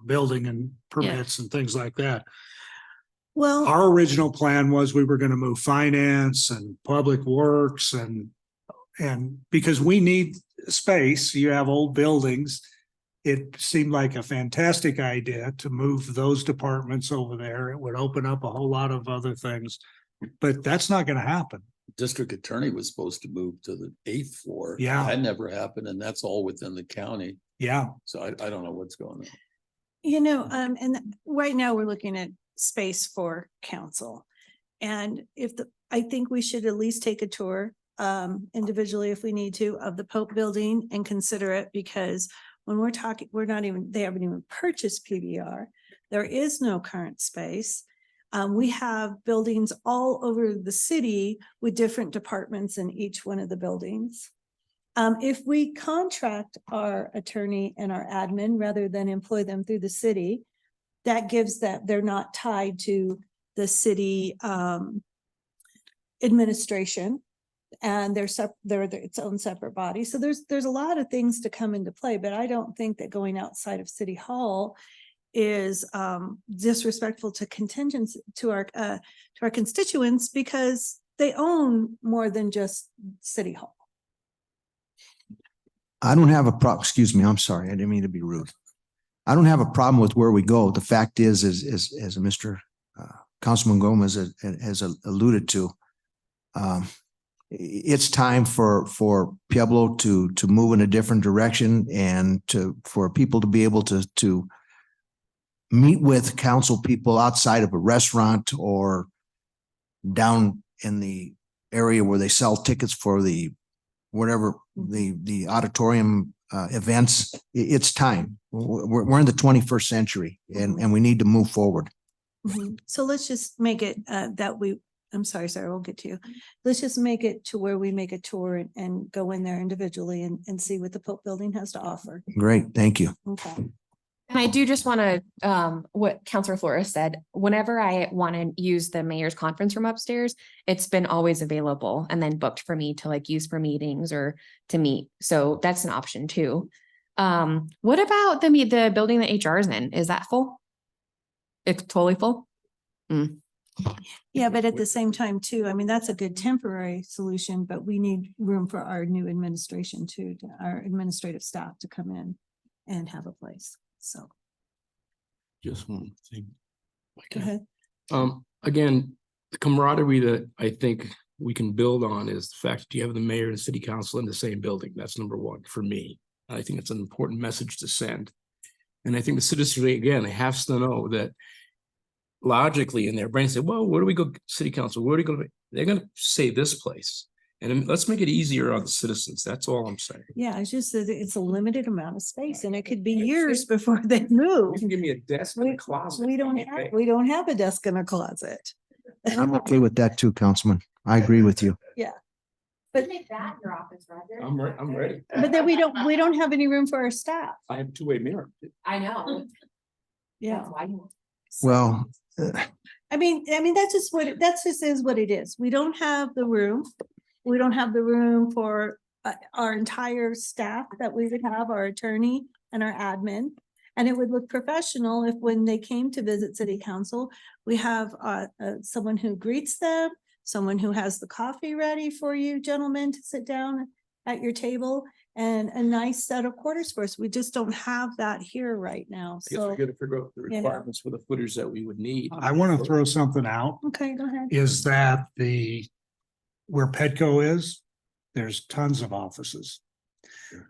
building and permits and things like that. Well, Our original plan was we were going to move finance and public works and because we need space, you have old buildings. It seemed like a fantastic idea to move those departments over there. It would open up a whole lot of other things, but that's not going to happen. District attorney was supposed to move to the 8th floor. Yeah. That never happened, and that's all within the county. Yeah. So I don't know what's going on. and right now we're looking at space for council. And I think we should at least take a tour individually if we need to of the Pope building and consider it, because when we're talking, they haven't even purchased PBR. There is no current space. We have buildings all over the city with different departments in each one of the buildings. If we contract our attorney and our admin rather than employ them through the city, that gives that they're not tied to the city administration, and they're its own separate body. So there's a lot of things to come into play, but I don't think that going outside of City Hall is disrespectful to contingents to our constituents, because they own more than just City Hall. I don't have a problem, excuse me, I'm sorry, I didn't mean to be rude. I don't have a problem with where we go. The fact is as Mr. Councilman Gomez has alluded to, it's time for Pueblo to move in a different direction and for people to be able to meet with council people outside of a restaurant or down in the area where they sell tickets for the whatever the auditorium events. It's time. We're in the 21st century and we need to move forward. So let's just make it I'm sorry, Sarah, we'll get to you. Let's just make it to where we make a tour and go in there individually and see what the Pope building has to offer. Great, thank you. Okay. And I do just want to, what Councilor Flores said, whenever I want to use the mayor's conference room upstairs, it's been always available and then booked for me to use for meetings or to meet. So that's an option too. What about the building that HR is in? Is that full? It's totally full? Yeah, but at the same time too, I mean, that's a good temporary solution, but we need room for our new administration too, our administrative staff to come in and have a place. So. Just one thing. Go ahead. Again, the camaraderie that I think we can build on is the fact that you have the mayor and city council in the same building. That's number one for me. I think it's an important message to send. And I think the citizenry, again, they have to know that logically in their brain say, well, where do we go, city council? Where do we go? They're going to say this place. And then let's make it easier on the citizens. That's all I'm saying. Yeah, it's just that it's a limited amount of space and it could be years before they move. You can give me a desk and a closet. We don't have a desk in a closet. I'm okay with that too, Councilman. I agree with you. Yeah. But, Make that your office, Roger. I'm ready. but then we don't have any room for our staff. I have a two-way mirror. I know. Yeah. That's why you- Well, I mean, that's just is what it is. We don't have the room. We don't have the room for our entire staff that we would have, our attorney and our admin. And it would look professional if when they came to visit city council, we have someone who greets them, someone who has the coffee ready for you gentlemen to sit down at your table, and a nice set of quarters for us. We just don't have that here right now. I guess we So, gotta figure out the you know. requirements for the footers that we would need. I want to throw something out, okay, go ahead. is that where Petco is, there's tons of offices.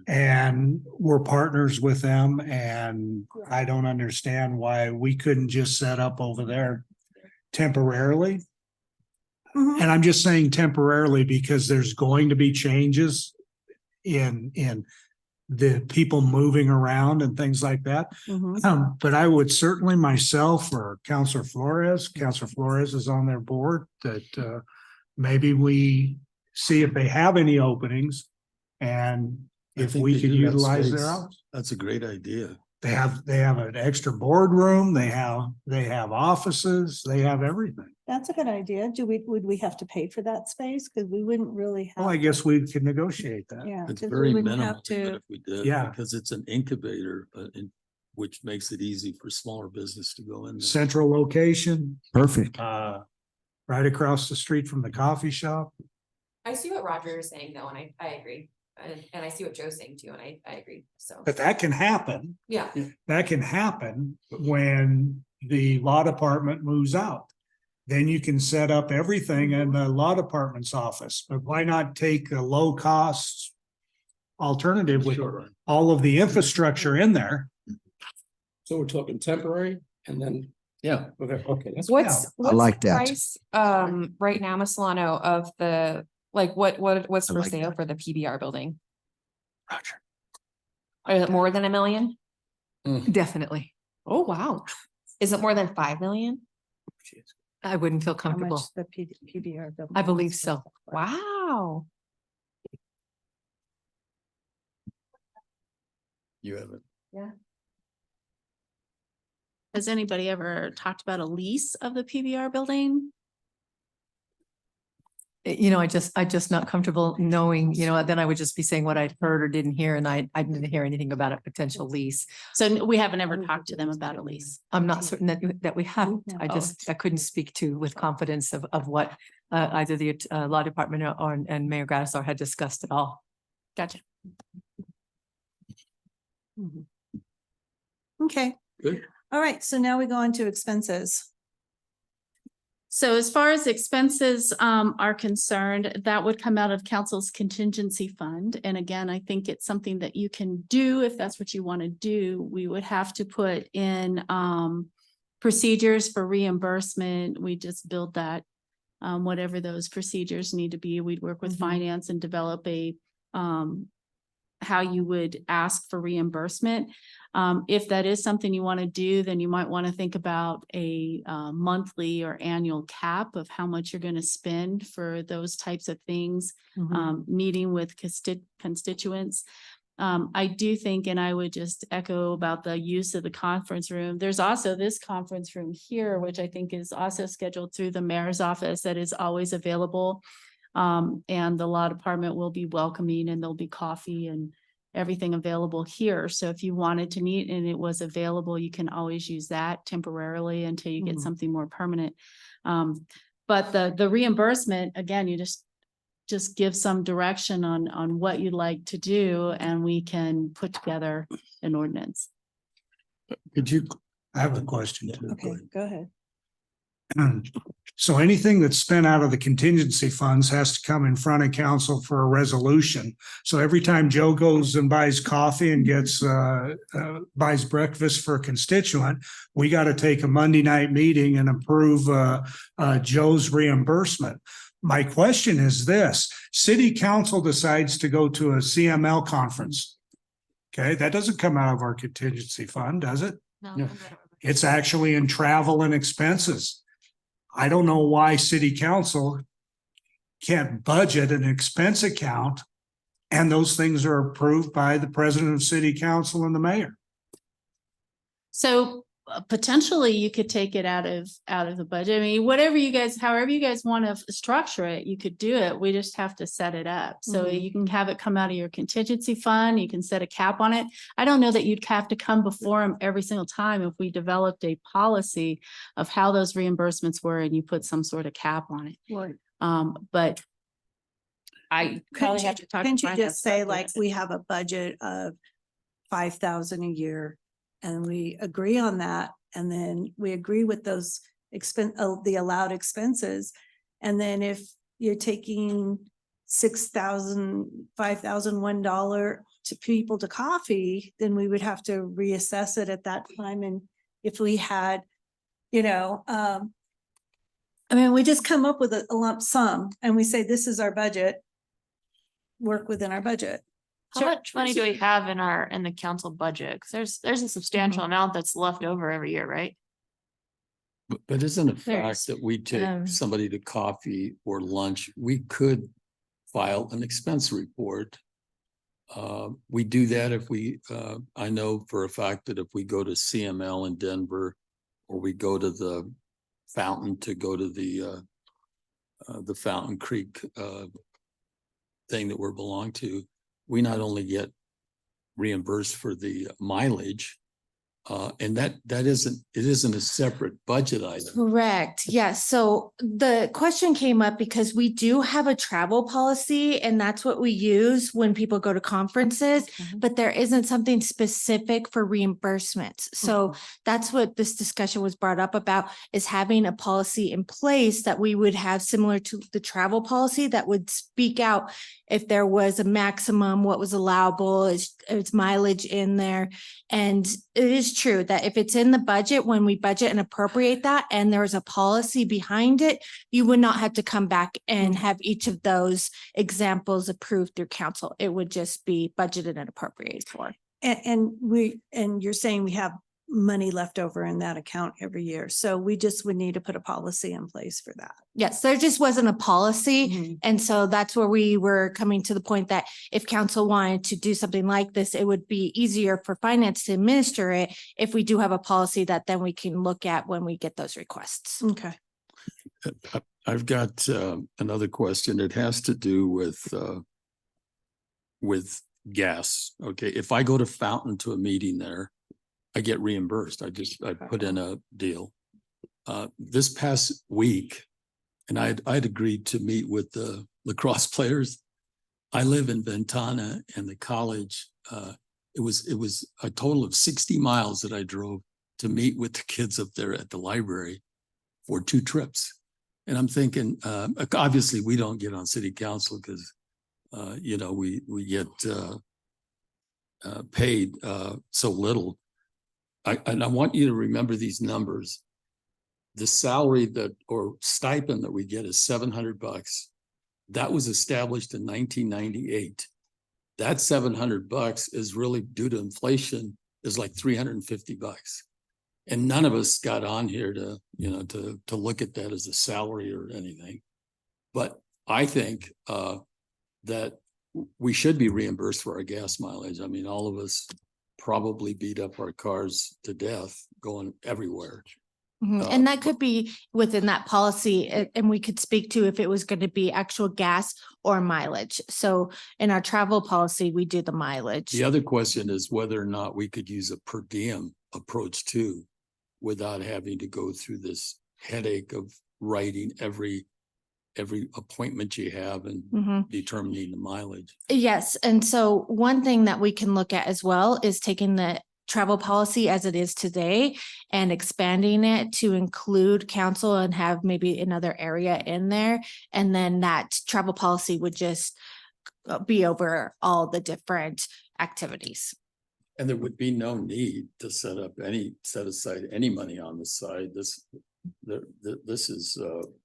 And we're partners with them, and I don't understand why we couldn't just set up over there temporarily. Mhm. And I'm just saying temporarily because there's going to be changes in the people moving around and things like that. Mhm. But I would certainly myself or Counselor Flores is on their board, that maybe we see if they have any openings, and I if think we they could do have utilize their space. hours. That's a great idea. They have an extra boardroom, they have offices, they have everything. That's a good idea. Would we have to pay for that space? Because we wouldn't really have. Well, I guess we could negotiate that. Yeah. It's 'cause we very wouldn't minimal have even to. if we did. Yeah. Because it's an incubator, which makes it easy for smaller business to go in. there. Central location, perfect. right across the street from the coffee shop. I see what Roger is saying though, and I agree. And I see what Joe's saying too, and I agree, so. But that can happen. Yeah. That can happen when the law department moves out. Then you can set up everything in the law department's office, but why not take a low cost alternative with Sure. all of the infrastructure in there? So we're talking temporary and then, Yeah. okay, that's. What's I like the that. price, right now, Ms. Solano, of what's I for like sale for the PBR building? Roger. Is it more than $1 million? Definitely. Oh, wow. Is it more than 5 million? I wouldn't feel How comfortable. much the PBR building I believe is. so. Wow. You have it. Has anybody ever talked about a lease of the PBR building? I just not comfortable knowing, then I would just be saying what I'd heard or didn't hear, and I didn't hear anything about a potential lease. So we haven't ever talked to them about a lease. I'm not certain that we have. I Oh. just, I couldn't speak to with confidence of what either the law department and Mayor Gratisar had discussed at all. Gotcha. Okay. Good. All right. So now we go on to expenses. So as far as expenses are concerned, that would come out of council's contingency fund. And again, I think it's something that you can do if that's what you want to do. We would have to put in procedures for reimbursement. We just build that, whatever those procedures need to be. We'd work with finance and develop a how you would ask for reimbursement. If that is something you want to do, then you might want to think about a monthly or annual cap of how much you're going to spend for those types of things, meeting with constituents. I do think, and I would just echo about the use of the conference room. There's also this conference room here, which I think is also scheduled through the mayor's office that is always available. And the law department will be welcoming, and there'll be coffee and everything available here. So if you wanted to meet and it was available, you can always use that temporarily until you get something more permanent. But the reimbursement, again, you just give some direction on what you'd like to do, and we can put together an ordinance. I have a question too. Okay, go ahead. So anything that's spent out of the contingency funds has to come in front of council for a resolution. So every time Joe goes and buys coffee and buys breakfast for a constituent, we got to take a Monday night meeting and approve Joe's reimbursement. My question is this, city council decides to go to a CML conference. Okay, that doesn't come out of our contingency fund, does it? No. It's actually in travel and expenses. I don't know why city council can't budget an expense account and those things are approved by the president of city council and the mayor. So potentially you could take it out of the budget. I mean, whatever you guys, however you guys want to structure it, you could do it. We just have to set it up. So Mhm. you can have it come out of your contingency fund. You can set a cap on it. I don't know that you'd have to come before them every single time if we developed a policy of how those reimbursements were and you put some sort of cap on it. Right. But I probably have to talk. to Couldn't you finance just say about like, this. we have a budget of 5,000 a year and we agree on that, and then we agree with those the allowed expenses. And then if you're taking $6,000, $5,000, $1 to people to coffee, then we would have to reassess it at that time. And if we had, I mean, we just come up with a lump sum and we say, this is our budget, work within our budget. How much money do we have in the council budget? Because there's a substantial amount that's left over every year, right? But isn't it There's, fact that we take somebody to coffee or lunch, we could file an expense report. We do that if I know for a fact that if we go to CML in Denver, or we go to the Fountain to go to the Fountain Creek thing that we're belong to, we not only get reimbursed for the mileage, and it isn't a separate budget item. Correct. Yes. So the question came up because we do have a travel policy and that's what we use when people go to conferences, but there isn't something specific for reimbursements. So that's what this discussion was brought up about, is having a policy in place that we would have similar to the travel policy that would speak out if there was a maximum, what was allowable, is mileage in there. And it is true that if it's in the budget, when we budget and appropriate that, and there's a policy behind it, you would not have to come back and have each of those examples approved through council. It would just be budgeted and appropriated for. And you're saying we have money left over in that account every year. So we just would need to put a policy in place for that. Yes, there just wasn't a policy. And so that's where we were coming to the point that if council wanted to do something like this, it would be easier for finance to administer it if we do have a policy that then we can look at when we get those requests. Okay. I've got another question. It has to do with gas. Okay, if I go to Fountain to a meeting there, I get reimbursed. I put in a deal. This past week, and I'd agreed to meet with the lacrosse players. I live in Ventana, and the college, it was a total of 60 miles that I drove to meet with the kids up there at the library for 2 trips. And I'm thinking, obviously we don't get on city council because, we get paid so little. And I want you to remember these numbers. The salary or stipend that we get is $700. That was established in 1998. That $700 is really, due to inflation, is like $350. And none of us got on here to look at that as a salary or anything. But I think that we should be reimbursed for our gas mileage. I mean, all of us probably beat up our cars to death going everywhere. And that could be within that policy, and we could speak to if it was going to be actual gas or mileage. So in our travel policy, we do the mileage. The other question is whether or not we could use a per diem approach too, without having to go through this headache of writing every appointment you have and determining the mileage. Yes. And so one thing that we can look at as well is taking the travel policy as it is today and expanding it to include council and have maybe another area in there. And then that travel policy would just be over all the different activities. And there would be no need to set aside any money on the side. This is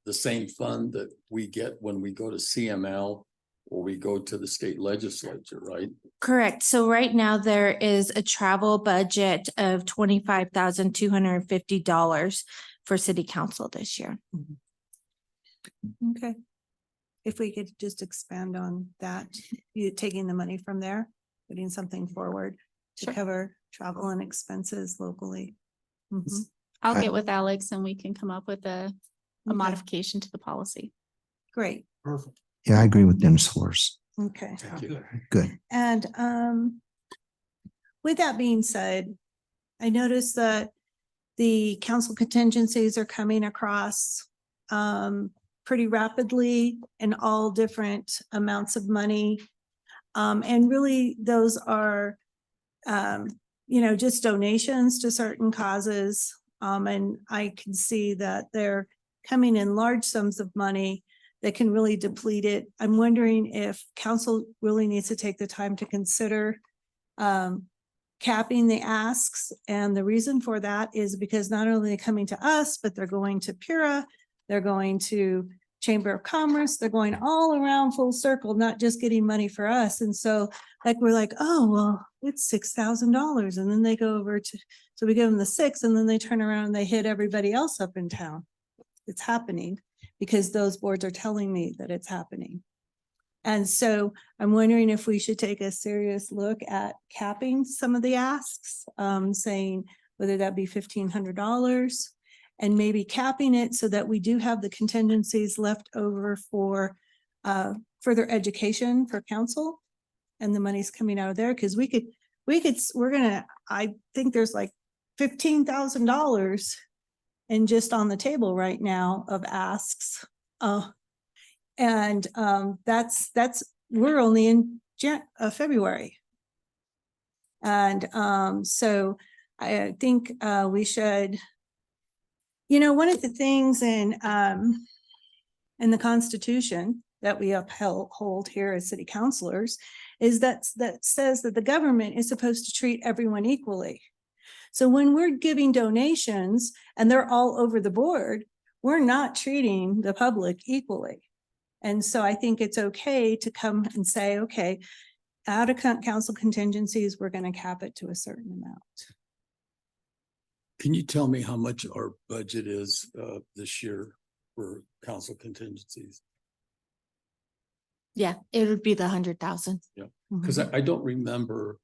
the same fund that we get when we go to CML or we go to the state legislature, right? Correct. So right now there is a travel budget of $25,250 for city council this year. Okay. If we could just expand on that, you taking the money from there, putting something forward to Sure. cover travel and expenses locally. Mhm. I'll I- get with Alex and we can come up with a Okay. modification to the policy. Great, Perfect. Yeah, I agree with Dennis Flores. okay. Thank you. Good. And with that being said, I noticed that the council contingencies are coming across pretty rapidly in all different amounts of money. And really, those are just donations to certain causes. And I can see that they're coming in large sums of money that can really deplete it. I'm wondering if council really needs to take the time to consider capping the asks. And the reason for that is because not only are they coming to us, but they're going to Pura, they're going to Chamber of Commerce, they're going all around full circle, not just getting money for us. And so we're like, oh, well, it's $6,000. And then they go over to, so we give them the 6 and then they turn around and they hit everybody else up in town. It's happening because those boards are telling me that it's happening. And so I'm wondering if we should take a serious look at capping some of the asks, saying whether that be $1,500 and maybe capping it so that we do have the contingencies left over for further education for council. And the money's coming out of there because I think there's like $15,000 and just on the table right now of asks. And we're only in February. And so I think we should, one of the things in the Constitution that we uphold here as city councilors is that says that the government is supposed to treat everyone equally. So when we're giving donations and they're all over the board, we're not treating the public equally. And so I think it's okay to come and say, okay, out of council contingencies, we're going to cap it to a certain amount. Can you tell me how much our budget is this year for council contingencies? Yeah, it would be the 100,000. Yeah, because I don't remember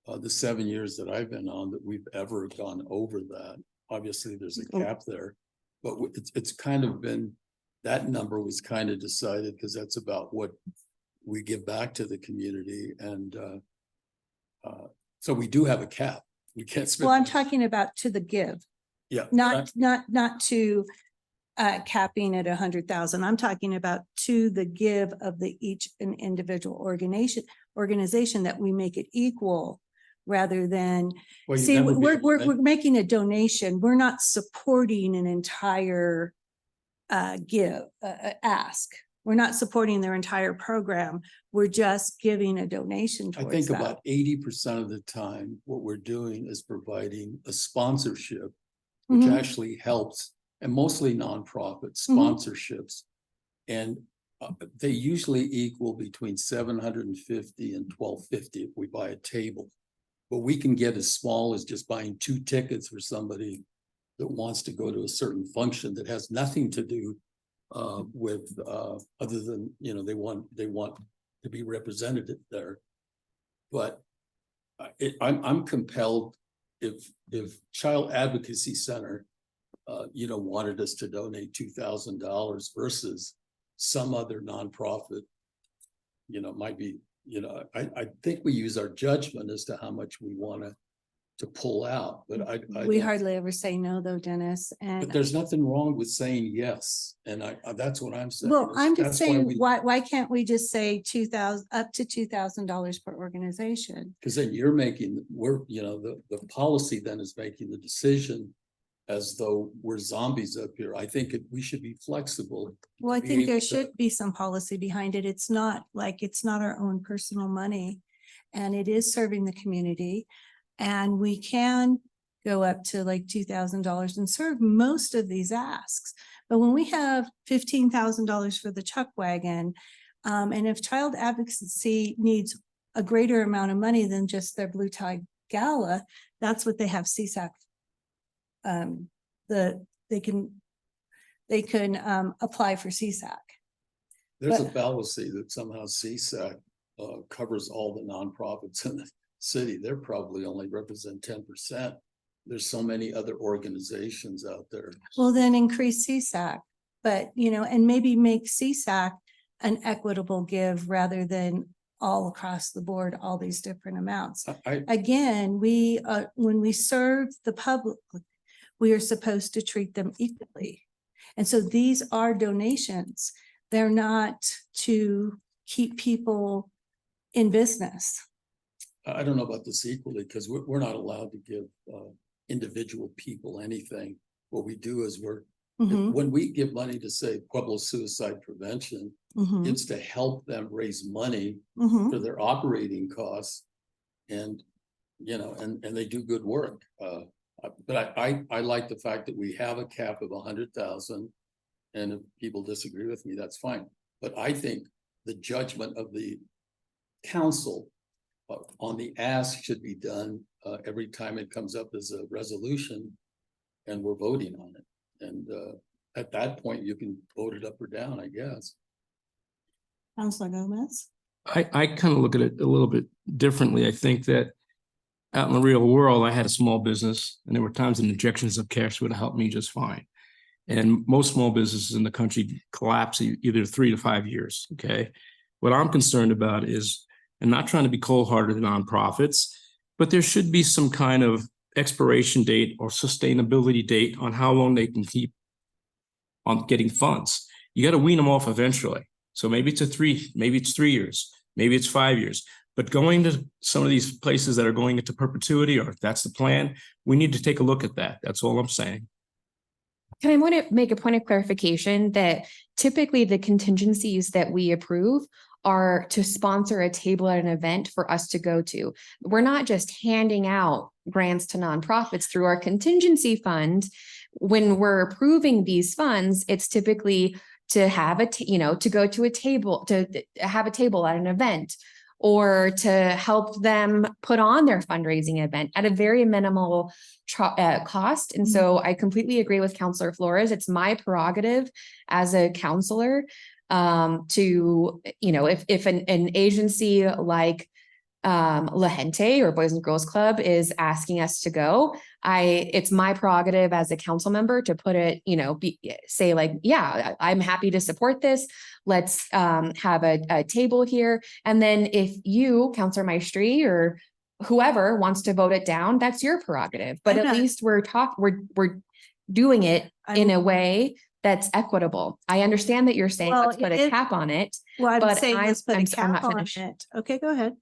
the 7 years that I've been on that we've ever gone over that. Obviously, there's a cap there, but it's kind of been, that number was kind of decided because that's about what we give back to the community. And so we do have a cap. We can't spend. Well, I'm talking about to the give. Yeah. Not to capping at 100,000. I'm talking about to the give of each an individual organization that we make it equal rather than, Well, see, we're making a donation. We're not supporting an entire ask. We're not supporting their entire program. We're just giving a donation I towards think that. about 80% of the time, what we're doing is providing a sponsorship, which Mhm. actually helps, and mostly nonprofit Mhm. sponsorships. And they usually equal between 750 and 1250 if we buy a table. But we can get as small as just buying 2 tickets for somebody that wants to go to a certain function that has nothing to do with other than, they want to be represented there. But I'm compelled, if Child Advocacy Center wanted us to donate $2,000 versus some other nonprofit, might be, I think we use our judgment as to how much we want to pull out, but We don't- hardly ever say no though, Dennis. but And there's nothing wrong with saying yes, and that's what I'm saying. well, I'm just That's why saying, we- why can't we just say up to $2,000 per organization? Because then the policy then is making the decision as though we're zombies up here. I think we should be flexible. Well, I be think there able to- should be some policy behind it. It's not our own personal money. And it is serving the community. And we can go up to like $2,000 and serve most of these asks. But when we have $15,000 for the chuck wagon, and if child advocacy needs a greater amount of money than just their Blue Tie Gala, that's what they have CSAC. They can apply for CSAC. There's a But- fallacy that somehow CSAC covers all the nonprofits in the city. They're probably only represent 10%. There's so many other organizations out there. Well, then increase CSAC, but and maybe make CSAC an equitable give rather than all across the board, all these different amounts. Again, when we serve the public, we are supposed to treat them equally. And so these are donations. They're not to keep people in business. I don't know about this equally because we're not allowed to give individual people anything. What we do is when we give money to say Pueblo Suicide Prevention, it's to help them raise money for their operating costs. And, and they do good work. But I like the fact that we have a cap of 100,000. And if people disagree with me, that's fine. But I think the judgment of the council on the ask should be done every time it comes up as a resolution and we're voting on it. And at that point, you can vote it up or down, I guess. Councilor Gomez? I kind of look at it a little bit differently. I think that out in the real world, I had a small business and there were times when injections of cash would have helped me just fine. And most small businesses in the country collapse either 3 to 5 years, okay? What I'm concerned about is, and not trying to be cold-hearted to nonprofits, but there should be some kind of expiration date or sustainability date on how long they can keep on getting funds. You got to wean them off eventually. So maybe it's 3 years, maybe it's 5 years. But going to some of these places that are going into perpetuity, or if that's the plan, we need to take a look at that. That's all I'm saying. Can I want to make a point of clarification that typically the contingencies that we approve are to sponsor a table at an event for us to go to. We're not just handing out grants to nonprofits through our contingency fund. When we're approving these funds, it's typically to have to go to a table, to have a table at an event, or to help them put on their fundraising event at a very minimal cost. And so I completely agree with Councilor Flores. It's my prerogative as a counselor to, if an agency like La Gente or Boys and Girls Club is asking us to go, it's my prerogative as a council member to put it, say like, yeah, I'm happy to support this. Let's have a table here. And then if you, Councilor Maestri, or whoever wants to vote it down, that's your prerogative. But at least we're doing it in a way that's equitable. I understand that you're saying let's put a cap on it. Well, but I'm saying let's put a I'm cap not on finished. it. Okay, go ahead.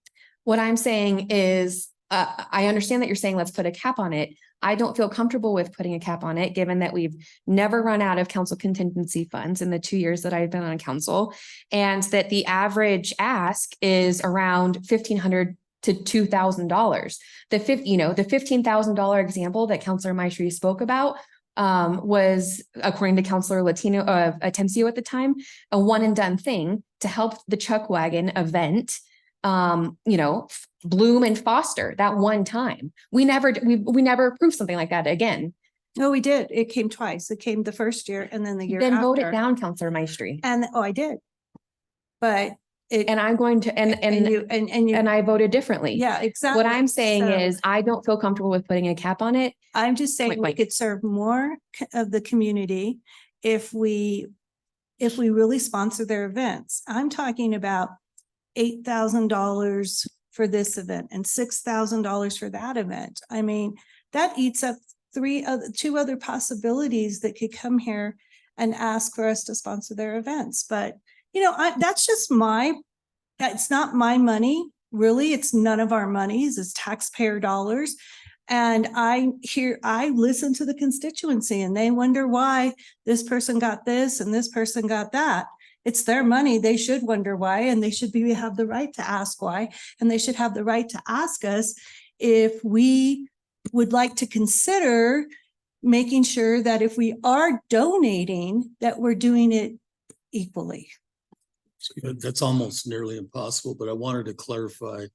What I'm saying is, I understand that you're saying let's put a cap on it. I don't feel comfortable with putting a cap on it, given that we've never run out of council contingency funds in the 2 years that I've been on council, and that the average ask is around $1,500 to $2,000. The $15,000 example that Councilor Maestri spoke about was, according to Councilor Atencio at the time, a one and done thing to help the Chuck Wagon event bloom and foster that one time. We never approved something like that again. No, we did. It came twice. It came the first year and then the year Then after. vote it down, Councilor Maestri. And I did. But and I'm going to and I voted differently. Yeah, exactly. What I'm saying So- is I don't feel comfortable with putting a cap on it. I'm just saying Point we blank. could serve more of the community if we really sponsor their events. I'm talking about $8,000 for this event and $6,000 for that event. I mean, that eats up two other possibilities that could come here and ask for us to sponsor their events. But that's just it's not my money, really. It's none of our monies. It's taxpayer dollars. And I listen to the constituency and they wonder why this person got this and this person got that. It's their money. They should wonder why, and they should have the right to ask why, and they should have the right to ask us if we would like to consider making sure that if we are donating, that we're doing it equally. That's almost nearly impossible, but I wanted to clarify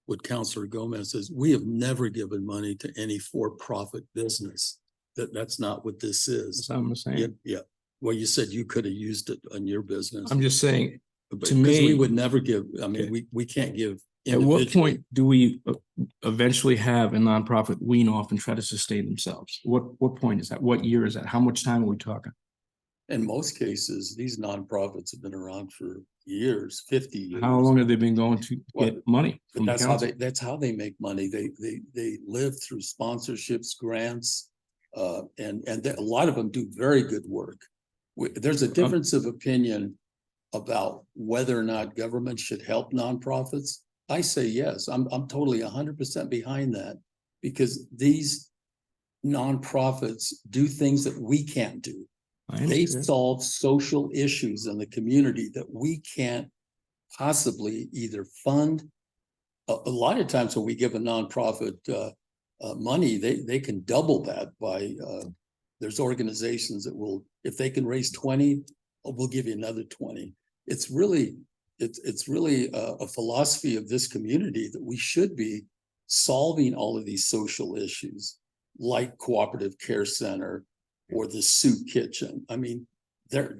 what Counselor Gomez says. We have never given money to any for-profit business. That's not what this is. That's what I'm saying. Yeah. Well, you said you could have used it on your business. I'm just saying, But- to 'cause we me- would never give, I mean, Okay. we can't give. at what individually. point do we eventually have a nonprofit wean off and try to sustain themselves? What point is that? What year is that? How much time are we talking? In most cases, these nonprofits have been around for years, 50 years. How long have they been going to get money But from the that's how council? that's how they make money. They live through sponsorships, grants, and a lot of them do very good work. There's a difference of opinion about whether or not government should help nonprofits. I say yes. I'm totally 100% behind that, because these nonprofits do things that we can't do. I They understand. solve social issues in the community that we can't possibly either fund. A lot of times when we give a nonprofit money, they can double that by there's organizations that will, if they can raise 20, we'll give you another 20. It's really a philosophy of this community that we should be solving all of these social issues, like Cooperative Care Center or the soup kitchen. I mean, they're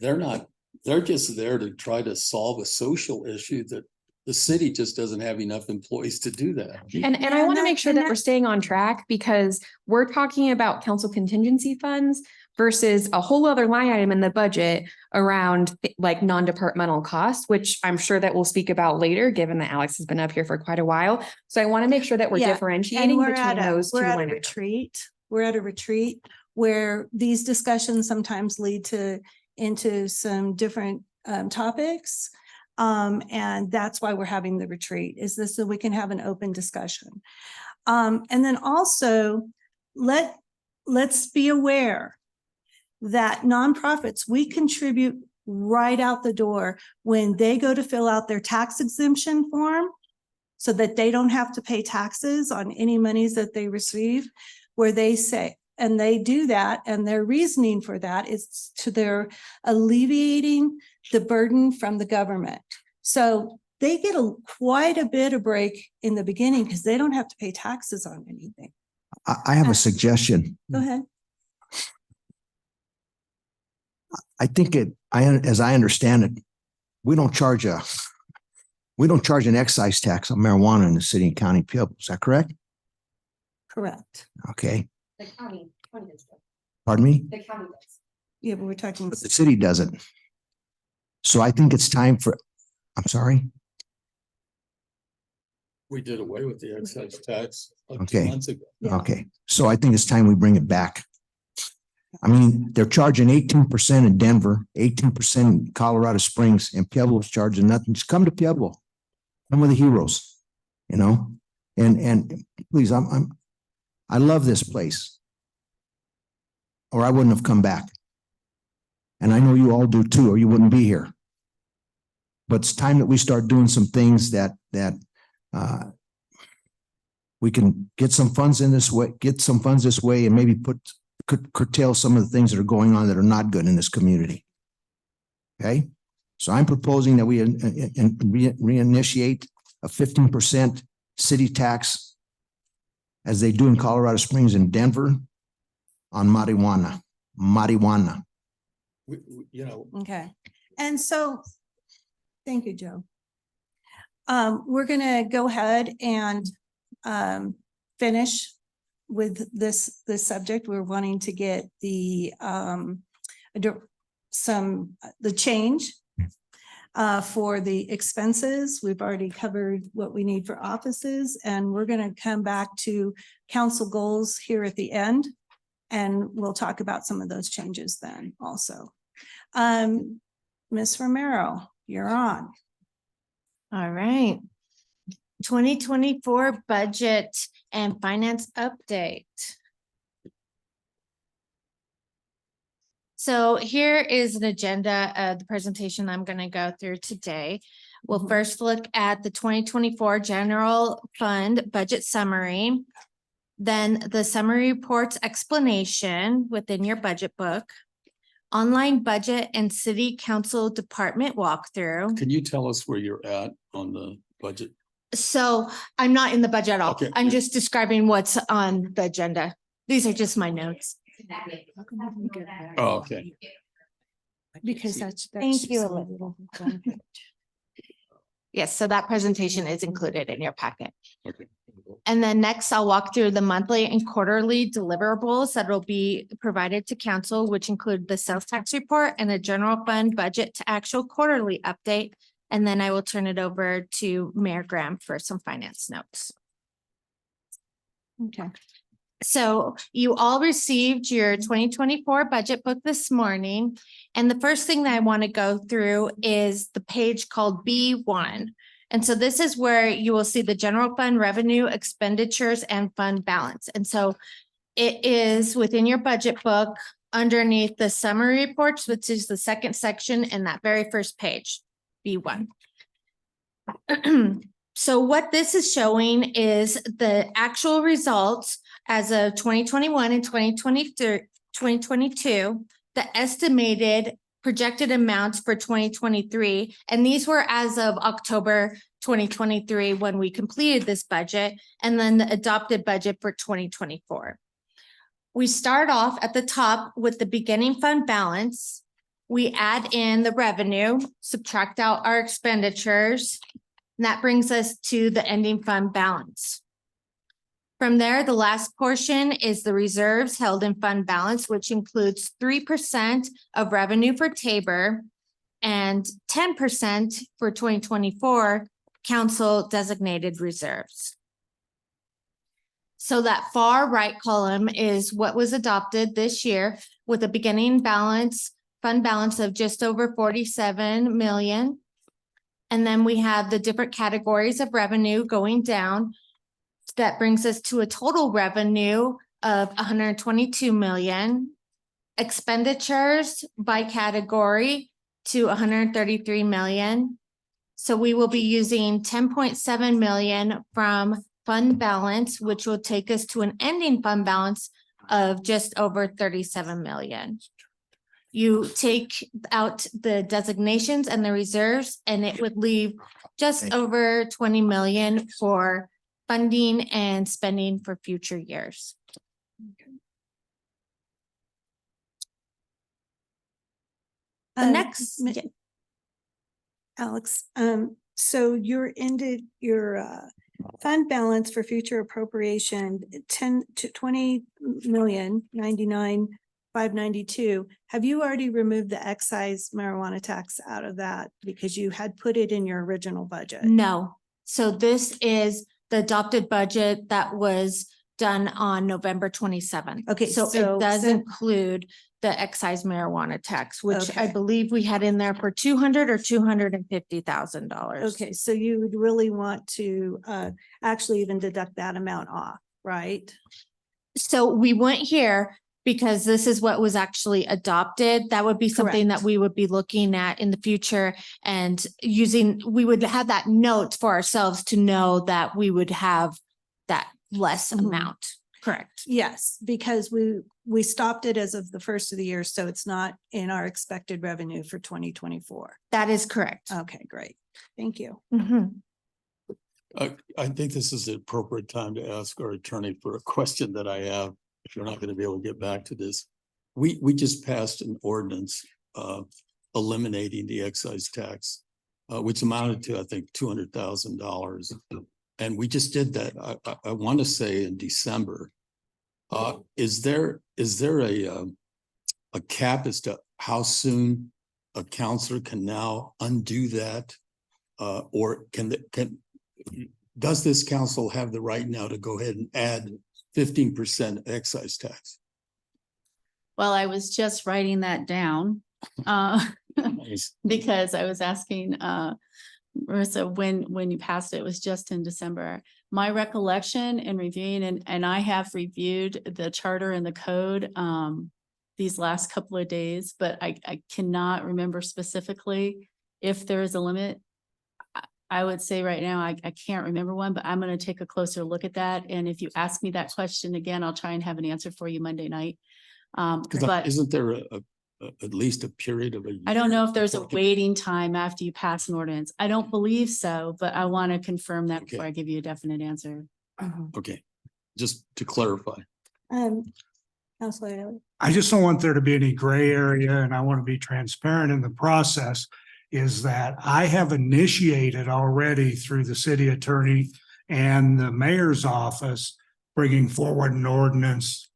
just there to try to solve a social issue that the city just doesn't have enough employees to do that. And I And want to that- make sure and that we're staying on track, because we're talking about council contingency funds versus a whole other line item in the budget around like non-departmental costs, which I'm sure that we'll speak about later, given that Alex has been up here for quite a while. So I want to make sure that we're Yeah, differentiating we're between those two we're at a line items. retreat. We're at a retreat where these discussions sometimes lead into some different topics. And that's why we're having the retreat, is this so we can have an open discussion. And then also let's be aware that nonprofits, we contribute right out the door when they go to fill out their tax exemption form, so that they don't have to pay taxes on any monies that they receive, where they say, and they do that, and their reasoning for that is to their alleviating the burden from the government. So they get quite a bit of break in the beginning because they don't have to pay taxes on anything. I have a suggestion. Go ahead. I think as I understand it, we don't charge an excise tax on marijuana in the city and county of Pueblo. Is that correct? Correct. Okay. The county does. Pardon me? The county does. Yeah, but we're talking. But the city doesn't. So I think it's time I'm sorry. We did away with the excise tax like 2 Okay. months ago. Yeah. Okay. So I think it's time we bring it back. I mean, they're charging 18% in Denver, 18% in Colorado Springs, and Pueblo's charging nothing. Just come to Pueblo. Come with the heroes, and please, I love this place, or I wouldn't have come back. And I know you all do too, or you wouldn't be here. But it's time that we start doing some things that we can get some funds this way, and maybe curtail some of the things that are going on that are not good in this community. Okay, so I'm proposing that we reinitiate a 15% city tax, as they do in Colorado Springs and Denver, on marijuana. Okay. And so, thank you, Joe. We're gonna go ahead and finish with this subject. We're wanting to get the change for the expenses. We've already covered what we need for offices, and we're gonna come back to council goals here at the end. And we'll talk about some of those changes then also. Ms. Romero, you're on. All right. 2024 budget and finance update. So here is an agenda of the presentation I'm going to go through today. We'll first look at the 2024 general fund budget summary. Then the summary reports explanation within your budget book. Online budget and city council department walkthrough. Can you tell us where you're at on the budget? So I'm not in the budget at all. Okay. I'm just describing what's on the agenda. These are just my notes. Oh, okay. Because that's. Thank you. Yes, so that presentation is included in your packet. Okay. And then next, I'll walk through the monthly and quarterly deliverables that will be provided to council, which include the sales tax report and the general fund budget to actual quarterly update. And then I will turn it over to Mayor Graham for some finance notes. Okay. So you all received your 2024 budget book this morning. And the first thing that I want to go through is the page called B1. And so this is where you will see the general fund revenue, expenditures, and fund balance. And so it is within your budget book underneath the summary reports, which is the second section in that very first page, B1. So what this is showing is the actual results as of 2021 and 2022, the estimated projected amounts for 2023. And these were as of October 2023 when we completed this budget, and then the adopted budget for 2024. We start off at the top with the beginning fund balance. We add in the revenue, subtract out our expenditures, and that brings us to the ending fund balance. From there, the last portion is the reserves held in fund balance, which includes 3% of revenue for Tabor and 10% for 2024 council designated reserves. So that far right column is what was adopted this year with a beginning balance, fund balance of just over 47 million. And then we have the different categories of revenue going down. That brings us to a total revenue of 122 million. Expenditures by category to 133 million. So we will be using 10.7 million from fund balance, which will take us to an ending fund balance of just over 37 million. You take out the designations and the reserves, and it would leave just over 20 million for funding and spending for future years. The next, Alex, so your ended your fund balance for future appropriation 10 to 20,099,592. Have you already removed the excise marijuana tax out of that because you had put it in your original budget? no. So this is the adopted budget that was done on November 27th. Okay, So so it does then- include the excise marijuana tax, which I Okay. believe we had in there for $200,000 or $250,000. Okay, so you would really want to actually even deduct that amount off, right? So we went here because this is what was actually adopted. That would be something that Correct. we would be looking at in the future and using, we would have that note for ourselves to know that we would have that less Mhm. amount. Correct. Yes, because we stopped it as of the first of the year, so it's not in our expected revenue for 2024. That is correct. Okay, great. Thank you. Mhm. I think this is the appropriate time to ask our attorney for a question that I have. If you're not going to be able to get back to this. We just passed an ordinance eliminating the excise tax, which amounted to, I think, $200,000. And we just did that, I want to say in December. Is there a cap as to how soon a counselor can now undo that? Or does this council have the right now to go ahead and add 15% excise tax? Well, I was just writing that down. Because I was asking Marissa, when you passed it was just in December. My recollection in reviewing, and I have reviewed the charter and the code these last couple of days, but I cannot remember specifically if there is a limit. I would say right now, I can't remember one, but I'm going to take a closer look at that. And if you ask me that question again, I'll try and have an answer for you Monday night. Because But isn't there at least a period of a year? I don't know if there's a before it can- waiting time after you pass an ordinance. I don't believe so, but I want to confirm that before Okay. I give you a definite answer. Okay, just to clarify. Counselor Ailey. I just don't want there to be any gray area, and I want to be transparent in the process, is that I have initiated already through the city attorney and the mayor's office, bringing forward an ordinance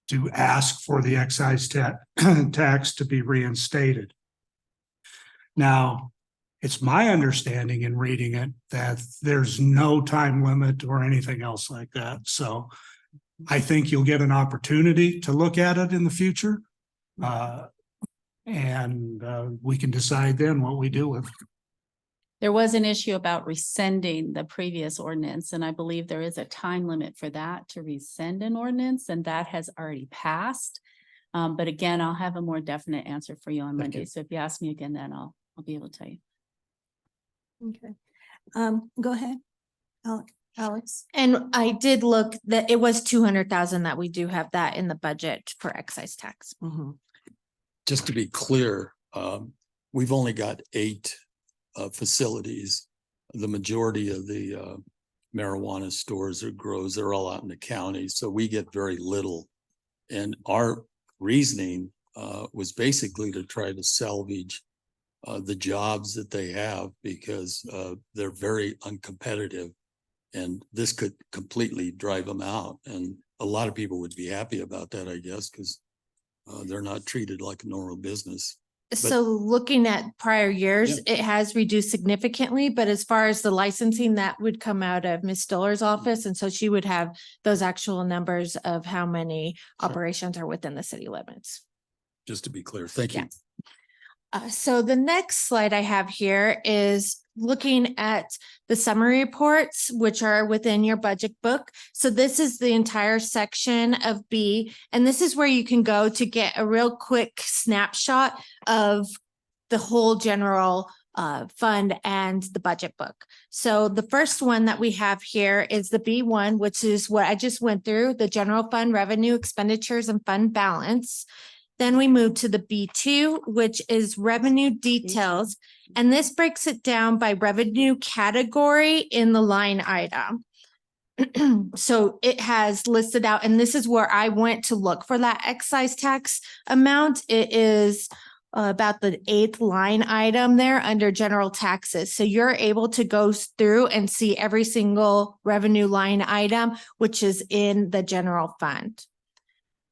to ask for the excise tax to be reinstated. Now, it's my understanding in reading it that there's no time limit or anything else like that. So I think you'll get an opportunity to look at it in the future. And we can decide then what we do with it. There was an issue about rescinding the previous ordinance, and I believe there is a time limit for that to rescind an ordinance, and that has already passed. But again, I'll have a more definite answer for you on Monday. So if you ask me again, then I'll be able to tell you. Okay. Go ahead. Alex. And I did look that it was 200,000 that we do have that in the budget for excise tax. Just to be clear, we've only got 8 facilities. The majority of the marijuana stores or grows, they're all out in the county, so we get very little. And our reasoning was basically to try to salvage the jobs that they have, because they're very uncompetitive, and this could completely drive them out. And a lot of people would be happy about that, I guess, because they're not treated like a normal business. So looking at prior years, it has reduced significantly, but as far as the licensing, that would come out of Ms. Stoller's office. And so she would have those actual numbers of how many operations are within the city limits. Just to be clear, thank you. So the next slide I have here is looking at the summary reports, which are within your budget book. So this is the entire section of B, and this is where you can go to get a real quick snapshot of the whole general fund and the budget book. So the first one that we have here is the B1, which is what I just went through, the general fund revenue, expenditures, and fund balance. Then we move to the B2, which is revenue details. And this breaks it down by revenue category in the line item. So it has listed out, and this is where I went to look for that excise tax amount. It is about the 8th line item there under general taxes. So you're able to go through and see every single revenue line item, which is in the general fund.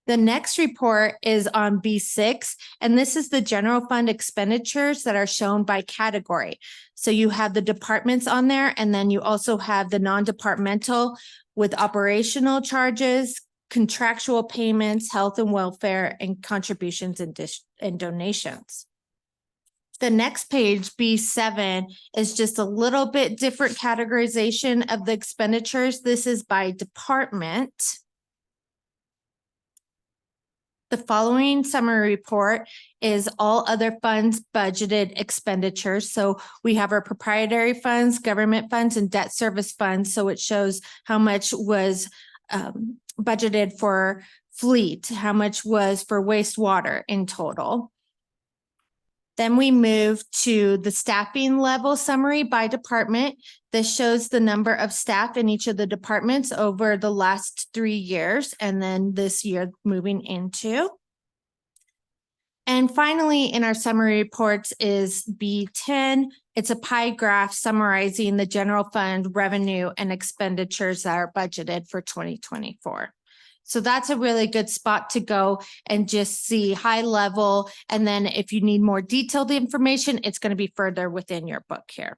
The next report is on B6, and this is the general fund expenditures that are shown by category. So you have the departments on there, and then you also have the non-departmental with operational charges, contractual payments, health and welfare, and contributions and donations. The next page, B7, is just a little bit different categorization of the expenditures. This is by department. The following summary report is all other funds budgeted expenditures. So we have our proprietary funds, government funds, and debt service funds. So it shows how much was budgeted for fleet, how much was for wastewater in total. Then we move to the staffing level summary by department. This shows the number of staff in each of the departments over the last 3 years, and then this year moving into. And finally, in our summary reports is B10. It's a pie graph summarizing the general fund revenue and expenditures that are budgeted for 2024. So that's a really good spot to go and just see high level. And then if you need more detailed information, it's going to be further within your book here.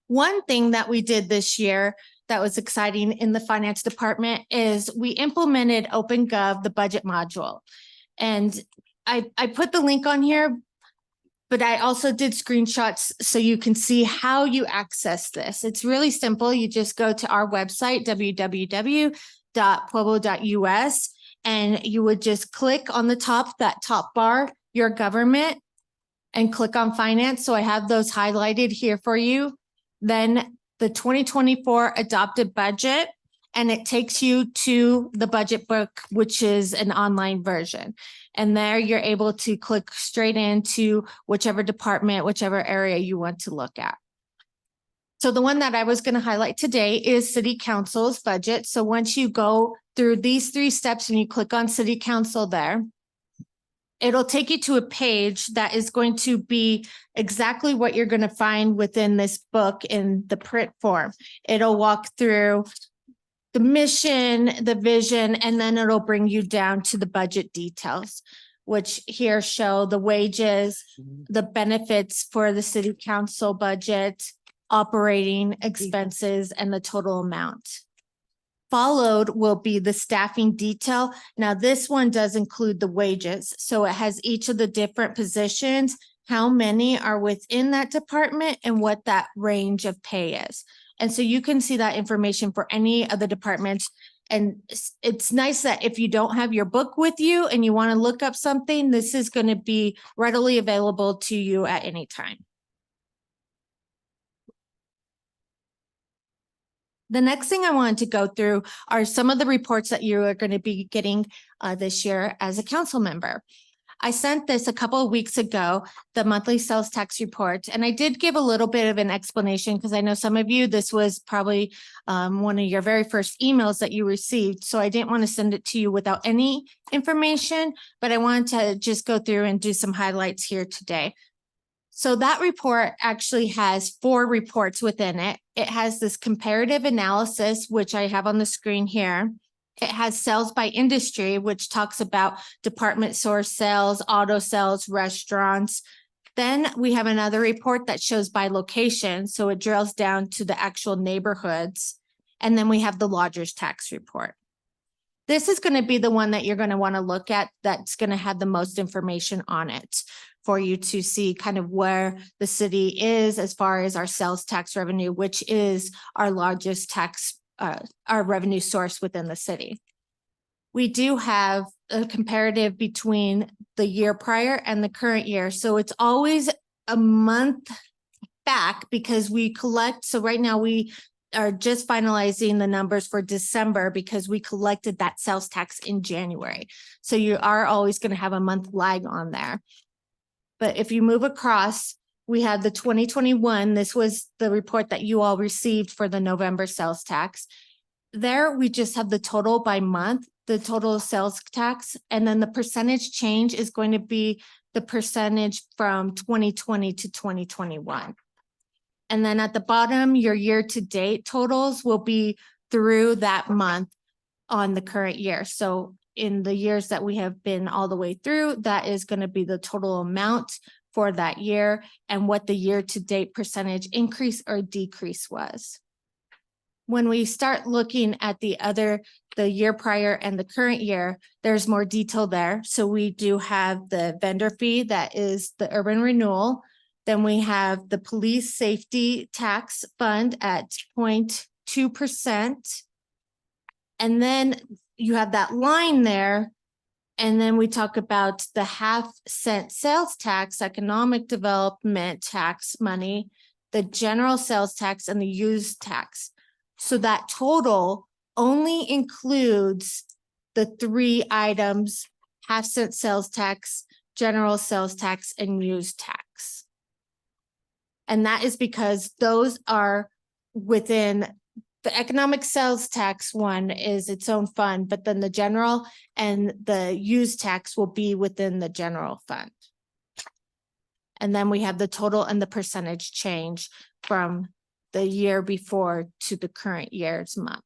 One thing that we did this year that was exciting in the finance department is we implemented OpenGov, the budget module. And I put the link on here, but I also did screenshots so you can see how you access this. It's really simple. You just go to our website, www.pueblo.us, and you would just click on the top, that top bar, your government. and click on finance. So I have those highlighted here for you. Then the 2024 adopted budget, and it takes you to the budget book, which is an online version. And there you're able to click straight into whichever department, whichever area you want to look at. So the one that I was going to highlight today is City Council's budget. So once you go through these 3 steps and you click on City Council there, it'll take you to a page that is going to be exactly what you're going to find within this book in the print form. It'll walk through the mission, the vision, and then it'll bring you down to the budget details, which here show the wages, the benefits for the city council budget, operating expenses, and the total amount. Followed will be the staffing detail. Now, this one does include the wages. So it has each of the different positions, how many are within that department, and what that range of pay is. And so you can see that information for any of the departments. And it's nice that if you don't have your book with you and you want to look up something, this is going to be readily available to you at any time. The next thing I wanted to go through are some of the reports that you are going to be getting this year as a council member. I sent this a couple of weeks ago, the monthly sales tax report, and I did give a little bit of an explanation because I know some of you, this was probably one of your very first emails that you received. So I didn't want to send it to you without any information, but I wanted to just go through and do some highlights here today. So that report actually has 4 reports within it. It has this comparative analysis, which I have on the screen here. It has sales by industry, which talks about department store sales, auto sales, restaurants. Then we have another report that shows by location. So it drills down to the actual neighborhoods. And then we have the lodger's tax report. This is going to be the one that you're going to want to look at that's going to have the most information on it for you to see kind of where the city is as far as our sales tax revenue, which is our largest tax our revenue source within the city. We do have a comparative between the year prior and the current year. So it's always a month back because we collect. So right now we are just finalizing the numbers for December because we collected that sales tax in January. So you are always going to have a month lag on there. But if you move across, we had the 2021. This was the report that you all received for the November sales tax. There, we just have the total by month, the total sales tax, and then the percentage change is going to be the percentage from 2020 to 2021. And then at the bottom, your year-to-date totals will be through that month on the current year. So in the years that we have been all the way through, that is going to be the total amount for that year and what the year-to-date percentage increase or decrease was. When we start looking at the year prior and the current year, there's more detail there. So we do have the vendor fee that is the urban renewal. Then we have the police safety tax fund at 0.2%. And then you have that line there. And then we talk about the 0.5-cent sales tax, economic development tax money, the general sales tax, and the use tax. So that total only includes the 3 items: 0.5-cent sales tax, general sales tax, and use tax. And that is because those are within the economic sales tax one is its own fund, but then the general and the use tax will be within the general fund. And then we have the total and the percentage change from the year before to the current year's month.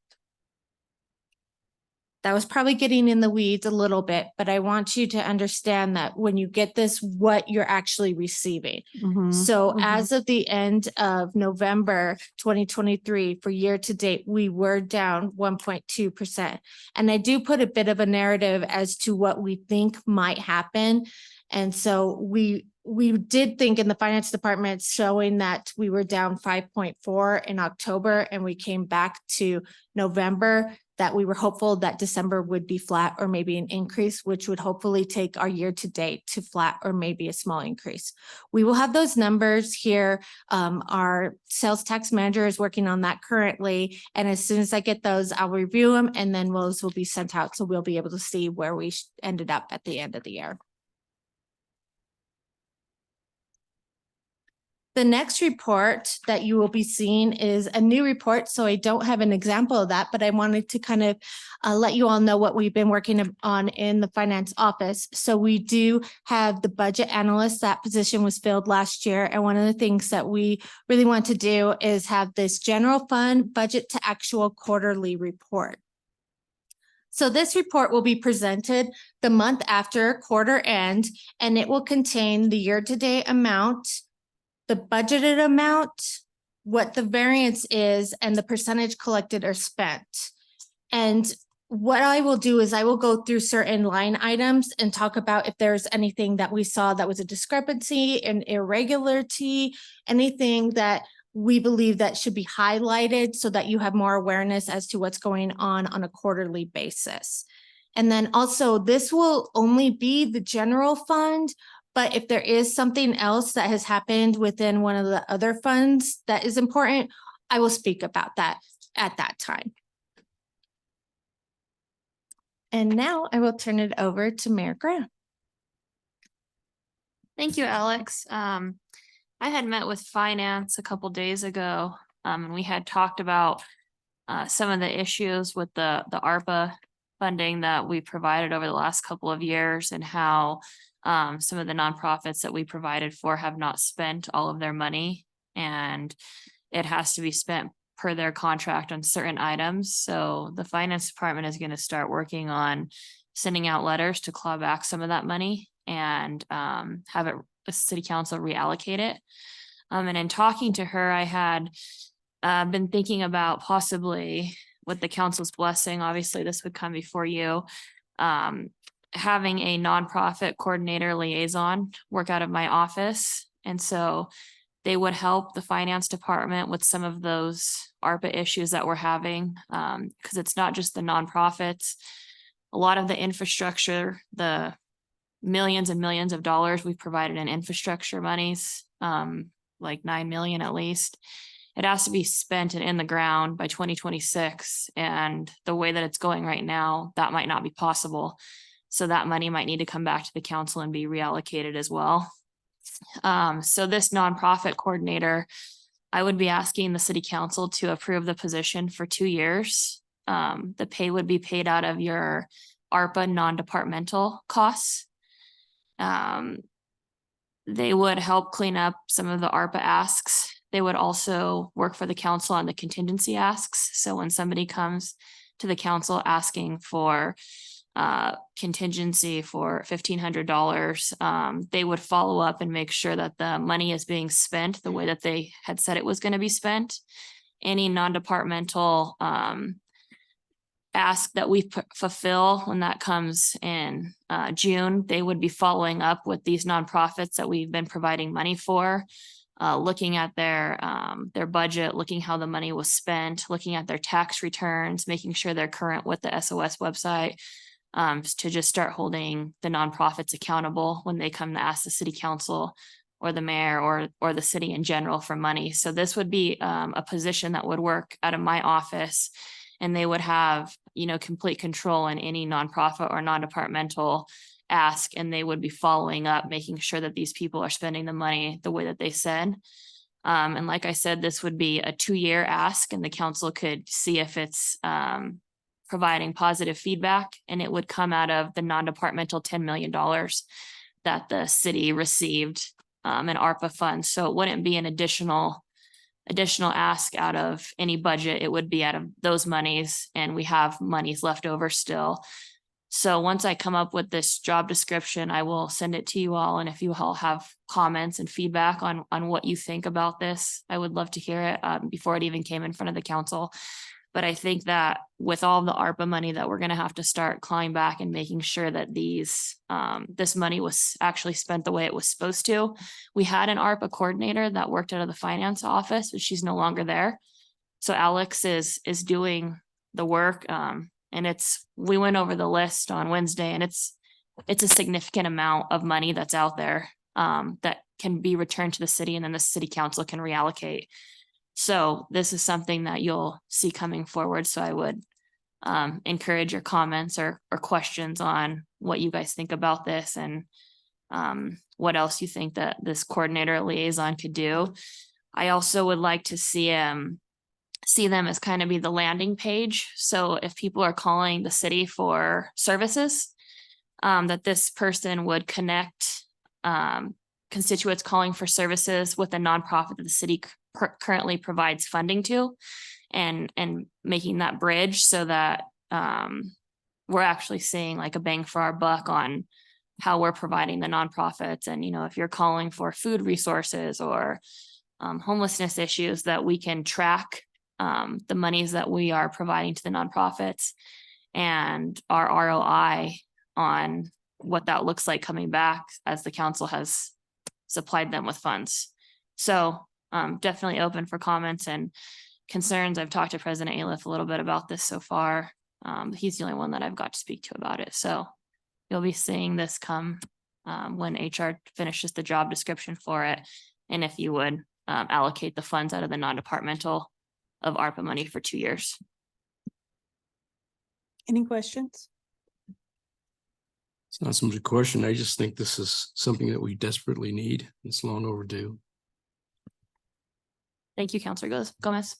That was probably getting in the weeds a little bit, but I want you to understand that when you get this, what you're actually receiving. So as of the end of November 2023 for year to date, we were down 1.2%. And I do put a bit of a narrative as to what we think might happen. And so we did think in the finance department showing that we were down 5.4 in October and we came back to November that we were hopeful that December would be flat or maybe an increase, which would hopefully take our year to date to flat or maybe a small increase. We will have those numbers here. Our sales tax manager is working on that currently. And as soon as I get those, I'll review them and then those will be sent out. So we'll be able to see where we ended up at the end of the year. The next report that you will be seeing is a new report, so I don't have an example of that, but I wanted to kind of let you all know what we've been working on in the finance office. So we do have the budget analyst. That position was filled last year, and one of the things that we really want to do is have this general fund budget to actual quarterly report. So this report will be presented the month after quarter end, and it will contain the year-to-date amount, the budgeted amount, what the variance is, and the percentage collected or spent. And what I will do is I will go through certain line items and talk about if there's anything that we saw that was a discrepancy, an irregularity, anything that we believe that should be highlighted so that you have more awareness as to what's going on a quarterly basis. And then also this will only be the general fund, but if there is something else that has happened within one of the other funds that is important, I will speak about that at that time. And now I will turn it over to Mayor Graham. Thank you, Alex. I had met with finance a couple days ago, and we had talked about some of the issues with the ARPA funding that we provided over the last couple of years, and how some of the nonprofits that we provided for have not spent all of their money, and it has to be spent per their contract on certain items. So the finance department is going to start working on sending out letters to claw back some of that money and have it the city council reallocate it. And in talking to her, I had been thinking about possibly, with the council's blessing, obviously this would come before you, having a nonprofit coordinator liaison work out of my office. And so they would help the finance department with some of those ARPA issues that we're having, because it's not just the nonprofits. A lot of the infrastructure, the millions and millions of dollars we've provided in infrastructure monies, like 9 million at least, it has to be spent and in the ground by 2026. And the way that it's going right now, that might not be possible. So that money might need to come back to the council and be reallocated as well. So this nonprofit coordinator, I would be asking the city council to approve the position for 2 years. The pay would be paid out of your ARPA non-departmental costs. They would help clean up some of the ARPA asks. They would also work for the council on the contingency asks. So when somebody comes to the council asking for contingency for $1,500, they would follow up and make sure that the money is being spent the way that they had said it was going to be spent. Any non-departmental ask that we fulfill when that comes in June, they would be following up with these nonprofits that we've been providing money for, looking at their budget, looking how the money was spent, looking at their tax returns, making sure they're current with the SOS website, to just start holding the nonprofits accountable when they come to ask the city council or the mayor or the city in general for money. So this would be a position that would work out of my office, and they would have, complete control in any nonprofit or non-departmental ask, and they would be following up, making sure that these people are spending the money the way that they said. And like I said, this would be a 2-year ask, and the council could see if it's providing positive feedback, and it would come out of the non-departmental $10 million that the city received in ARPA funds. So it wouldn't be an additional ask out of any budget. It would be out of those monies, and we have monies left over still. So once I come up with this job description, I will send it to you all. And if you all have comments and feedback on what you think about this, I would love to hear it before it even came in front of the council. But I think that with all the ARPA money that we're going to have to start clawing back and making sure that this money was actually spent the way it was supposed to. We had an ARPA coordinator that worked out of the finance office, but she's no longer there. So Alex is doing the work. And we went over the list on Wednesday, and it's a significant amount of money that's out there that can be returned to the city, and then the city council can reallocate. So this is something that you'll see coming forward. So I would encourage your comments or questions on what you guys think about this, and what else you think that this coordinator liaison could do. I also would like to see them as kind of be the landing page. So if people are calling the city for services, that this person would connect constituents calling for services with a nonprofit that the city currently provides funding to, and making that bridge so that we're actually seeing like a bang for our buck on how we're providing the nonprofits. And, if you're calling for food resources or homelessness issues, that we can track the monies that we are providing to the nonprofits and our ROI on what that looks like coming back as the council has supplied them with funds. So definitely open for comments and concerns. I've talked to President Aliff a little bit about this so far. He's the only one that I've got to speak to about it. So you'll be seeing this come when HR finishes the job description for it. And if you would allocate the funds out of the non-departmental of ARPA money for 2 years. Any questions? It's not so much a question. I just think this is something that we desperately need. It's long overdue. Thank you, Councilor Gomez.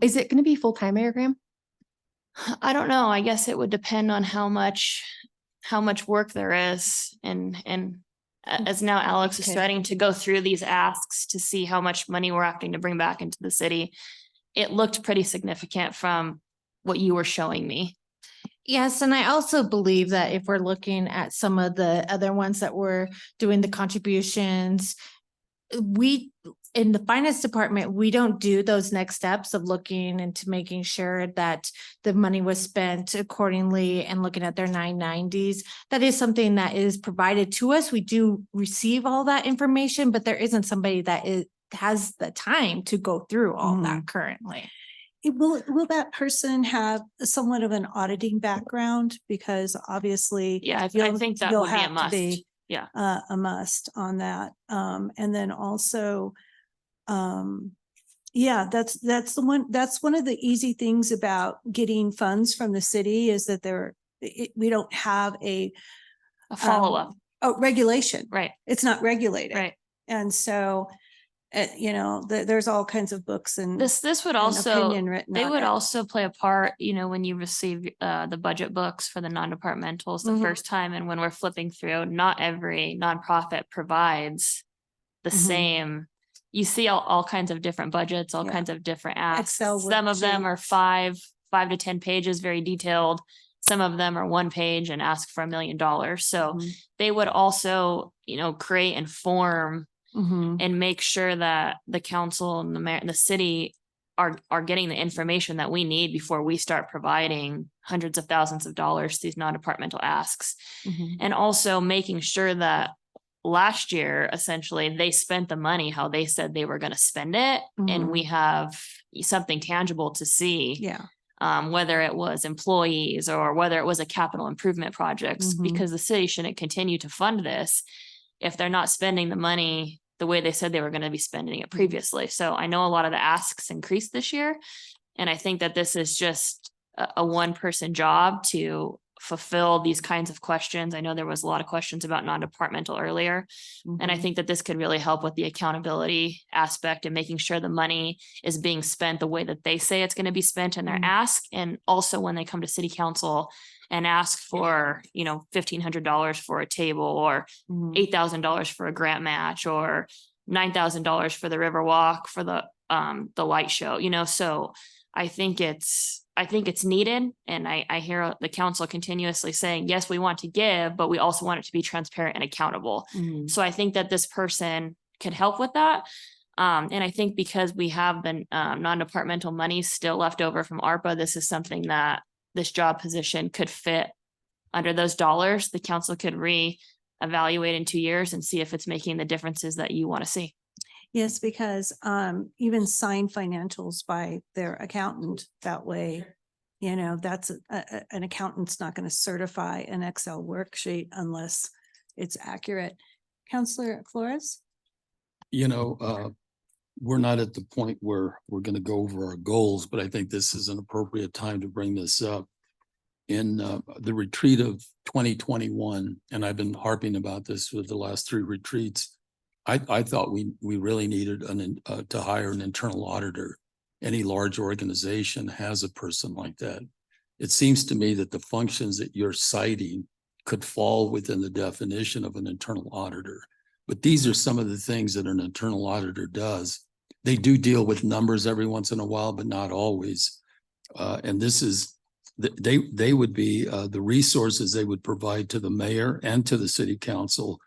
Is it going to be full-time, Mayor Graham? I don't know. I guess it would depend on how much work there is. And as now Alex is Okay. starting to go through these asks to see how much money we're having to bring back into the city, it looked pretty significant from what you were showing me. Yes, and I also believe that if we're looking at some of the other ones that were doing the contributions, in the finance department, we don't do those next steps of looking into making sure that the money was spent accordingly and looking at their 990s. That is something that is provided to us. We do receive all that information, but there isn't somebody that has the time to go through all that currently. Will that person have somewhat of an auditing background? Because obviously. Yeah, I you'll- think that you'll would be a have to must. be, Yeah. a must on that. And then also, yeah, that's one of the easy things about getting funds from the city is that we don't have a follow-up. Regulation. Right. It's not regulated. Right. And so, there's all kinds of books and This would and also, opinion written they on would it. also play a part, when you receive the budget books for the non-departmentals the Mhm. first time, and when we're flipping through, not every nonprofit provides the Mhm. same. You see all kinds of different budgets, all Yeah. kinds of different asks. Excel Some of them are worksheets. 5 to 10 pages, very detailed. Some of them are 1 page and ask for $1 million. So Mhm. they would also, create and form Mhm. and make sure that the council and the mayor and the city are getting the information that we need before we start providing hundreds of thousands of dollars to these non-departmental asks. Mhm. And also making sure that last year, essentially, they spent the money how they said they were going to spend it. And we have something tangible to see. Yeah. Whether it was employees or whether it was a capital improvement projects, Mhm. because the city shouldn't continue to fund this if they're not spending the money the way they said they were going to be spending it previously. So I know a lot of the asks increased this year. And I think that this is just a one-person job to fulfill these kinds of questions. I know there was a lot of questions about non-departmental earlier. And I Mhm. think that this could really help with the accountability aspect and making sure the money is being spent the way that they say it's going to be spent in their ask. And also when they come to city council and ask for, $1,500 for a table or $8,000 for a grant match or $9,000 for the river walk for the light show, so I think it's needed. And I hear the council continuously saying, yes, we want to give, but we also want it to be transparent and accountable. Mhm. So I think that this person could help with that. And I think because we have the non-departmental money still left over from ARPA, this is something that this job position could fit under those dollars. The council could re-evaluate in 2 years and see if it's making the differences that you want to see. Yes, because even sign financials by their accountant that way, You know, that's an accountant's not going to certify an Excel worksheet unless it's accurate. Counselor Flores? You know, we're not at the point where we're going to go over our goals, but I think this is an appropriate time to bring this up. In the retreat of 2021, and I've been harping about this for the last 3 retreats, I thought we really needed to hire an internal auditor. Any large organization has a person like that. It seems to me that the functions that you're citing could fall within the definition of an internal auditor. But these are some of the things that an internal auditor does. They do deal with numbers every once in a while, but not always. And this is, they would be the resources they would provide to the mayor and to the city council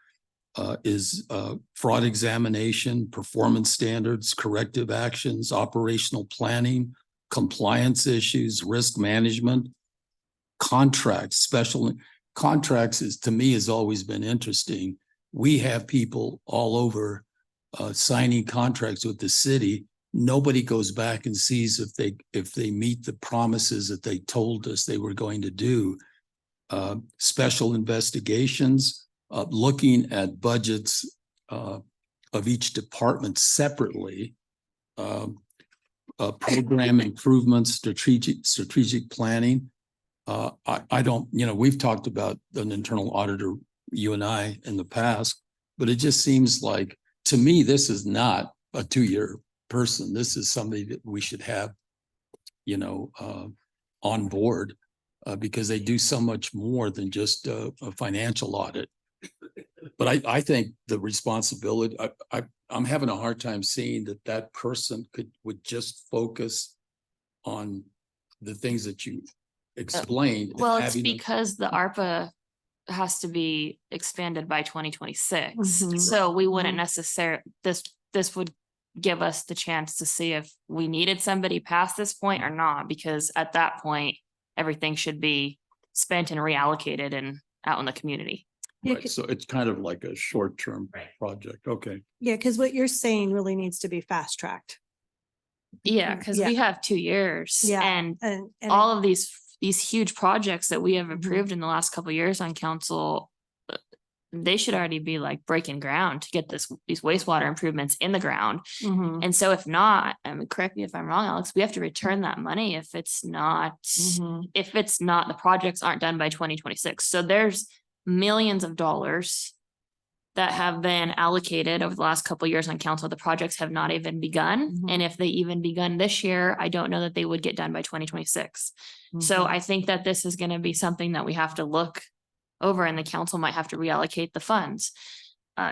is fraud examination, performance standards, corrective actions, operational planning, compliance issues, risk management, contracts, special contracts is, to me, has always been interesting. We have people all over signing contracts with the city. Nobody goes back and sees if they meet the promises that they told us they were going to do. Special investigations, looking at budgets of each department separately, program improvements, strategic planning. I don't, you know, we've talked about an internal auditor, you and I, in the past, but it just seems like, to me, this is not a 2-year person. This is somebody that we should have, you know, on board because they do so much more than just a financial audit. But I think the responsibility, I'm having a hard time seeing that person would just focus on the things that you explained. Well, it's because the ARPA has to be expanded by 2026. Mhm. So we wouldn't necessarily, this would give us the chance to see if we needed somebody past this point or not, because at that point, everything should be spent and reallocated and out in the community. Right, so it's kind of like a short-term project. Okay. Yeah, because what you're saying really needs to be fast-tracked. Yeah, because we have 2 years. Yeah, And and all of these huge projects that we have Mm-hmm. approved in the last couple of years on council, they should already be like breaking ground to get these wastewater improvements in the ground. Mhm. And so if not, I mean, correct me if I'm wrong, Alex, we have to return that money if it's not, the projects aren't done by 2026. So there's millions of dollars that have been allocated over the last couple of years on council. The projects have not even begun. And if they even begun this year, I don't know that they would get done by 2026. So I think that this is going to be something that we have to look over, and the council might have to reallocate the funds.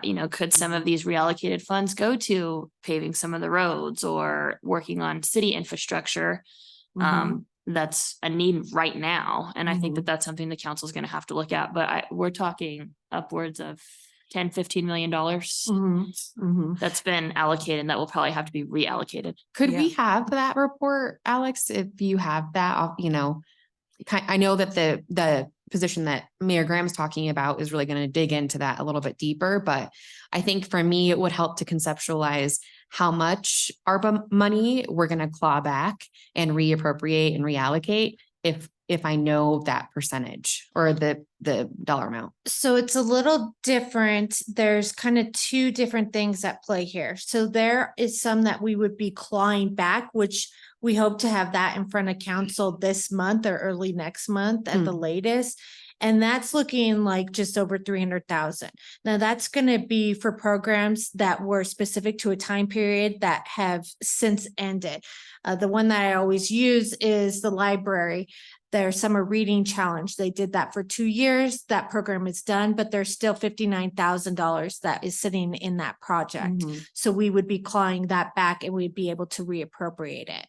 You know, could some of these reallocated funds go to paving some of the roads or working on city infrastructure? That's a need right now. And I think that that's something the council is going to have to look at, but we're talking upwards of $10-15 million that's been allocated, and that will probably have to be reallocated. Could we have that report, Alex, if you have that, you know, I know that the position that Mayor Graham's talking about is really going to dig into that a little bit deeper, but I think for me, it would help to conceptualize how much ARPA money we're going to claw back and reappropriate and reallocate if I know that percentage or the dollar amount. So it's a little different. There's kind of 2 different things at play here. So there is some that we would be clawing back, which we hope to have that in front of council this month or early next month at the latest. And that's looking like just over 300,000. Now that's going to be for programs that were specific to a time period that have since ended. The one that I always use is the library. Their summer reading challenge. They did that for 2 years. That program is done, but there's still $59,000 that is sitting in that project. So we would be clawing that back and we'd be able to reappropriate it.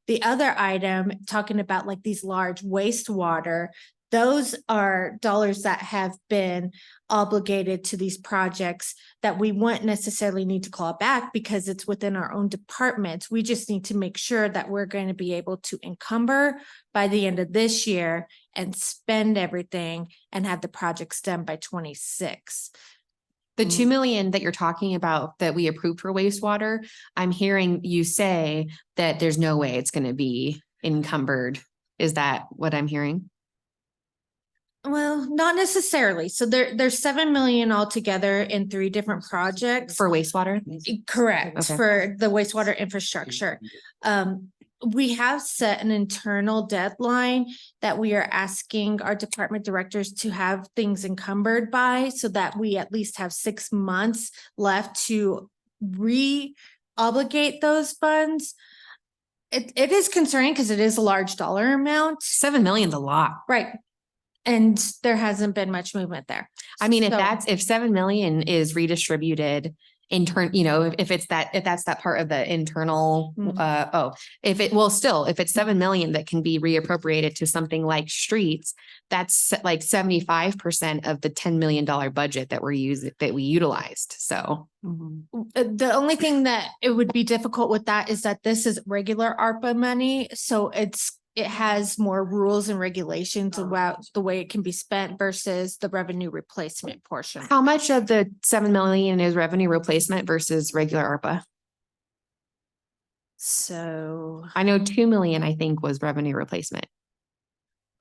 The other item, talking about like these large wastewater, those are dollars that have been obligated to these projects that we wouldn't necessarily need to claw back because it's within our own departments. We just need to make sure that we're going to be able to encumber by the end of this year and spend everything and have the projects done by 26. The 2 million that you're talking about that we approved for wastewater, I'm hearing you say that there's no way it's going to be encumbered Is that what I'm hearing? Well, not necessarily. So there's 7 million altogether in 3 different projects. For wastewater? Correct, Okay. for the wastewater infrastructure. We have set an internal deadline that we are asking our department directors to have things encumbered by, so that we at least have 6 months left to re-obligate those funds. It is concerning because it is a large dollar amount. 7 million's a lot. Right. And there hasn't been much movement there. I mean, So- if 7 million is redistributed in turn, you know, if that's that part of the internal, if it's 7 million that can be reappropriated to something like streets, that's like 75% of the $10 million budget that we utilized. So. The only thing that it would be difficult with that is that this is regular ARPA money, so it has more rules and regulations about the way it can be spent versus the revenue replacement portion. How much of the 7 million is revenue replacement versus regular ARPA? So I know 2 million, I think, was revenue replacement.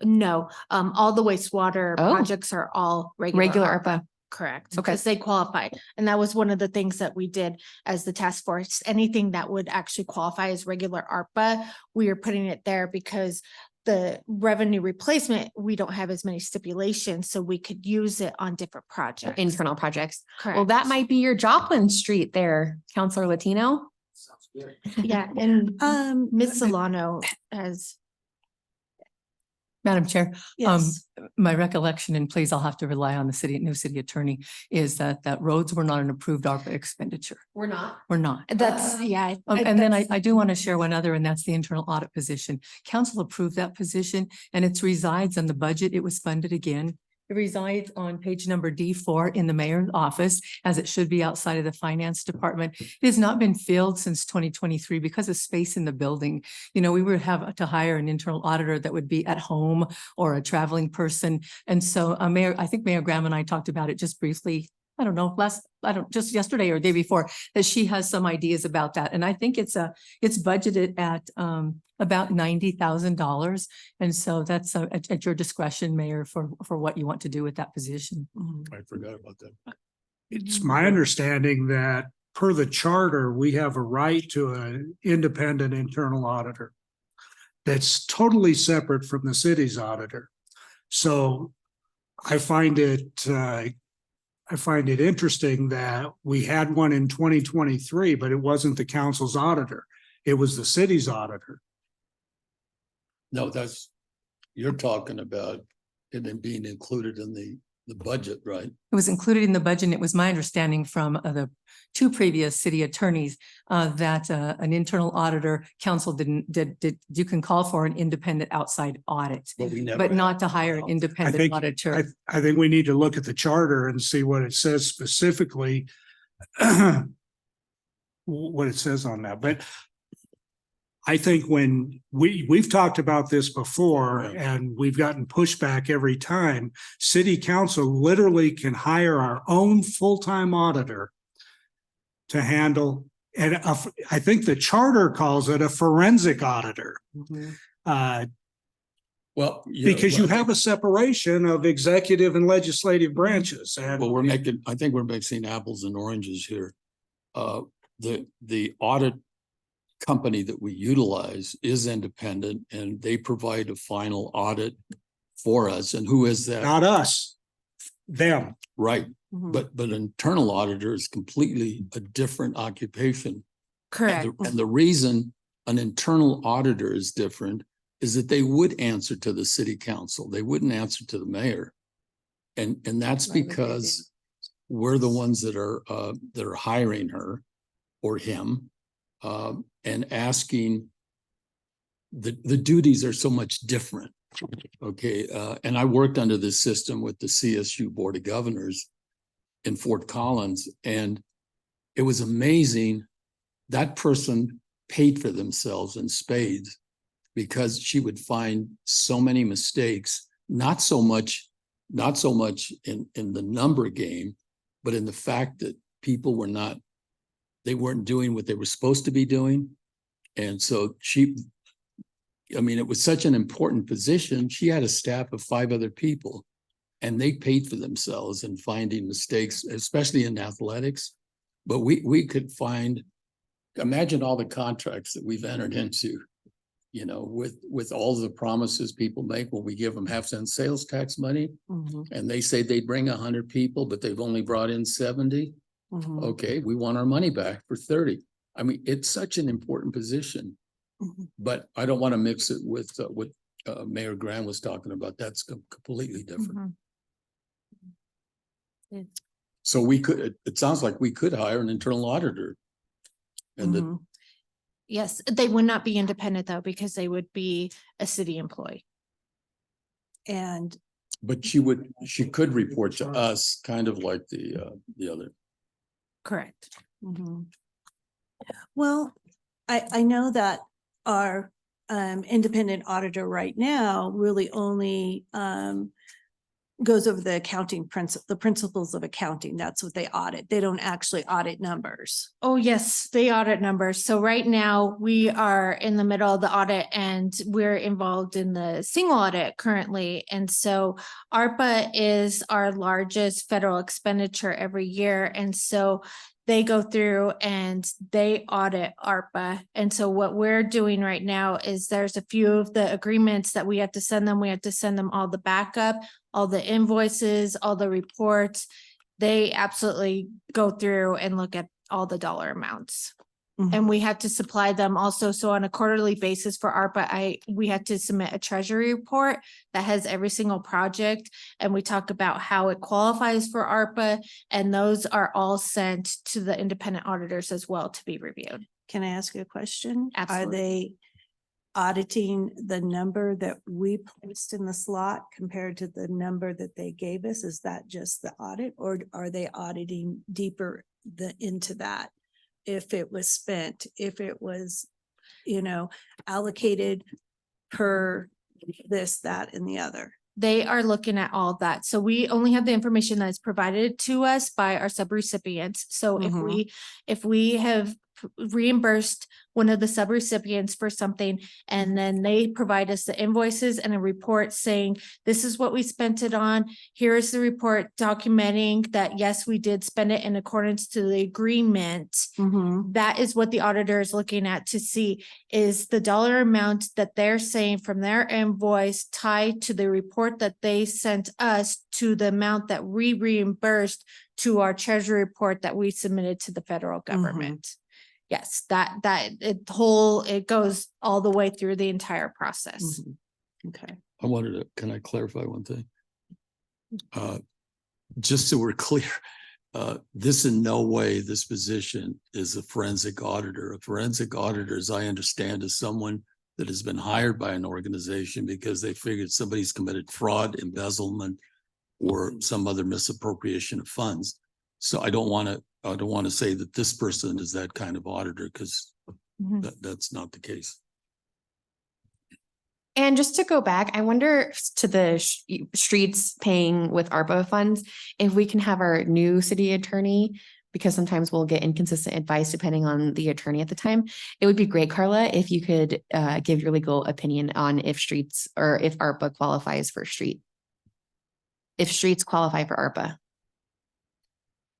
no, all the wastewater Oh. projects are all regular Regular ARPA. ARPA. Correct. Okay. Because they qualify. And that was one of the things that we did as the task force. Anything that would actually qualify as regular ARPA, we are putting it there because the revenue replacement, we don't have as many stipulations, so we could use it on different projects. Internal projects. Correct. Well, that might be your Joplin Street there, Counselor Latino. Yeah, and Ms. Solano has. Madam Chair, Yes. my recollection, and please, I'll have to rely on the new city attorney, is that roads were not an approved ARPA expenditure. We're not. We're not. That's, yeah. And then I do want to share one other, and that's the internal audit position. Council approved that position and it resides on the budget. It was funded again. It resides on page number D4 in the mayor's office, as it should be outside of the finance department. It has not been filled since 2023 because of space in the building. You know, we would have to hire an internal auditor that would be at home or a traveling person. And so I think Mayor Graham and I talked about it just briefly. I don't know, just yesterday or day before, that she has some ideas about that. And I think it's budgeted at about $90,000. And so that's at your discretion, Mayor, for what you want to do with that position. I forgot about that. It's my understanding that per the charter, we have a right to an independent internal auditor that's totally separate from the city's auditor. So I find it interesting that we had one in 2023, but it wasn't the council's auditor. It was the city's auditor. No, you're talking about it being included in the budget, right? It was included in the budget. And it was my understanding from the 2 previous city attorneys that an internal auditor council you can call for an independent outside audit, but not to hire an independent auditor. I think we need to look at the charter and see what it says specifically. What it says on that, but I think when we've talked about this before and we've gotten pushback every time, city council literally can hire our own full-time auditor to handle, and I think the charter calls it a forensic auditor. Well, because you have a separation of executive and legislative branches. And well, I think we're mixing apples and oranges here. The audit company that we utilize is independent and they provide a final audit for us. And who is that? Not us, them. Right. But internal auditor is completely a different occupation. Correct. And the reason an internal auditor is different is that they would answer to the city council. They wouldn't answer to the mayor. And that's because we're the ones that are hiring her or him. And asking, the duties are so much different. Okay. And I worked under this system with the CSU Board of Governors in Fort Collins, and it was amazing. That person paid for themselves in spades because she would find so many mistakes, not so much in the number game, but in the fact that people weren't doing what they were supposed to be doing. And so I mean, it was such an important position. She had a staff of 5 other people. And they paid for themselves in finding mistakes, especially in athletics. But we could find, imagine all the contracts that we've entered into, you know, with all the promises people make when we give them half-cent sales tax money. And they say they'd bring 100 people, but they've only brought in 70. Okay, we want our money back for 30. I mean, it's such an important position. But I don't want to mix it with what Mayor Graham was talking about. That's completely different. So we could, it sounds like we could hire an internal auditor. And the, Yes, they would not be independent though, because they would be a city employee. And but she could report to us, kind of like the other. Correct. Well, I know that our independent auditor right now really only goes over the accounting the principles of accounting. That's what they audit. They don't actually audit numbers. Oh, yes, they audit numbers. So right now we are in the middle of the audit and we're involved in the single audit currently. And so ARPA is our largest federal expenditure every year. And so they go through and they audit ARPA. And so what we're doing right now is there's a few of the agreements that we have to send them. We have to send them all the backup, all the invoices, all the reports. They absolutely go through and look at all the dollar amounts. And we had to supply them also. So on a quarterly basis for ARPA, we had to submit a treasury report that has every single project. And we talk about how it qualifies for ARPA. And those are all sent to the independent auditors as well to be reviewed. Can I ask you a question? Absolutely. Are they auditing the number that we placed in the slot compared to the number that they gave us? Is that just the audit, or are they auditing deeper into that? If it was spent, if it was, you know, allocated per this, that, and the other. They are looking at all that. So we only have the information that is provided to us by our subrecipients. So if we have reimbursed one of the subrecipients for something, and then they provide us the invoices and a report saying, this is what we spent it on. Here is the report documenting that, yes, we did spend it in accordance to the agreement. That is what the auditor is looking at to see, is the dollar amount that they're saying from their invoice tied to the report that they sent us to the amount that we reimbursed to our treasury report that we submitted to the federal government. Yes, it goes all the way through the entire process. Okay. Can I clarify one thing? Just so we're clear, this in no way, this position is a forensic auditor. A forensic auditor, as I understand, is someone that has been hired by an organization because they figured somebody's committed fraud, embezzlement, or some other misappropriation of funds. So I don't want to say that this person is that kind of auditor, because that's not the case. And just to go back, I wonder to the streets paying with ARPA funds, if we can have our new city attorney, because sometimes we'll get inconsistent advice depending on the attorney at the time. It would be great, Carla, if you could give your legal opinion on if streets, or if ARPA qualifies for street. If streets qualify for ARPA.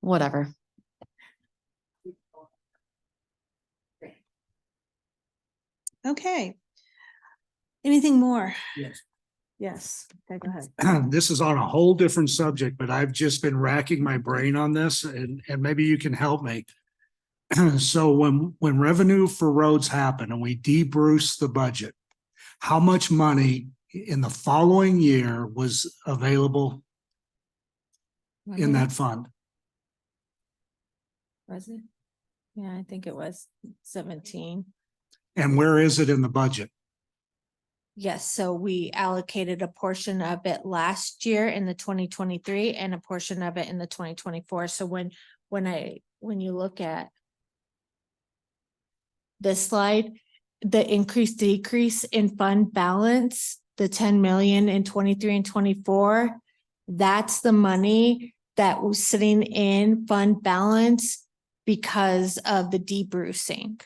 Whatever. Okay. Anything more? Yes. Yes. Okay, go ahead. This is on a whole different subject, but I've just been racking my brain on this, and maybe you can help me. So when revenue for roads happen and we de-Bruce the budget, how much money in the following year was available in that fund? Was it? Yeah, I think it was 17. And where is it in the budget? Yes, so we allocated a portion of it last year in the 2023 and a portion of it in the 2024. So when you look at this slide, the increase decrease in fund balance, the 10 million in 23 and 24, that's the money that was sitting in fund balance because of the de-Brucing.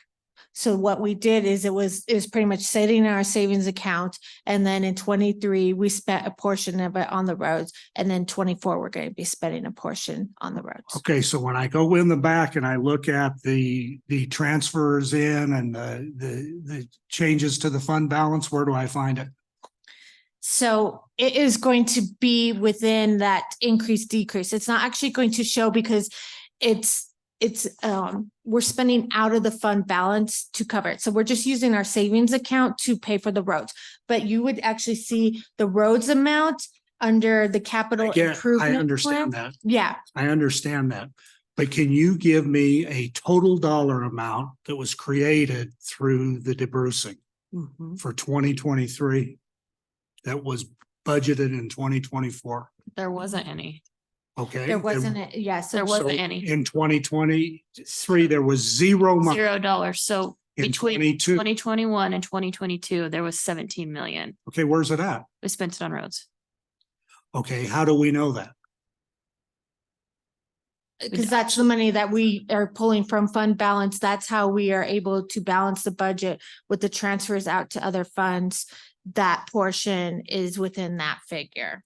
So what we did is it was pretty much sitting in our savings account. And then in 23, we spent a portion of it on the roads. And then 24, we're going to be spending a portion on the roads. Okay, so when I go in the back and I look at the transfers in and the changes to the fund balance, where do I find it? So it is going to be within that increase decrease. It's not actually going to show because we're spending out of the fund balance to cover it. So we're just using our savings account to pay for the roads. But you would actually see the roads amount under the capital improvement. I understand plan. that. Yeah. I understand that. But can you give me a total dollar amount that was created through the debrucing for 2023 that was budgeted in 2024? There wasn't any. Okay. There wasn't it. Yeah. So There wasn't any. In 2023, there was zero money. $0. So In between 22. 2021 and 2022, there was 17 million. Okay, where's it at? We spent it on roads. Okay, how do we know that? because that's the money that we are pulling from fund balance. That's how we are able to balance the budget with the transfers out to other funds. That portion is within that figure.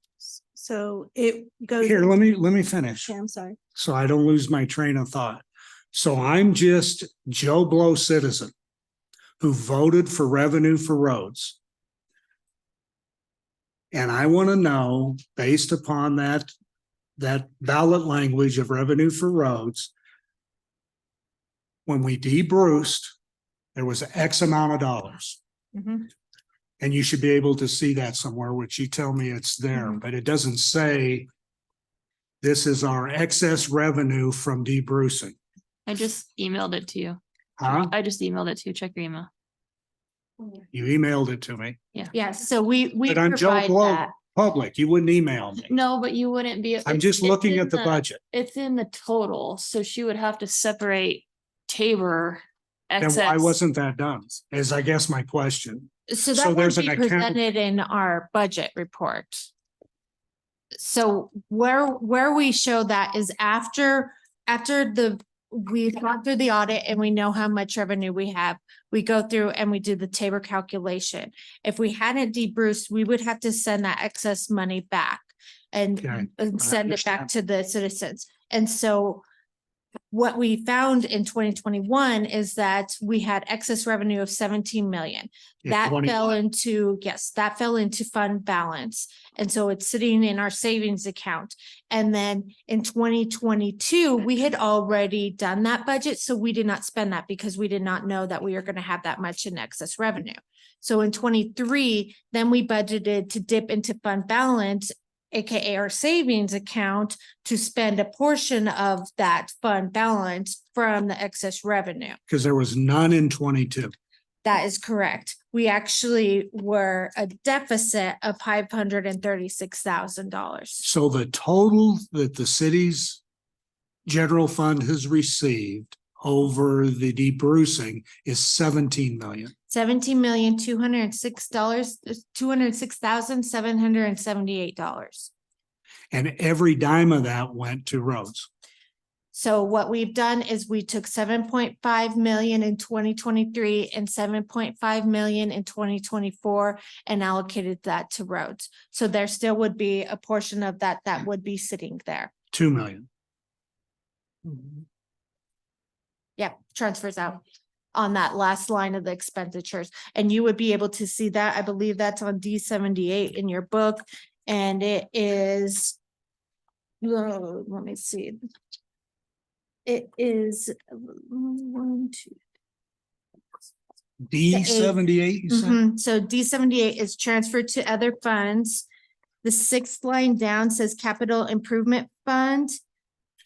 So it goes. Here, let me finish. Yeah, I'm sorry. So I don't lose my train of thought. So I'm just Joe Blow citizen who voted for revenue for roads. And I want to know, based upon that ballot language of revenue for roads, when we debruced, there was X amount of dollars. And you should be able to see that somewhere, which you tell me it's there, but it doesn't say this is our excess revenue from debrucing. I just emailed it to you. Huh? I just emailed it to you. Check your email. You emailed it to me. Yeah, so we But I'm Joe provide Blow, that. public. You wouldn't email me. No, but you wouldn't be. I'm just looking at the budget. It's in the total, so she would have to separate Tabor Then excess. why wasn't that done? Is I guess my question. So So that would there's be an account- presented in our budget report. So where we show that is after we've gone through the audit and we know how much revenue we have, we go through and we do the Tabor calculation. If we hadn't debruced, we would have to send that excess money back Okay, and I send it back understand. to the citizens. And so what we found in 2021 is that we had excess revenue of 17 million. In That fell 21. into, yes, that fell into fund balance. And so it's sitting in our savings account. And then in 2022, we had already done that budget. So we did not spend that because we did not know that we were going to have that much in excess revenue. So in 23, then we budgeted to dip into fund balance, AKA our savings account, to spend a portion of that fund balance from the excess revenue. Because there was none in 22. That is correct. We actually were a deficit of $536,000. So the total that the city's general fund has received over the debrucing is 17 million. $17,206,778. And every dime of that went to roads. So what we've done is we took 7.5 million in 2023 and 7.5 million in 2024 and allocated that to roads. So there still would be a portion of that that would be sitting there. 2 million. Yep, transfers out on that last line of the expenditures. And you would be able to see that. I believe that's on D78 in your book. And it is, let me see. It is D78, you said? So D78 is transferred to other funds. The sixth line down says capital improvement fund,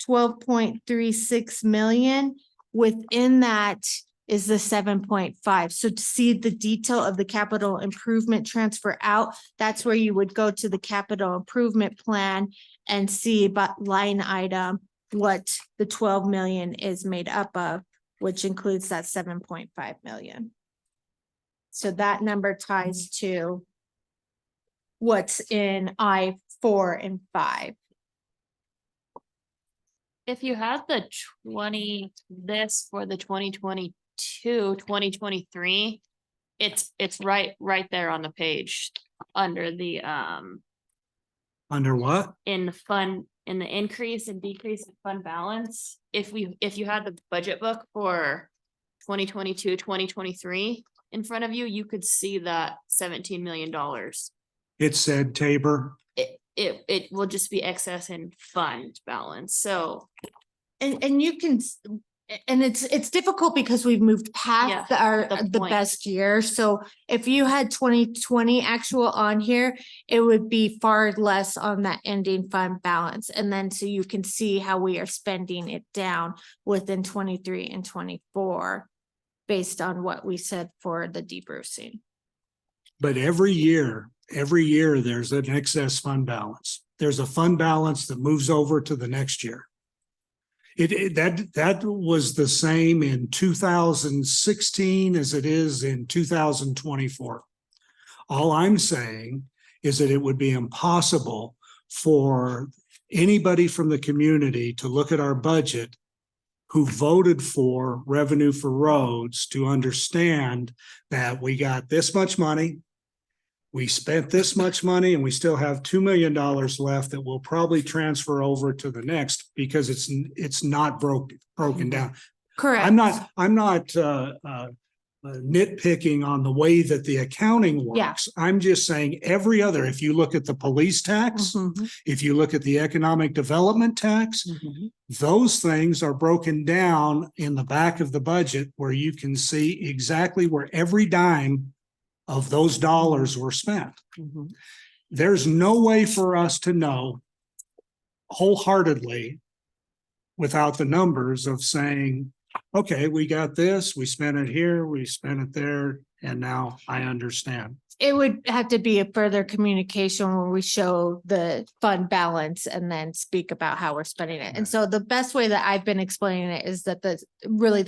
12.36 million. Within that is the 7.5. So to see the detail of the capital improvement transfer out, that's where you would go to the capital improvement plan and see about line item what the 12 million is made up of, which includes that 7.5 million. So that number ties to what's in I-4 and 5. If you had the 20, this for the 2022 2023, it's right there on the page under the Under what? in the fund, in the increase and decrease in fund balance. If you had the budget book for 2022, 2023 in front of you, you could see that $17 million. It said Tabor. It will just be excess in fund balance. So And you can, and it's difficult because we've moved past the the point. best year. So if you had 2020 actual on here, it would be far less on that ending fund balance. And then so you can see how we are spending it down within 23 and 24 based on what we said for the debrucing. But every year, there's an excess fund balance. There's a fund balance that moves over to the next year. That was the same in 2016 as it is in 2024. All I'm saying is that it would be impossible for anybody from the community to look at our budget who voted for revenue for roads to understand that we got this much money, we spent this much money, and we still have $2 million left that will probably transfer over to the next because it's not broken down. Correct. I'm not nitpicking on the way that the accounting Yeah. works. I'm just saying every other, if you look at the police tax, if you look at the economic development tax, those things are broken down in the back of the budget where you can see exactly where every dime of those dollars were spent. There's no way for us to know wholeheartedly without the numbers of saying, okay, we got this, we spent it here, we spent it there, and now I understand. It would have to be a further communication where we show the fund balance and then speak about how we're spending it. And so the best way that I've been explaining it is that the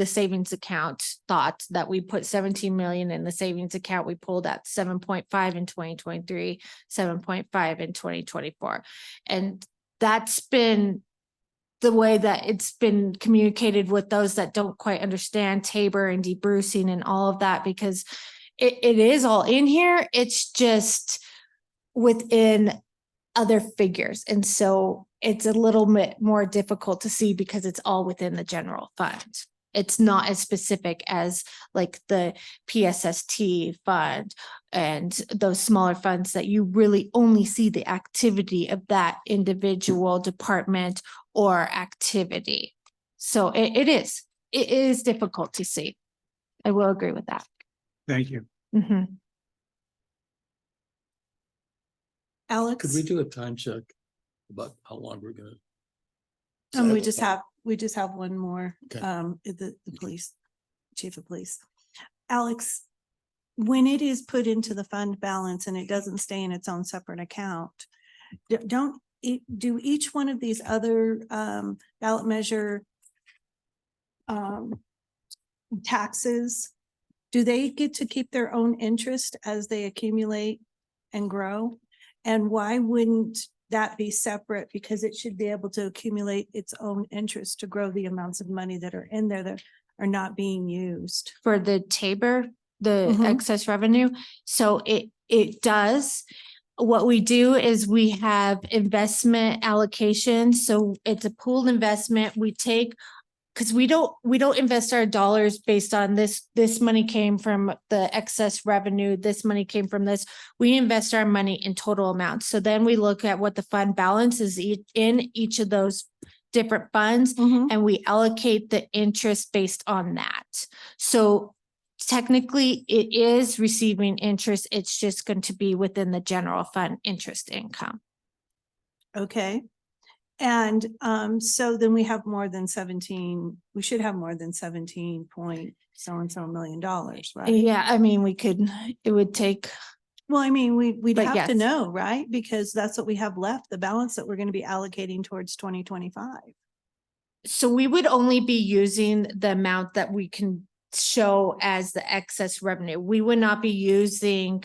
savings account thought that we put 17 million in the savings account, we pulled out 7.5 in 2023, 7.5 in 2024. And that's been the way that it's been communicated with those that don't quite understand Tabor and debrucing and all of that, because it is all in here. It's just within other figures. And so it's a little bit more difficult to see because it's all within the general fund. It's not as specific as like the PSST fund and those smaller funds that you really only see the activity of that individual department or activity. So it is difficult to see. I will agree with that. Thank you. Alex? Could we do a time check about how long we're gonna? We just have one more, Okay. the police, chief of police. Alex, when it is put into the fund balance and it doesn't stay in its own separate account, do each one of these other ballot measure taxes, do they get to keep their own interest as they accumulate and grow? And why wouldn't that be separate? Because it should be able to accumulate its own interest to grow the amounts of money that are in there that are not being used. For the Tabor, the Mhm. excess revenue. So it does. What we do is we have investment allocations. So it's a pooled investment. We take, because we don't invest our dollars based on this money came from the excess revenue, this money came from this. We invest our money in total amounts. So then we look at what the fund balance is in each of those different funds, and we allocate the interest based on that. So technically it is receiving interest. It's just going to be within the general fund interest income. Okay. And so then we have more than 17, we should have more than 17 point so-and-so million dollars, right? Yeah, I mean, it would take. Well, I mean, we'd But have to yes. know, right? Because that's what we have left, the balance that we're going to be allocating towards 2025. So we would only be using the amount that we can show as the excess revenue. We would not be using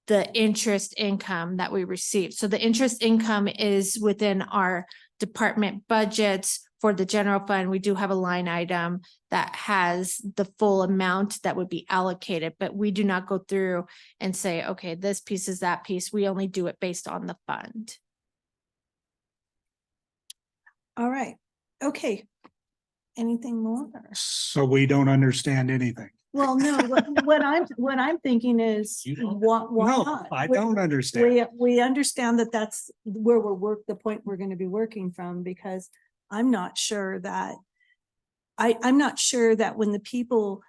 the interest income that we receive. So the interest income is within our department budgets for the general fund, we do have a line item that has the full amount that would be allocated, but we do not go through and say, okay, this piece is that piece. We only do it based on the fund. All right, okay. Anything more? So we don't understand anything. Well, no, what I'm thinking is, why No, not? I don't understand. We understand that that's where the point we're going to be working from, because I'm not sure that I'm not sure that when the people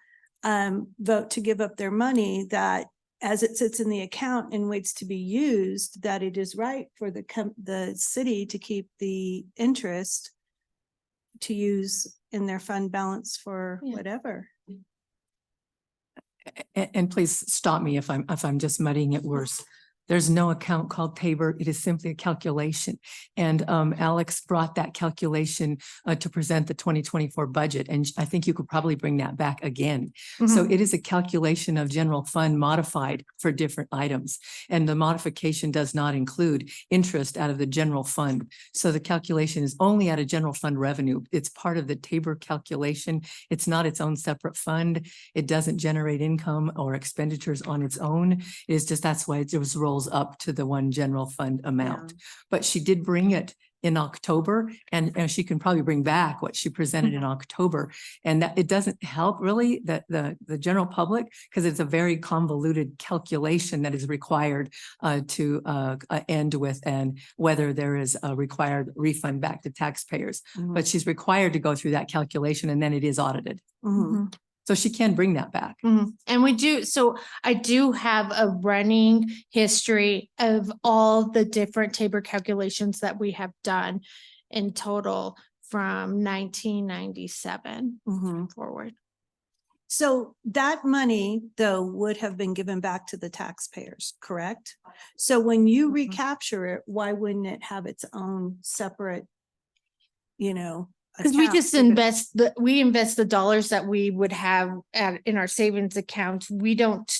vote to give up their money, that as it sits in the account and waits to be used, that it is right for the city to keep the interest to use in their fund balance for whatever. And please stop me if I'm just muddying it worse. There's no account called Tabor. It is simply a calculation. And Alex brought that calculation to present the 2024 budget. And I think you could probably bring that back again. So it is a calculation of general fund modified for different items. And the modification does not include interest out of the general fund. So the calculation is only out of general fund revenue. It's part of the Tabor calculation. It's not its own separate fund. It doesn't generate income or expenditures on its own. It is just, that's why it was rolled up to the one general fund amount. But she did bring it in October, and she can probably bring back what she presented in October. And that it doesn't help really the general public, because it's a very convoluted calculation that is required to end with, and whether there is a required refund back to taxpayers. But she's required to go through that calculation, and then it is audited. So she can bring that back. And we do, so I do have a running history of all the different Tabor calculations that we have done in total from 1997 forward. So that money, though, would have been given back to the taxpayers, correct? So when you recapture it, why wouldn't it have its own separate, Because we account? just invest the dollars that we would have in our savings account. We don't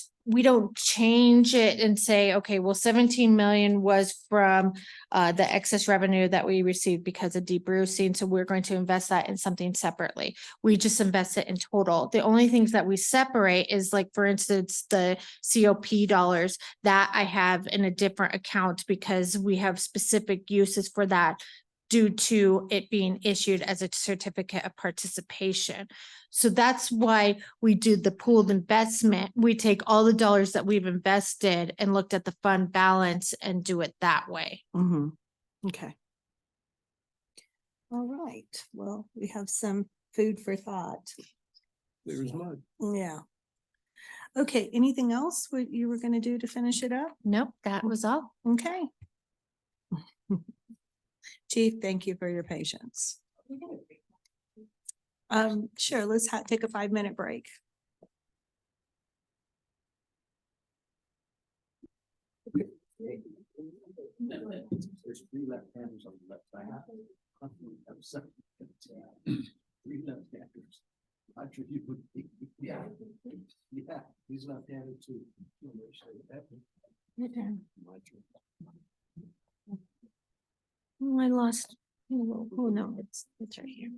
change it and say, okay, well, 17 million was from the excess revenue that we received because of debrucing. So we're going to invest that in something separately. We just invest it in total. The only things that we separate is, like, for instance, the COP dollars that I have in a different account because we have specific uses for that, due to it being issued as a certificate of participation. So that's why we do the pooled investment. We take all the dollars that we've invested and looked at the fund balance and do it that way. Okay. All right. Well, we have some food for thought. There's mud. Yeah. Okay. Anything else what you were going to do to finish it up? Nope, that was all. Okay. Chief, thank you for your patience. Sure, let's take a 5-minute break. There's 3 left-handers on the left side. 3 left-handers. I'm sure you would. Yeah, he's left-handed too. Oh, I lost. Oh, no, it's right here.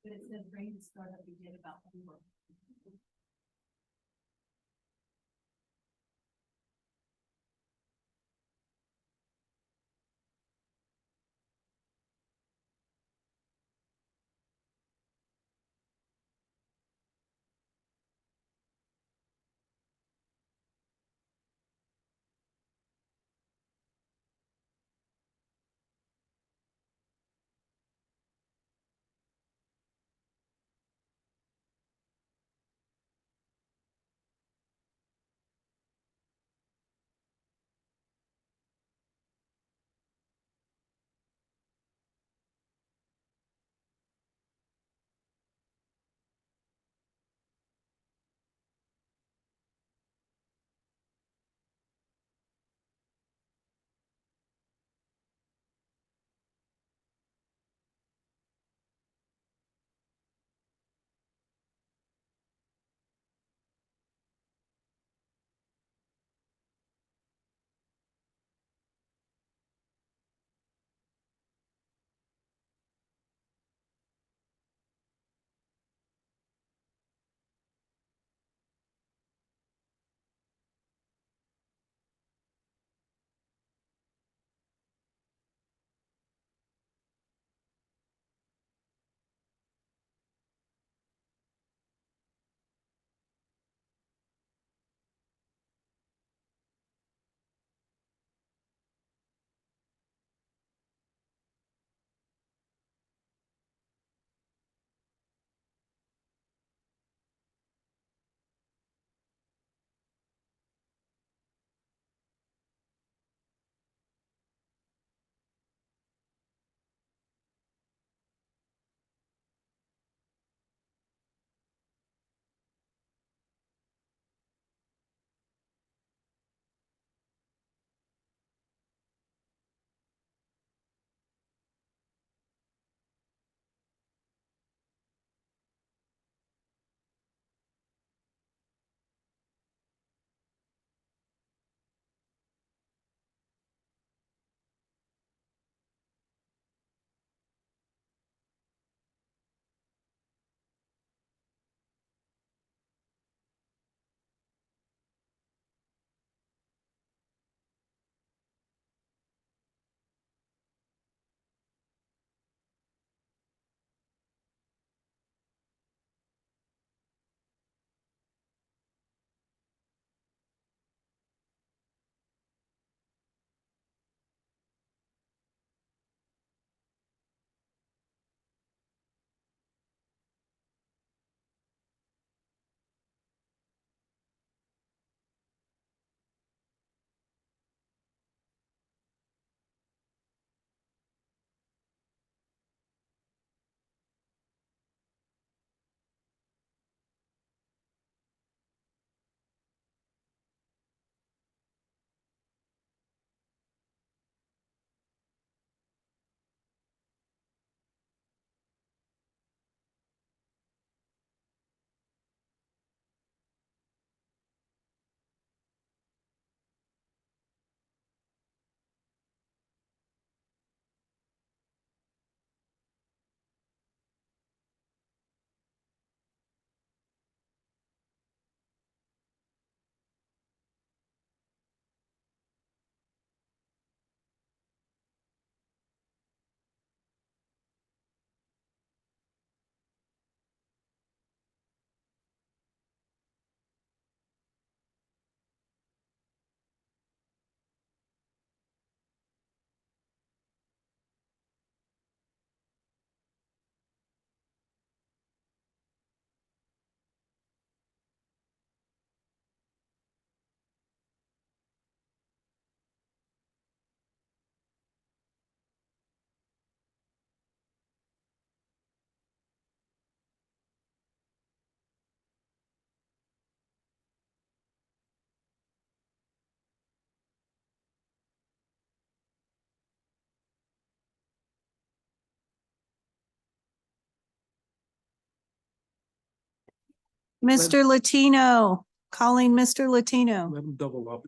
But it says rain startup we did about 4. Mr. Latino, calling Mr. Latino. Let them double up.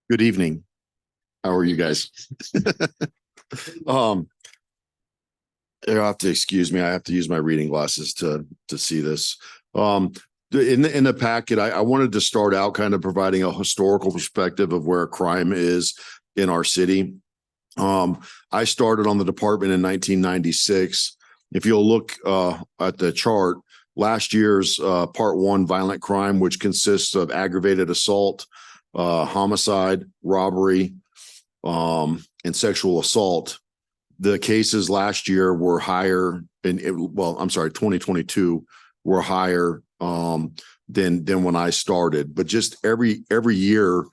Good evening. How are you guys? You have to excuse me. I have to use my reading glasses to see this. In the packet, I wanted to start out kind of providing a historical perspective of where crime is in our city. I started on the department in 1996. If you'll look at the chart, last year's part one violent crime, which consists of aggravated assault, homicide, robbery, and sexual assault. The cases last year were higher in 2022 were higher than when I started. But just every year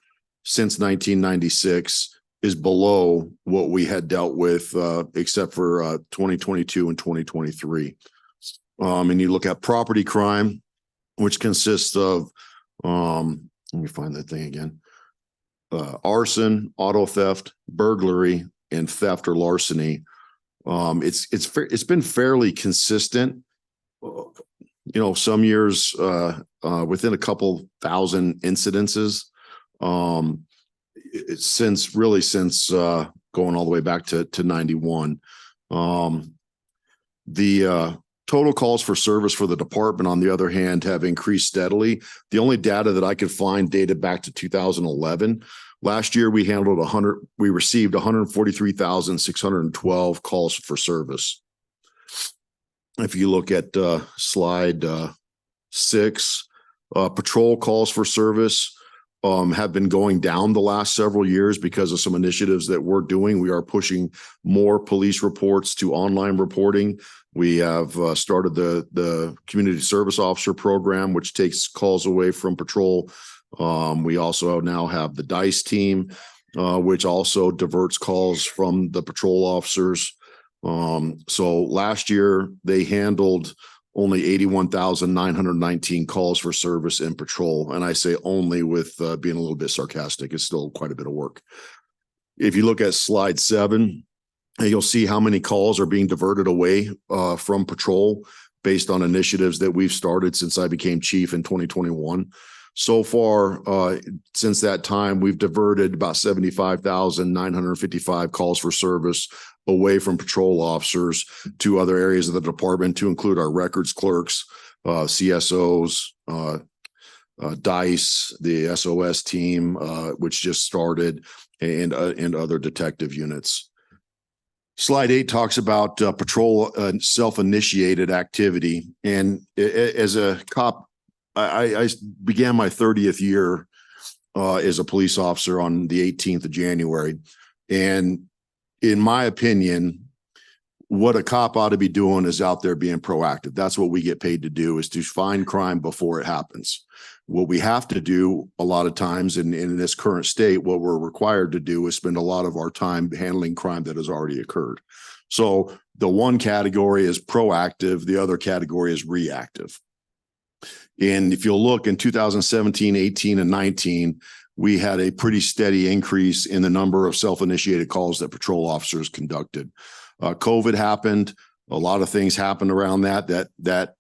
since 1996 is below what we had dealt with, except for 2022 and 2023. And you look at property crime, which consists of let me find that thing again. Arson, auto theft, burglary, and theft or larceny. It's been fairly consistent. Some years within a couple thousand incidences. Since going all the way back to 91. The total calls for service for the department, on the other hand, have increased steadily. The only data that I could find dated back to 2011. Last year, we received 143,612 calls for service. If you look at slide 6, patrol calls for service have been going down the last several years because of some initiatives that we're doing. We are pushing more police reports to online reporting. We have started the community service officer program, which takes calls away from patrol. We also now have the DICE team, which also diverts calls from the patrol officers. So last year they handled only 81,919 calls for service in patrol. And I say only with being a little bit sarcastic. It's still quite a bit of work. If you look at slide 7, And you'll see how many calls are being diverted away from patrol based on initiatives that we've started since I became chief in 2021. So far, since that time, we've diverted about 75,955 calls for service away from patrol officers to other areas of the department, to include our records clerks, CSOs, DICE, the SOS team, which just started, and other detective units. Slide 8 talks about patrol self-initiated activity. And as a cop, I began my 30th year as a police officer on the 18th of January. And in my opinion, what a cop ought to be doing is out there being proactive. That's what we get paid to do, is to find crime before it happens. What we have to do a lot of times in this current state, what we're required to do is spend a lot of our time handling crime that has already occurred. So the one category is proactive, the other category is reactive. And if you'll look in 2017, 18, and 19, we had a pretty steady increase in the number of self-initiated calls that patrol officers conducted. COVID happened. A lot of things happened around that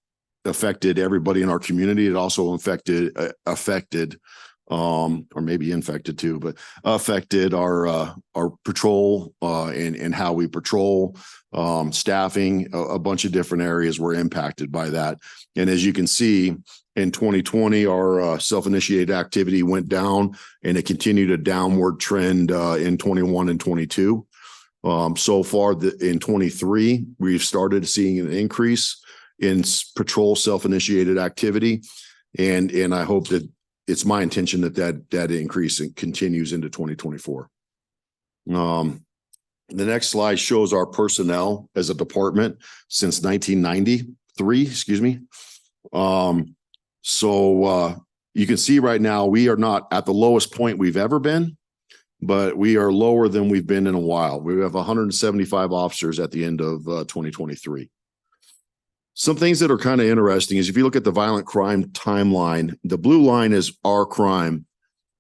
affected everybody in our community. It also affected, or maybe infected too, but affected our patrol and how we patrol, staffing. A bunch of different areas were impacted by that. And as you can see, in 2020, our self-initiated activity went down, and it continued a downward trend in 21 and 22. So far in 23, we've started seeing an increase in patrol self-initiated activity. And I hope that it's my intention that increase continues into 2024. The next slide shows our personnel as a department since 1993, excuse me. So you can see right now, we are not at the lowest point we've ever been, but we are lower than we've been in a while. We have 175 officers at the end of 2023. Some things that are kind of interesting is if you look at the violent crime timeline, the blue line is our crime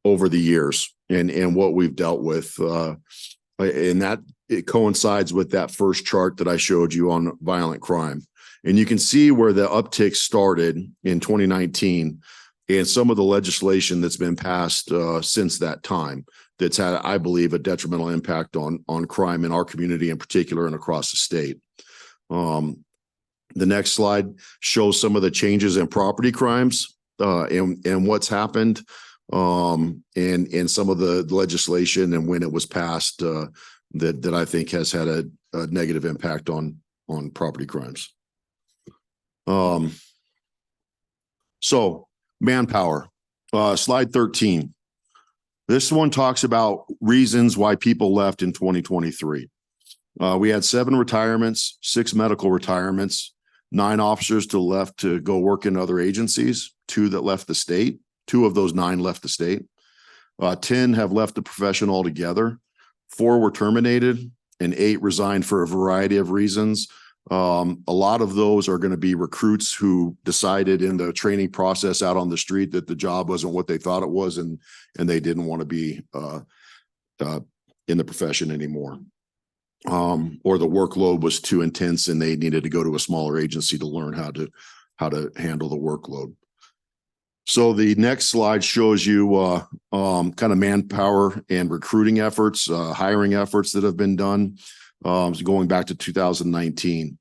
over the years and what we've dealt with. And that it coincides with that first chart that I showed you on violent crime. And you can see where the uptick started in 2019 and some of the legislation that's been passed since that time that's had, I believe, a detrimental impact on crime in our community in particular and across the state. The next slide shows some of the changes in property crimes and what's happened and some of the legislation and when it was passed that I think has had a negative impact on property crimes. So manpower, slide 13. This one talks about reasons why people left in 2023. We had 7 retirements, 6 medical retirements, 9 officers left to go work in other agencies, 2 that left the state. 2 of those 9 left the state. 10 have left the profession altogether. 4 were terminated and 8 resigned for a variety of reasons. A lot of those are going to be recruits who decided in the training process out on the street that the job wasn't what they thought it was, and they didn't want to be in the profession anymore. Or the workload was too intense and they needed to go to a smaller agency to learn how to handle the workload. So the next slide shows you kind of manpower and recruiting efforts, hiring efforts that have been done going back to 2019.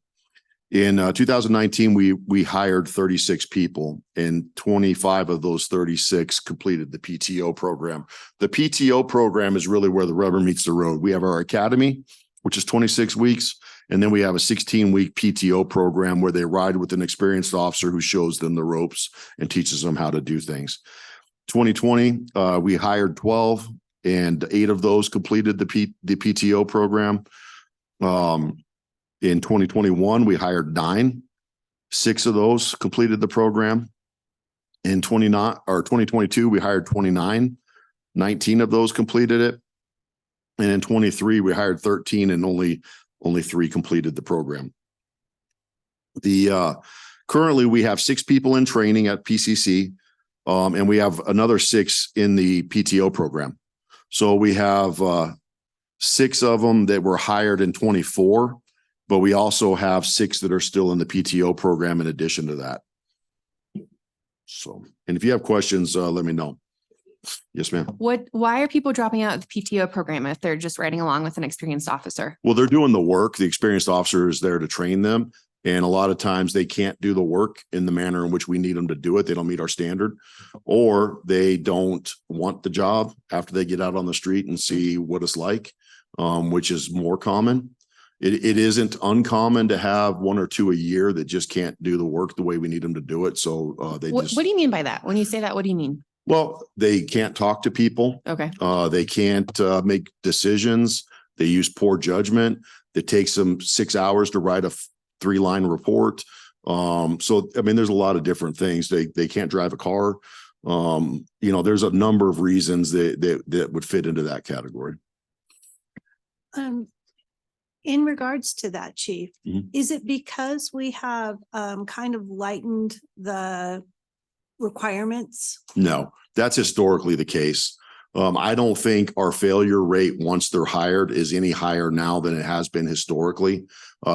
In 2019, we hired 36 people, and 25 of those 36 completed the PTO program. The PTO program is really where the rubber meets the road. We have our academy, which is 26 weeks. And then we have a 16-week PTO program where they ride with an experienced officer who shows them the ropes and teaches them how to do things. 2020, we hired 12 and 8 of those completed the PTO program. In 2021, we hired 9. 6 of those completed the program. In 2022, we hired 29. 19 of those completed it. And in 23, we hired 13 and only 3 completed the program. Currently we have 6 people in training at PCC, and we have another 6 in the PTO program. So we have 6 of them that were hired in 24, but we also have 6 that are still in the PTO program in addition to that. So, and if you have questions, let me know. Yes, ma'am. Why are people dropping out of the PTO program if they're just riding along with an experienced officer? Well, they're doing the work. The experienced officer is there to train them. And a lot of times they can't do the work in the manner in which we need them to do it. They don't meet our standard, or they don't want the job after they get out on the street and see what it's like, which is more common. It isn't uncommon to have 1 or 2 a year that just can't do the work the way we need them to do it. So What do you mean by that? When you say that, what do you mean? Well, they can't talk to people. Okay. They can't make decisions. They use poor judgment. It takes them 6 hours to write a 3-line report. So, I mean, there's a lot of different things. They can't drive a car. There's a number of reasons that would fit into that category. In regards to that, Chief, Mhm. is it because we have kind of lightened the requirements? No, that's historically the case. I don't think our failure rate once they're hired is any higher now than it has been historically.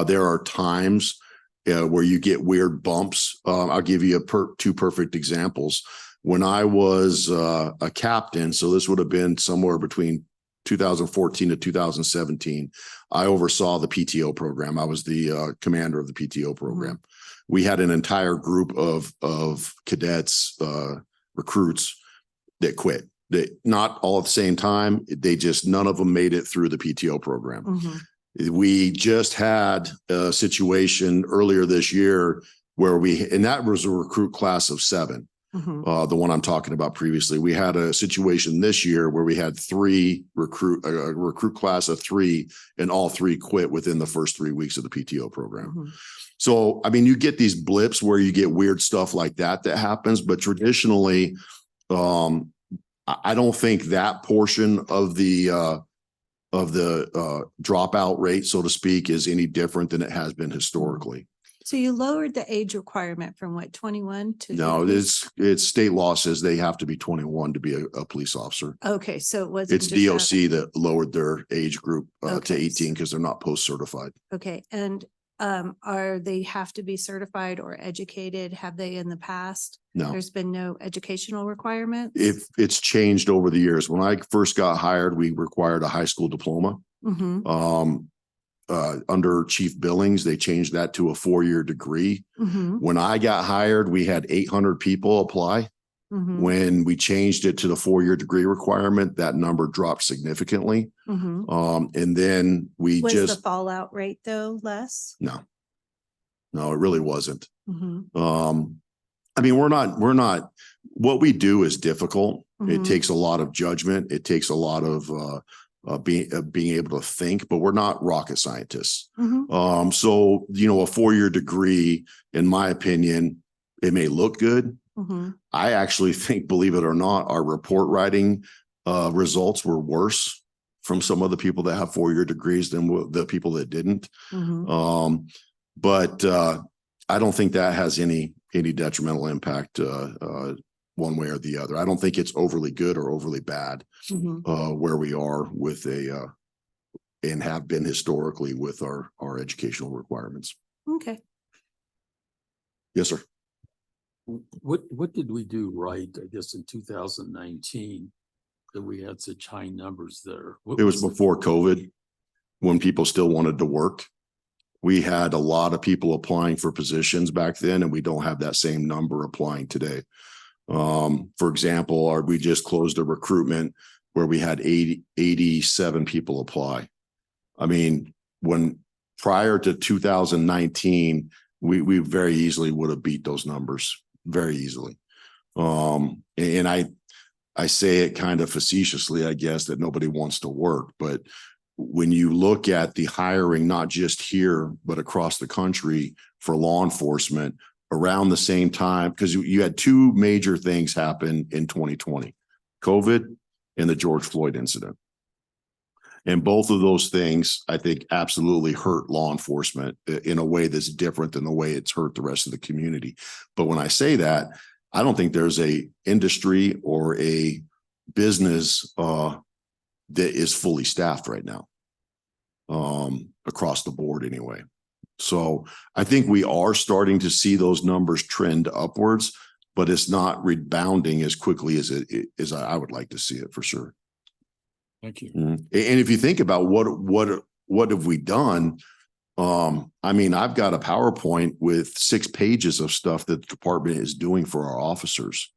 There are times where you get weird bumps. I'll give you 2 perfect examples. When I was a captain, so this would have been somewhere between 2014 to 2017, I oversaw the PTO program. I was the commander of the PTO program. We had an entire group of cadets, recruits that quit. Not all at the same time. None of them made it through the PTO program. We just had a situation earlier this year where and that was a recruit class of 7. The one I'm talking about previously. We had a situation this year where we had a recruit class of 3, and all 3 quit within the first 3 weeks of the PTO program. So, I mean, you get these blips where you get weird stuff like that happens, but traditionally, I don't think that portion of the dropout rate, so to speak, is any different than it has been historically. So you lowered the age requirement from 21 to? No, it's state law says they have to be 21 to be a police officer. Okay, so it wasn't. It's just DOC that lowered their age group to Okay. 18 because they're not post certified. Okay, and are they have to be certified or educated? Have they in the past? No. There's been no educational requirements? If it's changed over the years, when I first got hired, we required a high school diploma. Mhm. Under Chief Billings, they changed that to a 4-year degree. Mhm. When I got hired, we had 800 people apply. Mhm. When we changed it to the 4-year degree requirement, that number dropped significantly. Mhm. And then we Was the just, fallout rate though less? no, it really wasn't. Mhm. I mean, we're not, what we do is difficult. It Mhm. takes a lot of judgment. It takes a lot of being able to think, but we're not rocket scientists. Mhm. So, a 4-year degree, in my opinion, it may look good. Mhm. I actually think, believe it or not, our report writing results were worse from some of the people that have 4-year degrees than the people that didn't. Mhm. But I don't think that has any detrimental impact one way or the other. I don't think it's overly good or overly bad Mhm. where we are with and have been historically with our educational requirements. Okay. Yes, sir. What did we do right, I guess, in 2019 that we had such high numbers there? What It was the- before COVID, when people still wanted to work. We had a lot of people applying for positions back then, and we don't have that same number applying today. For example, we just closed a recruitment where we had 87 people apply. I mean, prior to 2019, we very easily would have beat those numbers very easily. And I say it kind of facetiously, I guess, that nobody wants to work, but when you look at the hiring, not just here, but across the country for law enforcement around the same time, because you had 2 major things happen in 2020, COVID and the George Floyd incident. And both of those things, I think, absolutely hurt law enforcement in a way that's different than the way it's hurt the rest of the community. But when I say that, I don't think there's a industry or a business that is fully staffed right now. across the board anyway. So I think we are starting to see those numbers trend upwards, but it's not rebounding as quickly as I would like to see it for sure. Thank you. And if you think about what have we done? I mean, I've got a PowerPoint with 6 pages of stuff that the department is doing for our officers,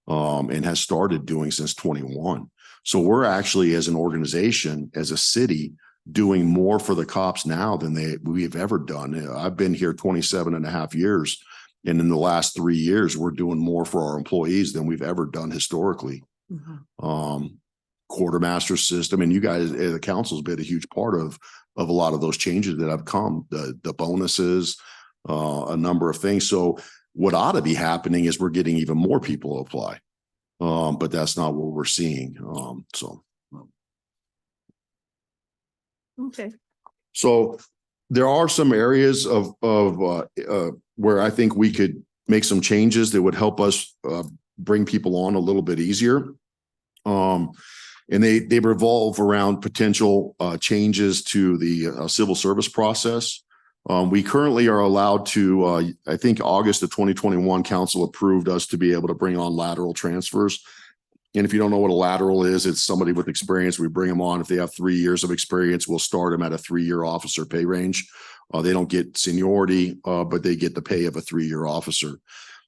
and has started doing since 21. So we're actually, as an organization, as a city, doing more for the cops now than we've ever done. I've been here 27 and a half years. And in the last 3 years, we're doing more for our employees than we've ever done historically. Quartermaster system, and you guys, the council's been a huge part of a lot of those changes that have come, the bonuses, a number of things. So what ought to be happening is we're getting even more people to apply. But that's not what we're seeing. Okay. So there are some areas of where I think we could make some changes that would help us bring people on a little bit easier. And they revolve around potential changes to the civil service process. We currently are allowed to, I think August of 2021, council approved us to be able to bring on lateral transfers. And if you don't know what a lateral is, it's somebody with experience. We bring them on. If they have 3 years of experience, we'll start them at a 3-year officer pay range. They don't get seniority, but they get the pay of a 3-year officer.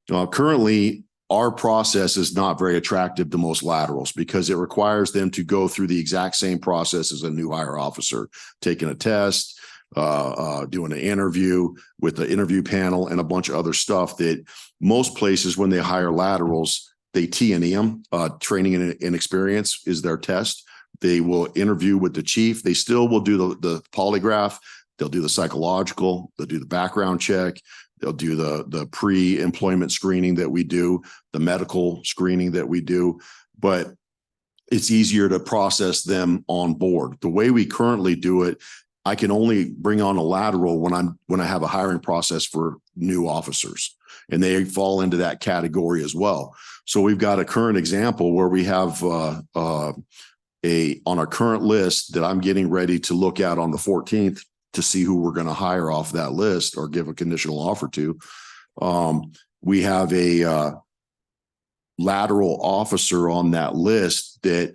Currently, our process is not very attractive to most laterals because it requires them to go through the exact same process as a new hire officer, taking a test, doing an interview with the interview panel and a bunch of other stuff that most places, when they hire laterals, they T&E them. Training and experience is their test. They will interview with the chief. They still will do the polygraph. They'll do the psychological. They'll do the background check. They'll do the pre-employment screening that we do, the medical screening that we do. But it's easier to process them on board. The way we currently do it, I can only bring on a lateral when I have a hiring process for new officers, and they fall into that category as well. So we've got a current example where we have on our current list that I'm getting ready to look at on the 14th to see who we're going to hire off that list or give a conditional offer to. We have a lateral officer on that list that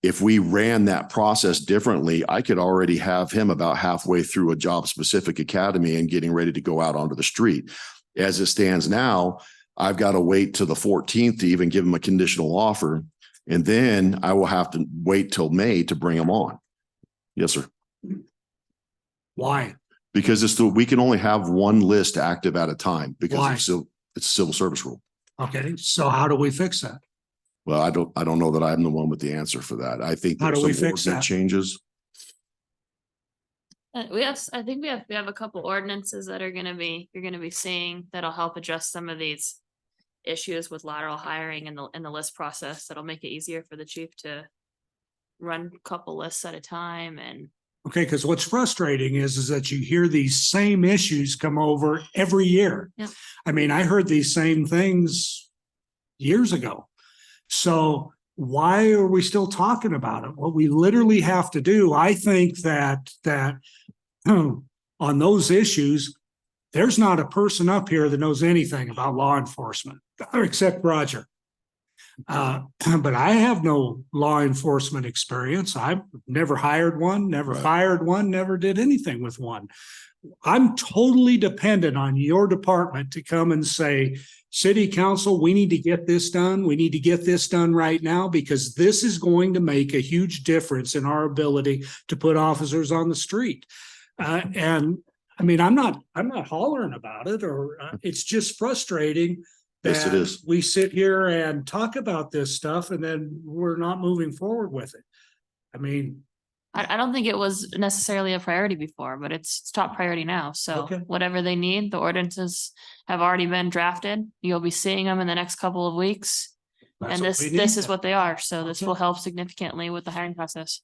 if we ran that process differently, I could already have him about halfway through a job specific academy and getting ready to go out onto the street. As it stands now, I've got to wait till the 14th to even give him a conditional offer. And then I will have to wait till May to bring him on. Yes, sir. Why? Because we can only have one list active at a time because Why? it's a civil service rule. Okay, so how do we fix that? Well, I don't know that I'm the one with the answer for that. I think How there's do we some fix ordinance that? changes. I think we have a couple ordinances that you're gonna be seeing that'll help address some of these issues with lateral hiring and the list process. That'll make it easier for the chief to run a couple lists at a time. And Okay, because what's frustrating is that you hear these same issues come over every year. Yeah. I mean, I heard these same things years ago. So why are we still talking about it? What we literally have to do, I think that on those issues, there's not a person up here that knows anything about law enforcement, except Roger. But I have no law enforcement experience. I've never hired one, never fired one, never did anything with one. I'm totally dependent on your department to come and say, City Council, we need to get this done. We need to get this done right now because this is going to make a huge difference in our ability to put officers on the street. And I mean, I'm not hollering about it, or it's just frustrating Yes, it that is. we sit here and talk about this stuff and then we're not moving forward with it. I mean, I don't think it was necessarily a priority before, but it's top priority now. So Okay. whatever they need, the ordinances have already been drafted. You'll be seeing them in the next couple of weeks. That's And what this we need is then. what they are. So this Okay. will help significantly with the hiring process.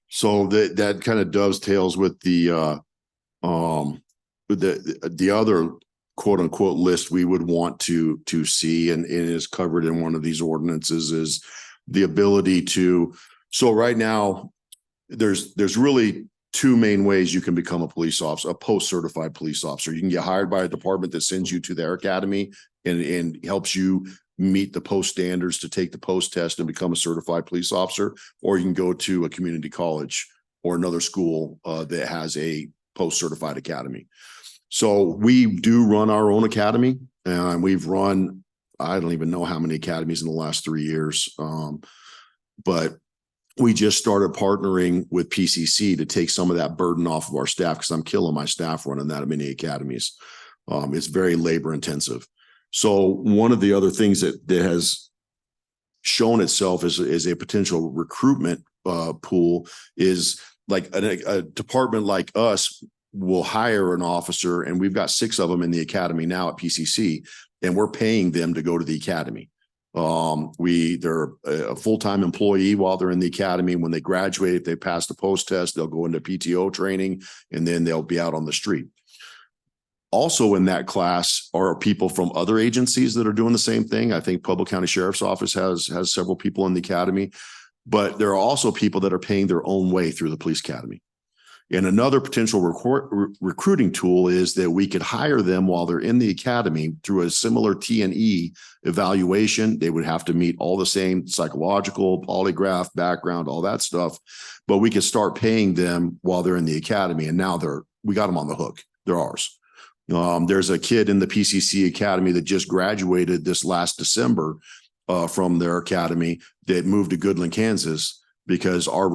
So that kind of dovetails with the other quote unquote list we would want to see and is covered in one of these ordinances is the ability to, so right now there's really two main ways you can become a police officer, a post-certified police officer. You can get hired by a department that sends you to their academy and helps you meet the post standards to take the post test and become a certified police officer, or you can go to a community college or another school that has a post-certified academy. So we do run our own academy, and we've run, I don't even know how many academies in the last 3 years. But we just started partnering with PCC to take some of that burden off of our staff, because I'm killing my staff running that many academies. It's very labor intensive. So one of the other things that has shown itself as a potential recruitment pool is like a department like us will hire an officer, and we've got 6 of them in the academy now at PCC, and we're paying them to go to the academy. They're a full-time employee while they're in the academy. When they graduate, if they pass the post test, they'll go into PTO training, and then they'll be out on the street. Also in that class are people from other agencies that are doing the same thing. I think Pueblo County Sheriff's Office has several people in the academy, but there are also people that are paying their own way through the police academy. And another potential recruiting tool is that we could hire them while they're in the academy through a similar T&E evaluation. They would have to meet all the same psychological, polygraph, background, all that stuff, but we could start paying them while they're in the academy. And now we got them on the hook. They're ours. There's a kid in the PCC Academy that just graduated this last December from their academy that moved to Goodland, Kansas, because our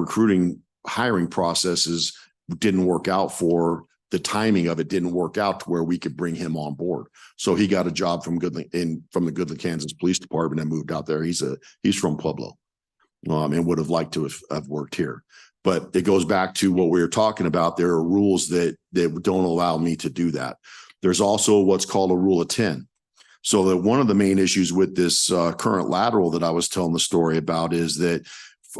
hiring processes didn't work out for the timing of it, didn't work out to where we could bring him on board. So he got a job from the Goodland, Kansas Police Department and moved out there. He's from Pueblo and would have liked to have worked here. But it goes back to what we were talking about. There are rules that don't allow me to do that. There's also what's called a rule of 10. So that one of the main issues with this current lateral that I was telling the story about is that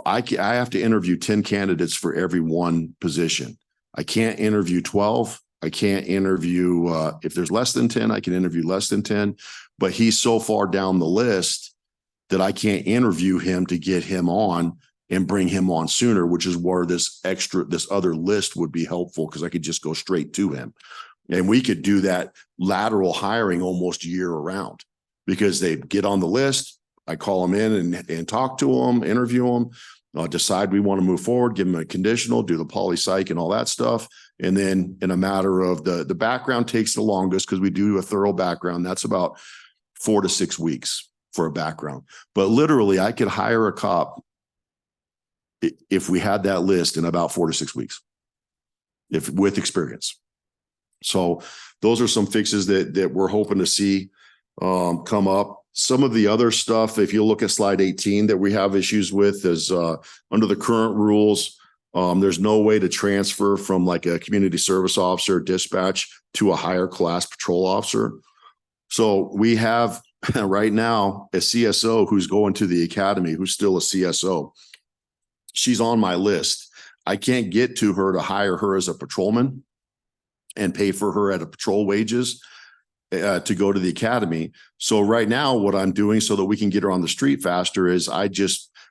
I have to interview 10 candidates for every one position. I can't interview 12. I can't interview, if there's less than 10, I can interview less than 10, but he's so far down the list that I can't interview him to get him on and bring him on sooner, which is where this other list would be helpful, because I could just go straight to him. And we could do that lateral hiring almost year round, because they get on the list. I call them in and talk to them, interview them, decide we want to move forward, give them a conditional, do the poly-psych and all that stuff. And then in a matter of the background takes the longest, because we do a thorough background. That's about 4 to 6 weeks for a background. But literally, I could hire a cop if we had that list in about 4 to 6 weeks, with experience. So those are some fixes that we're hoping to see come up. Some of the other stuff, if you look at slide 18, that we have issues with is under the current rules, there's no way to transfer from like a community service officer dispatch to a higher class patrol officer. So we have right now a CSO who's going to the academy, who's still a CSO. She's on my list. I can't get to her to hire her as a patrolman and pay for her at a patrol wages to go to the academy. So right now, what I'm doing so that we can get her on the street faster is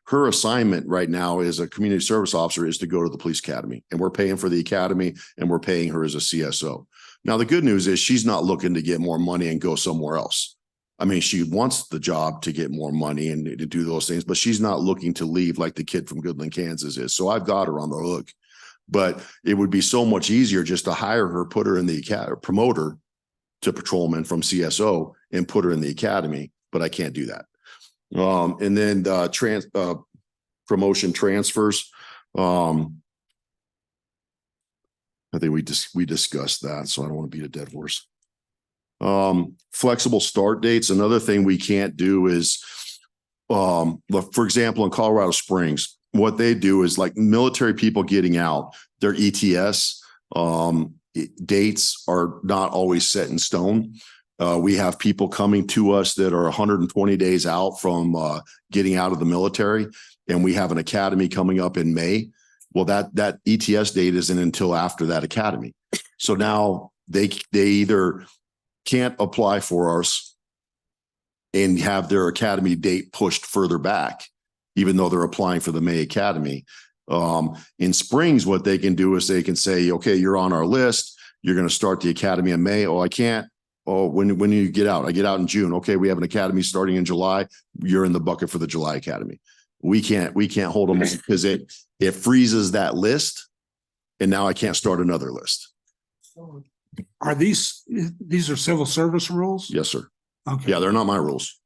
her assignment right now as a community service officer is to go to the police academy, and we're paying for the academy and we're paying her as a CSO. Now, the good news is she's not looking to get more money and go somewhere else. I mean, she wants the job to get more money and to do those things, but she's not looking to leave like the kid from Goodland, Kansas is. So I've got her on the hook, but it would be so much easier just to hire her, put her in the academy, promote her to patrolman from CSO and put her in the academy, but I can't do that. And then promotion transfers. I think we discussed that, so I don't want to beat a dead horse. Flexible start dates. Another thing we can't do is, for example, in Colorado Springs, what they do is like military people getting out, their ETS dates are not always set in stone. We have people coming to us that are 120 days out from getting out of the military, and we have an academy coming up in May. Well, that ETS date isn't until after that academy. So now they either can't apply for us and have their academy date pushed further back, even though they're applying for the May academy, In Springs, what they can do is they can say, okay, you're on our list. You're going to start the academy in May. Oh, I can't. Oh, when you get out? I get out in June. Okay, we have an academy starting in July. You're in the bucket for the July academy. We can't hold them because it freezes that list. And now I can't start another list. Are these are civil service rules? Yes, sir. Okay. Yeah, they're not my rules.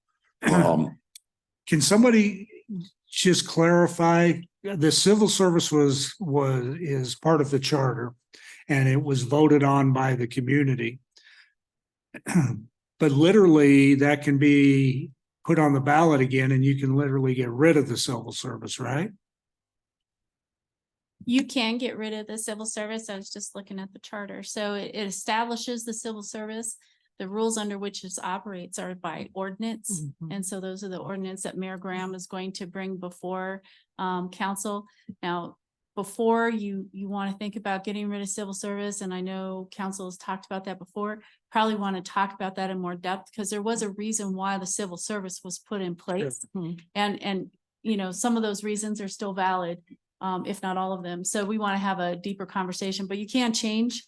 Can somebody just clarify, the civil service is part of the charter and it was voted on by the community. But literally that can be put on the ballot again and you can literally get rid of the civil service, right? You can get rid of the civil service. I was just looking at the charter. So it establishes the civil service. The rules under which it operates are by ordinance. And so those are the ordinance that Mayor Graham is going to bring before council. Now, before you want to think about getting rid of civil service, and I know council has talked about that before, probably want to talk about that in more depth because there was a reason why the civil service was put in place. And you know, some of those reasons are still valid, if not all of them. So we want to have a deeper conversation, but you can change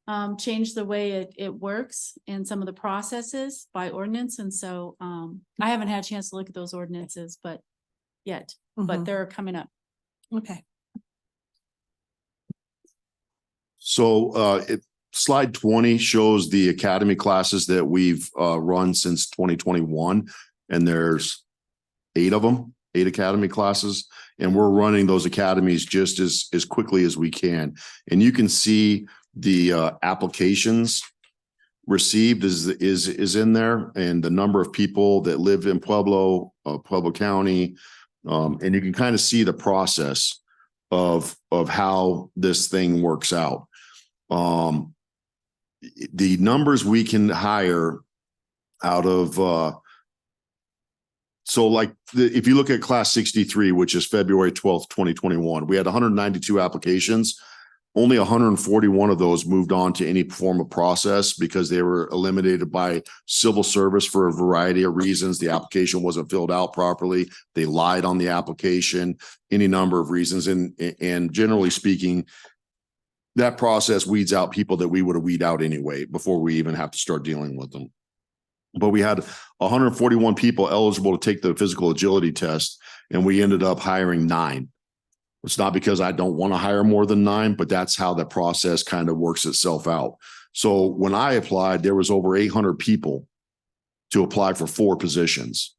the way it works in some of the processes by ordinance. And so I haven't had a chance to look at those ordinances, but they're coming up. Okay. So slide 20 shows the academy classes that we've run since 2021. And there's 8 of them, 8 academy classes. And we're running those academies just as quickly as we can. And you can see the applications received is in there, and the number of people that live in Pueblo County. And you can kind of see the process of how this thing works out. The numbers we can hire out of so like if you look at class 63, which is February 12th, 2021, we had 192 applications. Only 141 of those moved on to any form of process because they were eliminated by civil service for a variety of reasons. The application wasn't filled out properly. They lied on the application, any number of reasons. And generally speaking, that process weeds out people that we would have weed out anyway before we even have to start dealing with them. But we had 141 people eligible to take the physical agility test, and we ended up hiring 9. It's not because I don't want to hire more than 9, but that's how the process kind of works itself out. So when I applied, there was over 800 people to apply for 4 positions.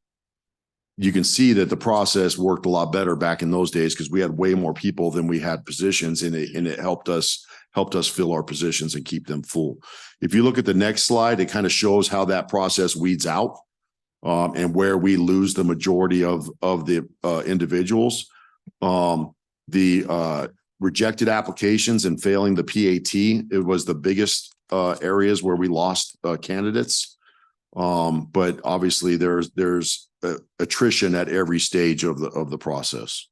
You can see that the process worked a lot better back in those days because we had way more people than we had positions, and it helped us fill our positions and keep them full. If you look at the next slide, it kind of shows how that process weeds out and where we lose the majority of the individuals. The rejected applications and failing the PAT, it was the biggest areas where we lost candidates. But obviously there's attrition at every stage of the process.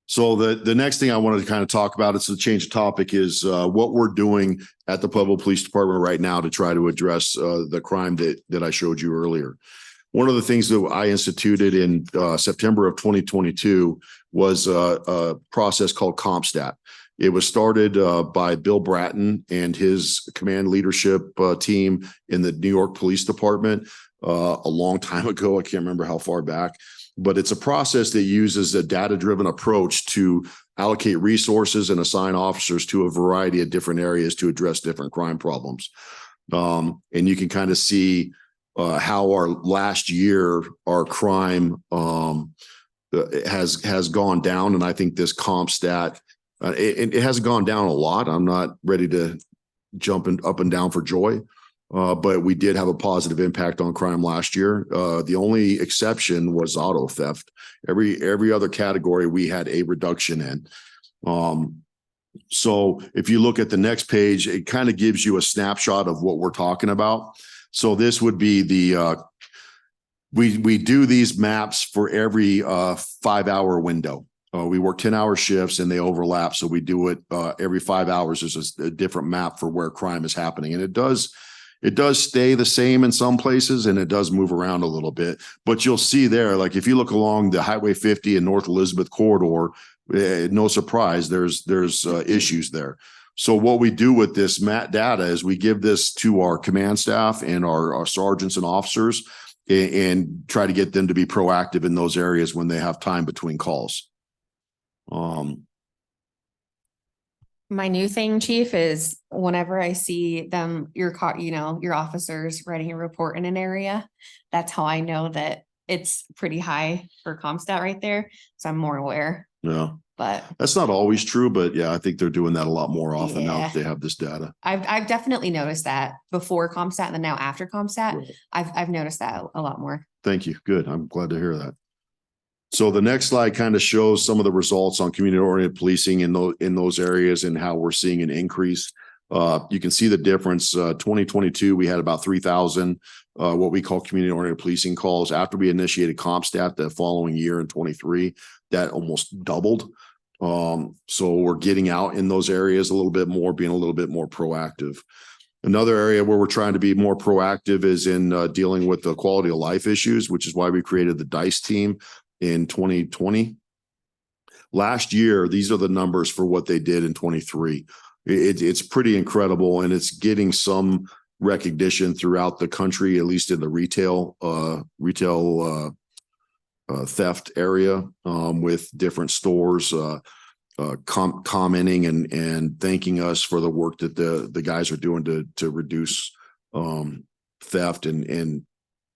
So the next thing I wanted to kind of talk about, it's a change of topic, is what we're doing at the Pueblo Police Department right now to try to address the crime that I showed you earlier. One of the things that I instituted in September of 2022 was a process called CompStat. It was started by Bill Bratton and his command leadership team in the New York Police Department a long time ago. I can't remember how far back, but it's a process that uses a data-driven approach to allocate resources and assign officers to a variety of different areas to address different crime problems. And you can kind of see how our last year, our crime has gone down. And I think this CompStat, it hasn't gone down a lot. I'm not ready to jump up and down for joy, but we did have a positive impact on crime last year. The only exception was auto theft. Every other category we had a reduction in. So if you look at the next page, it kind of gives you a snapshot of what we're talking about. So this would be the, we do these maps for every 5-hour window. We work 10-hour shifts and they overlap. So we do it every 5 hours. There's a different map for where crime is happening. And it does It does stay the same in some places and it does move around a little bit, but you'll see there, like if you look along the Highway 50 and North Elizabeth corridor, no surprise, there's issues there. So what we do with this data is we give this to our command staff and our sergeants and officers and try to get them to be proactive in those areas when they have time between calls. My new thing, Chief, is whenever I see them, your officers writing a report in an area, that's how I know that it's pretty high for CompStat right there. So I'm more aware. Yeah. But that's not always true, but yeah, I think they're doing that a lot more often now that they have this data. I've definitely noticed that before CompStat and then now after CompStat, Right. I've noticed that a lot more. Thank you. Good. I'm glad to hear that. So the next slide kind of shows some of the results on community oriented policing in those areas and how we're seeing an increase. You can see the difference. 2022, we had about 3,000 what we call community oriented policing calls. After we initiated CompStat the following year in 23, that almost doubled. So we're getting out in those areas a little bit more, being a little bit more proactive. Another area where we're trying to be more proactive is in dealing with the quality of life issues, which is why we created the DICE team in 2020. Last year, these are the numbers for what they did in 23. It's pretty incredible, and it's getting some recognition throughout the country, at least in the retail theft area, with different stores commenting and thanking us for the work that the guys are doing to reduce theft and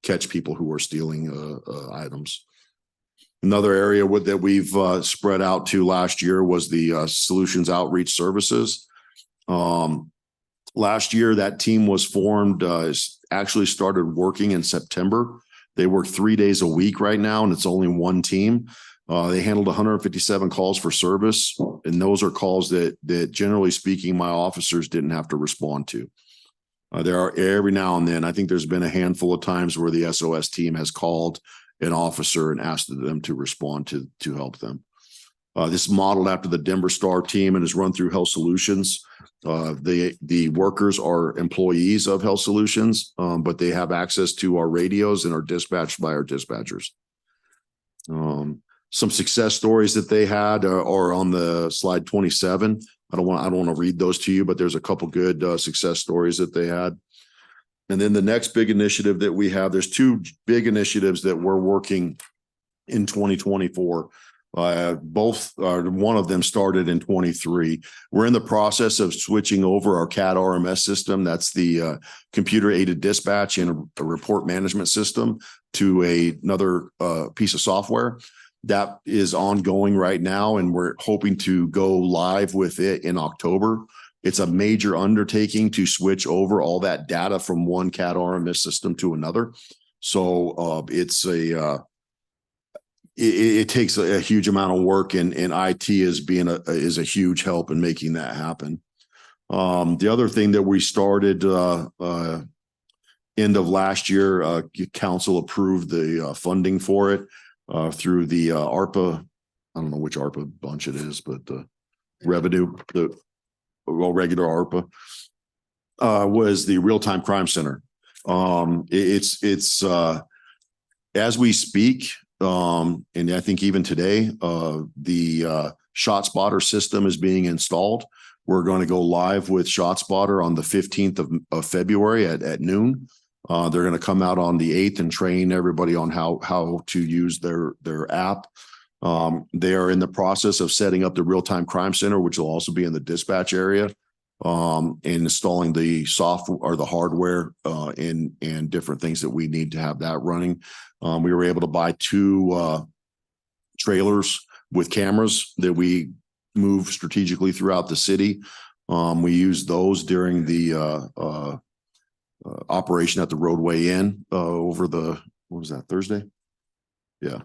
catch people who are stealing items. Another area that we've spread out to last year was the Solutions Outreach Services. Last year, that team was formed, actually started working in September. They work 3 days a week right now, and it's only one team. They handled 157 calls for service, and those are calls that generally speaking, my officers didn't have to respond to. There are every now and then, I think there's been a handful of times where the SOS team has called an officer and asked them to respond to help them. This is modeled after the Denver Star team and is run through Health Solutions. The workers are employees of Health Solutions, but they have access to our radios and are dispatched by our dispatchers. Some success stories that they had are on the slide 27. I don't want to read those to you, but there's a couple good success stories that they had. And then the next big initiative that we have, there's two big initiatives that we're working in 2024. One of them started in 23. We're in the process of switching over our CAD RMS system. That's the computer aided dispatch and a report management system to another piece of software that is ongoing right now. And we're hoping to go live with it in October. It's a major undertaking to switch over all that data from one CAD RMS system to another. So it takes a huge amount of work, and IT is a huge help in making that happen. The other thing that we started end of last year, council approved the funding for it through the ARPA. I don't know which ARPA bunch it is, but the revenue, regular ARPA was the Real-Time Crime Center. It's as we speak. And I think even today, the ShotSpotter system is being installed. We're going to go live with ShotSpotter on the 15th of February at noon. They're going to come out on the 8th and train everybody on how to use their app. They are in the process of setting up the Real-Time Crime Center, which will also be in the dispatch area, and installing the software or the hardware and different things that we need to have that running. We were able to buy 2 trailers with cameras that we move strategically throughout the city. We used those during the operation at the Roadway Inn over what was that, Thursday? Yeah.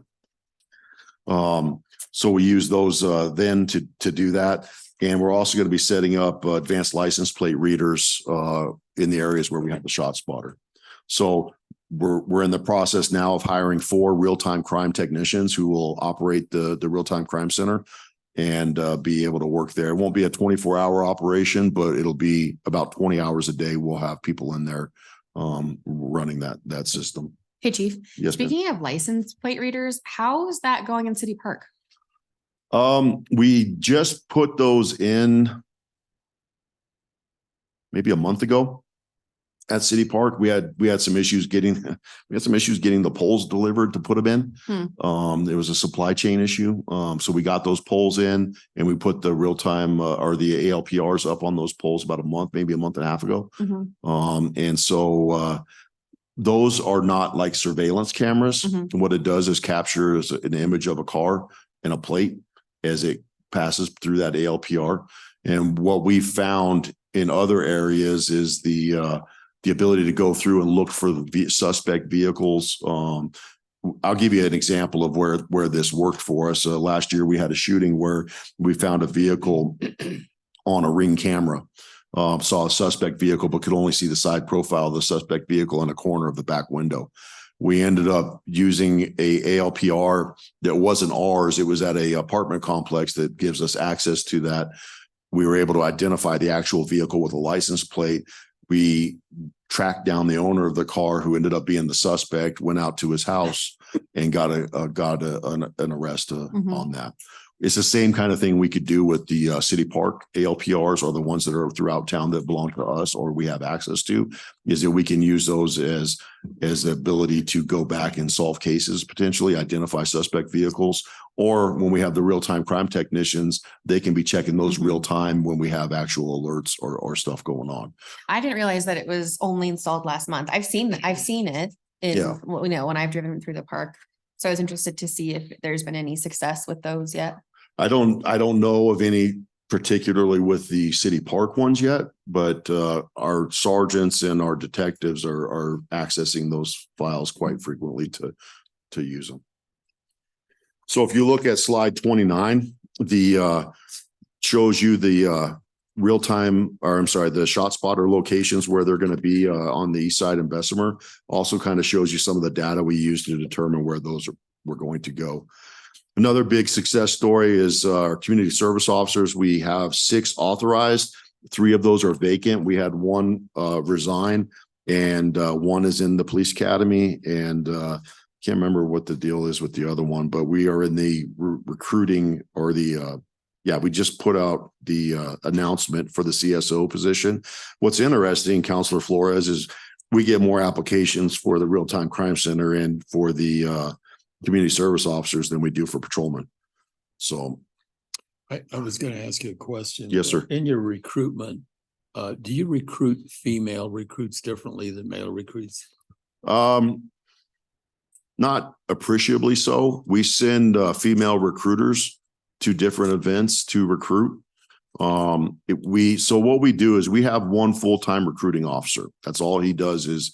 So we use those then to do that. And we're also going to be setting up advanced license plate readers in the areas where we have the ShotSpotter. So we're in the process now of hiring 4 real-time crime technicians who will operate the Real-Time Crime Center. and be able to work there. It won't be a 24-hour operation, but it'll be about 20 hours a day. We'll have people in there running that system. Hey, Chief. Yes, ma'am. Speaking of license plate readers, how is that going in City Park? We just put those in maybe a month ago at City Park. We had some issues getting the poles delivered to put them in. There was a supply chain issue. So we got those poles in and we put the real time or the ALPRs up on those poles about maybe a month and a half ago. And so those are not like surveillance cameras. What it does is captures an image of a car and a plate as it passes through that ALPR. And what we found in other areas is the ability to go through and look for the suspect vehicles. I'll give you an example of where this worked for us. Last year, we had a shooting where we found a vehicle on a Ring camera. Saw a suspect vehicle, but could only see the side profile of the suspect vehicle in a corner of the back window. We ended up using a ALPR that wasn't ours. It was at a apartment complex that gives us access to that. We were able to identify the actual vehicle with a license plate. We tracked down the owner of the car who ended up being the suspect, went out to his house and got an arrest on that. It's the same kind of thing we could do with the City Park ALPRs, or the ones that are throughout town that belong to us or we have access to, is that we can use those as the ability to go back and solve cases, potentially identify suspect vehicles, or when we have the real-time crime technicians, they can be checking those real time when we have actual alerts or stuff going on. I didn't realize that it was only installed last month. I've seen it in, when I've driven through the park. So I was interested to see if there's been any success with those yet. I don't know of any particularly with the City Park ones yet, but our sergeants and our detectives are accessing those files quite frequently to use them. So if you look at slide 29, shows you the the shot spotter locations where they're going to be on the east side in Bessemer. Also kind of shows you some of the data we use to determine where those were going to go. Another big success story is our community service officers. We have 6 authorized. 3 of those are vacant. We had 1 resign, and 1 is in the police academy. And can't remember what the deal is with the other one, but we are in the recruiting or we just put out the announcement for the CSO position. What's interesting, Councilor Flores, is we get more applications for the real-time crime center and for the community service officers than we do for patrolmen. So I was going to ask you a question. Yes, sir. In your recruitment, do you recruit female recruits differently than male recruits? Not appreciably so. We send female recruiters to different events to recruit. So what we do is we have 1 full-time recruiting officer. That's all he does is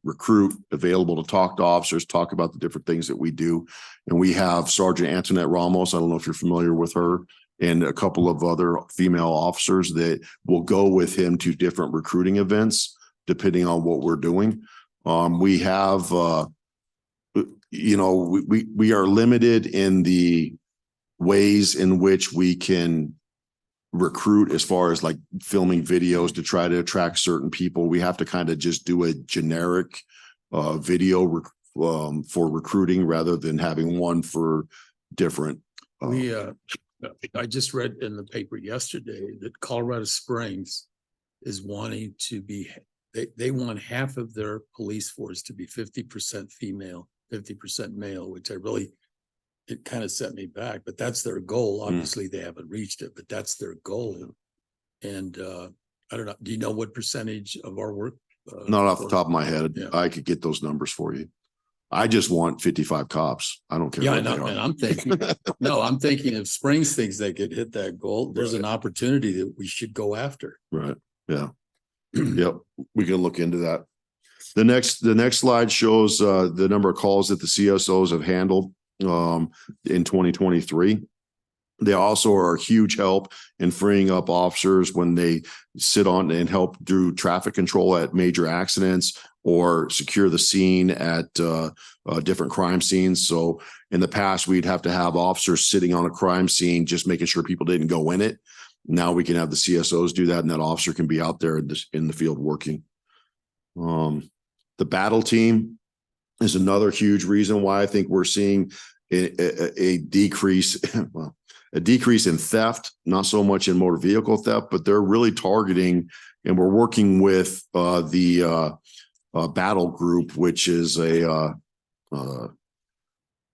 recruit, available to talk to officers, talk about the different things that we do. And we have Sergeant Antoinette Ramos. I don't know if you're familiar with her, and a couple of other female officers that will go with him to different recruiting events, depending on what we're doing. We have, we are limited in the ways in which we can recruit as far as like filming videos to try to attract certain people. We have to kind of just do a generic video for recruiting rather than having one for different. I just read in the paper yesterday that Colorado Springs is wanting to be, they want half of their police force to be 50% female, 50% male, which it kind of set me back, but that's their goal. Obviously they haven't reached it, but that's their goal. And I don't know, do you know what percentage of our work? Not off the top of my head. Yeah. I could get those numbers for you. I just want 55 cops. I don't care. Yeah, I know, and I'm thinking if Springs thinks they could hit that goal, there's an opportunity that we should go after. Right. Yeah. Yep. We can look into that. The next slide shows the number of calls that the CSOs have handled in 2023. They also are a huge help in freeing up officers when they sit on and help do traffic control at major accidents or secure the scene at different crime scenes. So in the past, we'd have to have officers sitting on a crime scene, just making sure people didn't go in it. Now we can have the CSOs do that, and that officer can be out there in the field working. The battle team is another huge reason why I think we're seeing a decrease, well, a decrease in theft, not so much in motor vehicle theft, but they're really targeting, and we're working with the battle group, which is a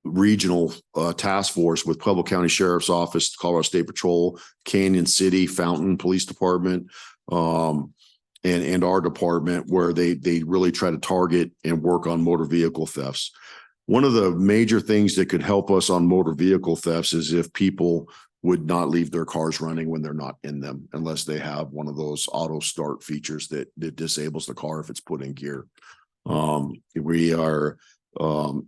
regional task force with Pueblo County Sheriff's Office, Colorado State Patrol, Canyon City, Fountain Police Department, and our department, where they really try to target and work on motor vehicle thefts. One of the major things that could help us on motor vehicle thefts is if people would not leave their cars running when they're not in them, unless they have one of those auto start features that disables the car if it's put in gear. We are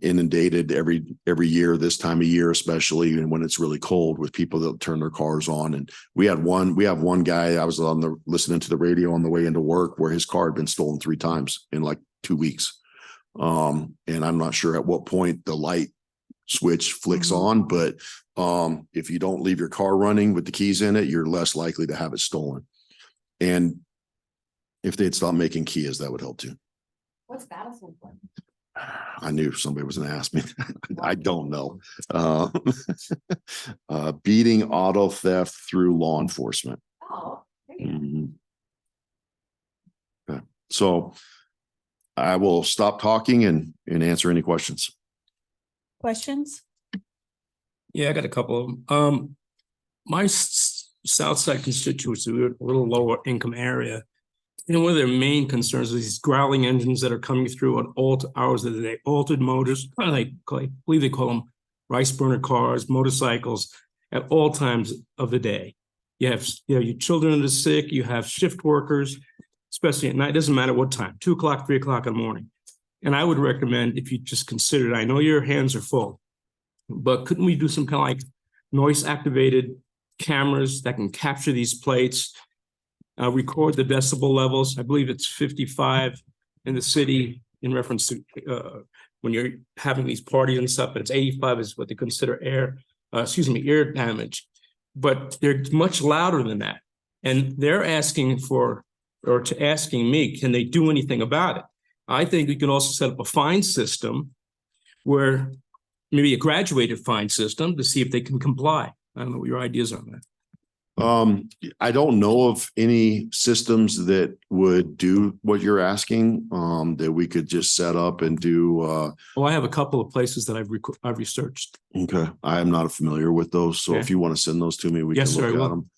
inundated every year, this time of year, especially, and when it's really cold, with people that turn their cars on. And we have one guy, I was listening to the radio on the way into work, where his car had been stolen 3 times in like 2 weeks. And I'm not sure at what point the light switch flicks on, but if you don't leave your car running with the keys in it, you're less likely to have it stolen. And if they'd stop making Kias, that would help too. What's Battlesman for? I knew somebody was going to ask me. I don't know. Beating auto theft through law enforcement. Oh, there you go. Mhm. Okay. So I will stop talking and answer any questions. Questions? Yeah, I got a couple of them. My South Side constituency, we're a little lower income area. And one of their main concerns is these growling engines that are coming through at all hours of the day, altered motors. I believe they call them rice burner cars, motorcycles, at all times of the day. You have your children that are sick, you have shift workers, especially at night. It doesn't matter what time, 2 o'clock, 3 o'clock in the morning. And I would recommend, if you just consider it, I know your hands are full, but couldn't we do some kind of like noise activated cameras that can capture these plates, record the decibel levels? I believe it's 55 in the city in reference to when you're having these parties and stuff, but it's 85 is what they consider ear damage. But they're much louder than that. And they're asking me, can they do anything about it? I think we can also set up a fine system, where maybe a graduated fine system, to see if they can comply. I don't know what your ideas are on that. I don't know of any systems that would do what you're asking, that we could just set up and do. Well, I have a couple of places that I've researched. Okay. I am not familiar with those. So if you want to send those to me, we can Yes, sir, I look will. at them.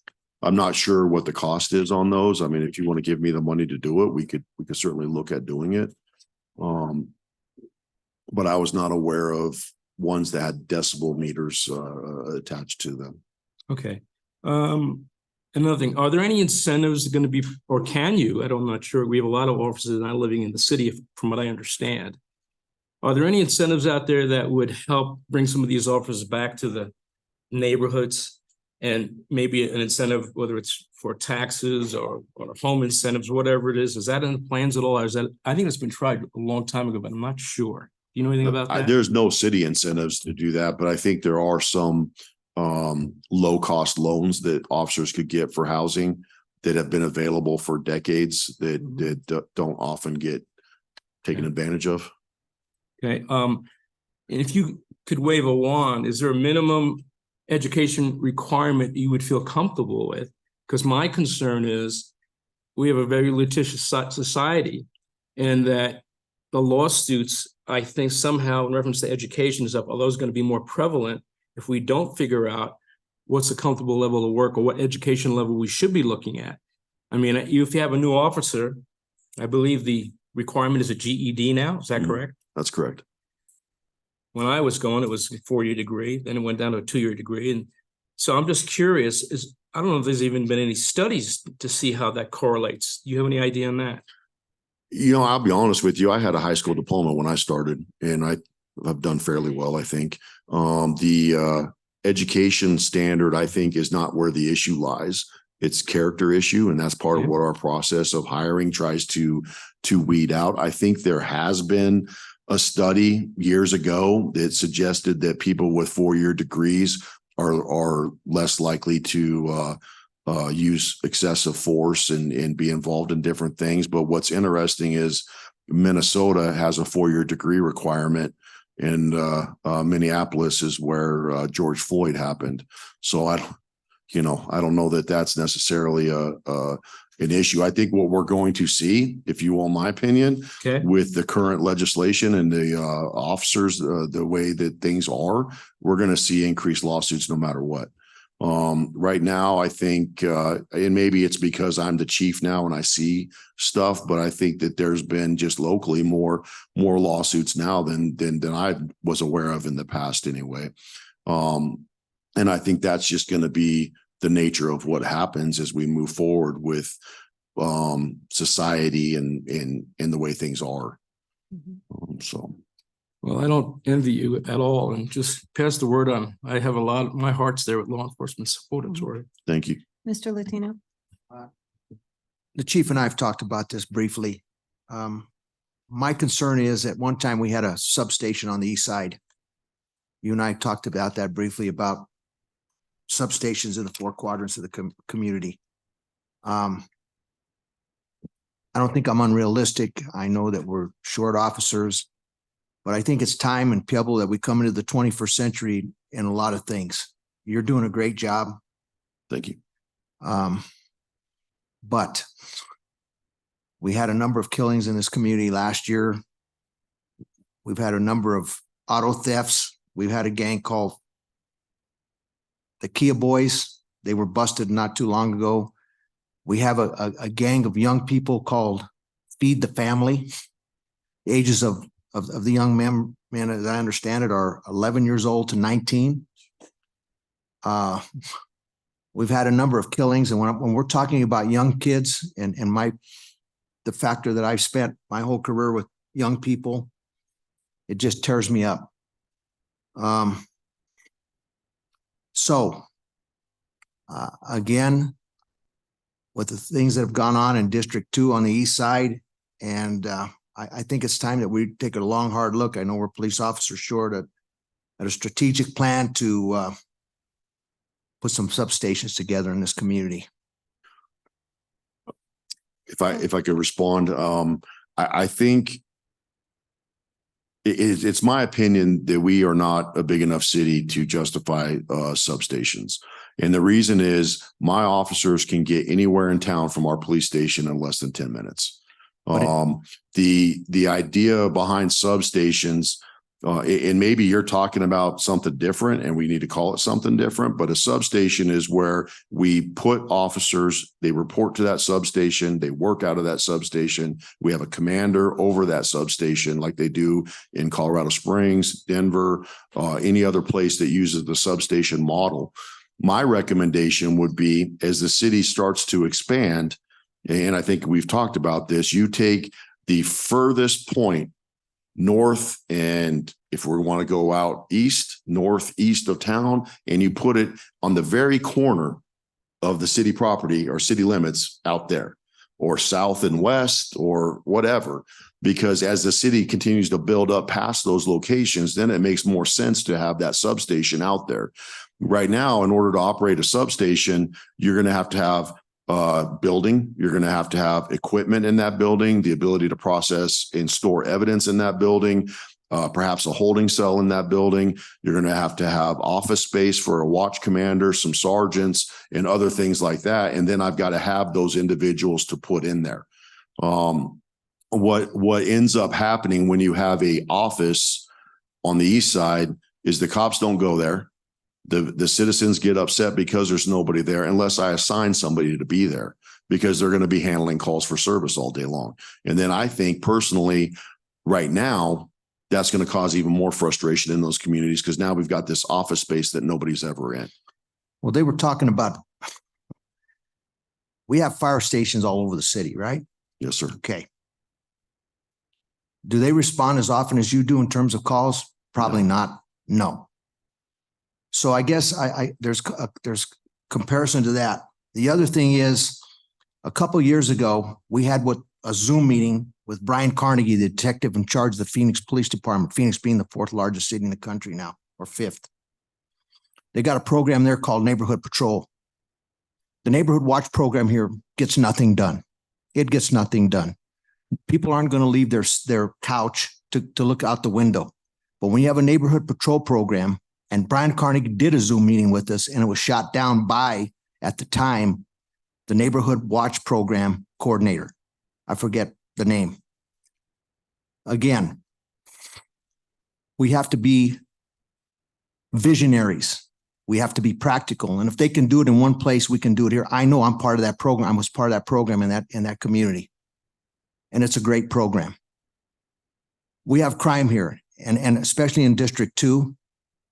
I'm not sure what the cost is on those. I mean, if you want to give me the money to do it, we could certainly look at doing it. But I was not aware of ones that had decibel meters attached to them. Okay. Another thing, are there any incentives going to be, or can you, I'm not sure. We have a lot of officers now living in the city, from what I understand. Are there any incentives out there that would help bring some of these officers back to the neighborhoods? And maybe an incentive, whether it's for taxes or home incentives, whatever it is that in the plans at all? Or is that, I think it's been tried a long time ago, but I'm not sure. Do you know anything about that? There's no city incentives to do that, but I think there are some low cost loans that officers could get for housing that have been available for decades that don't often get taken advantage of. Okay. And if you could wave a wand, is there a minimum education requirement you would feel comfortable with? Because my concern is we have a very litigious society, and that the lawsuits, I think somehow in reference to education is up, although it's going to be more prevalent if we don't figure out what's a comfortable level of work or what education level we should be looking at. I mean, if you have a new officer, I believe the requirement is a GED now. Is that correct? That's correct. When I was going, it was a 4-year degree, then it went down to a 2-year degree. And so I'm just curious, I don't know if there's even been any studies to see how that correlates. Do you have any idea on that? You know, I'll be honest with you. I had a high school diploma when I started, and I've done fairly well, I think. The education standard, I think, is not where the issue lies. it's character issue, and that's part of what our process of hiring tries to weed out. I think there has been a study years ago that suggested that people with 4-year degrees are less likely to use excessive force and be involved in different things. But what's interesting is Minnesota has a 4-year degree requirement, and Minneapolis is where George Floyd happened. So I don't know that that's necessarily an issue. I think what we're going to see, if you want my opinion, with the current legislation and the officers, the way that things are, we're going to see increased lawsuits no matter what. Right now, I think, and maybe it's because I'm the chief now and I see stuff, but I think that there's been just locally more lawsuits now than I was aware of in the past anyway. And I think that's just going to be the nature of what happens as we move forward with society and the way things are. So. Well, I don't envy you at all, and just pass the word on. I have my heart's there with law enforcement support. Thank you. Mr. Latino? The chief and I have talked about this briefly. My concern is at one time we had a substation on the east side. You and I talked about that briefly, about substations in the 4 quadrants of the community. I don't think I'm unrealistic. I know that we're short officers, but I think it's time and Pueblo that we come into the 21st century in a lot of things. You're doing a great job. Thank you. But we had a number of killings in this community last year. We've had a number of auto thefts. We've had a gang called the Kia Boys. They were busted not too long ago. We have a gang of young people called Feed the Family. The ages of the young men, as I understand it, are 11 years old to 19. We've had a number of killings, and when we're talking about young kids and the factor that I've spent my whole career with young people, it just tears me up. Again, with the things that have gone on in District 2 on the east side, and I think it's time that we take a long, hard look. I know we're police officers short at a strategic plan to put some substations together in this community. If I could respond, I think it's my opinion that we are not a big enough city to justify substations. And the reason is my officers can get anywhere in town from our police station in less than 10 minutes. The idea behind substations, and maybe you're talking about something different and we need to call it something different, but a substation is where we put officers, they report to that substation, they work out of that substation. We have a commander over that substation like they do in Colorado Springs, Denver, any other place that uses the substation model. My recommendation would be, as the city starts to expand, and I think we've talked about this, you take the furthest point north, and if we want to go out east, northeast of town, and you put it on the very corner of the city property or city limits out there, or south and west or whatever, because as the city continues to build up past those locations, then it makes more sense to have that substation out there. Right now, in order to operate a substation, you're going to have building, you're going to have equipment in that building, the ability to process and store evidence in that building, perhaps a holding cell in that building. You're going to have office space for a watch commander, some sergeants, and other things like that. And then I've got to have those individuals to put in there. What ends up happening when you have a office on the east side is the cops don't go there. The citizens get upset because there's nobody there unless I assign somebody to be there, because they're going to be handling calls for service all day long. And then I think personally, right now, that's going to cause even more frustration in those communities, because now we've got this office space that nobody's ever in. Well, they were talking about, we have fire stations all over the city, right? Yes, sir. Okay. Do they respond as often as you do in terms of calls? Probably not. No. So I guess there's comparison to that. The other thing is, a couple years ago, we had a Zoom meeting with Brian Carnegie, the detective in charge of the Phoenix Police Department, Phoenix being the 4th largest city in the country now, or 5th. They got a program there called Neighborhood Patrol. The Neighborhood Watch program here gets nothing done. It gets nothing done. People aren't going to leave their couch to look out the window. But when you have a Neighborhood Patrol program, and Brian Carnegie did a Zoom meeting with us, and it was shot down by, at the time, the Neighborhood Watch program coordinator. I forget the name. Again, we have to be visionaries. We have to be practical. And if they can do it in one place, we can do it here. I know I'm part of that program. I was part of that program in that community. And it's a great program. We have crime here, and especially in District 2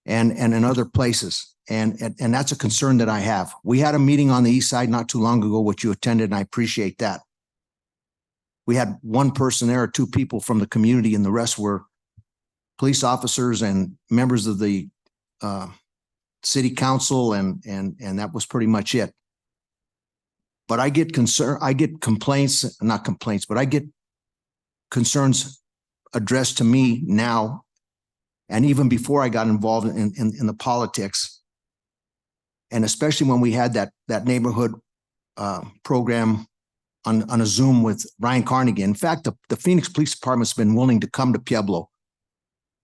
and in other places. And that's a concern that I have. We had a meeting on the east side not too long ago, which you attended, and I appreciate that. We had one person there or two people from the community, and the rest were police officers and members of the city council, and that was pretty much it. But I get complaints, not complaints, but I get concerns addressed to me now, and even before I got involved in the politics. And especially when we had that neighborhood program on a Zoom with Brian Carnegie. In fact, the Phoenix Police Department's been willing to come to Pueblo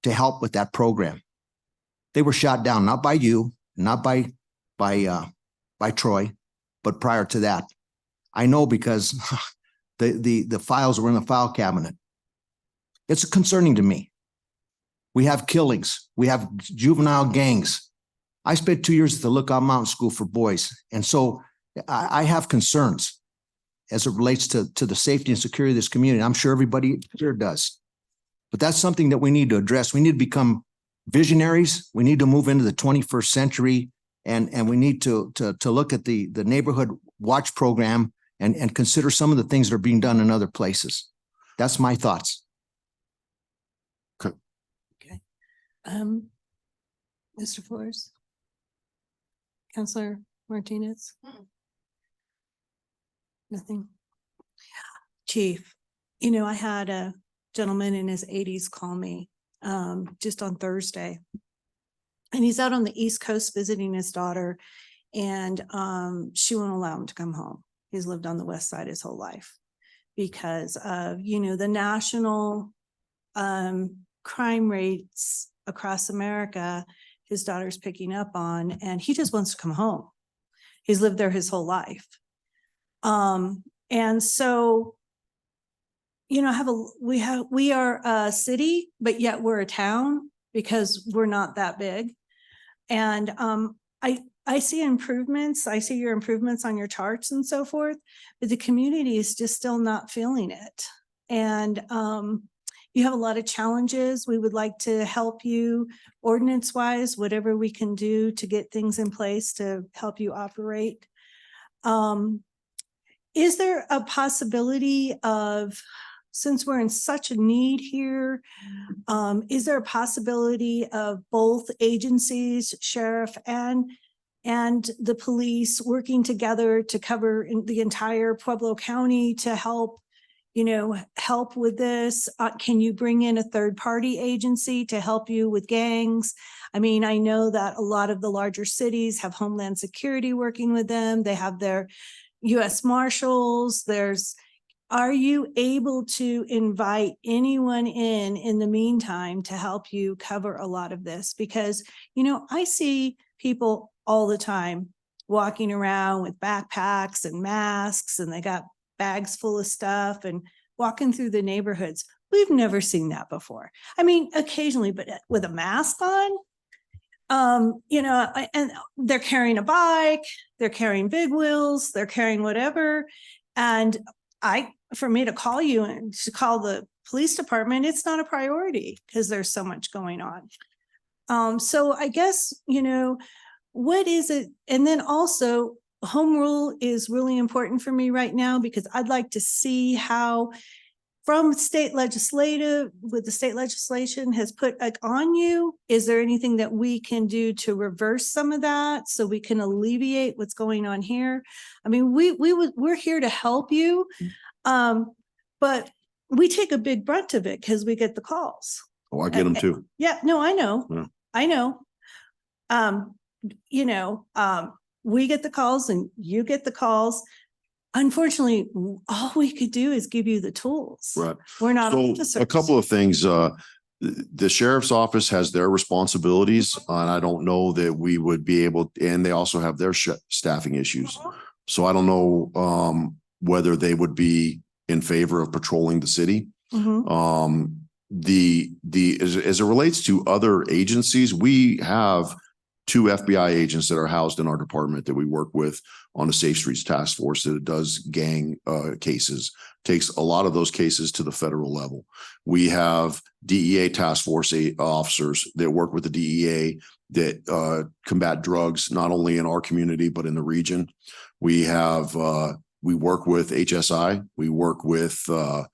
to help with that program. They were shot down, not by you, not by Troy, but prior to that. I know because the files were in the file cabinet. It's concerning to me. We have killings. We have juvenile gangs. I spent 2 years at the Lookout Mountain School for Boys. And so I have concerns as it relates to the safety and security of this community. I'm sure everybody here does. But that's something that we need to address. We need to become visionaries. We need to move into the 21st century, and we need to look at the Neighborhood Watch program and consider some of the things that are being done in other places. That's my thoughts. Okay. Mr. Flores? Counselor Martinez? Nothing. Chief, I had a gentleman in his 80s call me just on Thursday. And he's out on the East Coast visiting his daughter, and she won't allow him to come home. He's lived on the West Side his whole life because of, the national crime rates across America his daughter's picking up on, and he just wants to come home. He's lived there his whole life. And so, we are a city, but yet we're a town because we're not that big. And I see improvements. I see your improvements on your charts and so forth, but the community is just still not feeling it. And you have a lot of challenges. We would like to help you ordinance wise, whatever we can do to get things in place to help you operate. Is there a possibility of, since we're in such a need here, is there a possibility of both agencies, sheriff and the police, working together to cover the entire Pueblo County to help with this? Can you bring in a third-party agency to help you with gangs? I mean, I know that a lot of the larger cities have Homeland Security working with them. They have their U.S. Marshals. Are you able to invite anyone in the meantime to help you cover a lot of this? Because, I see people all the time walking around with backpacks and masks, and they got bags full of stuff and walking through the neighborhoods. We've never seen that before. I mean, occasionally, but with a mask on, and they're carrying a bike, they're carrying big wheels, they're carrying whatever. And for me to call you and to call the police department, it's not a priority because there's so much going on. So I guess, what is it? And then also, home rule is really important for me right now because I'd like to see how from state legislative, with the state legislation has put like on you, is there anything that we can do to reverse some of that so we can alleviate what's going on here? I mean, we're here to help you. But we take a big brunt of it because we get the calls. Oh, I get them too. Yeah, no, I know. Yeah. I know. We get the calls and you get the calls. Unfortunately, all we could do is give you the tools. Right. We're not So officers. a couple of things, the sheriff's office has their responsibilities, and I don't know that we would be able, and they also have their staffing issues. So I don't know, whether they would be in favor of patrolling the city. Mhm. As it relates to other agencies, we have 2 FBI agents that are housed in our department that we work with on the Safe Streets Task Force that does gang cases, takes a lot of those cases to the federal level. We have DEA task force officers that work with the DEA that combat drugs, not only in our community, but in the region. We have, we work with HSI. We work with the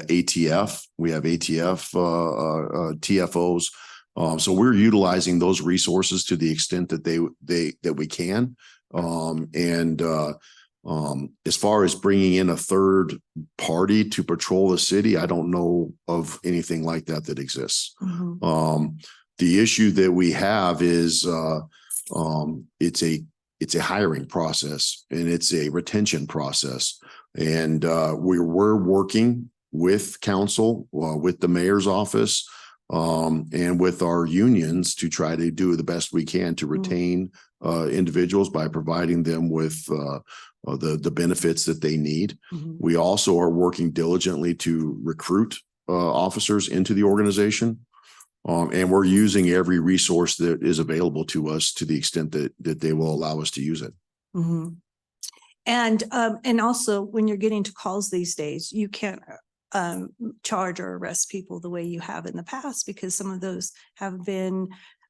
ATF. We have ATF TFOs. So we're utilizing those resources to the extent that that we can. As far as bringing in a third party to patrol the city, I don't know of anything like that that exists. The issue that we have is it's a hiring process and it's a retention process. And we're working with council, with the mayor's office, and with our unions to try to do the best we can to retain individuals by providing them with the benefits that they need. We also are working diligently to recruit officers into the organization. And we're using every resource that is available to us to the extent that they will allow us to use it. Mhm. And also when you're getting to calls these days, you can't charge or arrest people the way you have in the past because some of those have been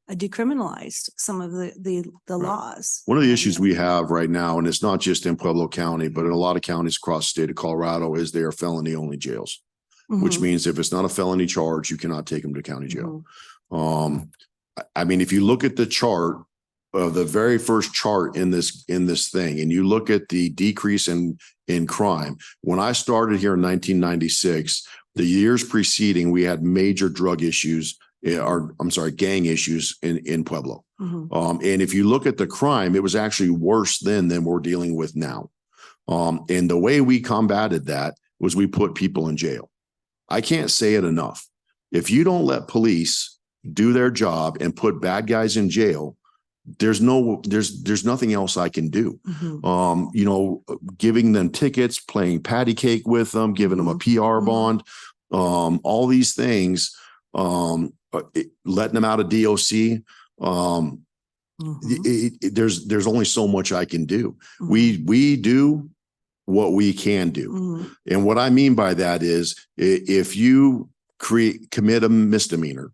decriminalized, some of the laws. One of the issues we have right now, and it's not just in Pueblo County, but in a lot of counties across the state of Colorado, is they are felony only jails, which means if it's not a felony charge, you cannot take them to county jail. I mean, if you look at the chart, the very first chart in this thing, and you look at the decrease in crime, when I started here in 1996, the years preceding, we had major drug issues, gang issues in Pueblo. And if you look at the crime, it was actually worse then than we're dealing with now. And the way we combated that was we put people in jail. I can't say it enough. If you don't let police do their job and put bad guys in jail, there's nothing else I can do. Giving them tickets, playing patty cake with them, giving them a PR bond, all these things, letting them out of DOC. There's only so much I can do. We do what we can do. And what I mean by that is if you commit a misdemeanor,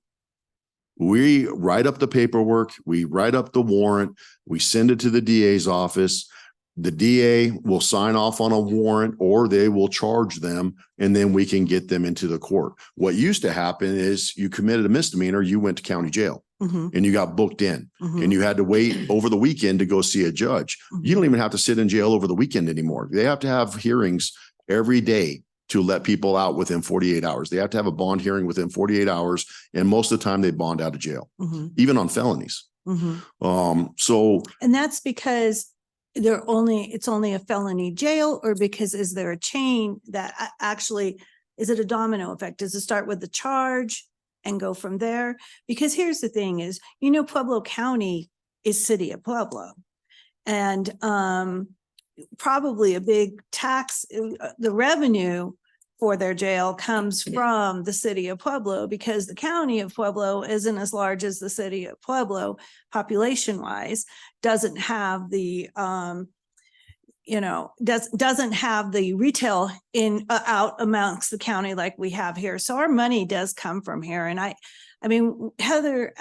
we write up the paperwork, we write up the warrant, we send it to the DA's office. The DA will sign off on a warrant or they will charge them, and then we can get them into the court. What used to happen is you committed a misdemeanor, you went to county jail and you got booked in and you had to wait over the weekend to go see a judge. You don't even have to sit in jail over the weekend anymore. They have to have hearings every day to let people out within 48 hours. They have to have a bond hearing within 48 hours. And most of the time they bond out of jail, even on felonies. And that's because it's only a felony jail, or because is there a chain that actually, is it a domino effect? Does it start with the charge and go from there? Because here's the thing is, Pueblo County is city of Pueblo. And probably a big tax, the revenue for their jail comes from the city of Pueblo, because the county of Pueblo isn't as large as the city of Pueblo population wise, doesn't have the doesn't have the retail out amongst the county like we have here. So our money does come from here. And I mean, Heather,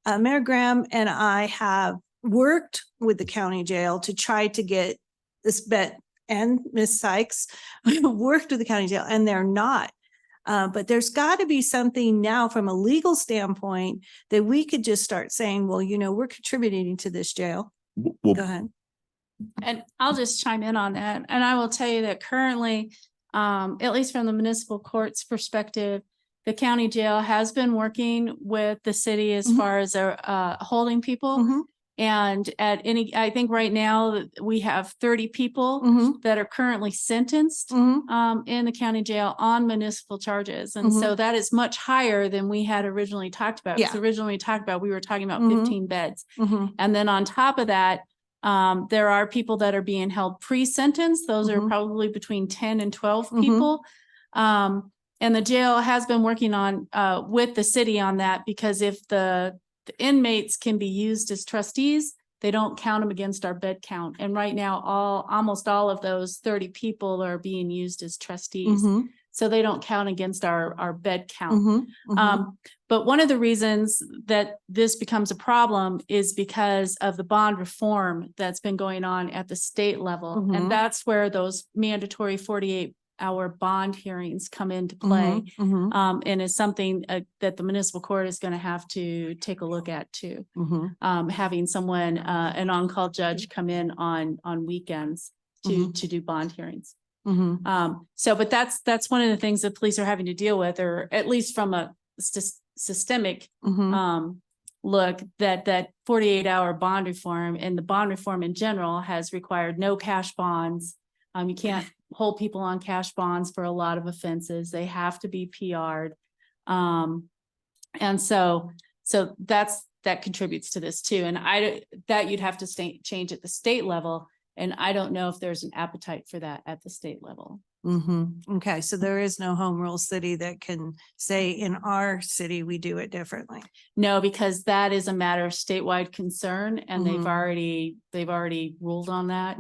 Mayor Graham and I have worked with the county jail to try to get this and Ms. Sykes worked with the county jail, and they're not. But there's got to be something now from a legal standpoint that we could just start saying, well, we're contributing to this jail. Well, Go ahead. And I'll just chime in on that. And I will tell you that currently, at least from the municipal court's perspective, the county jail has been working with the city as far as holding people. And I think right now we have 30 people that are currently sentenced in the county jail on municipal charges. And so that is much higher than we had originally talked about. Because originally we were talking about 15 beds. And then on top of that, there are people that are being held pre-sentence. Those are probably between 10 and 12 people. And the jail has been working on with the city on that, because if the inmates can be used as trustees, they don't count them against our bed count. And right now, almost all of those 30 people are being used as trustees. So they don't count against our bed count. But one of the reasons that this becomes a problem is because of the bond reform that's been going on at the state level. And that's where those mandatory 48-hour bond hearings come into play. And is something that the municipal court is going to have to take a look at too. Having someone, an on-call judge come in on weekends to do bond hearings. But that's one of the things that police are having to deal with, or at least from a systemic look, that 48-hour bond reform, and the bond reform in general has required no cash bonds. You can't hold people on cash bonds for a lot of offenses. They have to be PR'd. And so that contributes to this too. And that you'd have to change at the state level. And I don't know if there's an appetite for that at the state level. Okay, so there is no home rule city that can say in our city, we do it differently. No, because that is a matter of statewide concern, and they've already ruled on that.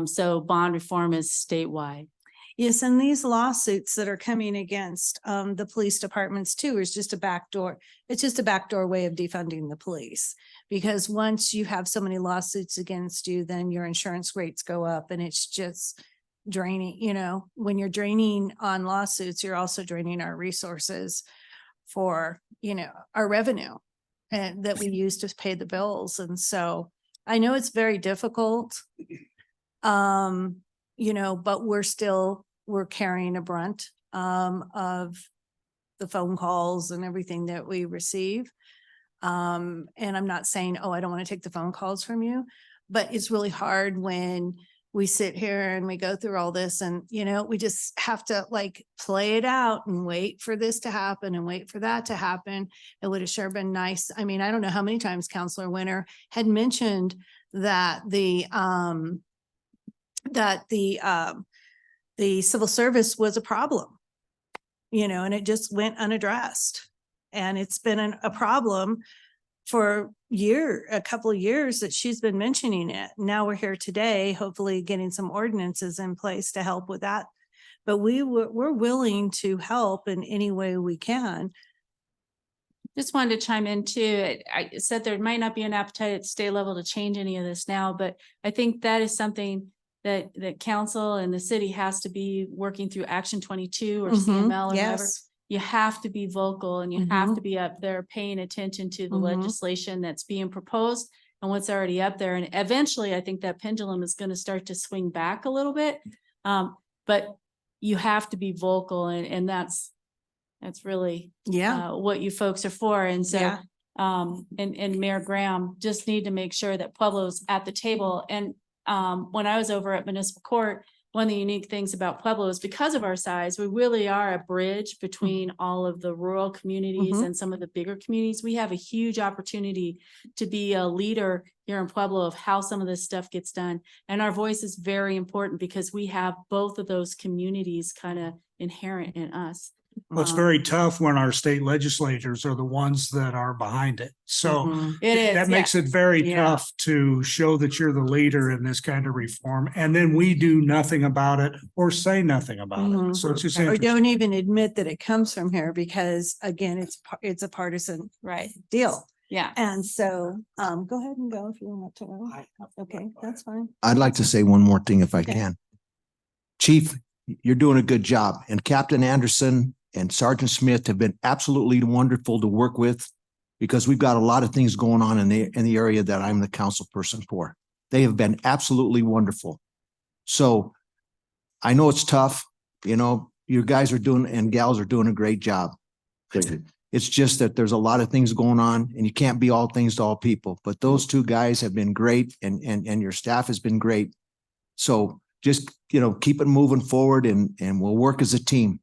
So bond reform is statewide. Yes, and these lawsuits that are coming against the police departments too is just a backdoor. It's just a backdoor way of defunding the police. Because once you have so many lawsuits against you, then your insurance rates go up, and it's just draining. When you're draining on lawsuits, you're also draining our resources for, our revenue and that we use to pay the bills. And so I know it's very difficult. But we're carrying a brunt of the phone calls and everything that we receive. And I'm not saying, I don't want to take the phone calls from you, but it's really hard when we sit here and we go through all this, and, we just have to play it out and wait for this to happen and wait for that to happen. It would have sure been nice. I mean, I don't know how many times Counselor Winter had mentioned that the civil service was a problem, and it just went unaddressed. And it's been a problem for a couple of years that she's been mentioning it. Now we're here today, hopefully getting some ordinances in place to help with that. But we're willing to help in any way we can. Just wanted to chime in too. I said there might not be an appetite at state level to change any of this now, but I think that is something that council and the city has to be working through Action 22 or CML or whatever. You have to be vocal, and you have to be up there paying attention to the legislation that's being proposed and what's already up there. And eventually I think that pendulum is going to start to swing back a little bit. But you have to be vocal, and that's really what you folks are for. And so and Mayor Graham just need to make sure that Pueblo's at the table. And when I was over at Municipal Court, one of the unique things about Pueblo is because of our size, we really are a bridge between all of the rural communities and some of the bigger communities. We have a huge opportunity to be a leader here in Pueblo of how some of this stuff gets done. And our voice is very important because we have both of those communities kind of inherent in us. Well, it's very tough when our state legislators are the ones that are behind it. So that makes it very tough to show that you're the leader in this kind of reform. And then we do nothing about it or say nothing about it. So it's just Or interesting. don't even admit that it comes from here, because again, it's a partisan deal. Yeah. And so, go ahead and go if you want to. Okay, that's fine. I'd like to say one more thing if I Okay. can. Chief, you're doing a good job, and Captain Anderson and Sergeant Smith have been absolutely wonderful to work with because we've got a lot of things going on in the area that I'm the council person for. They have been absolutely wonderful. So I know it's tough, you know, you guys are doing and gals are doing a great job. It's just that there's a lot of things going on and you can't be all things to all people, but those two guys have been great and your staff has been great. So just, you know, keep it moving forward and we'll work as a team.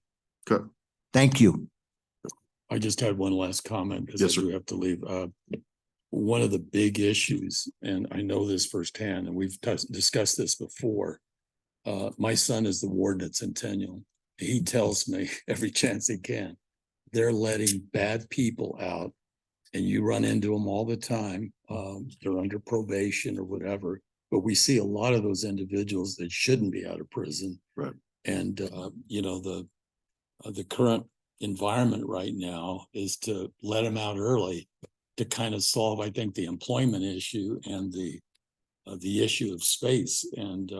Okay. Thank you. I just had one last comment because Yes, I do have to leave. One of the big issues, and I know this firsthand, and we've discussed this before. My son is the warden at Centennial. He tells me every chance he can, they're letting bad people out, and you run into them all the time. They're under probation or whatever, but we see a lot of those individuals that shouldn't be out of prison. Right. And you know, the current environment right now is to let them out early to kind of solve, I think, the employment issue and the issue of space and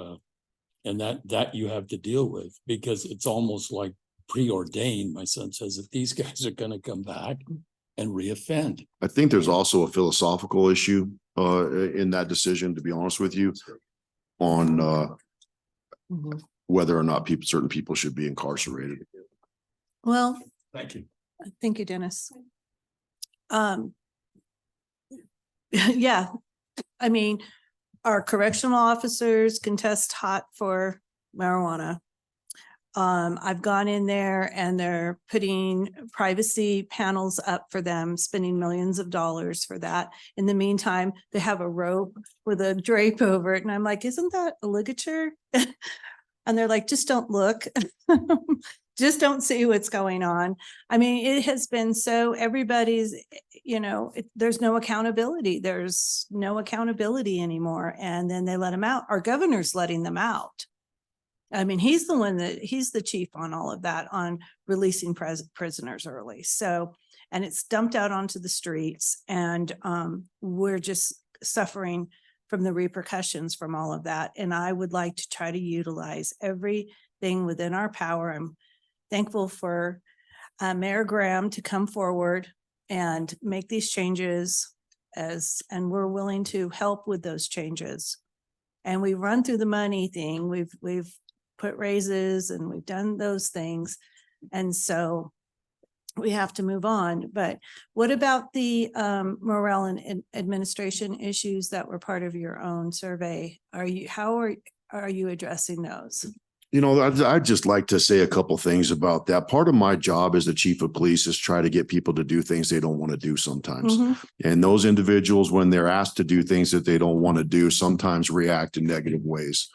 that you have to deal with because it's almost like preordained. My son says if these guys are going to come back and reoffend. I think there's also a philosophical issue in that decision, to be honest with you, on whether or not certain people should be incarcerated. Well, Thank you. thank you, Dennis. Yeah, I mean, our correctional officers can test hot for marijuana. I've gone in there and they're putting privacy panels up for them, spending millions of dollars for that. In the meantime, they have a rope with a drape over it. And I'm like, isn't that a ligature? And they're like, just don't look. Just don't see what's going on. I mean, it has been so everybody's, you know, there's no accountability. There's no accountability anymore. And then they let them out. Our governor's letting them out. I mean, he's the chief on all of that, on releasing prisoners early. So, and it's dumped out onto the streets and we're just suffering from the repercussions from all of that. And I would like to try to utilize everything within our power. I'm thankful for Mayor Graham to come forward and make these changes and we're willing to help with those changes. And we run through the money thing. We've put raises and we've done those things. And so we have to move on. But what about the morale and administration issues that were part of your own survey? How are you addressing those? You know, I'd just like to say a couple things about that. Part of my job as the chief of police is try to get people to do things they don't want to do sometimes. And those individuals, when they're asked to do things that they don't want to do, sometimes react in negative ways.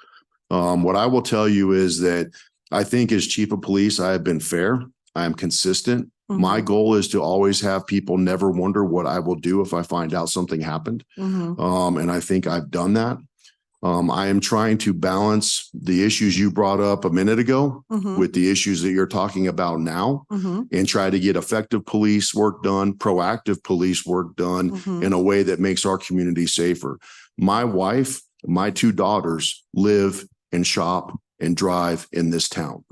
What I will tell you is that I think as chief of police, I have been fair. I am consistent. My goal is to always have people never wonder what I will do if I find out something happened. And I think I've done that. I am trying to balance the issues you brought up a minute ago with the issues that you're talking about now and try to get effective police work done, proactive police work done in a way that makes our community safer. My wife, my two daughters live and shop and drive in this town.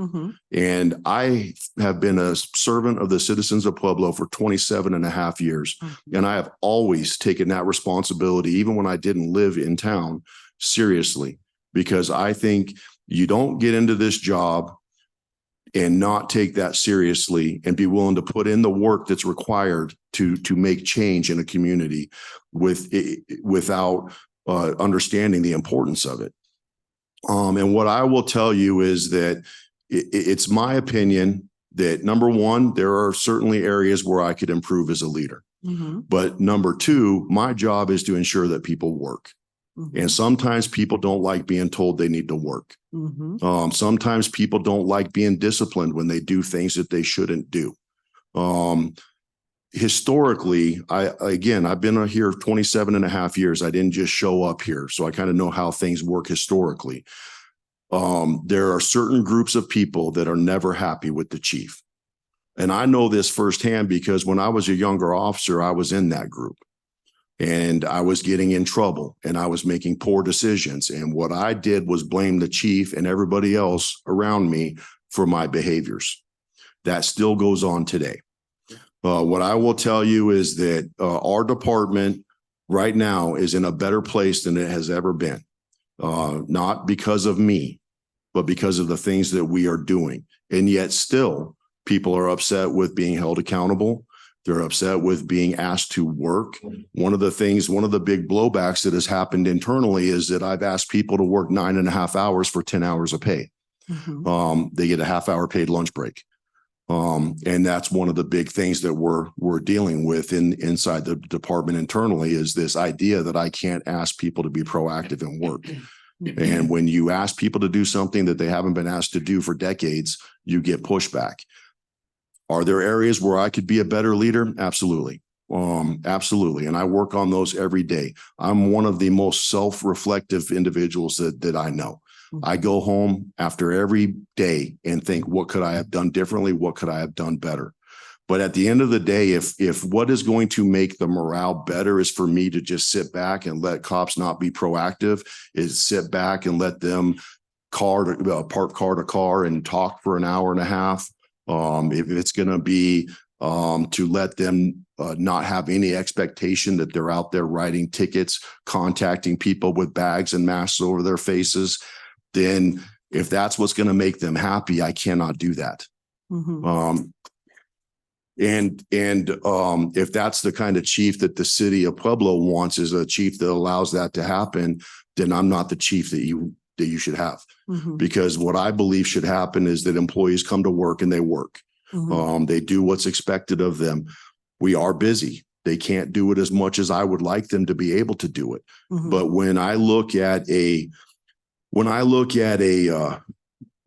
And I have been a servant of the citizens of Pueblo for 27 and a half years. And I have always taken that responsibility, even when I didn't live in town, seriously, because I think you don't get into this job and not take that seriously and be willing to put in the work that's required to make change in a community without understanding the importance of it. And what I will tell you is that it's my opinion that number one, there are certainly areas where I could improve as a leader. But number two, my job is to ensure that people work. And sometimes people don't like being told they need to work. Sometimes people don't like being disciplined when they do things that they shouldn't do. Historically, I've been here 27 and a half years. I didn't just show up here. So I kind of know how things work historically. There are certain groups of people that are never happy with the chief. And I know this firsthand because when I was a younger officer, I was in that group. And I was getting in trouble and I was making poor decisions. And what I did was blame the chief and everybody else around me for my behaviors. That still goes on today. What I will tell you is that our department right now is in a better place than it has ever been. Not because of me, but because of the things that we are doing. And yet still, people are upset with being held accountable. They're upset with being asked to work. One of the big blowbacks that has happened internally is that I've asked people to work 9.5 hours for 10 hours of pay. They get a half-hour paid lunch break. And that's one of the big things that we're dealing with inside the department internally, is this idea that I can't ask people to be proactive and work. And when you ask people to do something that they haven't been asked to do for decades, you get pushback. Are there areas where I could be a better leader? Absolutely. Absolutely. And I work on those every day. I'm one of the most self-reflective individuals that I know. I go home after every day and think, what could I have done differently? What could I have done better? But at the end of the day, if what is going to make the morale better is for me to just sit back and let cops not be proactive, is sit back and let them park car to car and talk for an hour and a half. If it's going to be to let them not have any expectation that they're out there writing tickets, contacting people with bags and masks over their faces, then if that's what's going to make them happy, I cannot do that. If that's the kind of chief that the city of Pueblo wants, is a chief that allows that to happen, then I'm not the chief that you should have. Because what I believe should happen is that employees come to work and they work. They do what's expected of them. We are busy. They can't do it as much as I would like them to be able to do it. But when I look at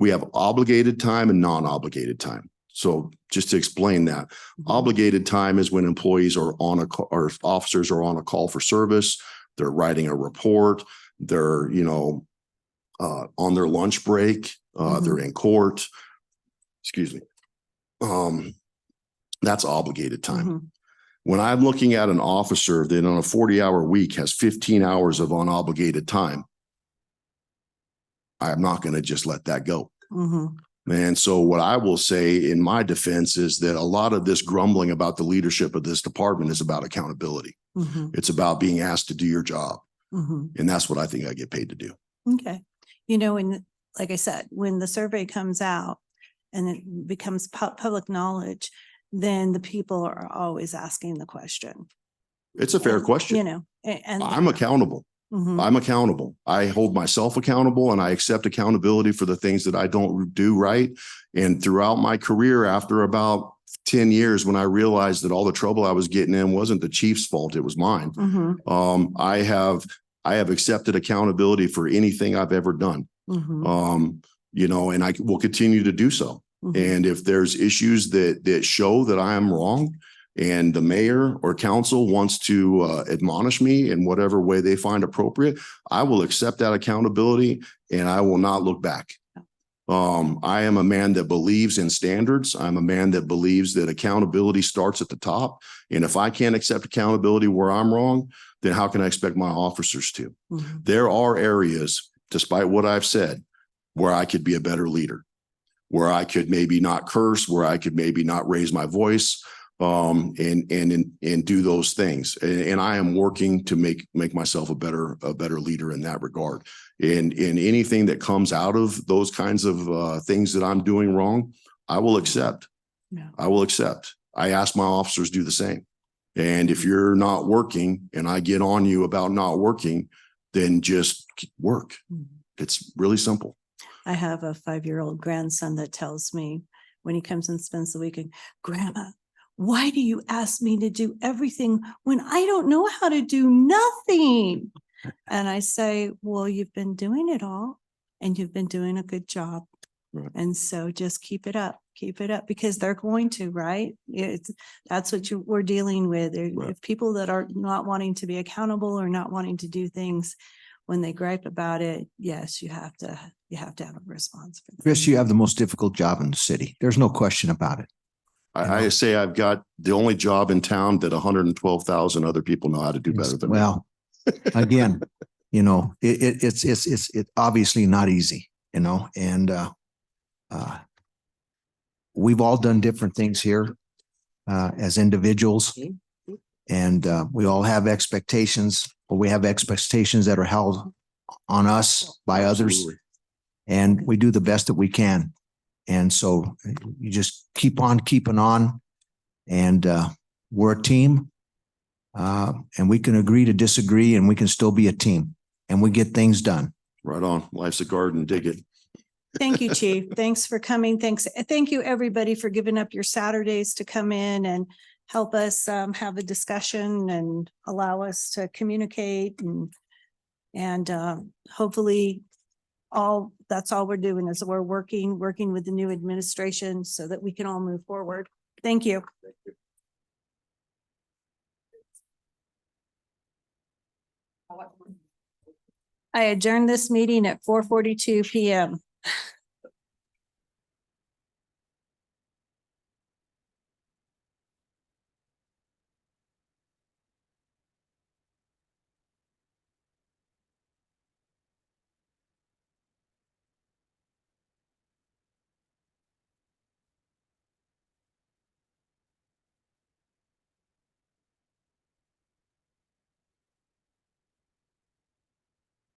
we have obligated time and non-obligated time. So just to explain that, obligated time is when employees are on or officers are on a call for service. They're writing a report. They're, on their lunch break. They're in court. Excuse me. That's obligated time. When I'm looking at an officer that on a 40-hour week has 15 hours of unobligated time, I'm not going to just let that go. And so what I will say in my defense is that a lot of this grumbling about the leadership of this department is about accountability. It's about being asked to do your job. And that's what I think I get paid to do. Okay. And like I said, when the survey comes out and it becomes public knowledge, then the people are always asking the question. It's a fair question. And I'm accountable. I'm accountable. I hold myself accountable and I accept accountability for the things that I don't do right. And throughout my career, after about 10 years, when I realized that all the trouble I was getting in wasn't the chief's fault, it was mine. I have accepted accountability for anything I've ever done. And I will continue to do so. And if there's issues that show that I am wrong, and the mayor or council wants to admonish me in whatever way they find appropriate, I will accept that accountability and I will not look back. I am a man that believes in standards. I'm a man that believes that accountability starts at the top. And if I can't accept accountability where I'm wrong, then how can I expect my officers to? There are areas, despite what I've said, where I could be a better leader, where I could maybe not curse, where I could maybe not raise my voice, and do those things. And I am working to make myself a better leader in that regard. And anything that comes out of those kinds of things that I'm doing wrong, I will accept. I will accept. I ask my officers to do the same. And if you're not working and I get on you about not working, then just work. It's really simple. I have a 5-year-old grandson that tells me when he comes and spends the weekend, Grandma, why do you ask me to do everything when I don't know how to do nothing? And I say, well, you've been doing it all and you've been doing a good job. And so just keep it up because they're going to, right? That's what we're dealing with. If people that are not wanting to be accountable or not wanting to do things, when they gripe about it, yes, you have to have a response. Chris, you have the most difficult job in the city. There's no question about it. I say I've got the only job in town that 112,000 other people know how to do better than me. Well, again, it's obviously not easy, and we've all done different things here as individuals, and we all have expectations, or we have expectations that are held on us by others, Absolutely. and we do the best that we can. And so you just keep on keeping on, and we're a team, and we can agree to disagree, and we can still be a team, and we get things done. Right on. Life's a garden. Dig it. Thank you, Chief. Thanks for coming. Thank you, everybody, for giving up your Saturdays to come in and help us have a discussion and allow us to communicate, and hopefully that's all we're doing is we're working with the new administration so that we can all move forward. Thank you. I adjourn this meeting at 4:42 PM.